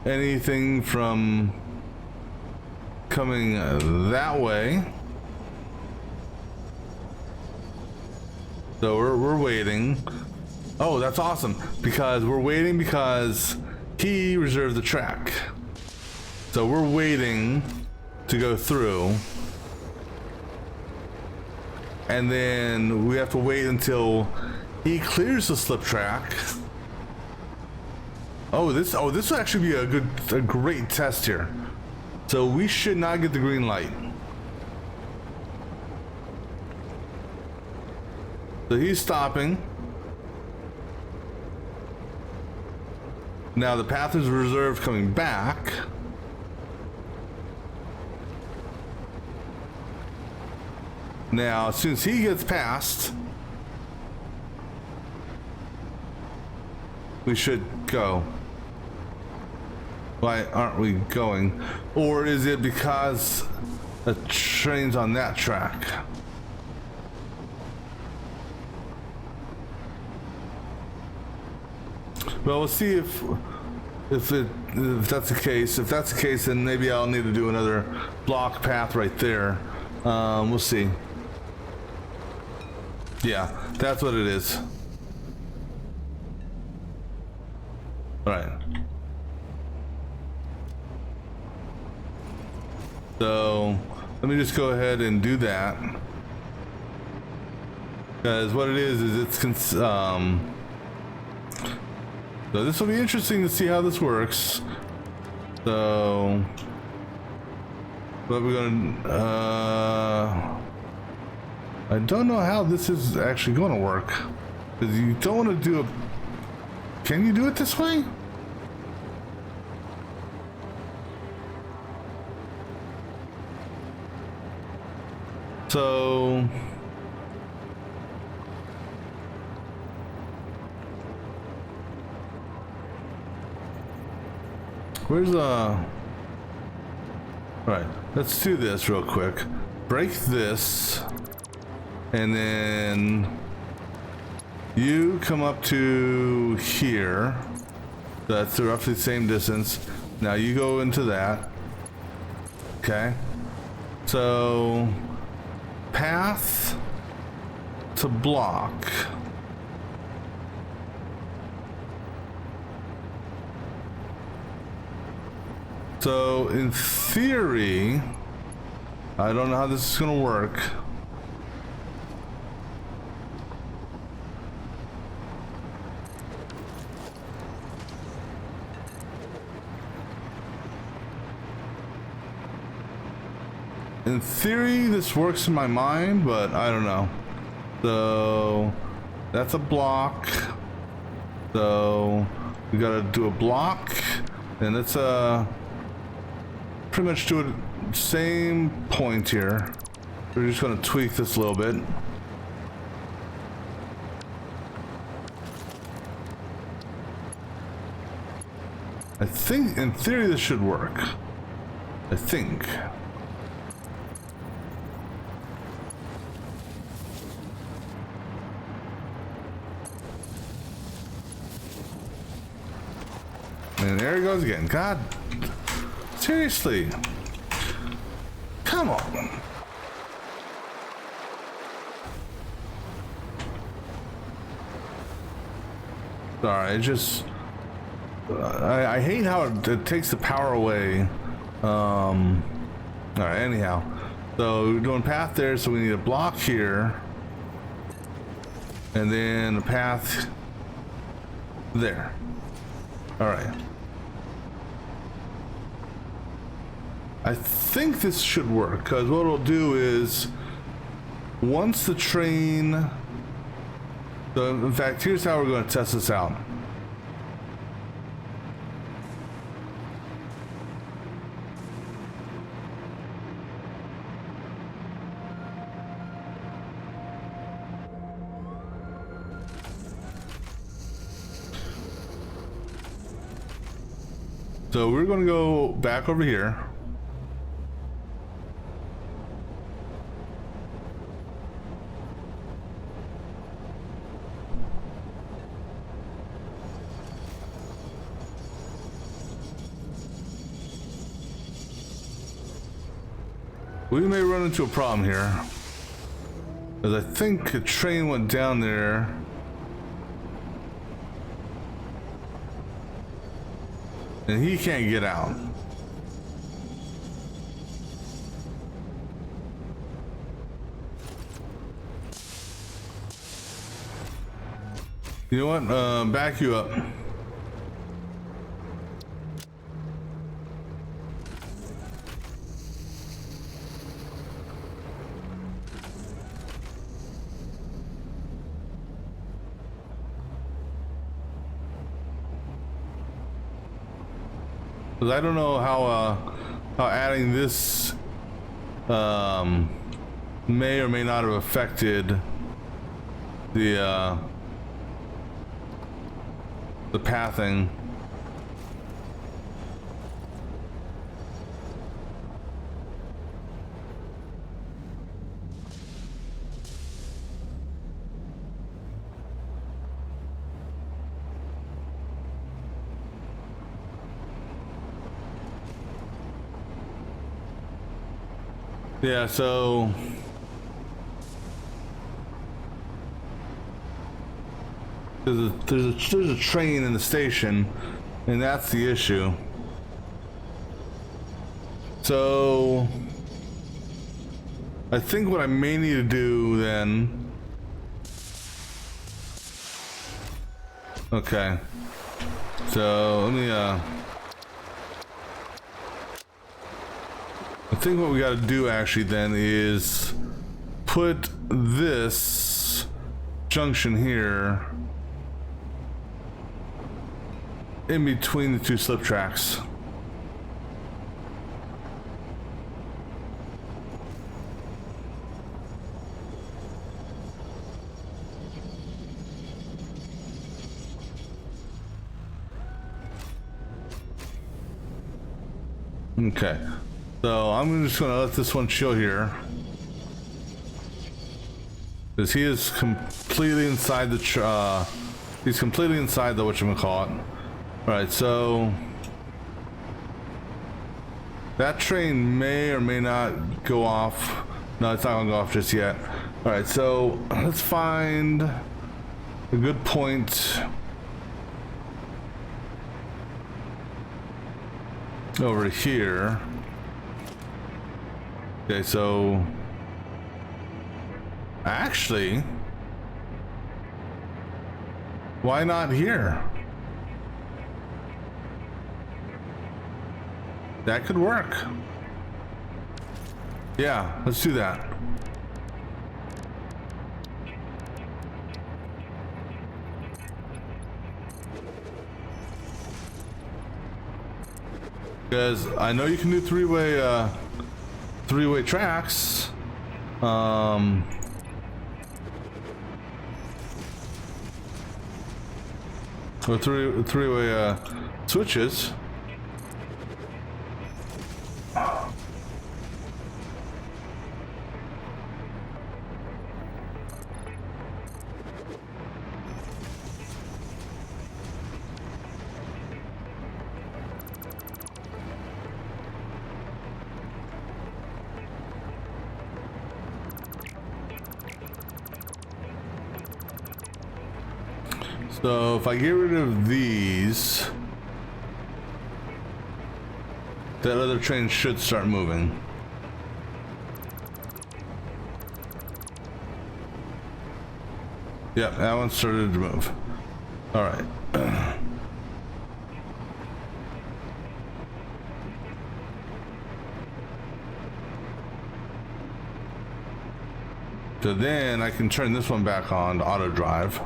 anything from coming that way. So we're waiting. Oh, that's awesome, because we're waiting because he reserved the track. So we're waiting to go through. And then we have to wait until he clears the slip track. This will actually be a great test here. So we should not get the green light. So he's stopping. Now the path is reserved coming back. Now, as soon as he gets past, we should go. Why aren't we going? Or is it because the train's on that track? Well, we'll see if that's the case. If that's the case, then maybe I'll need to do another block path right there. We'll see. Yeah, that's what it is. All right. So let me just go ahead and do that, because what it is it's so this will be interesting to see how this works. So what we're gonna I don't know how this is actually going to work, because you don't want to do a... Can you do it this way? So... Where's the... Alright, let's do this real quick. Break this. And then you come up to here. That's roughly the same distance. Now you go into that. Okay. So path to block. So in theory, I don't know how this is going to work. in theory, this works in my mind, but I don't know. So that's a block. So we gotta do a block, and let's pretty much do it same point here. We're just gonna tweak this a little bit. I think in theory this should work. I think. And there he goes again. God, seriously. Come on. Sorry, it just... I hate how it takes the power away. Alright, anyhow. So we're doing path there, so we need a block here. And then a path there. Alright. I think this should work, because what it'll do is once the train... So in fact, here's how we're going to test this out. So we're going to go back over here. We may run into a problem here, because I think a train went down there. And he can't get out. You know what? Back you up. Because I don't know how adding this may or may not have affected the pathing. Yeah, so there's a train in the station, and that's the issue. So I think what I may need to do then. Okay. So let me I think what we got to do actually then is put this junction here in between the two slip tracks. Okay. So I'm just gonna let this one chill here, because he is completely inside the he's completely inside the whatchamacallit. All right, so that train may or may not go off. No, it's not gonna go off just yet. All right, so let's find a good point over here. Okay, so actually, why not here? That could work. Yeah, let's do that. Because I know you can do three-way tracks. Or three-way switches. So if I get rid of these, that other train should start moving. Yep, that one started to move. All right. So then I can turn this one back on to auto drive.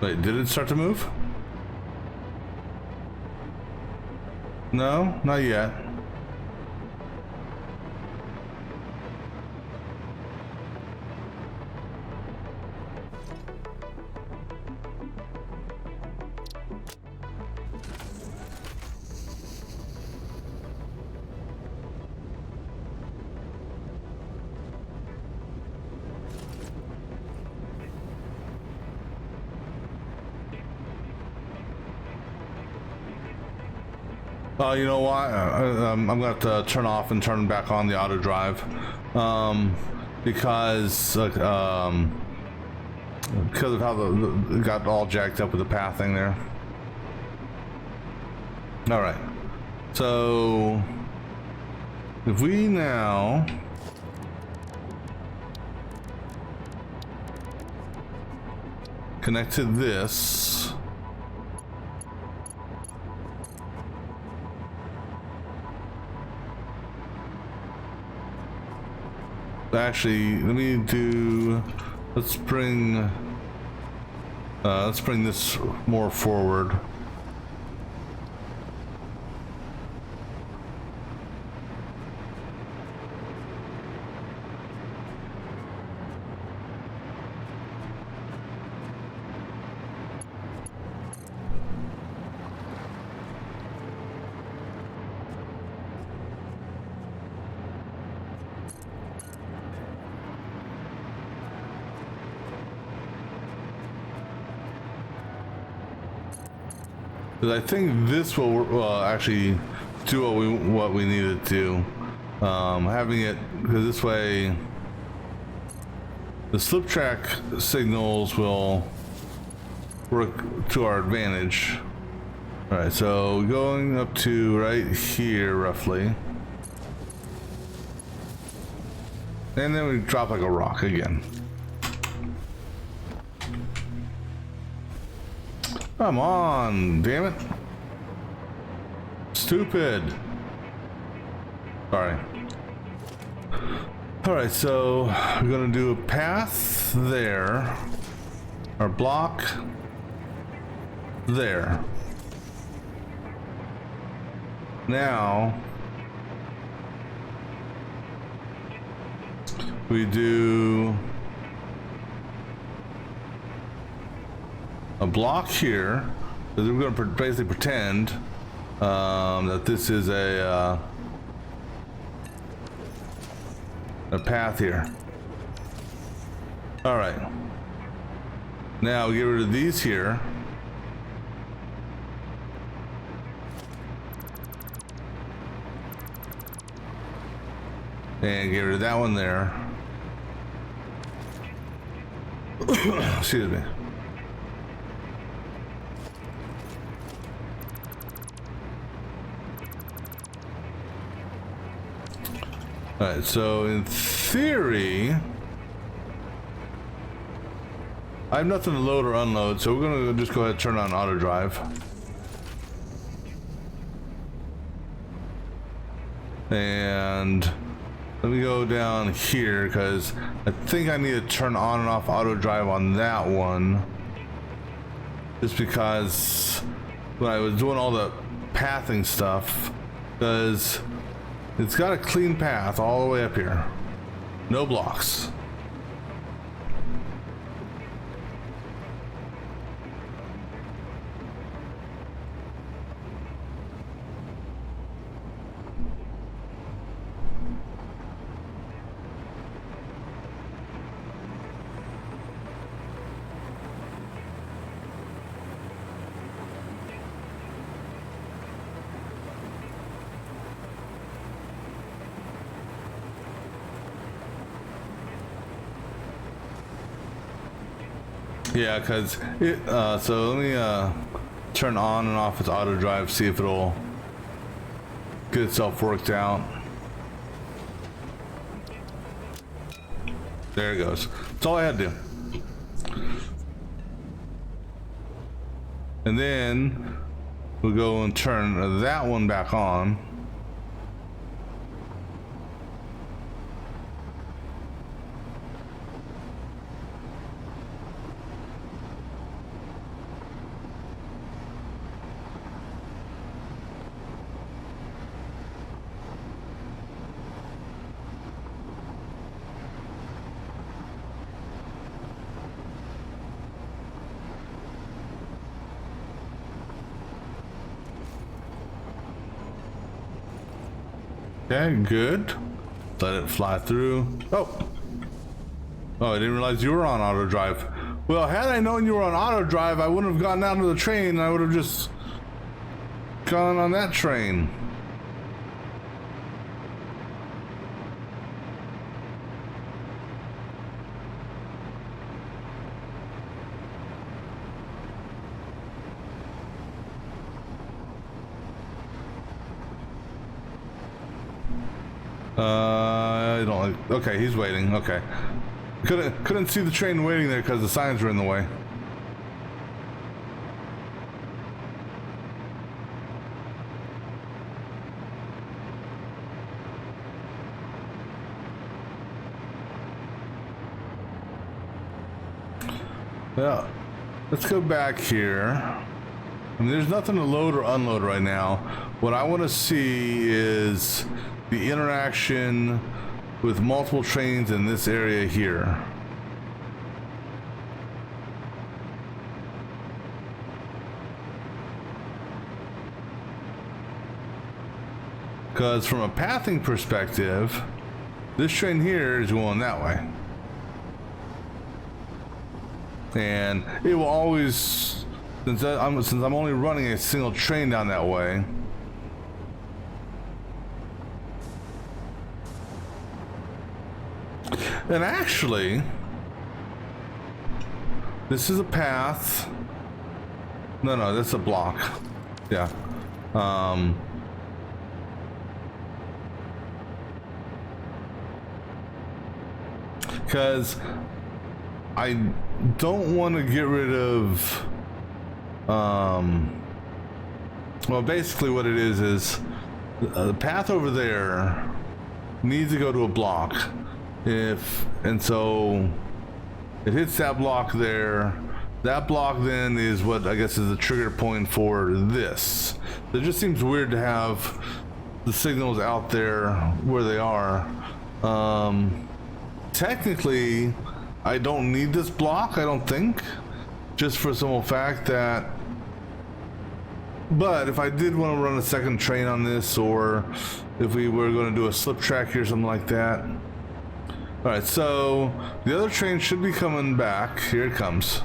Wait, did it start to move? No, not yet. You know what? I'm gonna have to turn off and turn back on the auto drive, because of how it got all jacked up with the path thing there. All right. So if we now connect to this. Actually, let's bring this more forward. Because I think this will actually do what we need it to. Having it, because this way the slip track signals will work to our advantage. All right, so going up to right here roughly, and then we drop like a rock again. Come on, damn it. Stupid. Sorry. All right, so we're gonna do a path there, or block there. Now we do a block here, because we're going to basically pretend that this is a path here. All right. Now we get rid of these here. And get rid of that one there. Excuse me. Alright, so in theory, I have nothing to load or unload, so we're gonna just go ahead and turn on auto drive. And Let me go down here because I think I need to turn on and off auto drive on that one. Just because when I was doing all the pathing stuff, because it's got a clean path all the way up here. No blocks. Yeah, because it, so let me turn on and off its auto drive, see if it'll get itself worked out. There it goes. That's all I had to do. And then we'll go and turn that one back on. Okay, good. Let it fly through. Oh, I didn't realize you were on auto drive. Well, had I known you were on auto drive, I wouldn't have gotten out of the train, and I would have just gone on that train. I don't like. Okay, he's waiting. Okay, couldn't see the train waiting there because the signs were in the way. Yeah, let's go back here. I mean, there's nothing to load or unload right now. What I want to see is the interaction with multiple trains in this area here. Because from a pathing perspective, this train here is going that way. And it will always, since I'm only running a single train down that way, and actually, this is a path. No, that's a block. Yeah. Because I don't want to get rid of, well, basically what it is the path over there needs to go to a block. And so it hits that block there. That block then is what I guess is the trigger point for this. It just seems weird to have the signals out there where they are. Technically, I don't need this block, I don't think, just for the simple fact that, but if I did want to run a second train on this, or if we were going to do a slip track here, something like that. All right, so the other train should be coming back. Here it comes.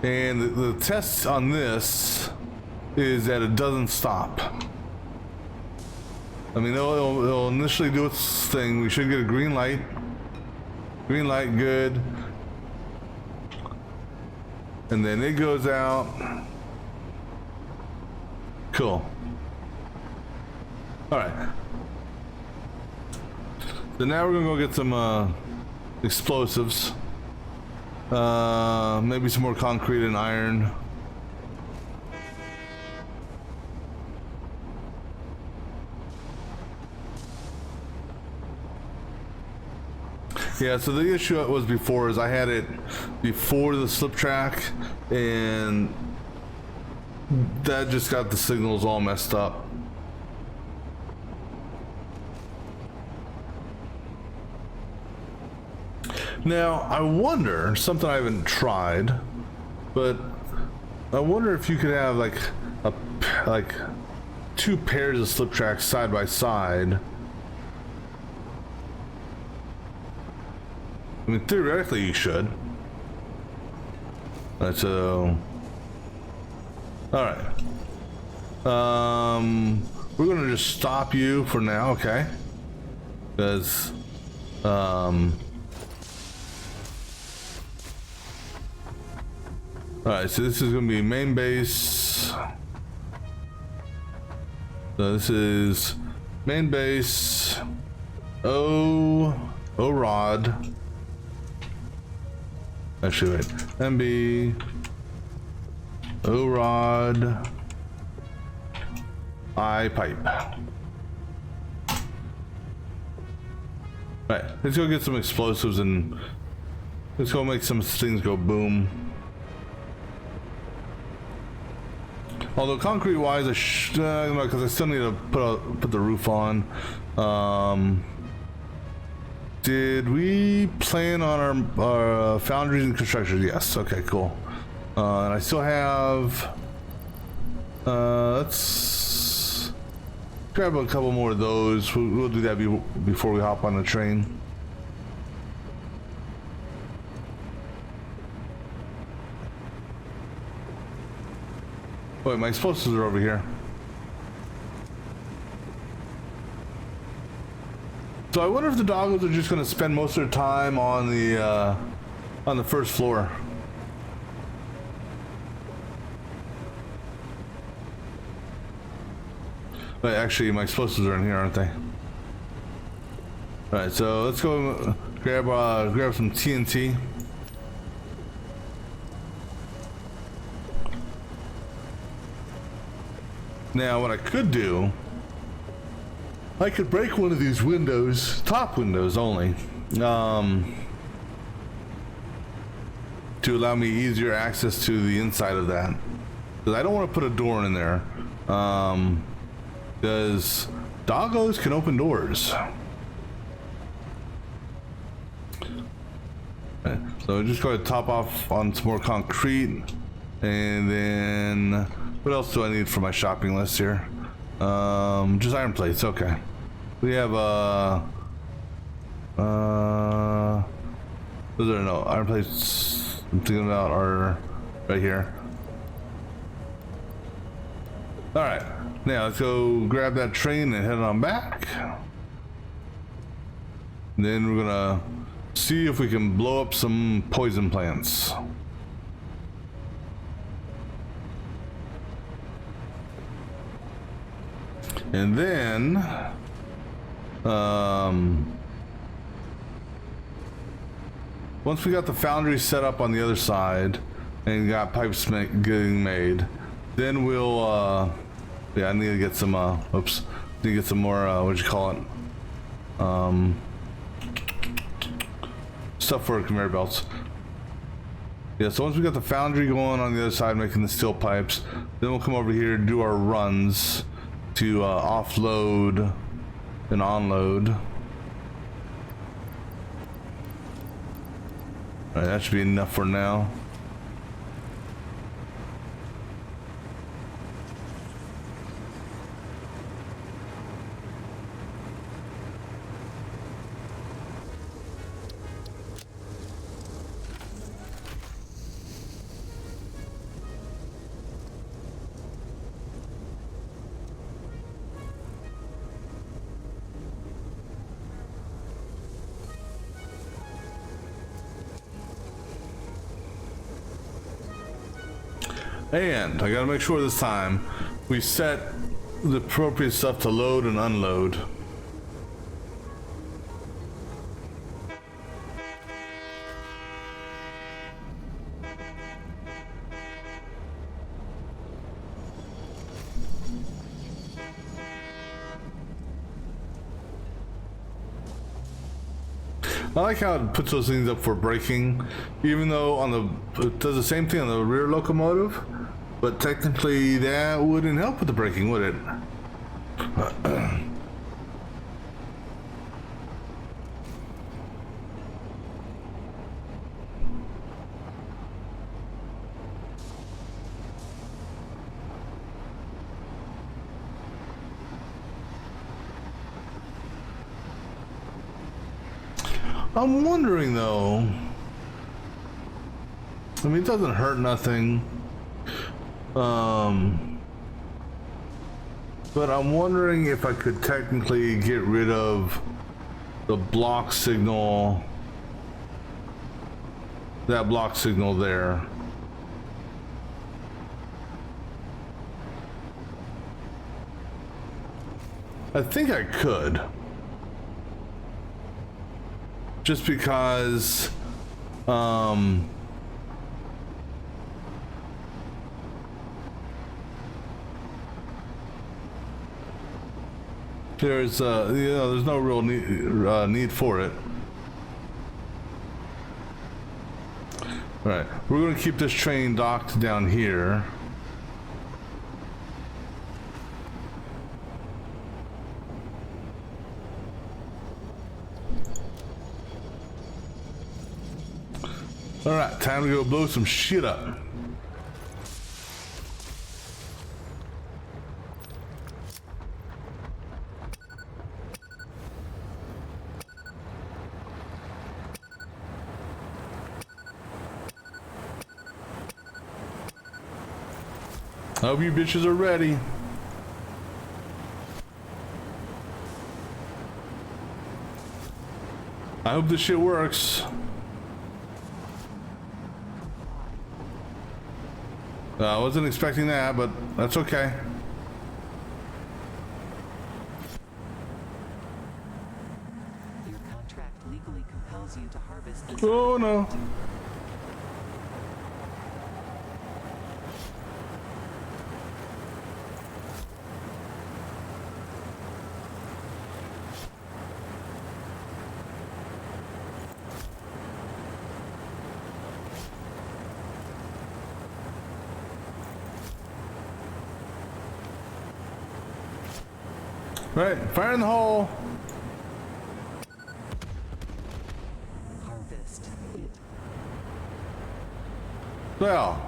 And the test on this is that it doesn't stop. I mean, it'll initially do its thing. We should get a green light. Green light, good. And then it goes out. Cool. All right. So now we're gonna go get some explosives. Maybe some more concrete and iron. Yeah, so the issue was before is I had it before the slip track, and that just got the signals all messed up. Now, I wonder, something I haven't tried, but I wonder if you could have like two pairs of slip tracks side by side. I mean, theoretically you should. So, all right. We're gonna just stop you for now, okay? Because, all right, so this is gonna be main base. So this is main base. O-Rod. Actually, wait. MB. O-Rod. I-Pipe. Alright, let's go get some explosives and let's go make some things go boom. Although concrete wise, because I still need to put the roof on. Did we plan on our foundries and construction? Yes. Okay, cool. And I still have. Let's grab a couple more of those. We'll do that before we hop on the train. Wait, my explosives are over here. So I wonder if the doggos are just going to spend most of their time on the first floor. But actually, my explosives are in here, aren't they? All right, so let's go grab some TNT. Now, what I could do, I could break one of these windows, top windows only, to allow me easier access to the inside of that. Because I don't want to put a door in there, because doggos can open doors. Okay, so just go ahead and top off on some more concrete, and then what else do I need for my shopping list here? Just iron plates. Okay. We have those are no iron plates. I'm thinking about are right here. All right. Now let's go grab that train and head on back. And then we're gonna see if we can blow up some poison plants. And then, once we got the foundry set up on the other side and got pipes getting made, then we'll, yeah, I need to get some, oops, need to get some more, what'd you call it? Stuff for conveyor belts. Yeah, so once we got the foundry going on the other side making the steel pipes, then we'll come over here and do our runs to offload and onload. Alright, that should be enough for now. And I gotta make sure this time we set the appropriate stuff to load and unload. I like how it puts those things up for braking, even though on the it does the same thing on the rear locomotive, but technically that wouldn't help with the braking, would it? I'm wondering though, I mean, it doesn't hurt nothing, but I'm wondering if I could technically get rid of the block signal, that block signal there. I think I could. Just because there's you know, there's no real need for it. All right, we're going to keep this train docked down here. All right, time to go blow some shit up. I hope you bitches are ready. I hope this shit works. I wasn't expecting that, but that's okay. Your contract legally compels you to harvest this. Oh no. Right, fire in the hole. Harvest it. Well,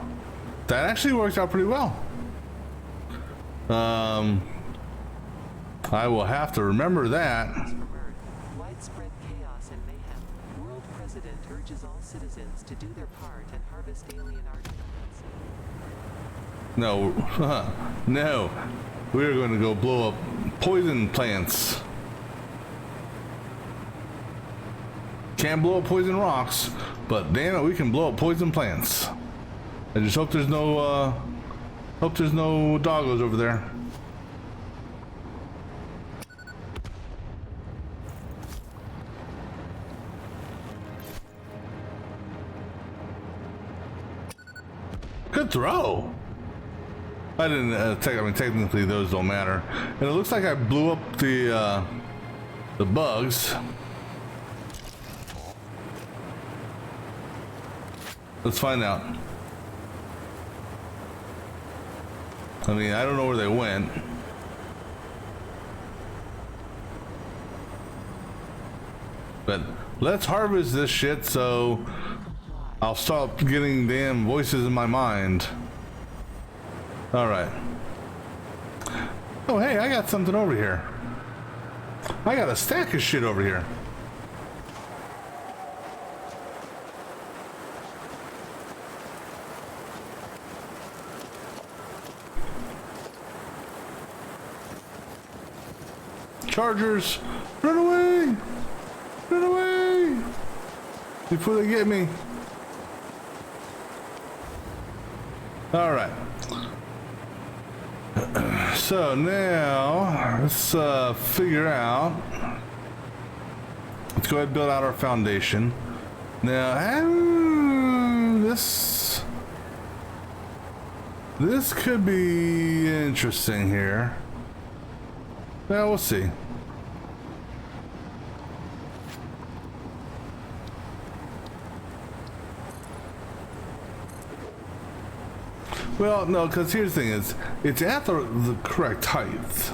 that actually worked out pretty well. I will have to remember that. From Earth, widespread chaos and mayhem. World President urges all citizens to do their part and harvest alien artifacts. No, no, we're going to go blow up poison plants. Can't blow up poison rocks, but damn it, we can blow up poison plants. I just hope there's no doggos over there. Good throw. I didn't I mean, technically those don't matter. And it looks like I blew up the bugs. Let's find out. I mean, I don't know where they went. But let's harvest this shit so I'll stop getting damn voices in my mind. All right. Oh, hey, I got something over here. I got a stack of shit over here. Chargers, run away! Run away! Before they get me. All right. So now let's figure out. Let's go ahead and build out our foundation. Now, this could be interesting here. Well, we'll see. Well, no, because here's the thing: is it's at the correct height.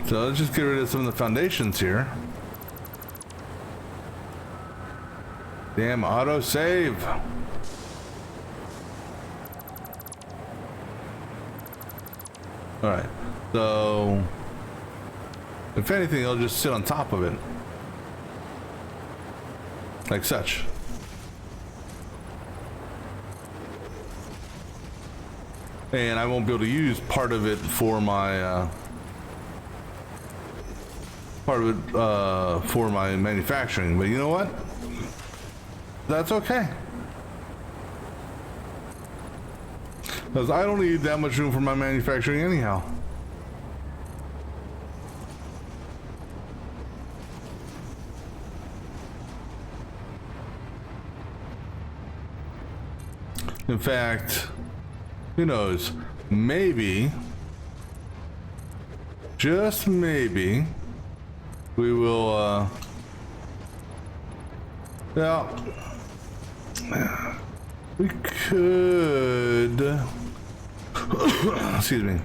So let's just get rid of some of the foundations here. Damn auto save. All right, so if anything, it'll just sit on top of it, like such. And I won't be able to use part of it for my manufacturing, but you know what? That's okay. Because I don't need that much room for my manufacturing anyhow. In fact, who knows? Maybe, just maybe, we will, yeah, we could, excuse me,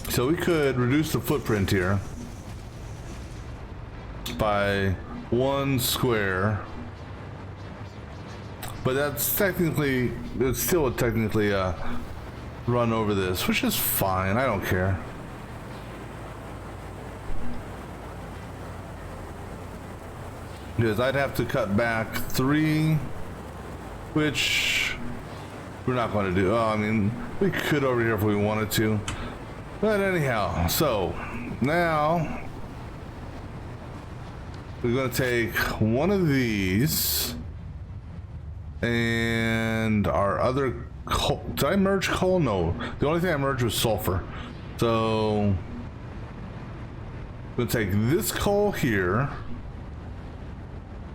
so we could reduce the footprint here by 1 square, but that's technically, it's still technically run over this, which is fine, I don't care. Because I'd have to cut back 3, which we're not going to do. Oh, I mean, we could over here if we wanted to. But anyhow, so now we're going to take one of these and our other coal. Did I merge coal? No. The only thing I merged was sulfur. So I'm going to take this coal here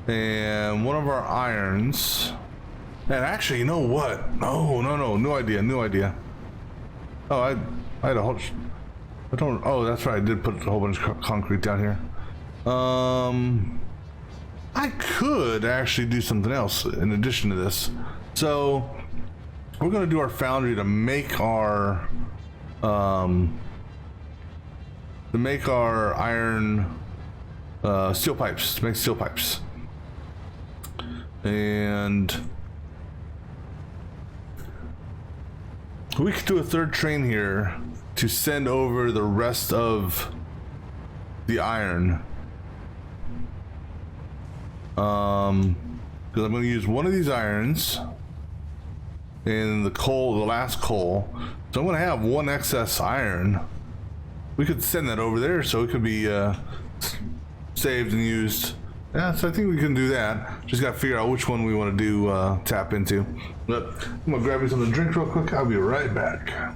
and one of our irons. And actually, you know what? No, new idea. Oh, I had a whole. I don't. Oh, that's right. I did put a whole bunch of concrete down here. I could actually do something else in addition to this. So we're gonna do our foundry to make our iron steel pipes. To make steel pipes, and we could do a third train here to send over the rest of the iron. Because I'm going to use one of these irons and the coal, the last coal. So I'm going to have one excess iron. We could send that over there so it could be saved and used. Yeah, so I think we can do that. Just got to figure out which one we want to do tap into. But I'm going to grab me something to drink real quick. I'll be right back.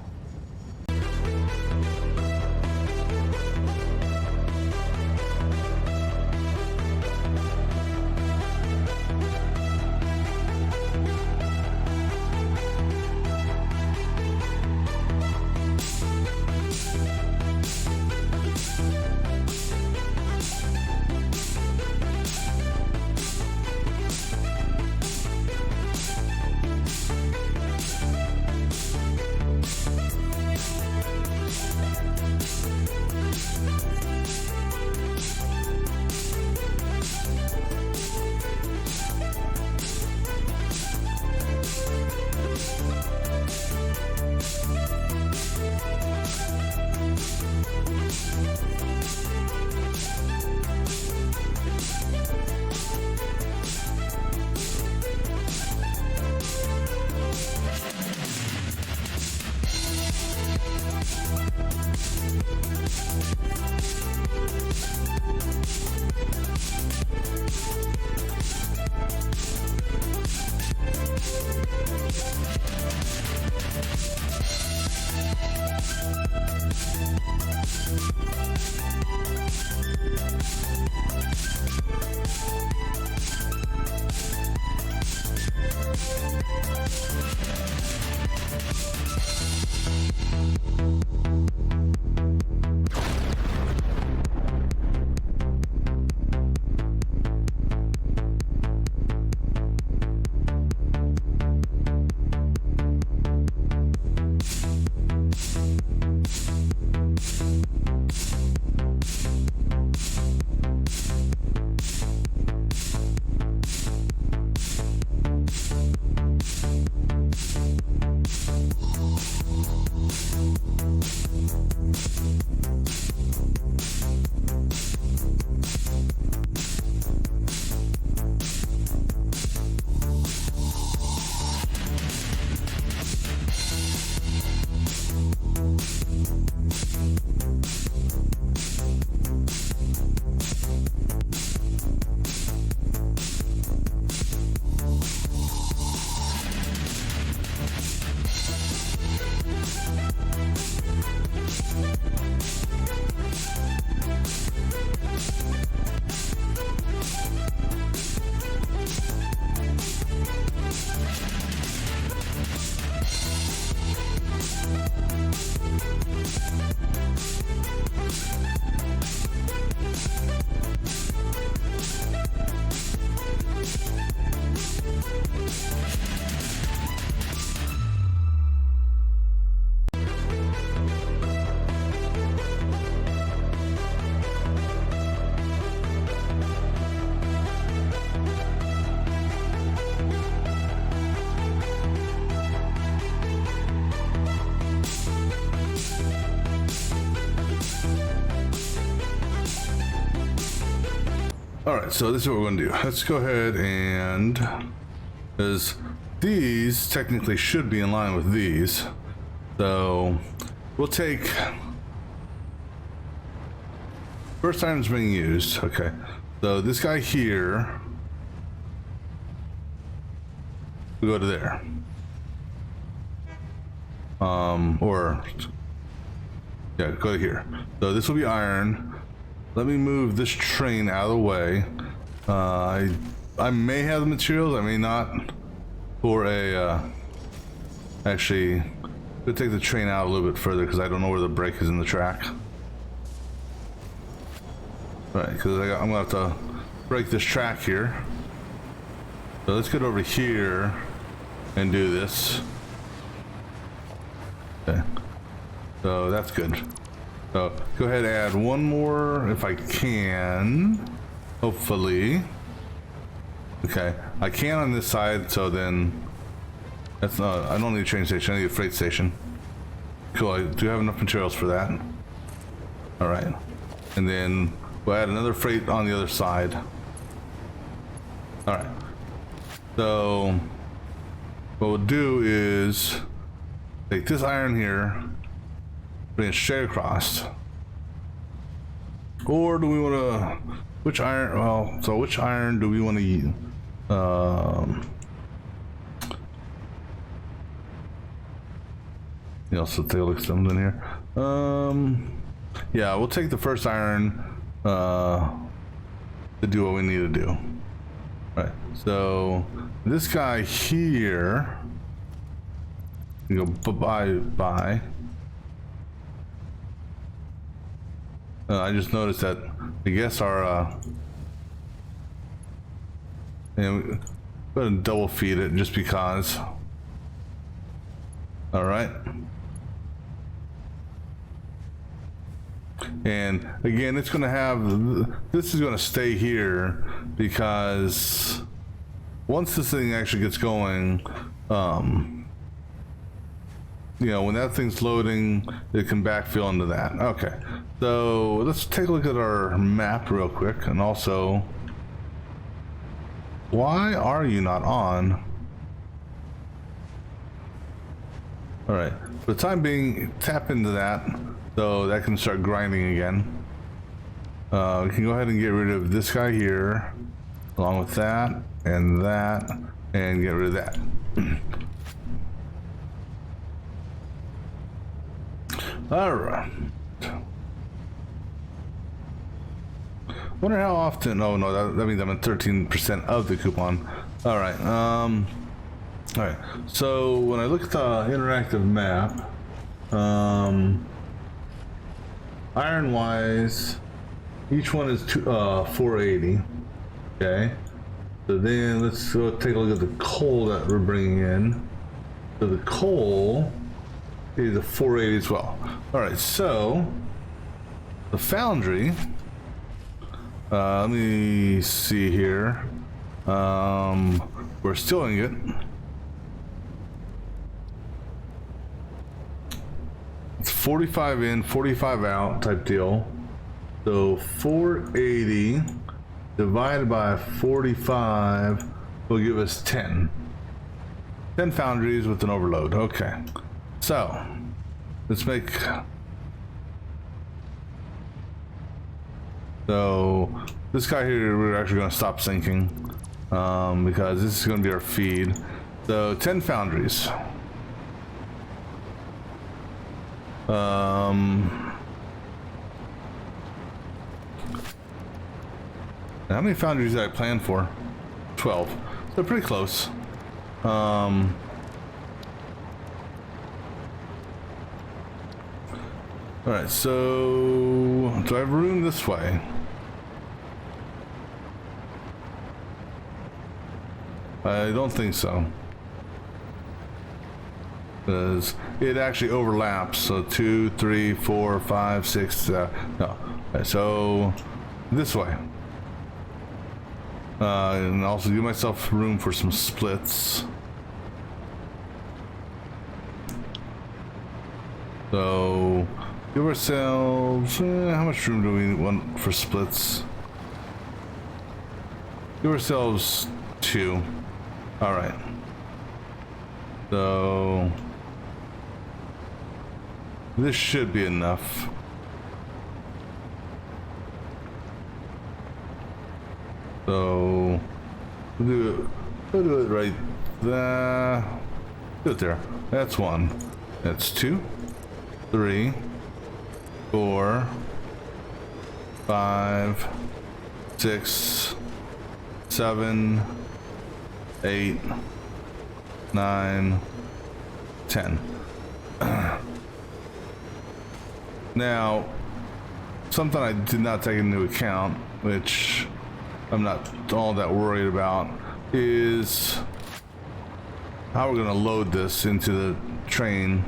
All right, so this is what we're going to do. Let's go ahead and, because these technically should be in line with these, so we'll take first iron's being used. Okay, so this guy here, we go to there, or yeah, go to here. So this will be iron. Let me move this train out of the way. I may have the materials, I may not, for a, actually, we'll take the train out a little bit further because I don't know where the break is in the track. Right, because I'm gonna have to break this track here. So let's get over here and do this. Okay, so that's good. So go ahead and add one more if I can, hopefully. Okay, I can on this side, so then that's not, I don't need a train station, I need a freight station. Cool, I do have enough materials for that. All right, and then we'll add another freight on the other side. All right, so what we'll do is take this iron here, bring it straight across. Or do we want to, which iron, well, so which iron do we want to use? You know, so take a look at something here. Yeah, we'll take the first iron to do what we need to do. All right, so this guy here, you go bye. I just noticed that I guess our and we're gonna double feed it just because. All right. And again, it's gonna have, this is gonna stay here because once this thing actually gets going, you know, when that thing's loading, it can backfill into that. Okay, so let's take a look at our map real quick, and also, why are you not on? All right, for the time being, tap into that, so that can start grinding again. We can go ahead and get rid of this guy here, along with that, and get rid of that. All right. Wonder how often. Oh no, that means I'm at 13% of the coupon. All right. All right. So when I look at the interactive map, iron wise, each one is 480. Okay. So then let's go take a look at the coal that we're bringing in. So the coal is a 480 as well. All right, so the foundry, let me see here. We're stealing it. It's 45 in, 45 out type deal. So 480 divided by 45 will give us 10. 10 foundries with an overload. Okay. So, let's make, so this guy here, we're actually going to stop sinking because this is going to be our feed. So 10 foundries. How many foundries did I plan for? 12. So pretty close. All right, so do I have room this way? I don't think so, because it actually overlaps. So 2, 3, 4, 5, 6. No. Okay, so this way, and also give myself room for some splits. So give ourselves, how much room do we want for splits? Give ourselves 2. All right. So this should be enough. So we'll do it right there. Do it there. That's 1. That's 2, 3, 4, 5, 6, 7, 8, 9, 10. Now, something I did not take into account, which I'm not all that worried about, is how we're going to load this into the train.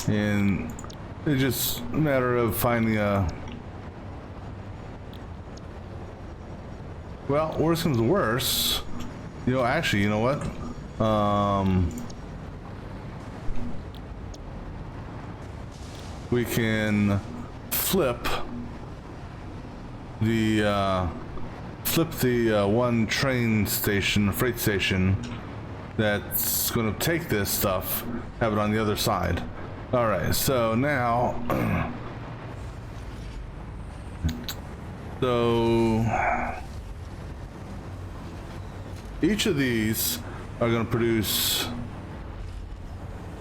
And it's just a matter of finding a... Well, worse comes to worse. You know, actually, you know what? We can flip the one train station, freight station, that's going to take this stuff, have it on the other side. All right, so now, so each of these are going to produce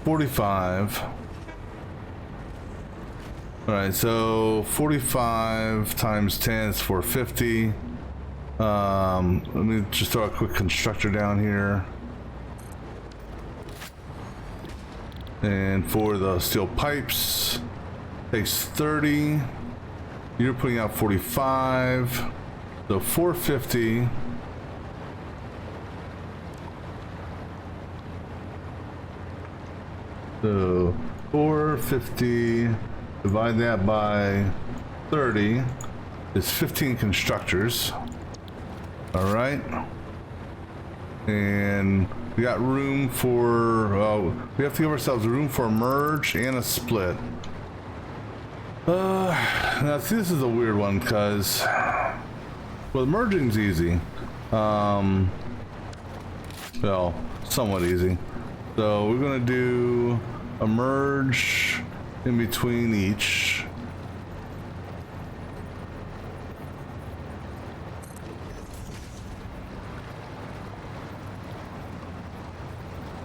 45. All right, so 45 times 10 is 450. Let me just throw a quick constructor down here. And for the steel pipes, takes 30. You're putting out 45. So 450. So 450, divide that by 30 is 15 constructors. All right. And we got room for, we have to give ourselves room for a merge and a split. Now see, this is a weird one because, well, the merging's easy. Well, somewhat easy. So we're gonna do a merge in between each.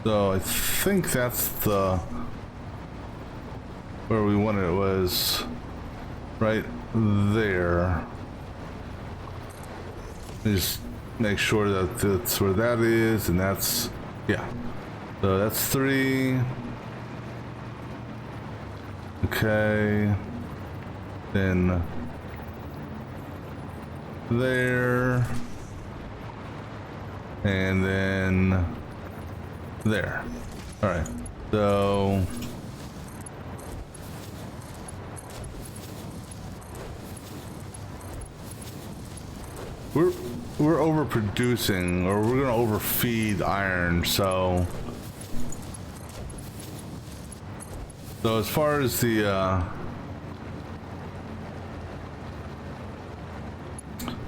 So I think that's the where we wanted it, was right there. Just make sure that that's where that is, and that's, yeah. So that's 3. Okay. Then there. And then there. All right. So we're overproducing, or we're gonna overfeed iron. So as far as the all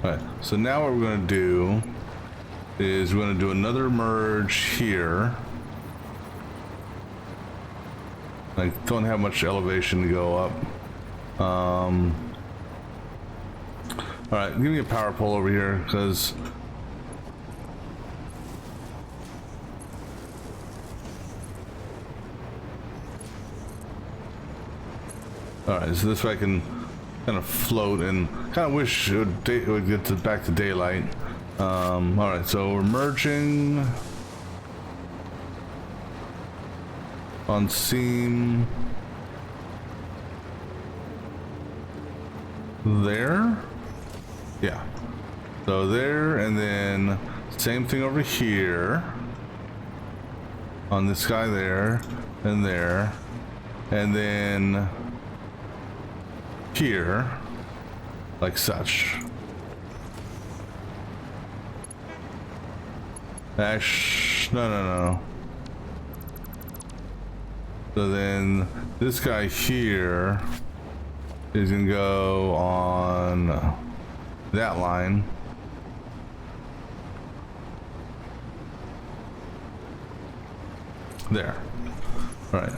right, so now what we're gonna do is we're gonna do another merge here. I don't have much elevation to go up. All right, give me a power pole over here, because all right, so this way I can kind of float, and kind of wish it would get back to daylight. All right, so we're merging on seam there. Yeah, so there, and then same thing over here on this guy there, and there, and then here, like such. No. So then this guy here is gonna go on that line. There. All right.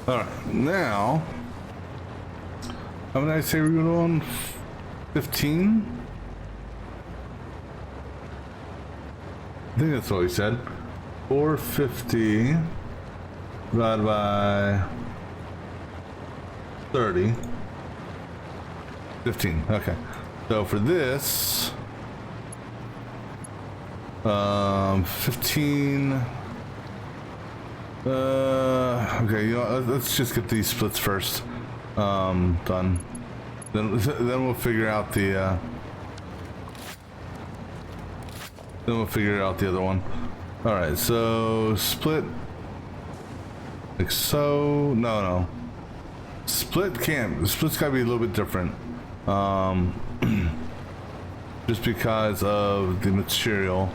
All right, now, how many I say we're going on? 15? I think that's what we said. 450 divided by 30. 15, okay. So for this, 15. Okay, you know, let's just get these splits first done. Then we'll figure out the other one. All right, so split like so. No. Split can't. Split's gotta be a little bit different. Just because of the material.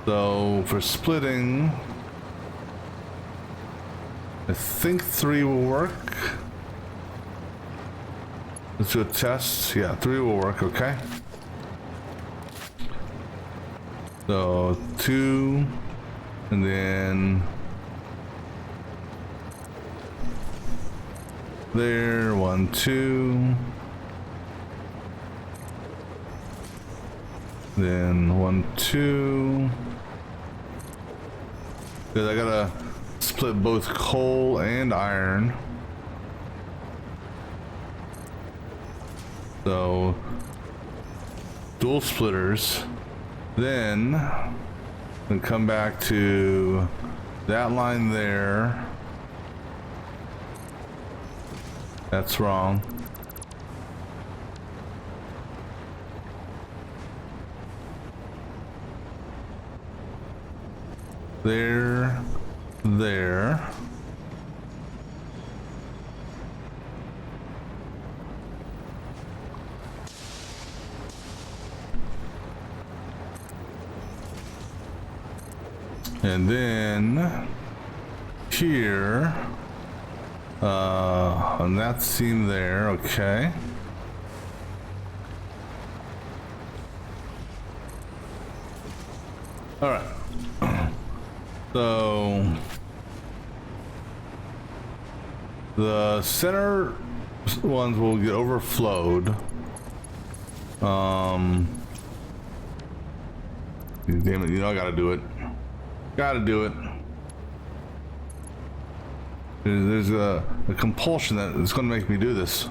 So for splitting, I think 3 will work. Let's do a test. Yeah, 3 will work, okay. So 2, and then there, 1, 2. Then 1, 2. Because I gotta split both coal and iron. So dual splitters. Then we come back to that line there. That's wrong. There. And then here, on that seam there, okay. All right. So the center ones will get overflowed. Damn it, you know I gotta do it. Gotta do it. There's a compulsion that is gonna make me do this.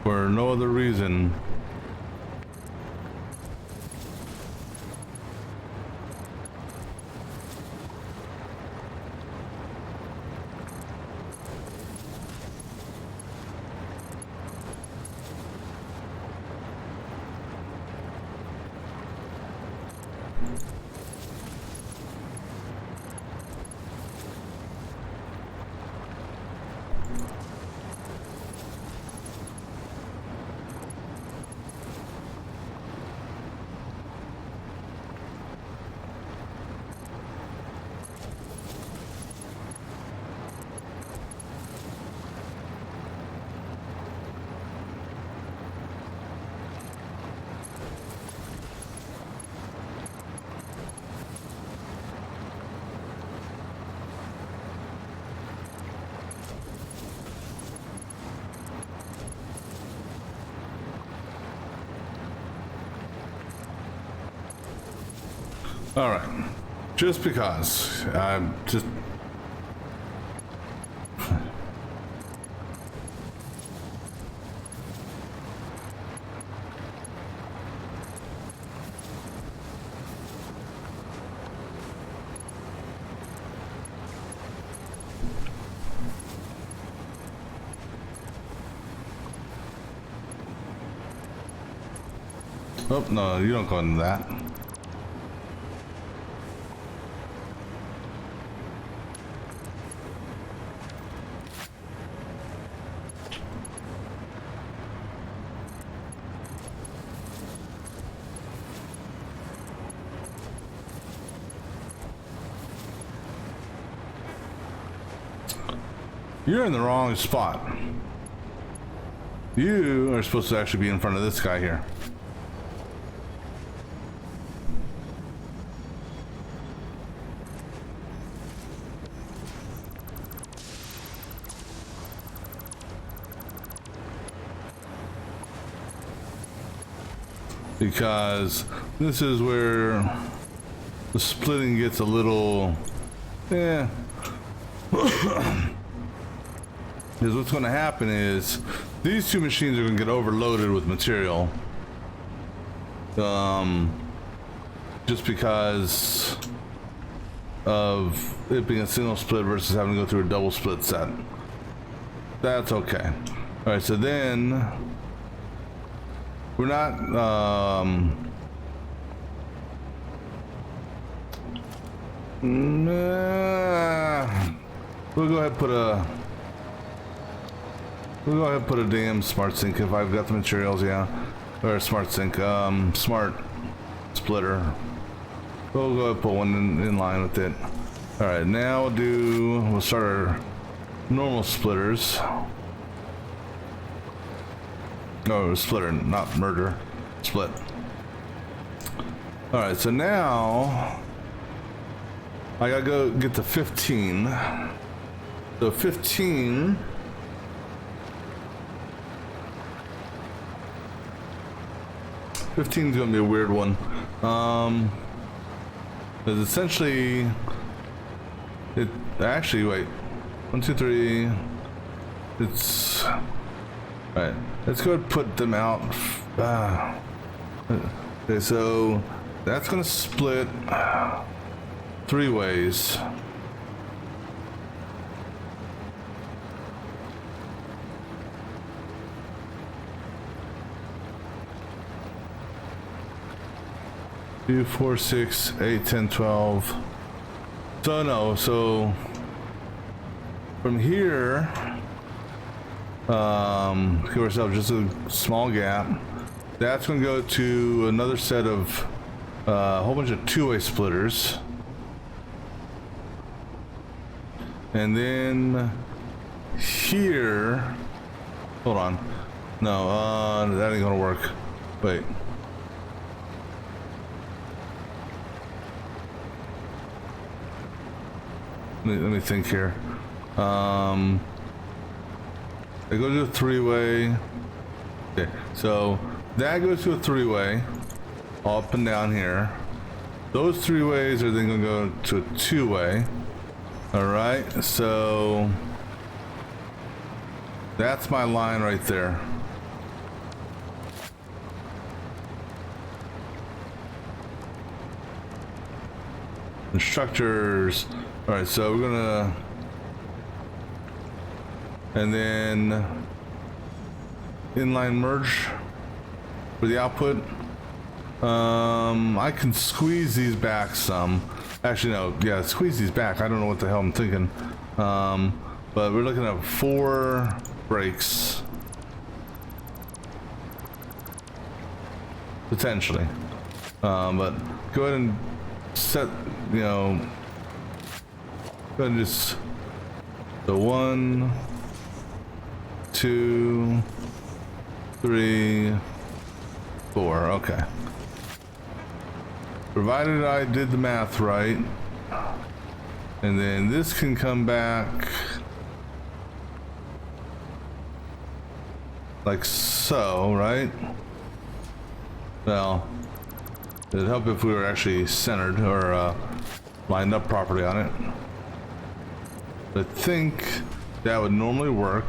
For no other reason. All right, just because I'm just. Oh, no, you don't go into that. You're in the wrong spot. You are supposed to actually be in front of this guy here. Because this is where the splitting gets a little, Because what's going to happen is these two machines are going to get overloaded with material. Just because of it being a single split versus having to go through a double split set. That's okay. All right, so then we're not we'll go ahead and put a damn smart sink if I've got the materials, yeah. Or a smart sink, smart splitter. We'll go ahead and put one in line with it. Alright, now we'll start our normal splitters. No, splitter, not murder. Split. Alright, so now I gotta go get to 15. So 15. Is gonna be a weird one. Because essentially, actually, wait. 1, 2, 3. It's alright. Let's go ahead and put them out. Okay, so that's gonna split 3 ways. 2, 4, 6, 8, 10, 12. So no, so from here, give ourselves just a small gap. That's going to go to another set of a whole bunch of 2-way splitters, and then here. Hold on, no, that ain't gonna work. Wait. Let me think here. I go to a 3-way. Okay, so that goes to a 3-way, up and down here. Those 3 ways are then gonna go to a 2-way. All right, so that's my line right there. Instructors. All right, so we're gonna, and then inline merge for the output. I can squeeze these back some. Actually, no, yeah, squeeze these back. I don't know what the hell I'm thinking. But we're looking at 4 breaks potentially. But go ahead and set, you know. Go ahead and just the 1, 2, 3, 4. Okay. Provided I did the math right, and then this can come back like so, right? Well, it'd help if we were actually centered or lined up properly on it. I think that would normally work.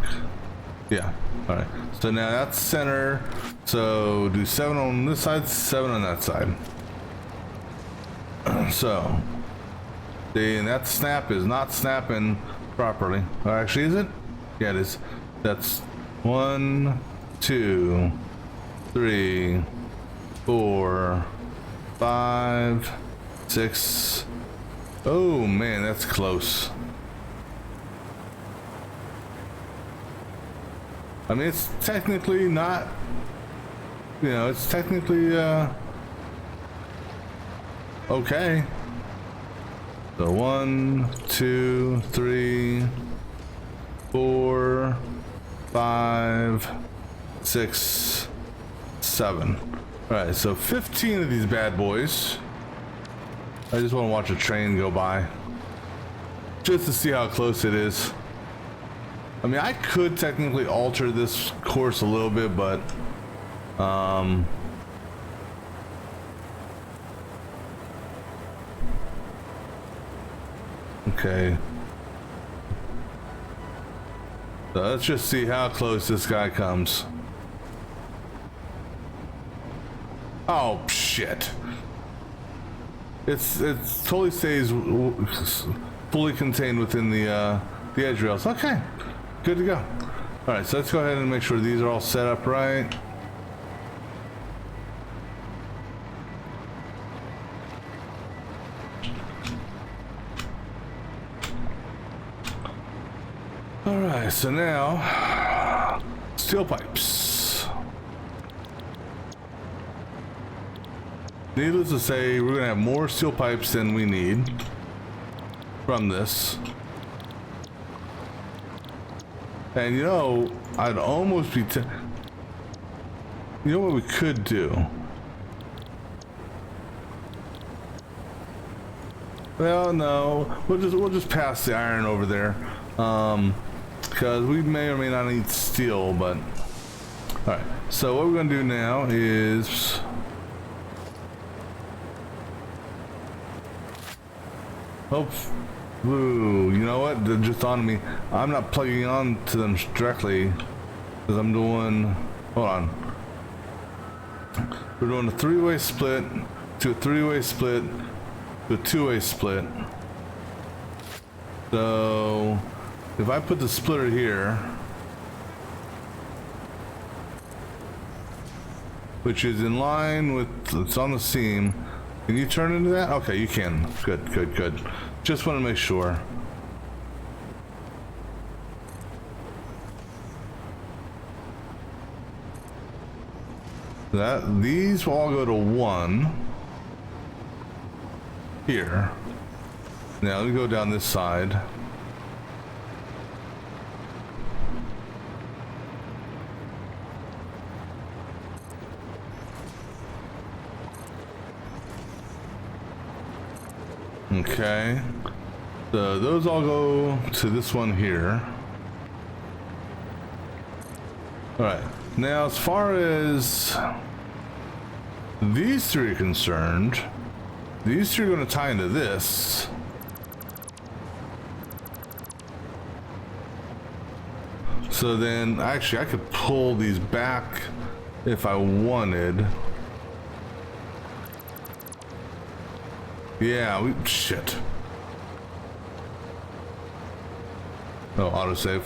Yeah. All right. So now that's center. So do 7 on this side, 7 on that side. So, and that snap is not snapping properly. Oh, actually, is it? Yeah, it is. That's 1, 2, 3, 4, 5, 6. Oh man, that's close. I mean, it's technically not, you know, it's technically okay. So 1, 2, 3, 4, 5, 6, 7. All right, so 15 of these bad boys. I just want to watch a train go by, just to see how close it is. I mean, I could technically alter this course a little bit, but okay. So let's just see how close this guy comes. Oh shit. It totally stays fully contained within the edge rails. Okay, good to go. All right, so let's go ahead and make sure these are all set up right. All right, so now steel pipes. Needless to say, we're gonna have more steel pipes than we need from this. And you know, I'd almost be you know what we could do? Well, no, we'll just pass the iron over there, because we may or may not need steel. But all right, so what we're gonna do now is, oh, ooh, you know what? They're just on me. I'm not plugging on to them directly because I'm doing. Hold on. We're doing a three-way split to a three-way split to a two-way split. So if I put the splitter here, which is in line with, it's on the seam. Can you turn into that? Okay, you can. Good, good, good. Just want to make sure. That these will all go to 1 here. Now let me go down this side. Okay, so those all go to this one here. All right, now as far as these three are concerned, these three are going to tie into this. So then, actually, I could pull these back if I wanted. Yeah, shit. Oh, autosave.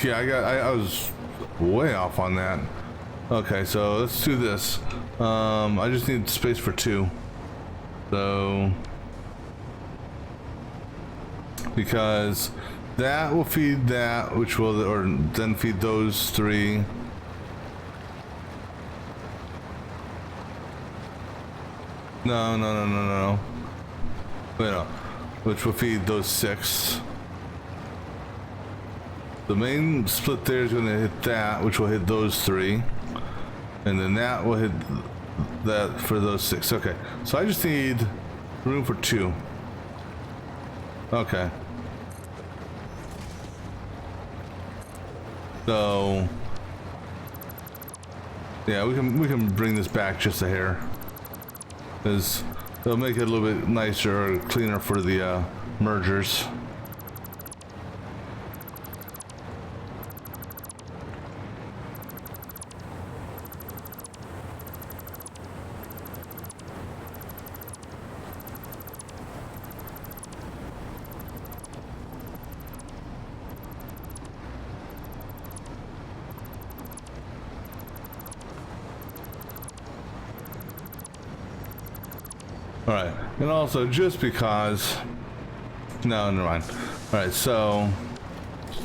Yeah, I was way off on that. Okay, so let's do this. I just need space for 2. So, because that will feed that, which will, or then feed those 3. No. Wait, no. Which will feed those 6. The main split there is going to hit that, which will hit those 3. And then that will hit that for those 6. Okay. So I just need room for 2. Okay. So yeah, we can bring this back just a hair, because it'll make it a little bit nicer or cleaner for the mergers. All right, and also just because. No, never mind. All right, so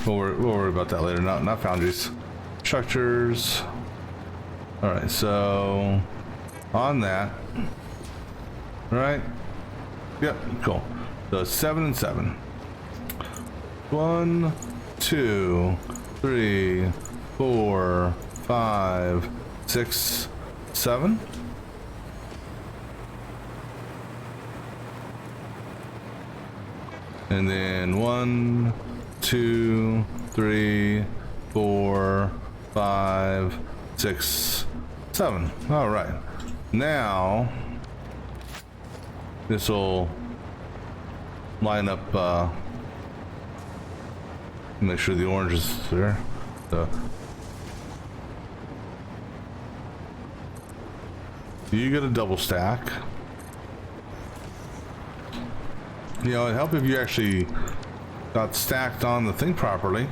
we'll worry about that later. Not foundries, structures. All right, so on that. All right. Yep. Cool. So 7 and 7. 1, 2, 3, 4, 5, 6, 7. And then 1, 2, 3, 4, 5, 6, 7. All right. Now this will line up. Make sure the orange is there. So you get a double stack. You know, it'd help if you actually got stacked on the thing properly.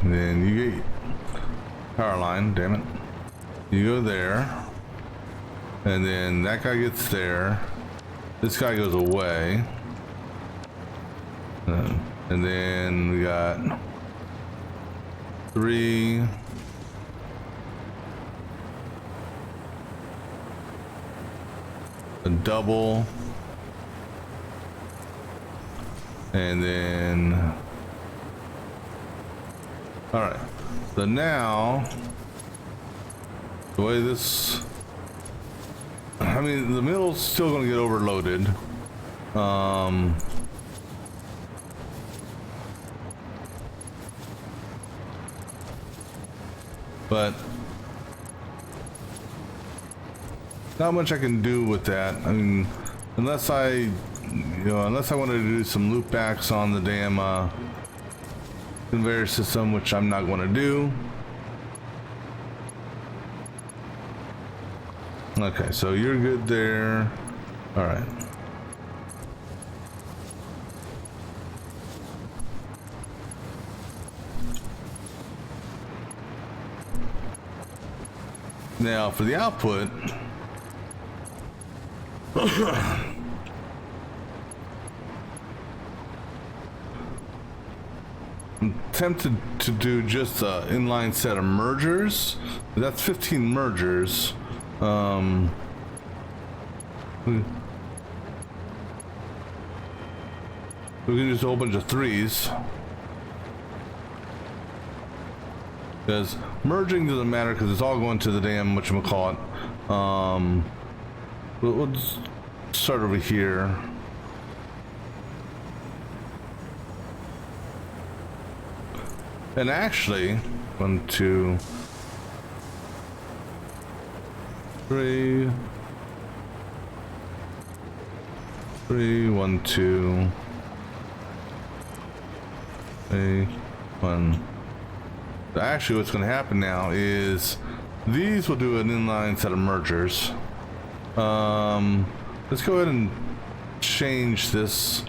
And then you get power line, damn it. You go there. And then that guy gets there. This guy goes away. And then we got 3. A double, and then all right, so now the way this, I mean, the middle's still going to get overloaded, but not much I can do with that. I mean, unless I wanted to do some loop backs on the damn conveyor system, which I'm not going to do. Okay, so you're good there. All right. Now for the output. I'm tempted to do just an inline set of mergers. That's 15 mergers. We can just a whole bunch of 3s. Because merging doesn't matter because it's all going to the damn whatchamacallit. We'll just start over here. And actually, 1, 2, 3, 1, 2, 3, 1. Actually, what's going to happen now is these will do an inline set of mergers. Let's go ahead and change this.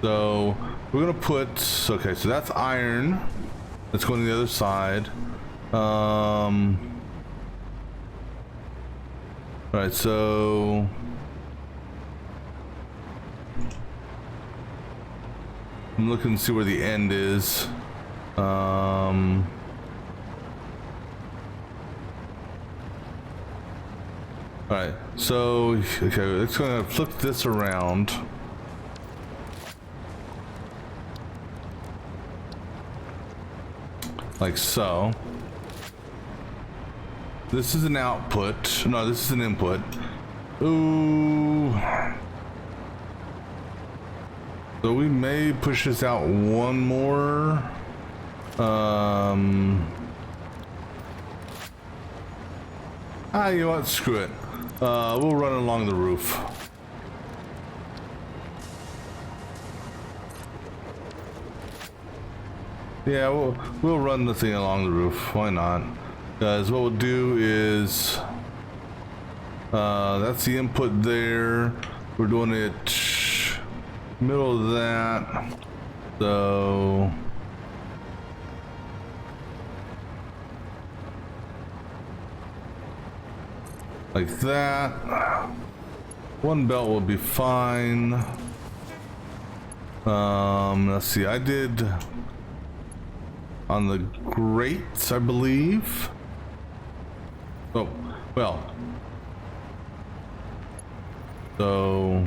So we're gonna put, okay, so that's iron. Let's go to the other side. All right, so I'm looking to see where the end is. All right, so okay, let's go and flip this around. Like so. This is an output. No, this is an input. Ooh. So we may push this out one more. You know what? Screw it. We'll run along the roof. Yeah, we'll run the thing along the roof. Why not? Because what we'll do is that's the input there. We're doing it middle of that. So like that. One belt will be fine. Let's see, I did on the grates, I believe. Oh, well. So,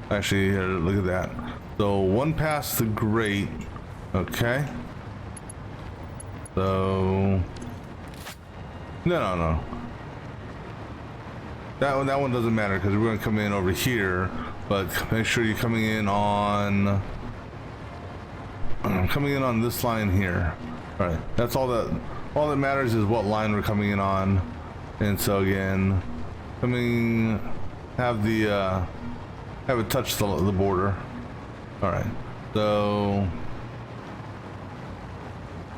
actually, here, look at that. So, one past the grate. Okay. So, no. That one doesn't matter because we're going to come in over here, but make sure you're coming in on this line here. All right, that's all that matters is what line we're coming in on. And so again, have it touch the border. All right, so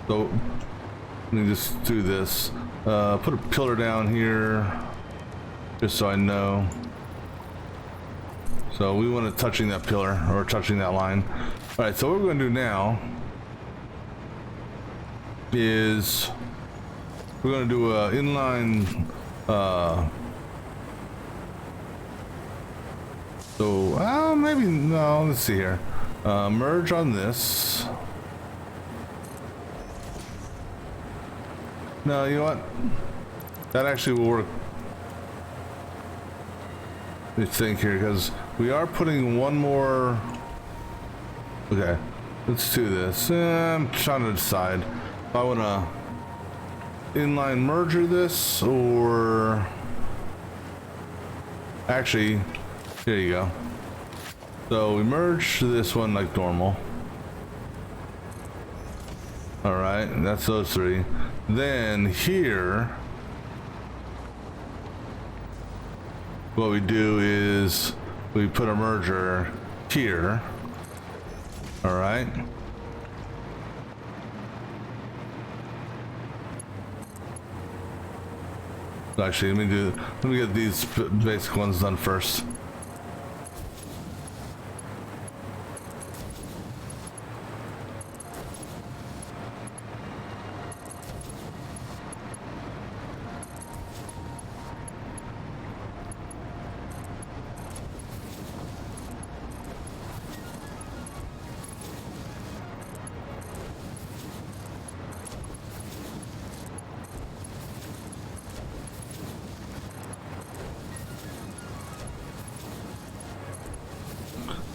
let me just do this. Put a pillar down here. Just so I know. So we want it touching that pillar or touching that line. All right, so what we're going to do now is we're going to do a inline maybe no, let's see here. Merge on this. No, you know what? That actually will work. Let me think here, because we are putting one more. Okay, let's do this. I'm trying to decide if I want to inline merger this or actually, here you go. So we merge this one like normal. All right, that's those three. Then here, what we do is we put a merger here. All right. Actually, let me get these basic ones done first.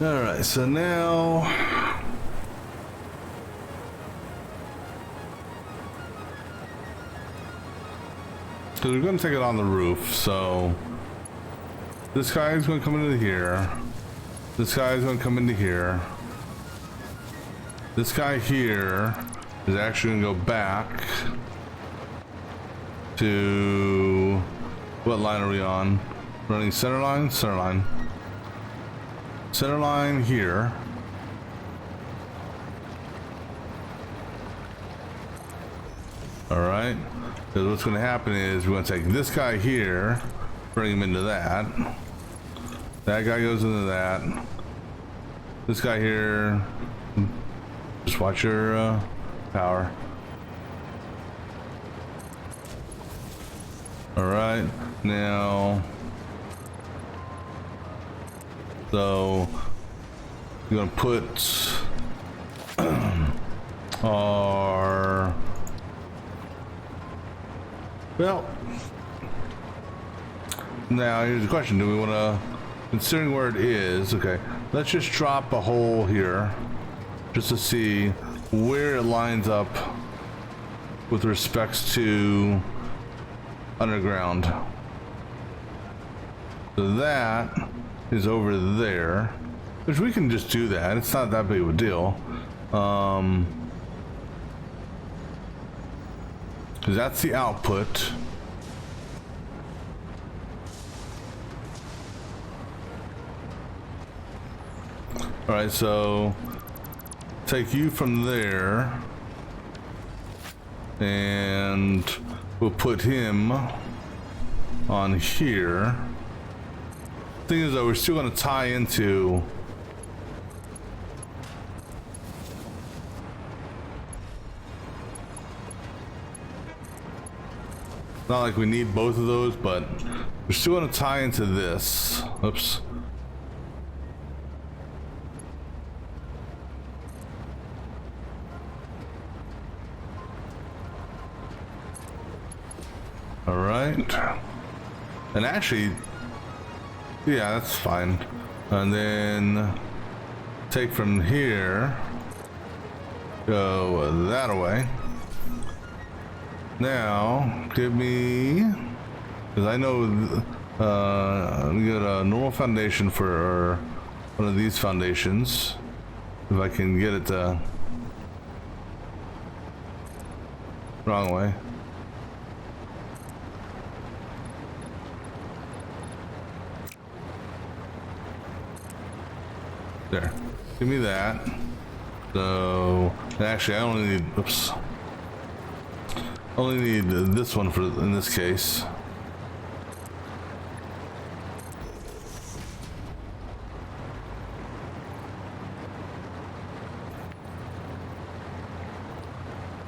All right, so now because we're going to take it on the roof, so this guy is going to come into here. This guy is going to come into here. This guy here is actually going to go back to what line are we on? Running center line, center line. Center line here. All right. Because what's going to happen is we're going to take this guy here, bring him into that. That guy goes into that. This guy here. Just watch your power. All right. Now. So we're gonna put our now here's the question, do we want to, considering where it is, okay, let's just drop a hole here just to see where it lines up with respects to underground. So that is over there, which we can just do that. It's not that big of a deal. Because that's the output. All right, so take you from there and we'll put him on here. Thing is though, we're still going to tie into Not like we need both of those, but we're still going to tie into this. Oops. All right. And actually, yeah, that's fine. And then take from here, go that away. Now, give me, because I know we got a normal foundation for one of these foundations. If I can get it to wrong way. There, give me that. So, actually I only need, oops. Only need this one for in this case.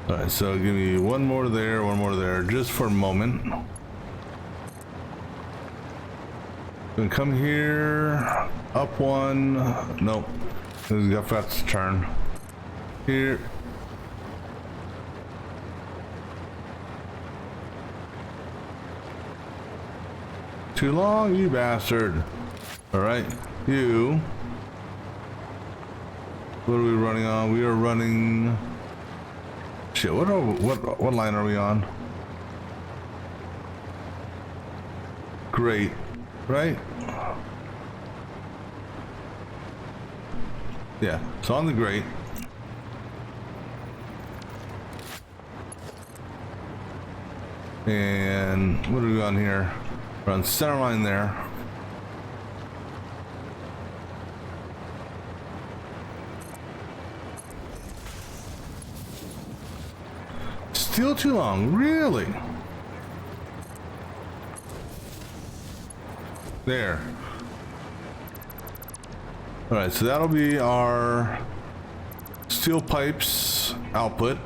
All right, so give me one more there, just for a moment. Gonna come here, up one. Nope, this got forgot to turn. Here. Too long, you bastard. All right, you. What are we running on? We are running. Shit. What line are we on? Great, right? Yeah. So on the great. And what are we on here? We're on center line there. Still too long, really? There. All right, so that'll be our steel pipes output.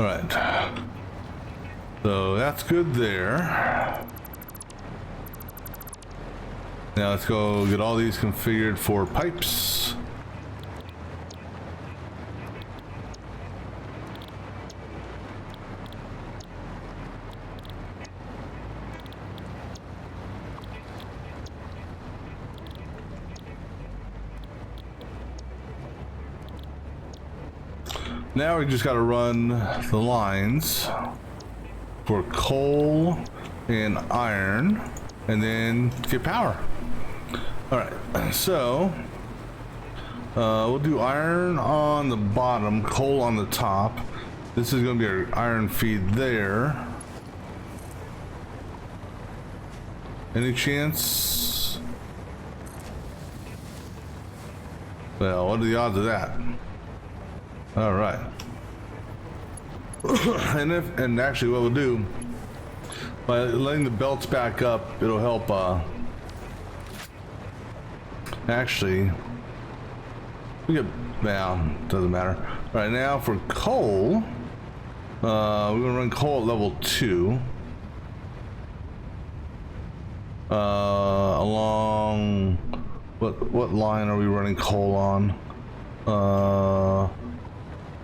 All right, so that's good there. Now let's go get all these configured for pipes. Now we just got to run the lines for coal and iron and then get power. All right, so we'll do iron on the bottom, coal on the top. This is going to be our iron feed there. Any chance? Well, what are the odds of that? All right. and actually what we'll do, by letting the belts back up, it'll help actually we get, well, doesn't matter. All right, now for coal, we're gonna run coal at level 2 along what line are we running coal on?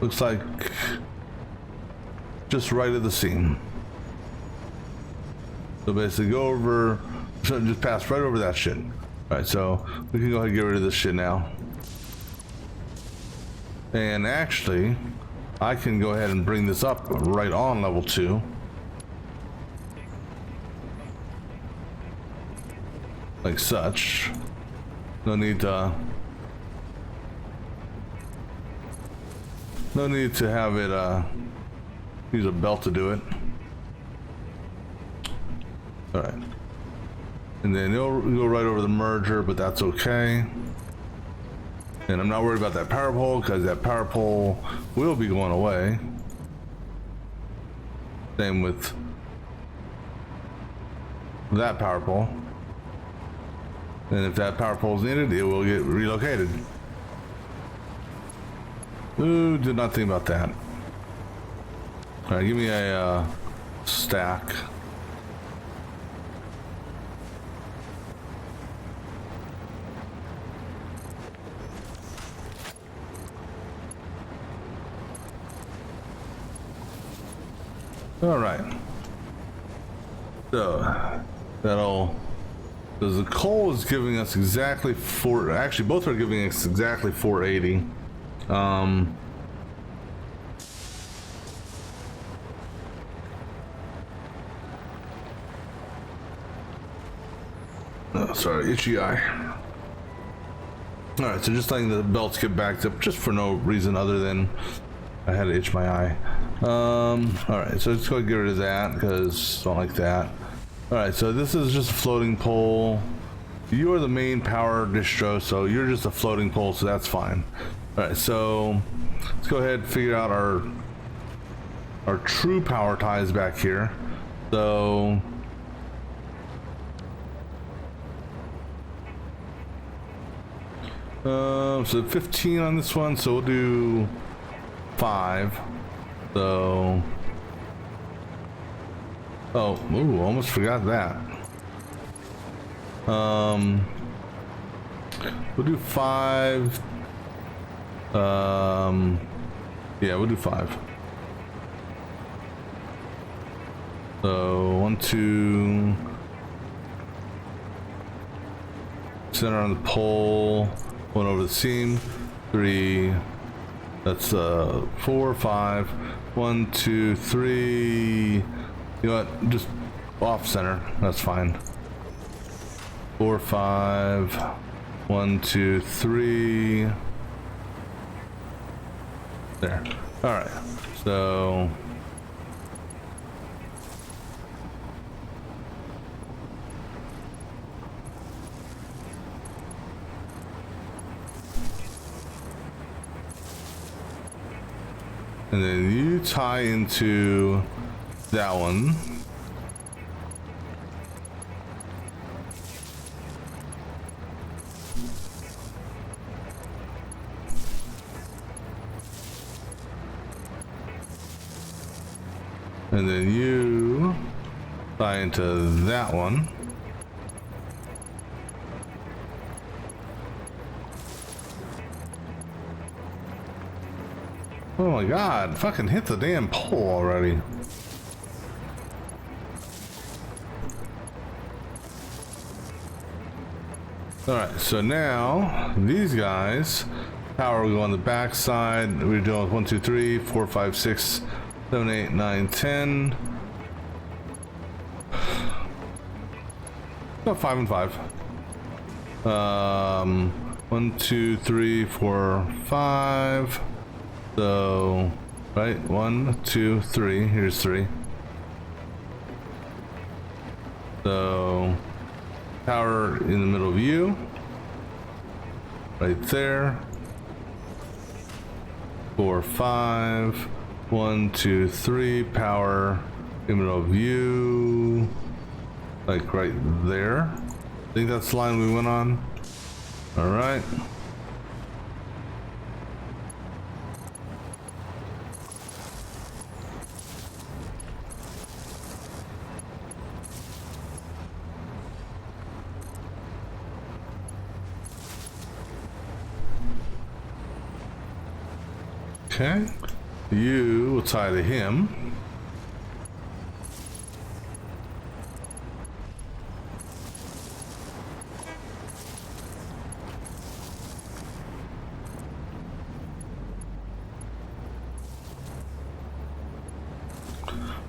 Looks like just right at the seam. So basically go over, so just pass right over that shit. All right, so we can go ahead and get rid of this shit now. And actually, I can go ahead and bring this up right on level 2. Like such. No need to have it use a belt to do it. All right, and then it'll go right over the merger, but that's okay. And I'm not worried about that power pole because that power pole will be going away. Same with that power pole. And if that power pole is needed, it will get relocated. Ooh, did not think about that. All right, give me a stack. All right. So that'll. Because the coal is giving us exactly four. Actually, both are giving us exactly 480. Oh, sorry, itchy eye. All right, so just letting the belts get backed up, just for no reason other than I had to itch my eye. All right, so let's go get rid of that because I don't like that. All right, so this is just a floating pole. You are the main power distro, so you're just a floating pole, so that's fine. All right, so let's go ahead and figure out our true power ties back here. So so 15 on this one, so we'll do 5. So ooh, almost forgot that. We'll do 5. Yeah, we'll do 5. So 1, 2, center on the pole, 1 over the seam, 3. That's 4, 5. 1, 2, 3. You know what? Just off center. That's fine. 4, 5. 1, 2, 3. There. All right. So and then you tie into that one. And then you tie into that one. Oh my god, fucking hit the damn pole already. Alright, so now these guys, power will go on the back side. We're doing 1, 2, 3, 4, 5, 6, 7, 8, 9, 10. No, 5 and 5. 1, 2, 3, 4, 5. So, right, 1, 2, 3. Here's 3. So, power in the middle of you. Right there. 4, 5. 1, 2, 3. Power in the middle of you. Like right there. I think that's the line we went on. All right. Okay, you will tie to him.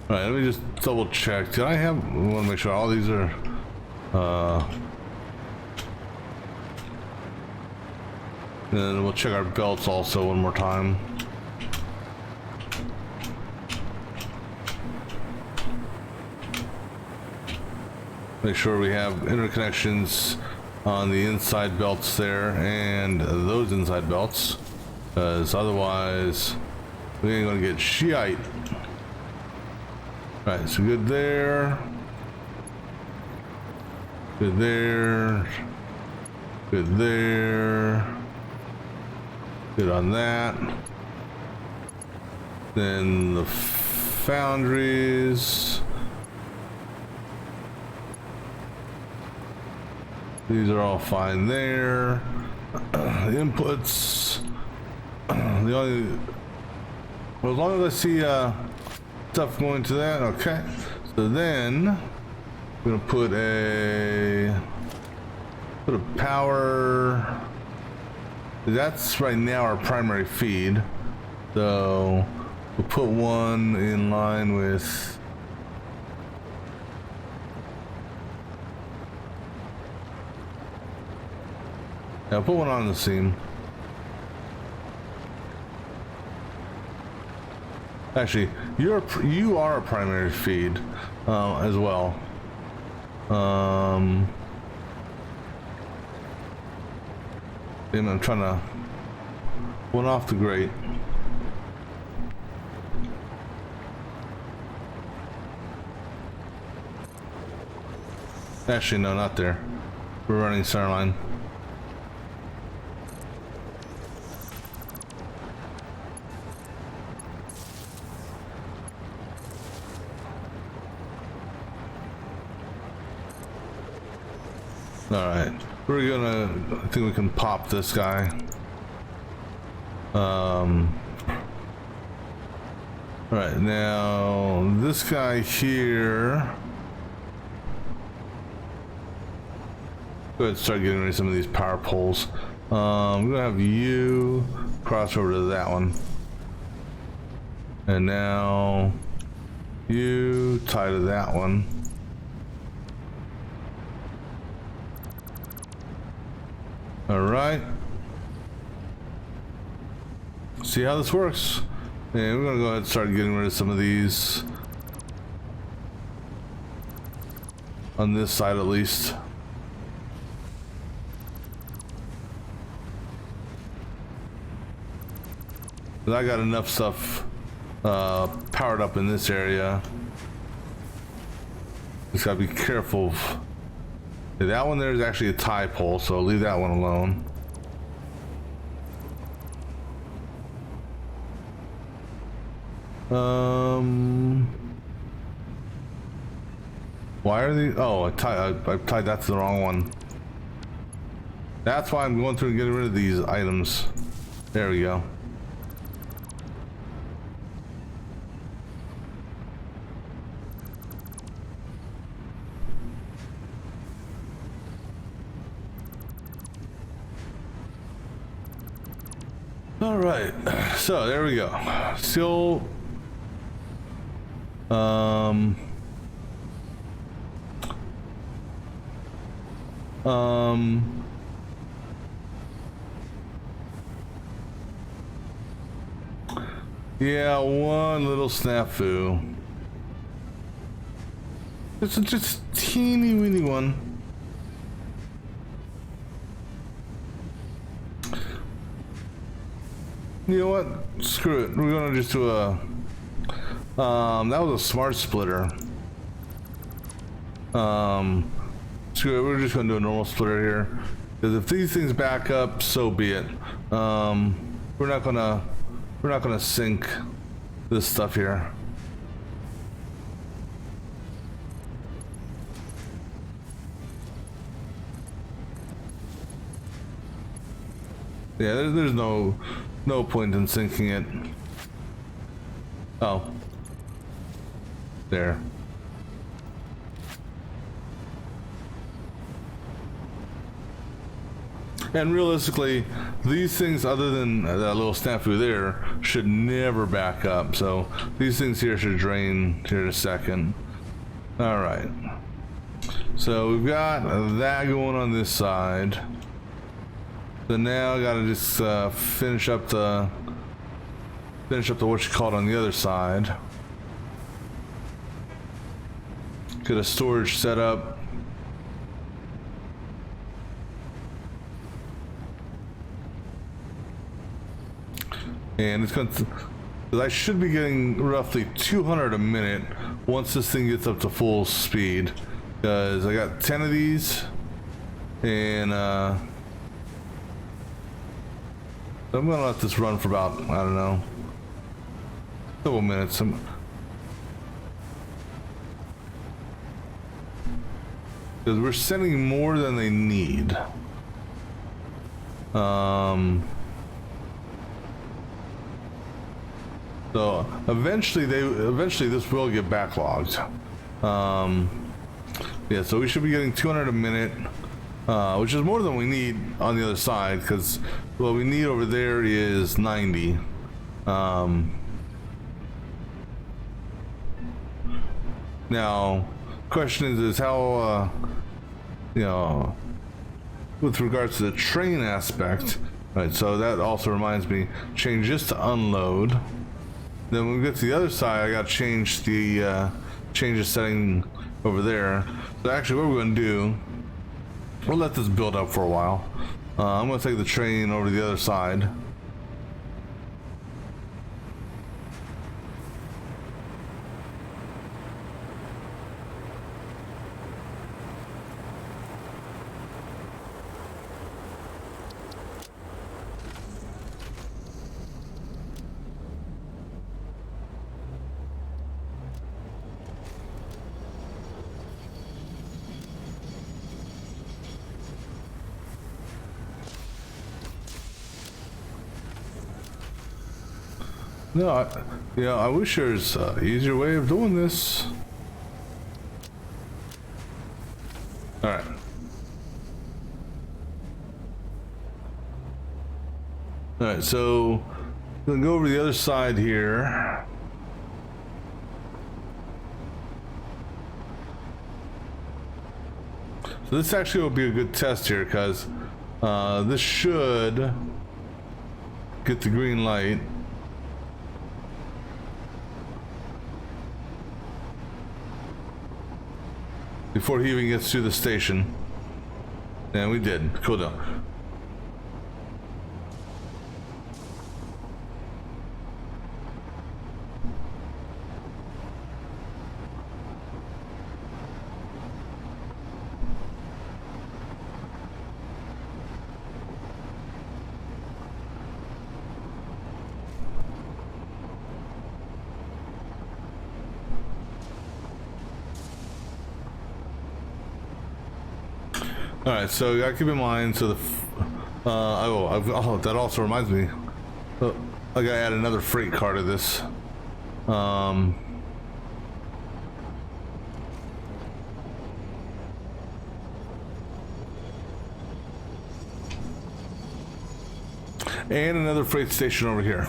All right, let me just double check. Did I have, I want to make sure all these are, then we'll check our belts also one more time. Make sure we have interconnections on the inside belts there and those inside belts, because otherwise we ain't gonna get shite. Right, so good there. Good there. Good there. Good on that. Then the foundries. These are all fine there. The inputs. The only, well, as long as I see stuff going to that, okay. So then I'm gonna put a power. That's right now our primary feed. So we'll put one in line with. Yeah, put one on the seam. Actually, you are a primary feed as well. I'm trying to one off the grate. Actually, no, not there. We're running center line. All right, we're gonna. I think we can pop this guy. All right, now this guy here. Go ahead and start getting rid of some of these power poles. I'm gonna have you cross over to that one, and now you tie to that one. All right. See how this works. And we're gonna go ahead and start getting rid of some of these on this side at least. But I got enough stuff powered up in this area. Just gotta be careful. That one there is actually a tie pole, so I'll leave that one alone. Why are these? Oh, I tied that to the wrong one. That's why I'm going through and getting rid of these items. There we go. All right, so there we go. Still, yeah, one little snafu. It's just a teeny weeny one. You know what? Screw it. We're gonna just do a. That was a smart splitter. Screw it. We're just gonna do a normal splitter here. Because if these things back up, so be it. We're not gonna sink this stuff here. Yeah, there's no point in sinking it. Oh. There. And realistically, these things, other than that little snafu there, should never back up. So these things here should drain here in a second. All right. So we've got that going on this side. So now I gotta just finish up the what you call it on the other side. Get a storage set up. And it's going to, because I should be getting roughly 200 a minute once this thing gets up to full speed. Because I got 10 of these, and I'm gonna let this run for about, I don't know, a couple minutes. Because we're sending more than they need. So eventually this will get backlogged. Yeah, so we should be getting 200 a minute, which is more than we need on the other side, because what we need over there is 90. Now, question is how, you know, with regards to the train aspect, right? So that also reminds me, change this to unload. Then when we get to the other side, I got to change the setting over there. So actually, what we're going to do, we'll let this build up for a while. I'm going to take the train over to the other side. No, I wish there's an easier way of doing this. Alright. Alright, so I'm gonna go over to the other side here. So this actually will be a good test here, because this should get the green light. Before he even gets to the station. And we did. Cool down. All right, so you gotta keep in mind. So the that also reminds me. I gotta add another freight car to this. And another freight station over here.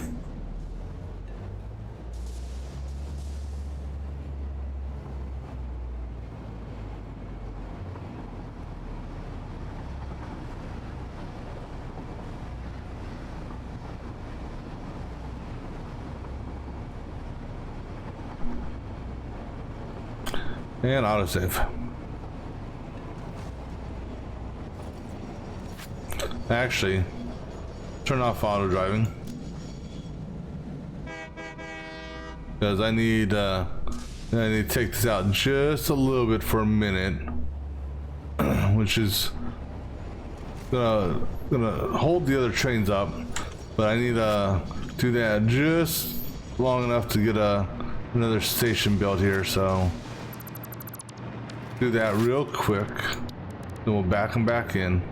And autosave. Actually, turn off auto driving, because I need to take this out just a little bit for a minute, which is gonna hold the other trains up, but I need to do that just long enough to get another station built here. So do that real quick, then we'll back them back in.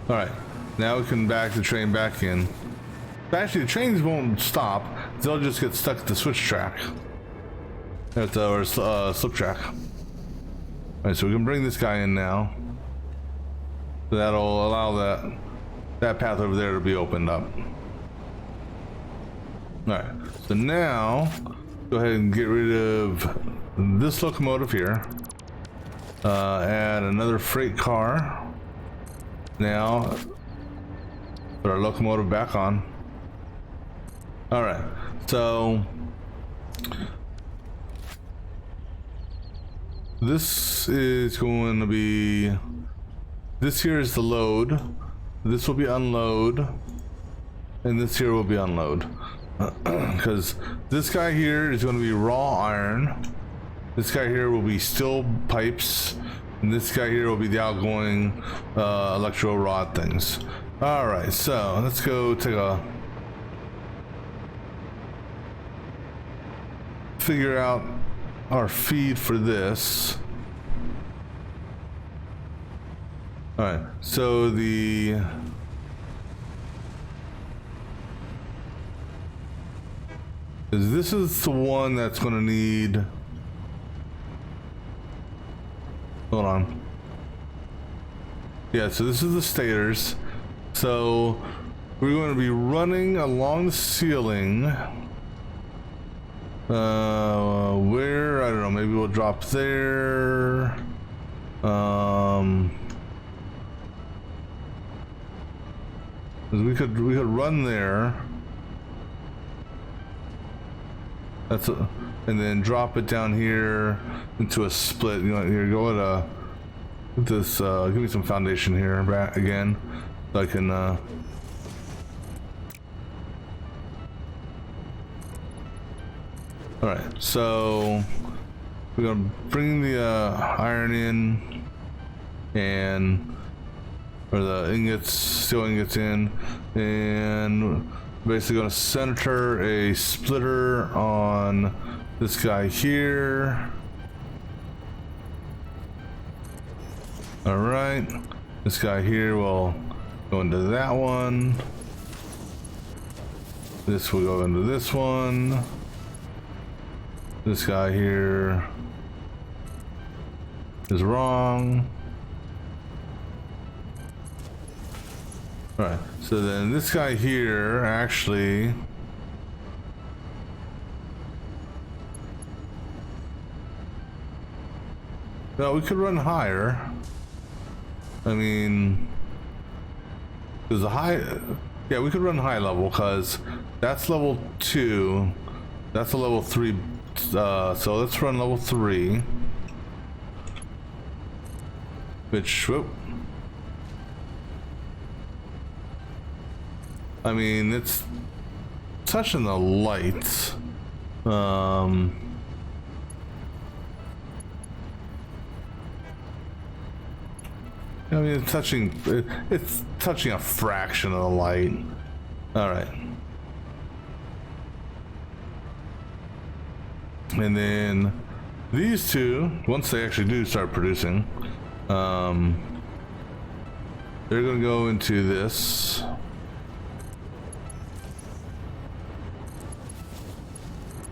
All right, now we can back the train back in. Actually, the trains won't stop; they'll just get stuck at the switch track, or slip track. All right, so we can bring this guy in now. So that'll allow that path over there to be opened up. All right, so now go ahead and get rid of this locomotive here. Add another freight car. Now put our locomotive back on. All right, so this is going to be, this here is the load, this will be unload, and this here will be unload. Because this guy here is going to be raw iron, this guy here will be steel pipes, and this guy here will be the outgoing electro rod things. Alright, so let's go take a figure out our feed for this. Alright, so this is the one that's going to need, hold on, yeah, so this is the stators. So we're going to be running along the ceiling. Where, I don't know, maybe we'll drop there. We could run there. And then drop it down here into a split. You know, here, go at this. Give me some foundation here back again, so I can. All right, so we're gonna bring the iron in, or the ingots, steel ingots in, and basically gonna center a splitter on this guy here. All right, this guy here will go into that one. This will go into this one. This guy here is wrong. All right, so then this guy here actually, no, we could run higher. I mean, there's a high, yeah, we could run high level because that's level 2, that's a level 3. So let's run level 3, which, whoop. I mean, it's touching the lights. I mean, it's touching a fraction of the light. All right. And then these two, once they actually do start producing, they're gonna go into this.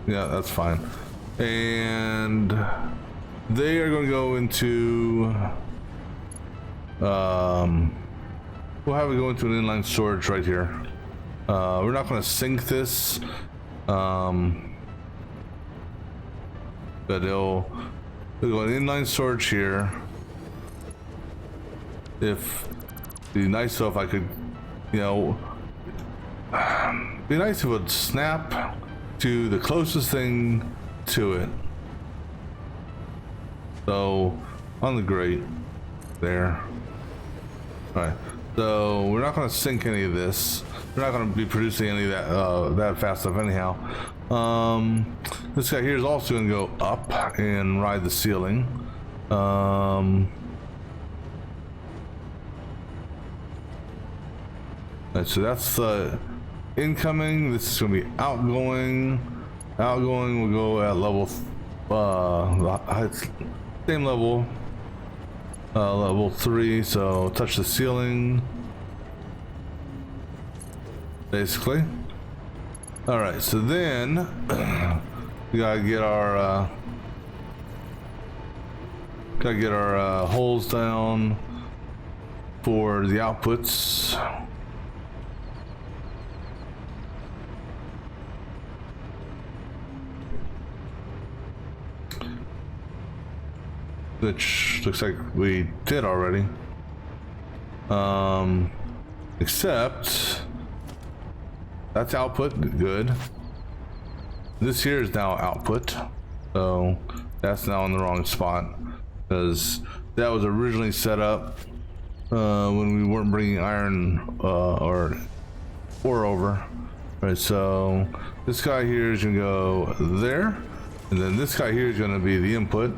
Yeah, that's fine. And they are gonna go into, we'll have it go into an inline storage right here. We're not gonna sync this, but it'll go in inline storage here. If it'd be nice though if I could, you know, be nice if it would snap to the closest thing to it. So on the grate there. All right. So we're not going to sync any of this. We're not going to be producing any of that that fast stuff anyhow. This guy here is also going to go up and ride the ceiling. So that's the incoming. This is going to be outgoing. Outgoing will go at level, same level, level 3. So touch the ceiling, basically. All right. So then we gotta get our holes down for the outputs. Which looks like we did already. Except that's output, good. This here is now output, so that's now in the wrong spot. because that was originally set up when we weren't bringing iron or ore over. All right, so this guy here is gonna go there, and then this guy here is gonna be the input.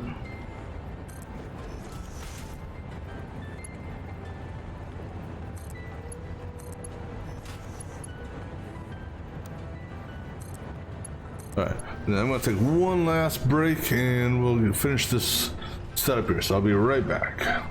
All right, and I'm gonna take one last break and we'll finish this setup here. So I'll be right back.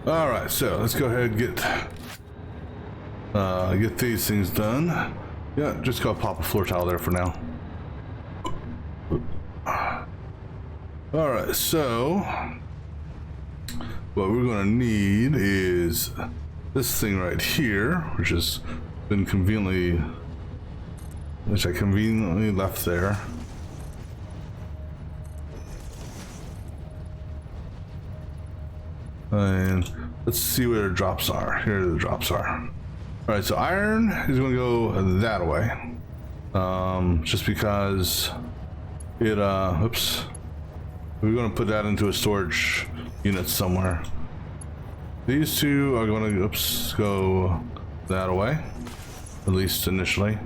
All right, so let's go ahead and get these things done. Yeah, just go pop a floor tile there for now. All right, so what we're gonna need is this thing right here, which has been which I conveniently left there. And let's see where the drops are. Here the drops are. All right, so iron is going to go that way. Just because it, oops. We're going to put that into a storage unit somewhere. These two are going to, oops, go that way. At least initially.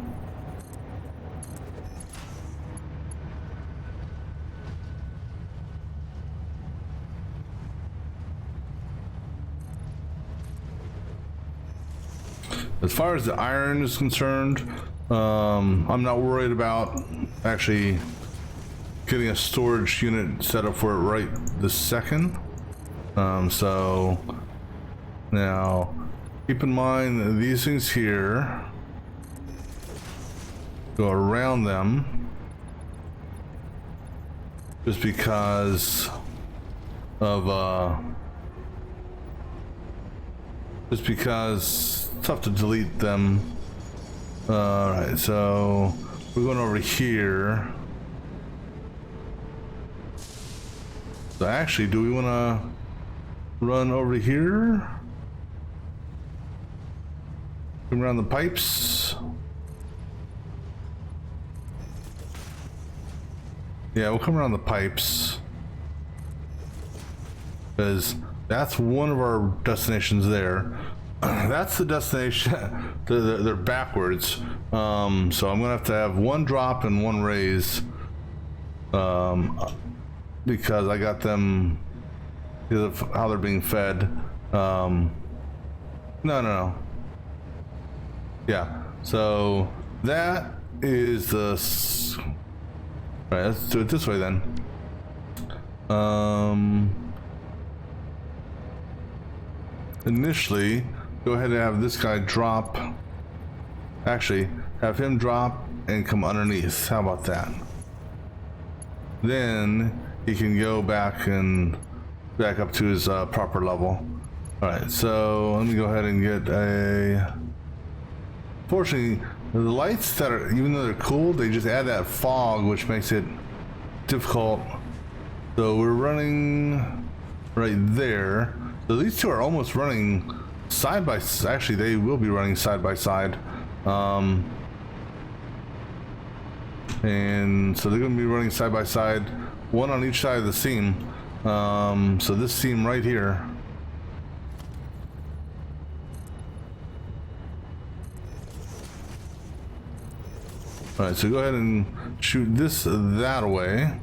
As far as the iron is concerned, I'm not worried about actually getting a storage unit set up for it right this second. So now keep in mind that these things here go around them just because of it's tough to delete them. Alright, so we're going over here. So actually, do we want to run over here? Come around the pipes. Yeah, we'll come around the pipes. Because that's one of our destinations there. That's the destination. They're backwards. So I'm gonna have to have one drop and one raise. Because I got them because of how they're being fed. No. Yeah. So that is the. Right. Let's do it this way then. Initially, go ahead and have this guy drop. Actually, have him drop and come underneath. How about that? Then he can go back up to his proper level. All right, so let me go ahead and get a. Fortunately, the lights that are, even though they're cool, they just add that fog, which makes it difficult. So we're running right there. So these two are almost running side by side. Actually, they will be running side by side. And so they're going to be running side by side, one on each side of the seam. So this seam right here. All right, so go ahead and shoot this that away,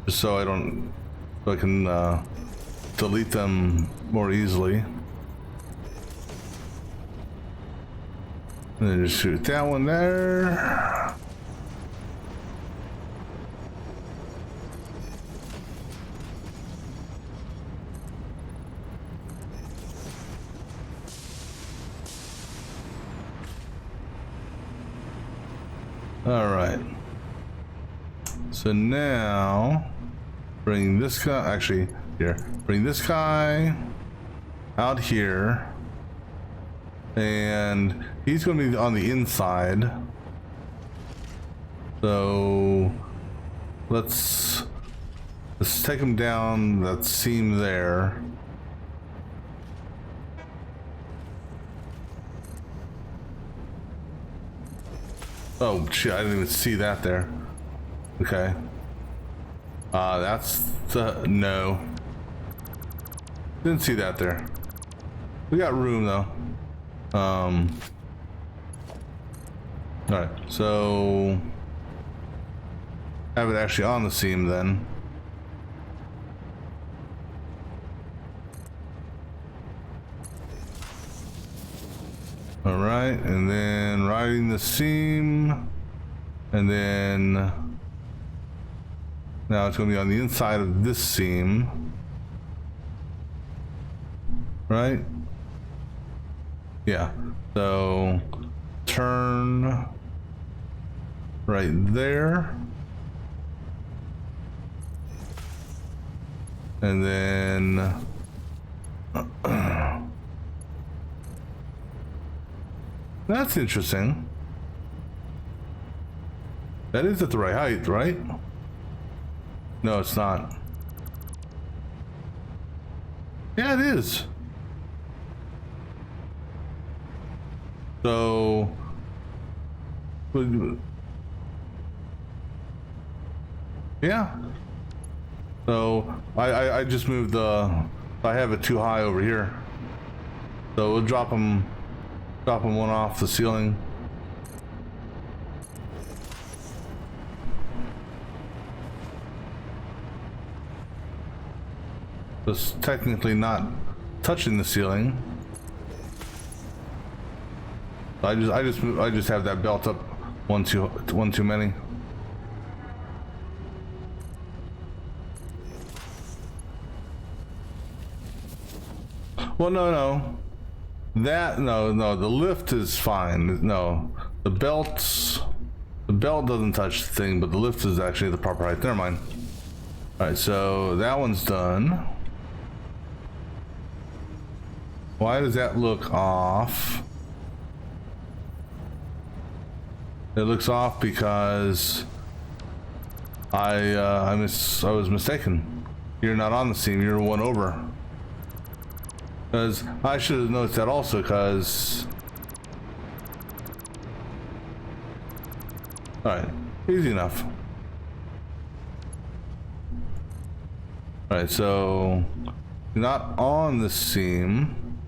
just so I can delete them more easily. And then just shoot that one there. All right. So now bring this guy, actually here, bring this guy out here, and he's going to be on the inside. So let's take him down that seam there. Oh shit, I didn't even see that there. Okay. That's the, no. Didn't see that there. We got room though. Alright, so have it actually on the seam then. All right, and then riding the seam, and then now it's going to be on the inside of this seam, right? Yeah, so turn right there, and then that's interesting. That is at the right height, right? No, it's not. Yeah, it is. So, yeah. So I just moved the. I have it too high over here. So we'll drop them one off the ceiling. It's technically not touching the ceiling. I just have that belt up one too many. Well, no. No, the lift is fine. No, the belt doesn't touch the thing, but the lift is actually the proper height. Never mind. All right, so that one's done. Why does that look off? It looks off because I was mistaken. You're not on the seam, you're one over. Because I should have noticed that also, because... Alright, easy enough. Alright, so... You're not on the seam.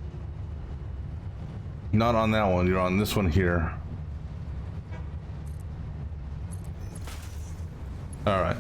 Not on that one, you're on this one here. Alright.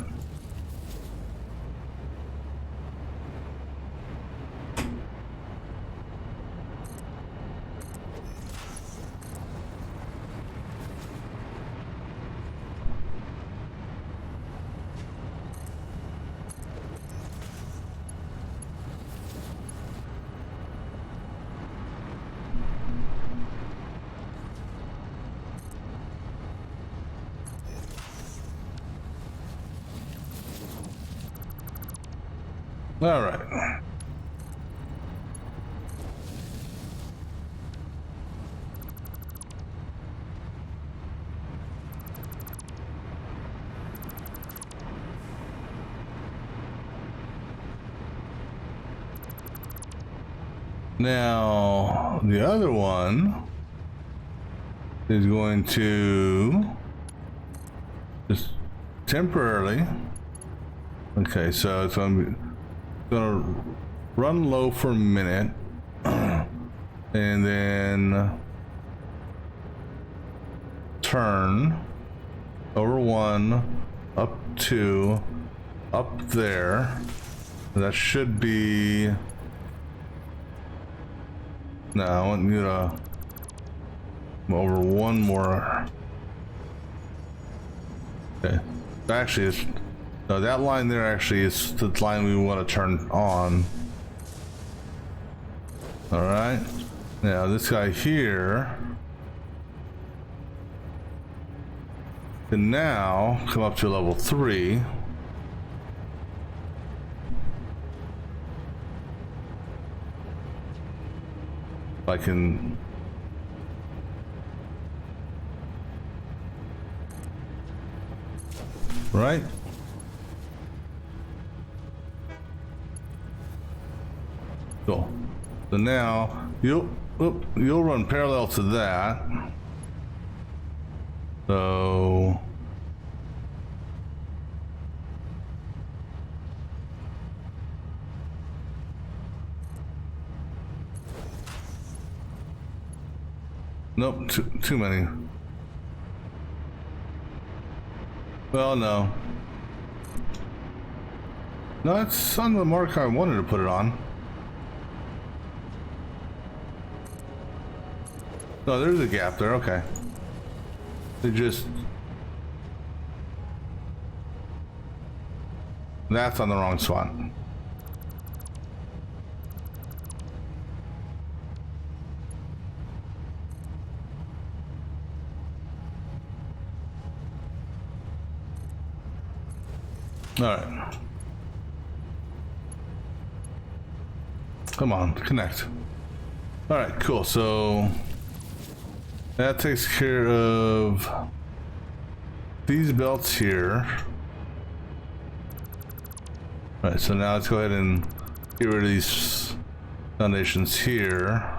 All right. Now, the other one is going to just temporarily. Okay, so it's going to run low for a minute and then turn over 1, up 2, up there. That should be... No, I want you to over 1 more. Okay, actually it's... No, that line there actually is the line we want to turn on. All right. Now this guy here can now come up to level 3. If I can... Right? Cool. So now you'll run parallel to that. So nope, too many. Well, no. No, it's on the mark I wanted to put it on. No, there's a gap there, okay. They just... That's on the wrong spot. Alright. Come on, connect. Alright, cool, so... That takes care of these belts here. All right, so now let's go ahead and get rid of these foundations here.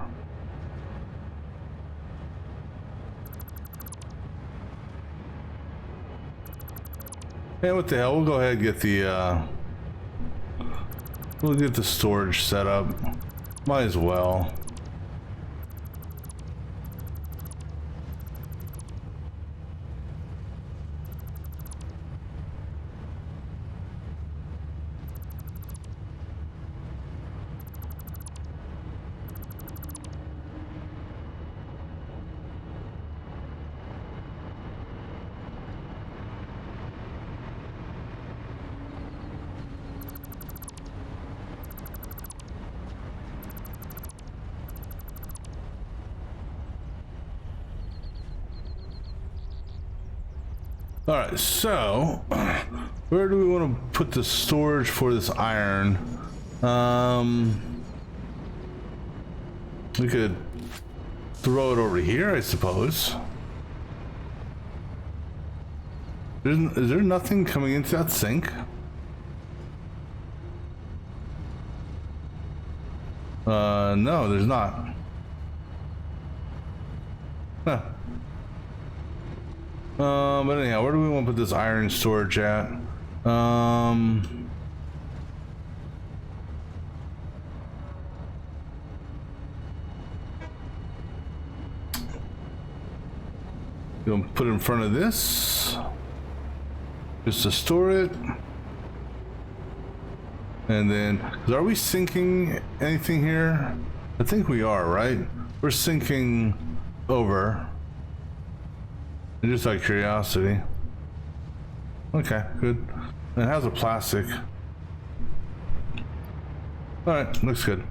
And what the hell, we'll go ahead and get the we'll get the storage set up. Might as well. All right, so where do we want to put the storage for this iron? We could throw it over here, I suppose. Is there nothing coming into that sink? No, there's not. Huh. But anyhow, where do we want to put this iron storage at? You want to put it in front of this, just to store it. And then, are we sinking anything here? I think we are, right? We're sinking over. And just out of curiosity. Okay, good. It has a plastic. Alright, looks good.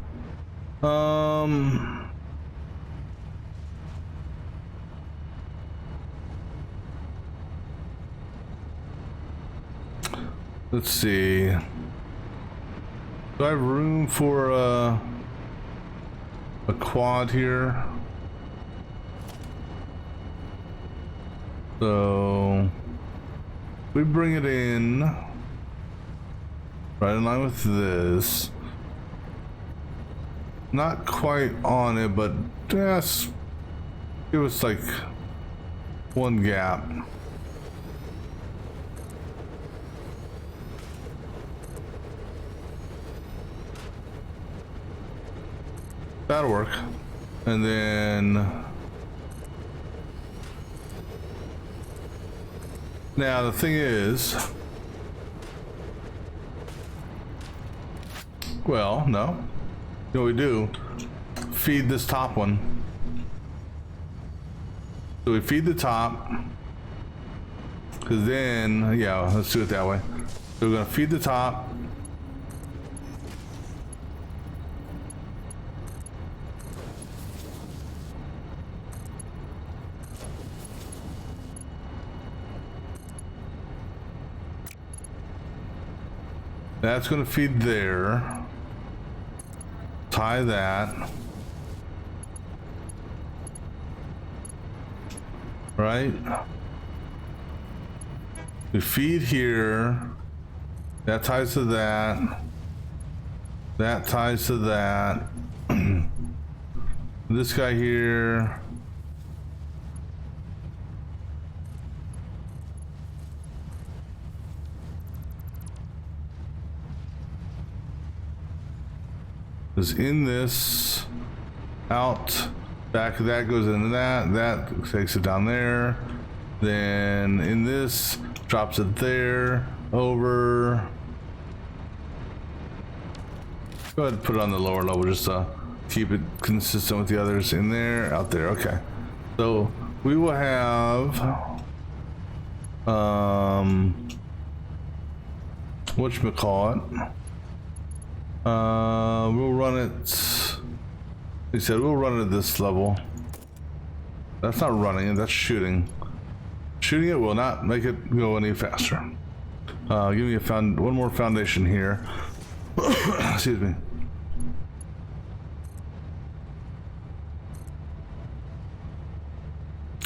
Let's see. Do I have room for a quad here? So we bring it in right in line with this. Not quite on it, but just give us like one gap. That'll work. And then now the thing is, well, no. You know what we do? Feed this top one. So we feed the top, because then, yeah, let's do it that way. So we're gonna feed the top. That's going to feed there. Tie that. Right? We feed here. That ties to that. That ties to that. This guy here. Is in this, out, back of that goes into that, that takes it down there, then in this, drops it there, over. Go ahead and put it on the lower level just to keep it consistent with the others. In there, out there, okay. So we will have, whatchamacallit. We'll run it. He said we'll run it at this level. That's not running it, that's shooting. Shooting it will not make it go any faster. Give me one more foundation here. Excuse me.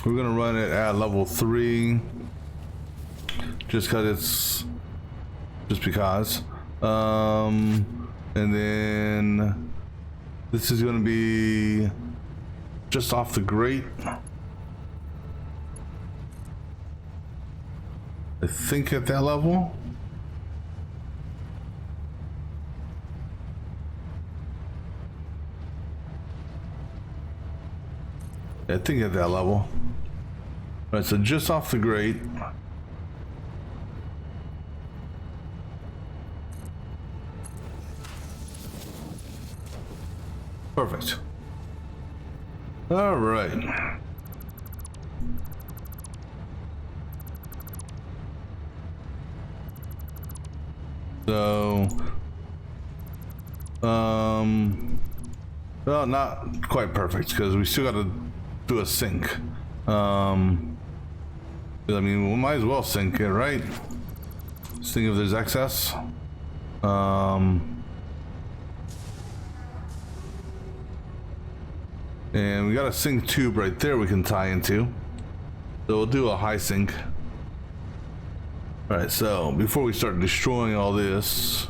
We're gonna run it at level 3, just because. And then this is going to be just off the grate. I think at that level. I think at that level. All right, so just off the grate. Perfect. All right. So, well, not quite perfect because we still got to do a sink. I mean, we might as well sink it, right? Sink if there's excess. And we got a sink tube right there we can tie into. So we'll do a high sink. All right, so before we start destroying all this,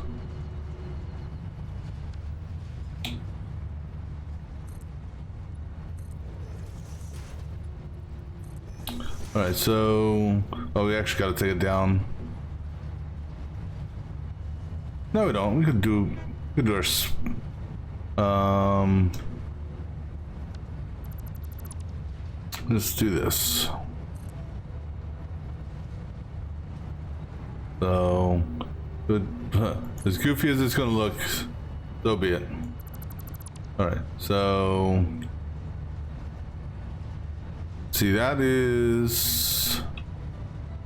All right, so oh, we actually got to take it down. No, we don't. We could do our. Let's do this. So, as goofy as it's gonna look, so be it. All right, so see, that is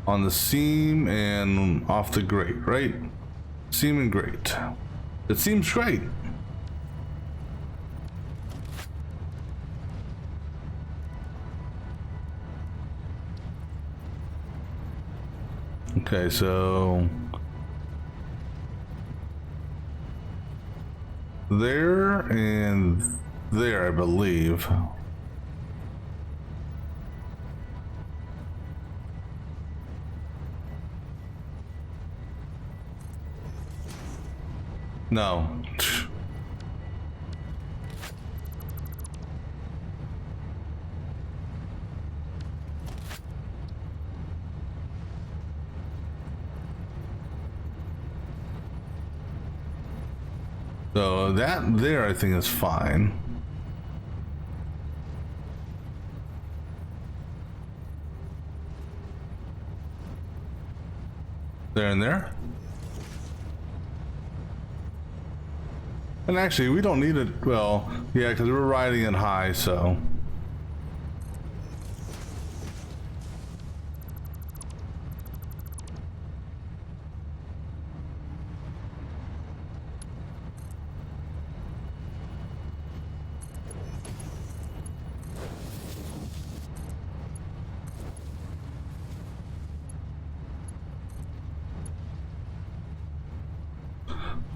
on the seam and off the grate, right? Seam and grate. It seems great. Okay, so there and there, I believe. No. So that there, I think, is fine. There and there. And actually, we don't need it. Well, yeah, because we're riding it high, so.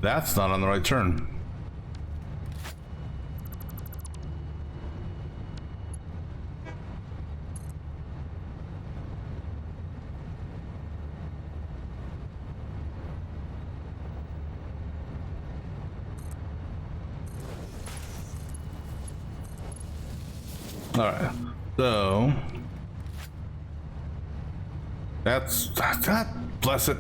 That's not on the right turn. All right, so that's that. Bless it.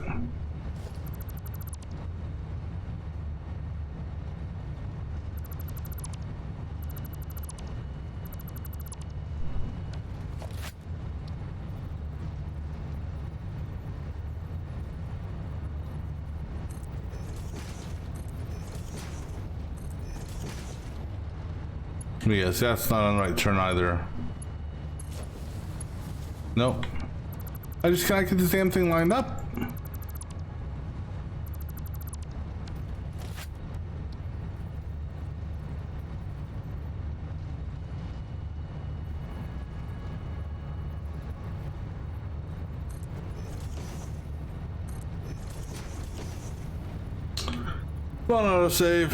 Yes, that's not on the right turn either. Nope. I just can't get this damn thing lined up. Well, autosave.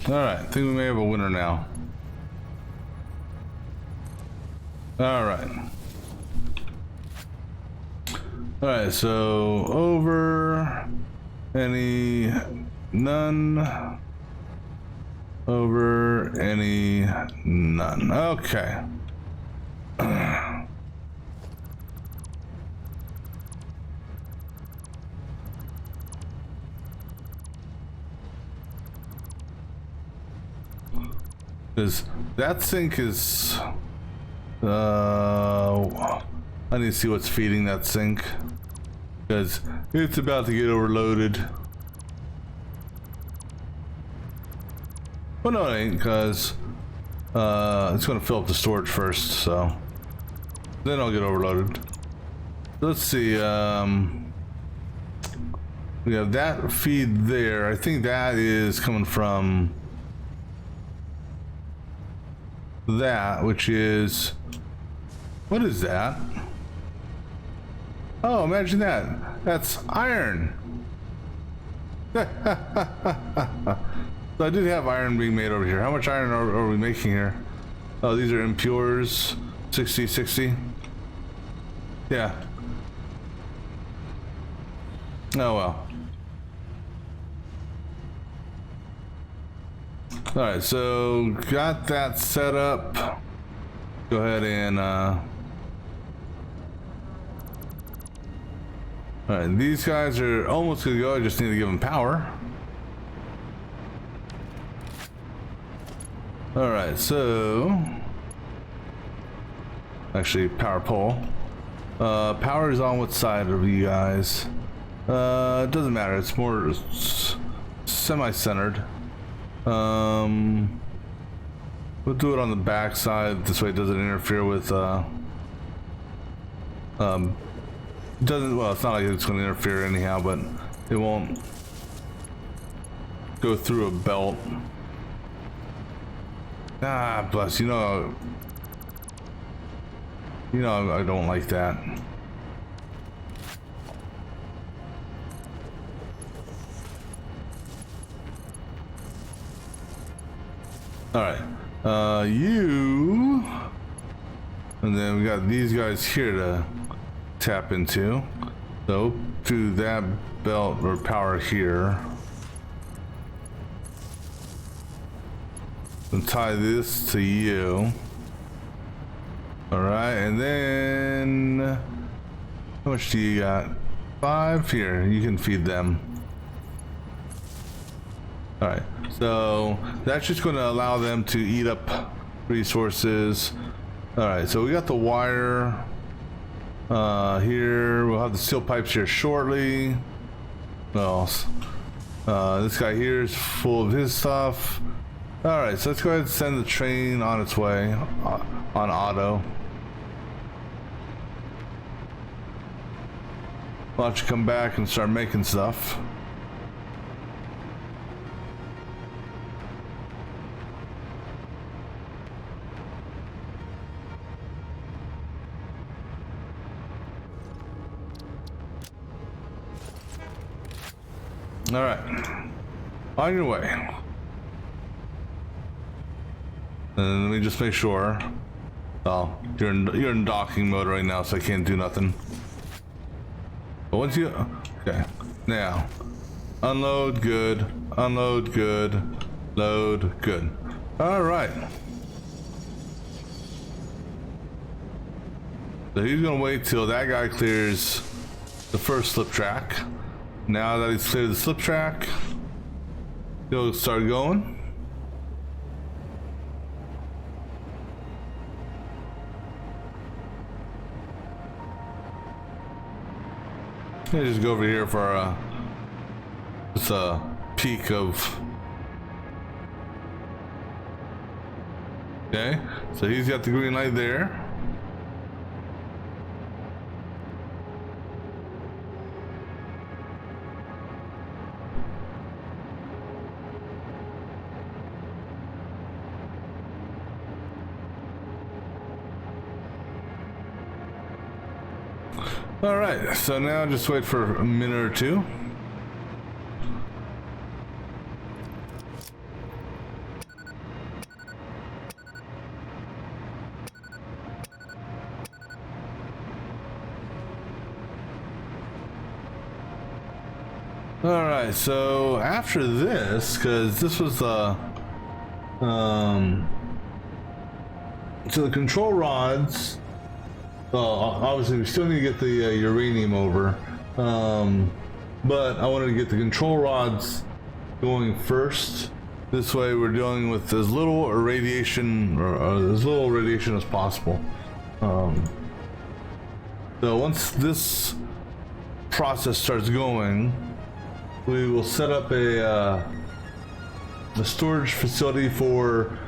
All right, I think we may have a winner now. All right. All right, so over any none, over any none. Okay. Because that sink is, I need to see what's feeding that sink, because it's about to get overloaded. Well, no, it ain't, because it's going to fill up the storage first, so then I'll get overloaded. Let's see, we have that feed there. I think that is coming from that, which is, what is that? Oh, imagine that. That's iron. So I did have iron being made over here. How much iron are we making here? Oh, these are impures. 60. Yeah. Oh well. Alright, so got that set up. Go ahead and alright, these guys are almost gonna go. I just need to give them power. Alright, so actually power pole. Power is on what side of you guys? It doesn't matter, it's more semi-centered. We'll do it on the back side. This way it doesn't interfere with doesn't, well, it's not like it's going to interfere anyhow, but it won't go through a belt. Ah, bless, you know I don't like that. All right, you, and then we got these guys here to tap into. So to that belt or power here, and tie this to you. All right, and then how much do you got? 5 here. You can feed them. All right, so that's just going to allow them to eat up resources. All right, so we got the wire here. We'll have the steel pipes here shortly. Well, this guy here is full of his stuff. All right, so let's go ahead and send the train on its way on auto. Watch it come back and start making stuff. All right, on your way. And let me just make sure. Oh, you're in docking mode right now, so I can't do nothing. But once you, okay, now unload, good, unload, good, load, good. All right. So he's gonna wait till that guy clears the first slip track. Now that he's cleared the slip track, he'll start going. Let me just go over here for just a peek of. Okay, so he's got the green light there. All right, so now just wait for a minute or two. All right, so after this, because this was the so the control rods. Obviously we still need to get the uranium over, but I wanted to get the control rods going first. This way we're dealing with as little radiation or as little radiation as possible. So once this process starts going, we will set up a storage facility for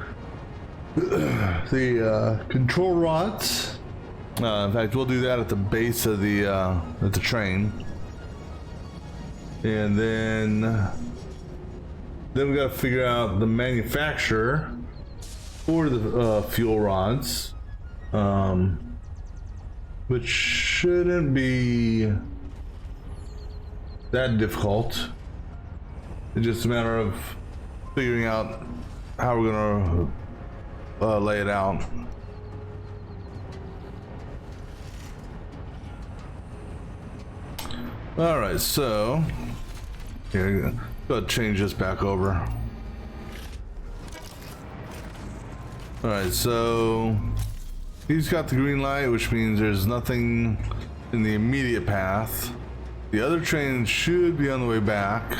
the control rods. In fact, we'll do that at the base of the train, and then we got to figure out the manufacturer for the fuel rods, which shouldn't be that difficult. It's just a matter of figuring out how we're gonna lay it out. All right, so here, go ahead and change this back over. Alright, so he's got the green light, which means there's nothing in the immediate path. The other train should be on the way back.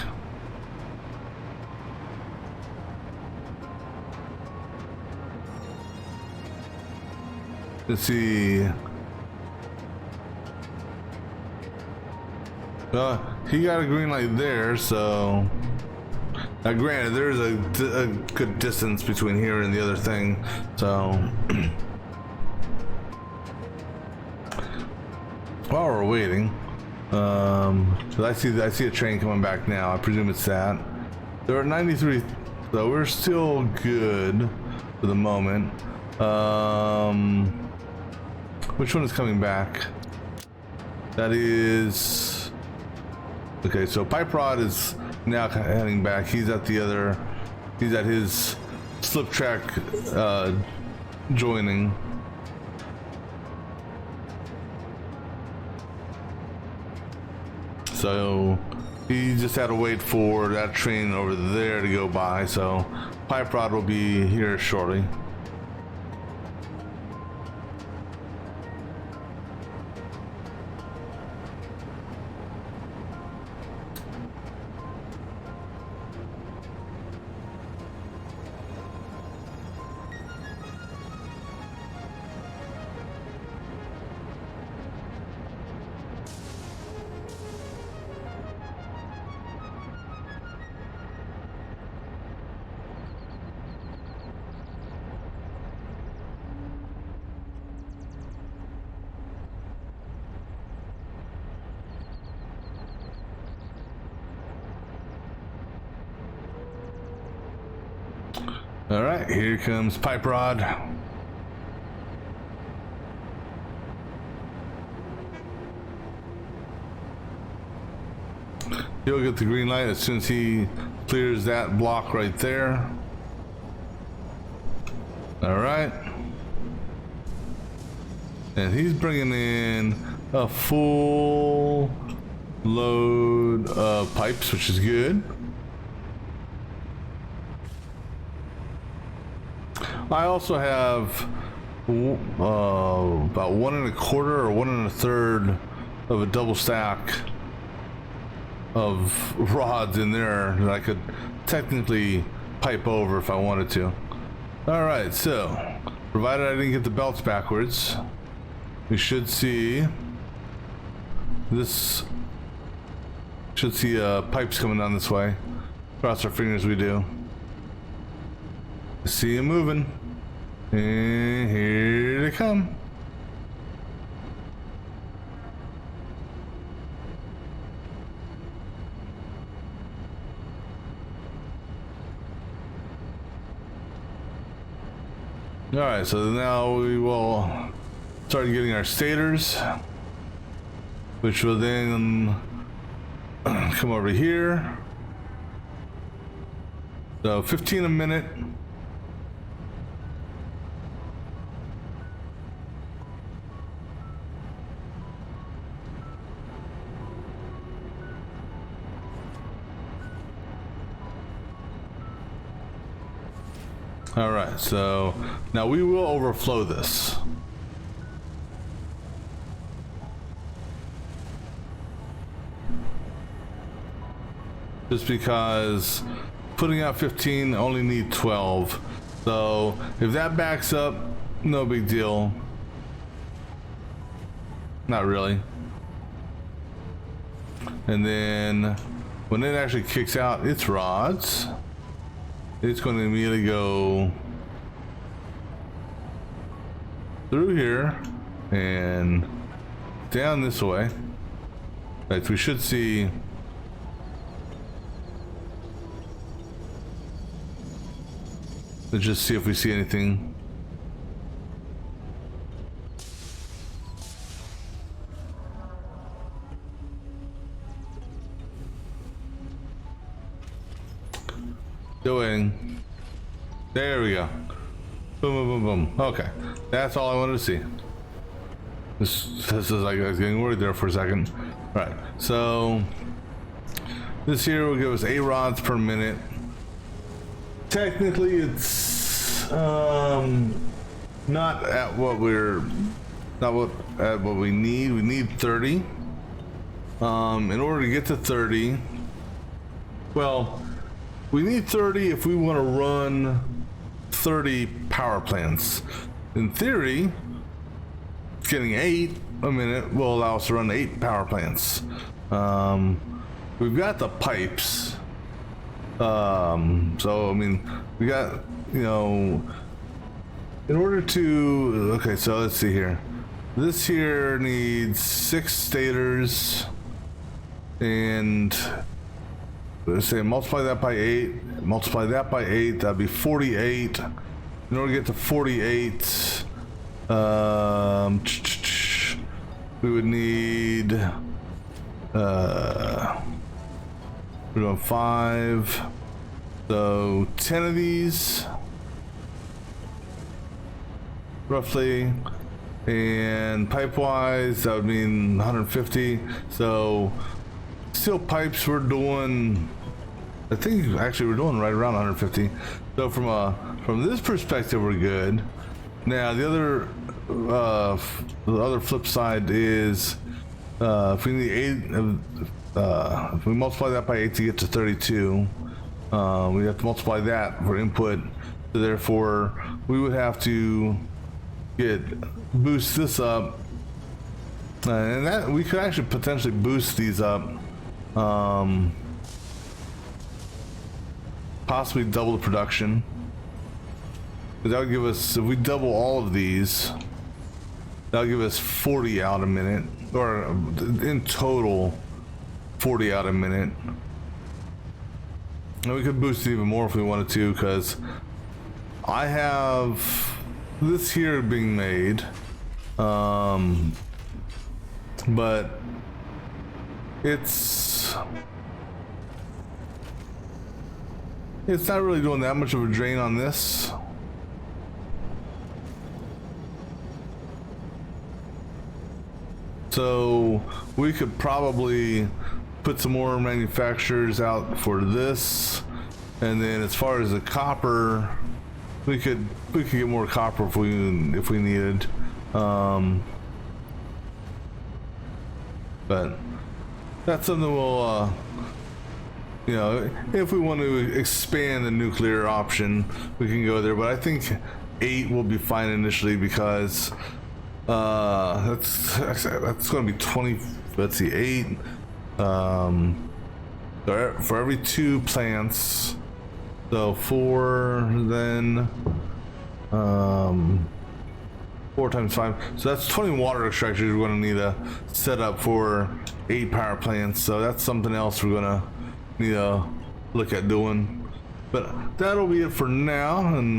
Let's see. He got a green light there, so now granted there's a good distance between here and the other thing, so while we're waiting, so I see a train coming back now. I presume it's that. They're at 93, so we're still good for the moment. Which one is coming back? That is okay. So Pipe Rod is now heading back. He's at the other. He's at his slip track joining. So he just had to wait for that train over there to go by. So Pipe Rod will be here shortly. All right, here comes Pipe Rod. He'll get the green light as soon as he clears that block right there. All right. And he's bringing in a full load of pipes, which is good. I also have about 1 1/4 or 1 1/3 of a double stack of rods in there that I could technically pipe over if I wanted to. All right, so provided I didn't get the belts backwards, we should see this. Should see pipes coming down this way. Cross our fingers, we do. See them moving. And here they come. All right, so now we will start getting our stators, which will then come over here. So 15 a minute. All right, so now we will overflow this. Just because putting out 15 only need 12. So if that backs up, no big deal. Not really. And then when it actually kicks out its rods, it's going to immediately go through here and down this way. Like we should see let's just see if we see anything. Doing. There we go. Boom, boom, boom, boom. Okay, that's all I wanted to see. This is like I was getting worried there for a second. All right, so this here will give us 8 rods per minute. Technically, it's not at what we need. We need 30. In order to get to 30, well, we need 30 if we want to run 30 power plants. In theory, getting 8 a minute will allow us to run 8 power plants. We've got the pipes. So I mean, we got, you know, in order to, okay, so let's see here. This here needs 6 stators, and let's say multiply that by 8, multiply that by 8, that'd be 48. In order to get to 48, we would need, we're doing 5, so 10 of these, roughly. And pipe wise, that would mean 150. So steel pipes we're doing, I think actually we're doing right around 150. So from this perspective we're good. Now the other flip side is if we need 8, if we multiply that by 8 to get to 32, we have to multiply that for input. So therefore we would have to boost this up, and that we could actually potentially boost these up, possibly double the production. That would give us, if we double all of these, that would give us 40 out a minute, or in total 40 out a minute. And we could boost it even more if we wanted to, because I have this here being made, but it's not really doing that much of a drain on this. So we could probably put some more manufacturers out for this, and then as far as the copper, we could get more copper if we needed, but that's something we'll you know, if we want to expand the nuclear option, we can go there. But I think 8 will be fine initially, because that's going to be 20. Let's see, 8 for every 2 plants. So 4, then 4 times 5. So that's 20 water extractors we're going to need to set up for 8 power plants. So that's something else we're going to need to look at doing. But that'll be it for now, and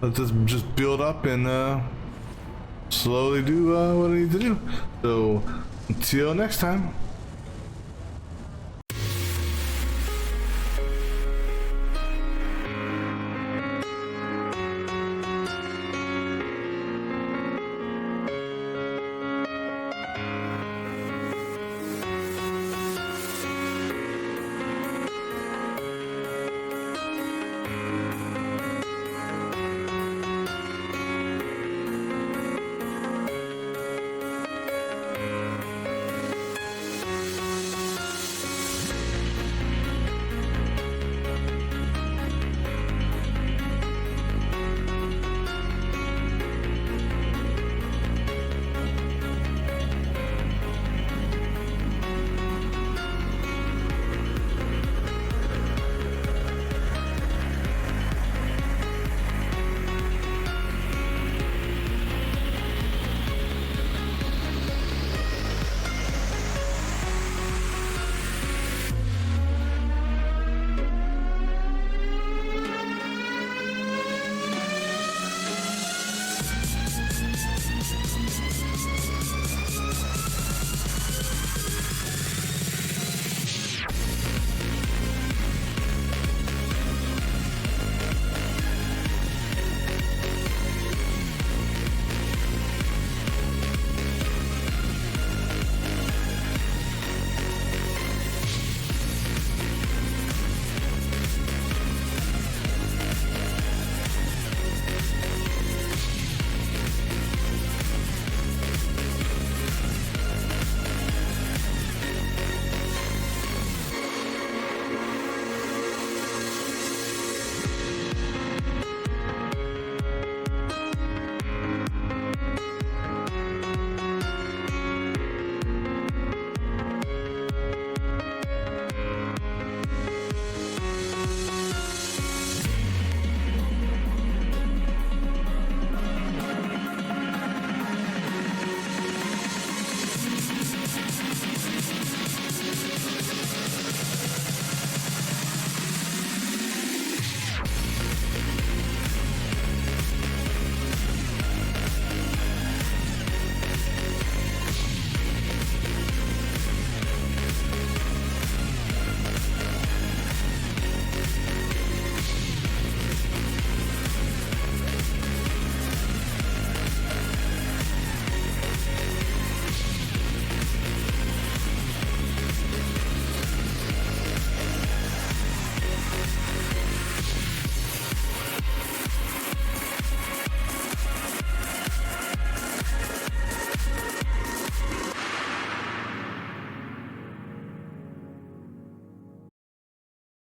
let's just build up and slowly do what I need to do. So until next time.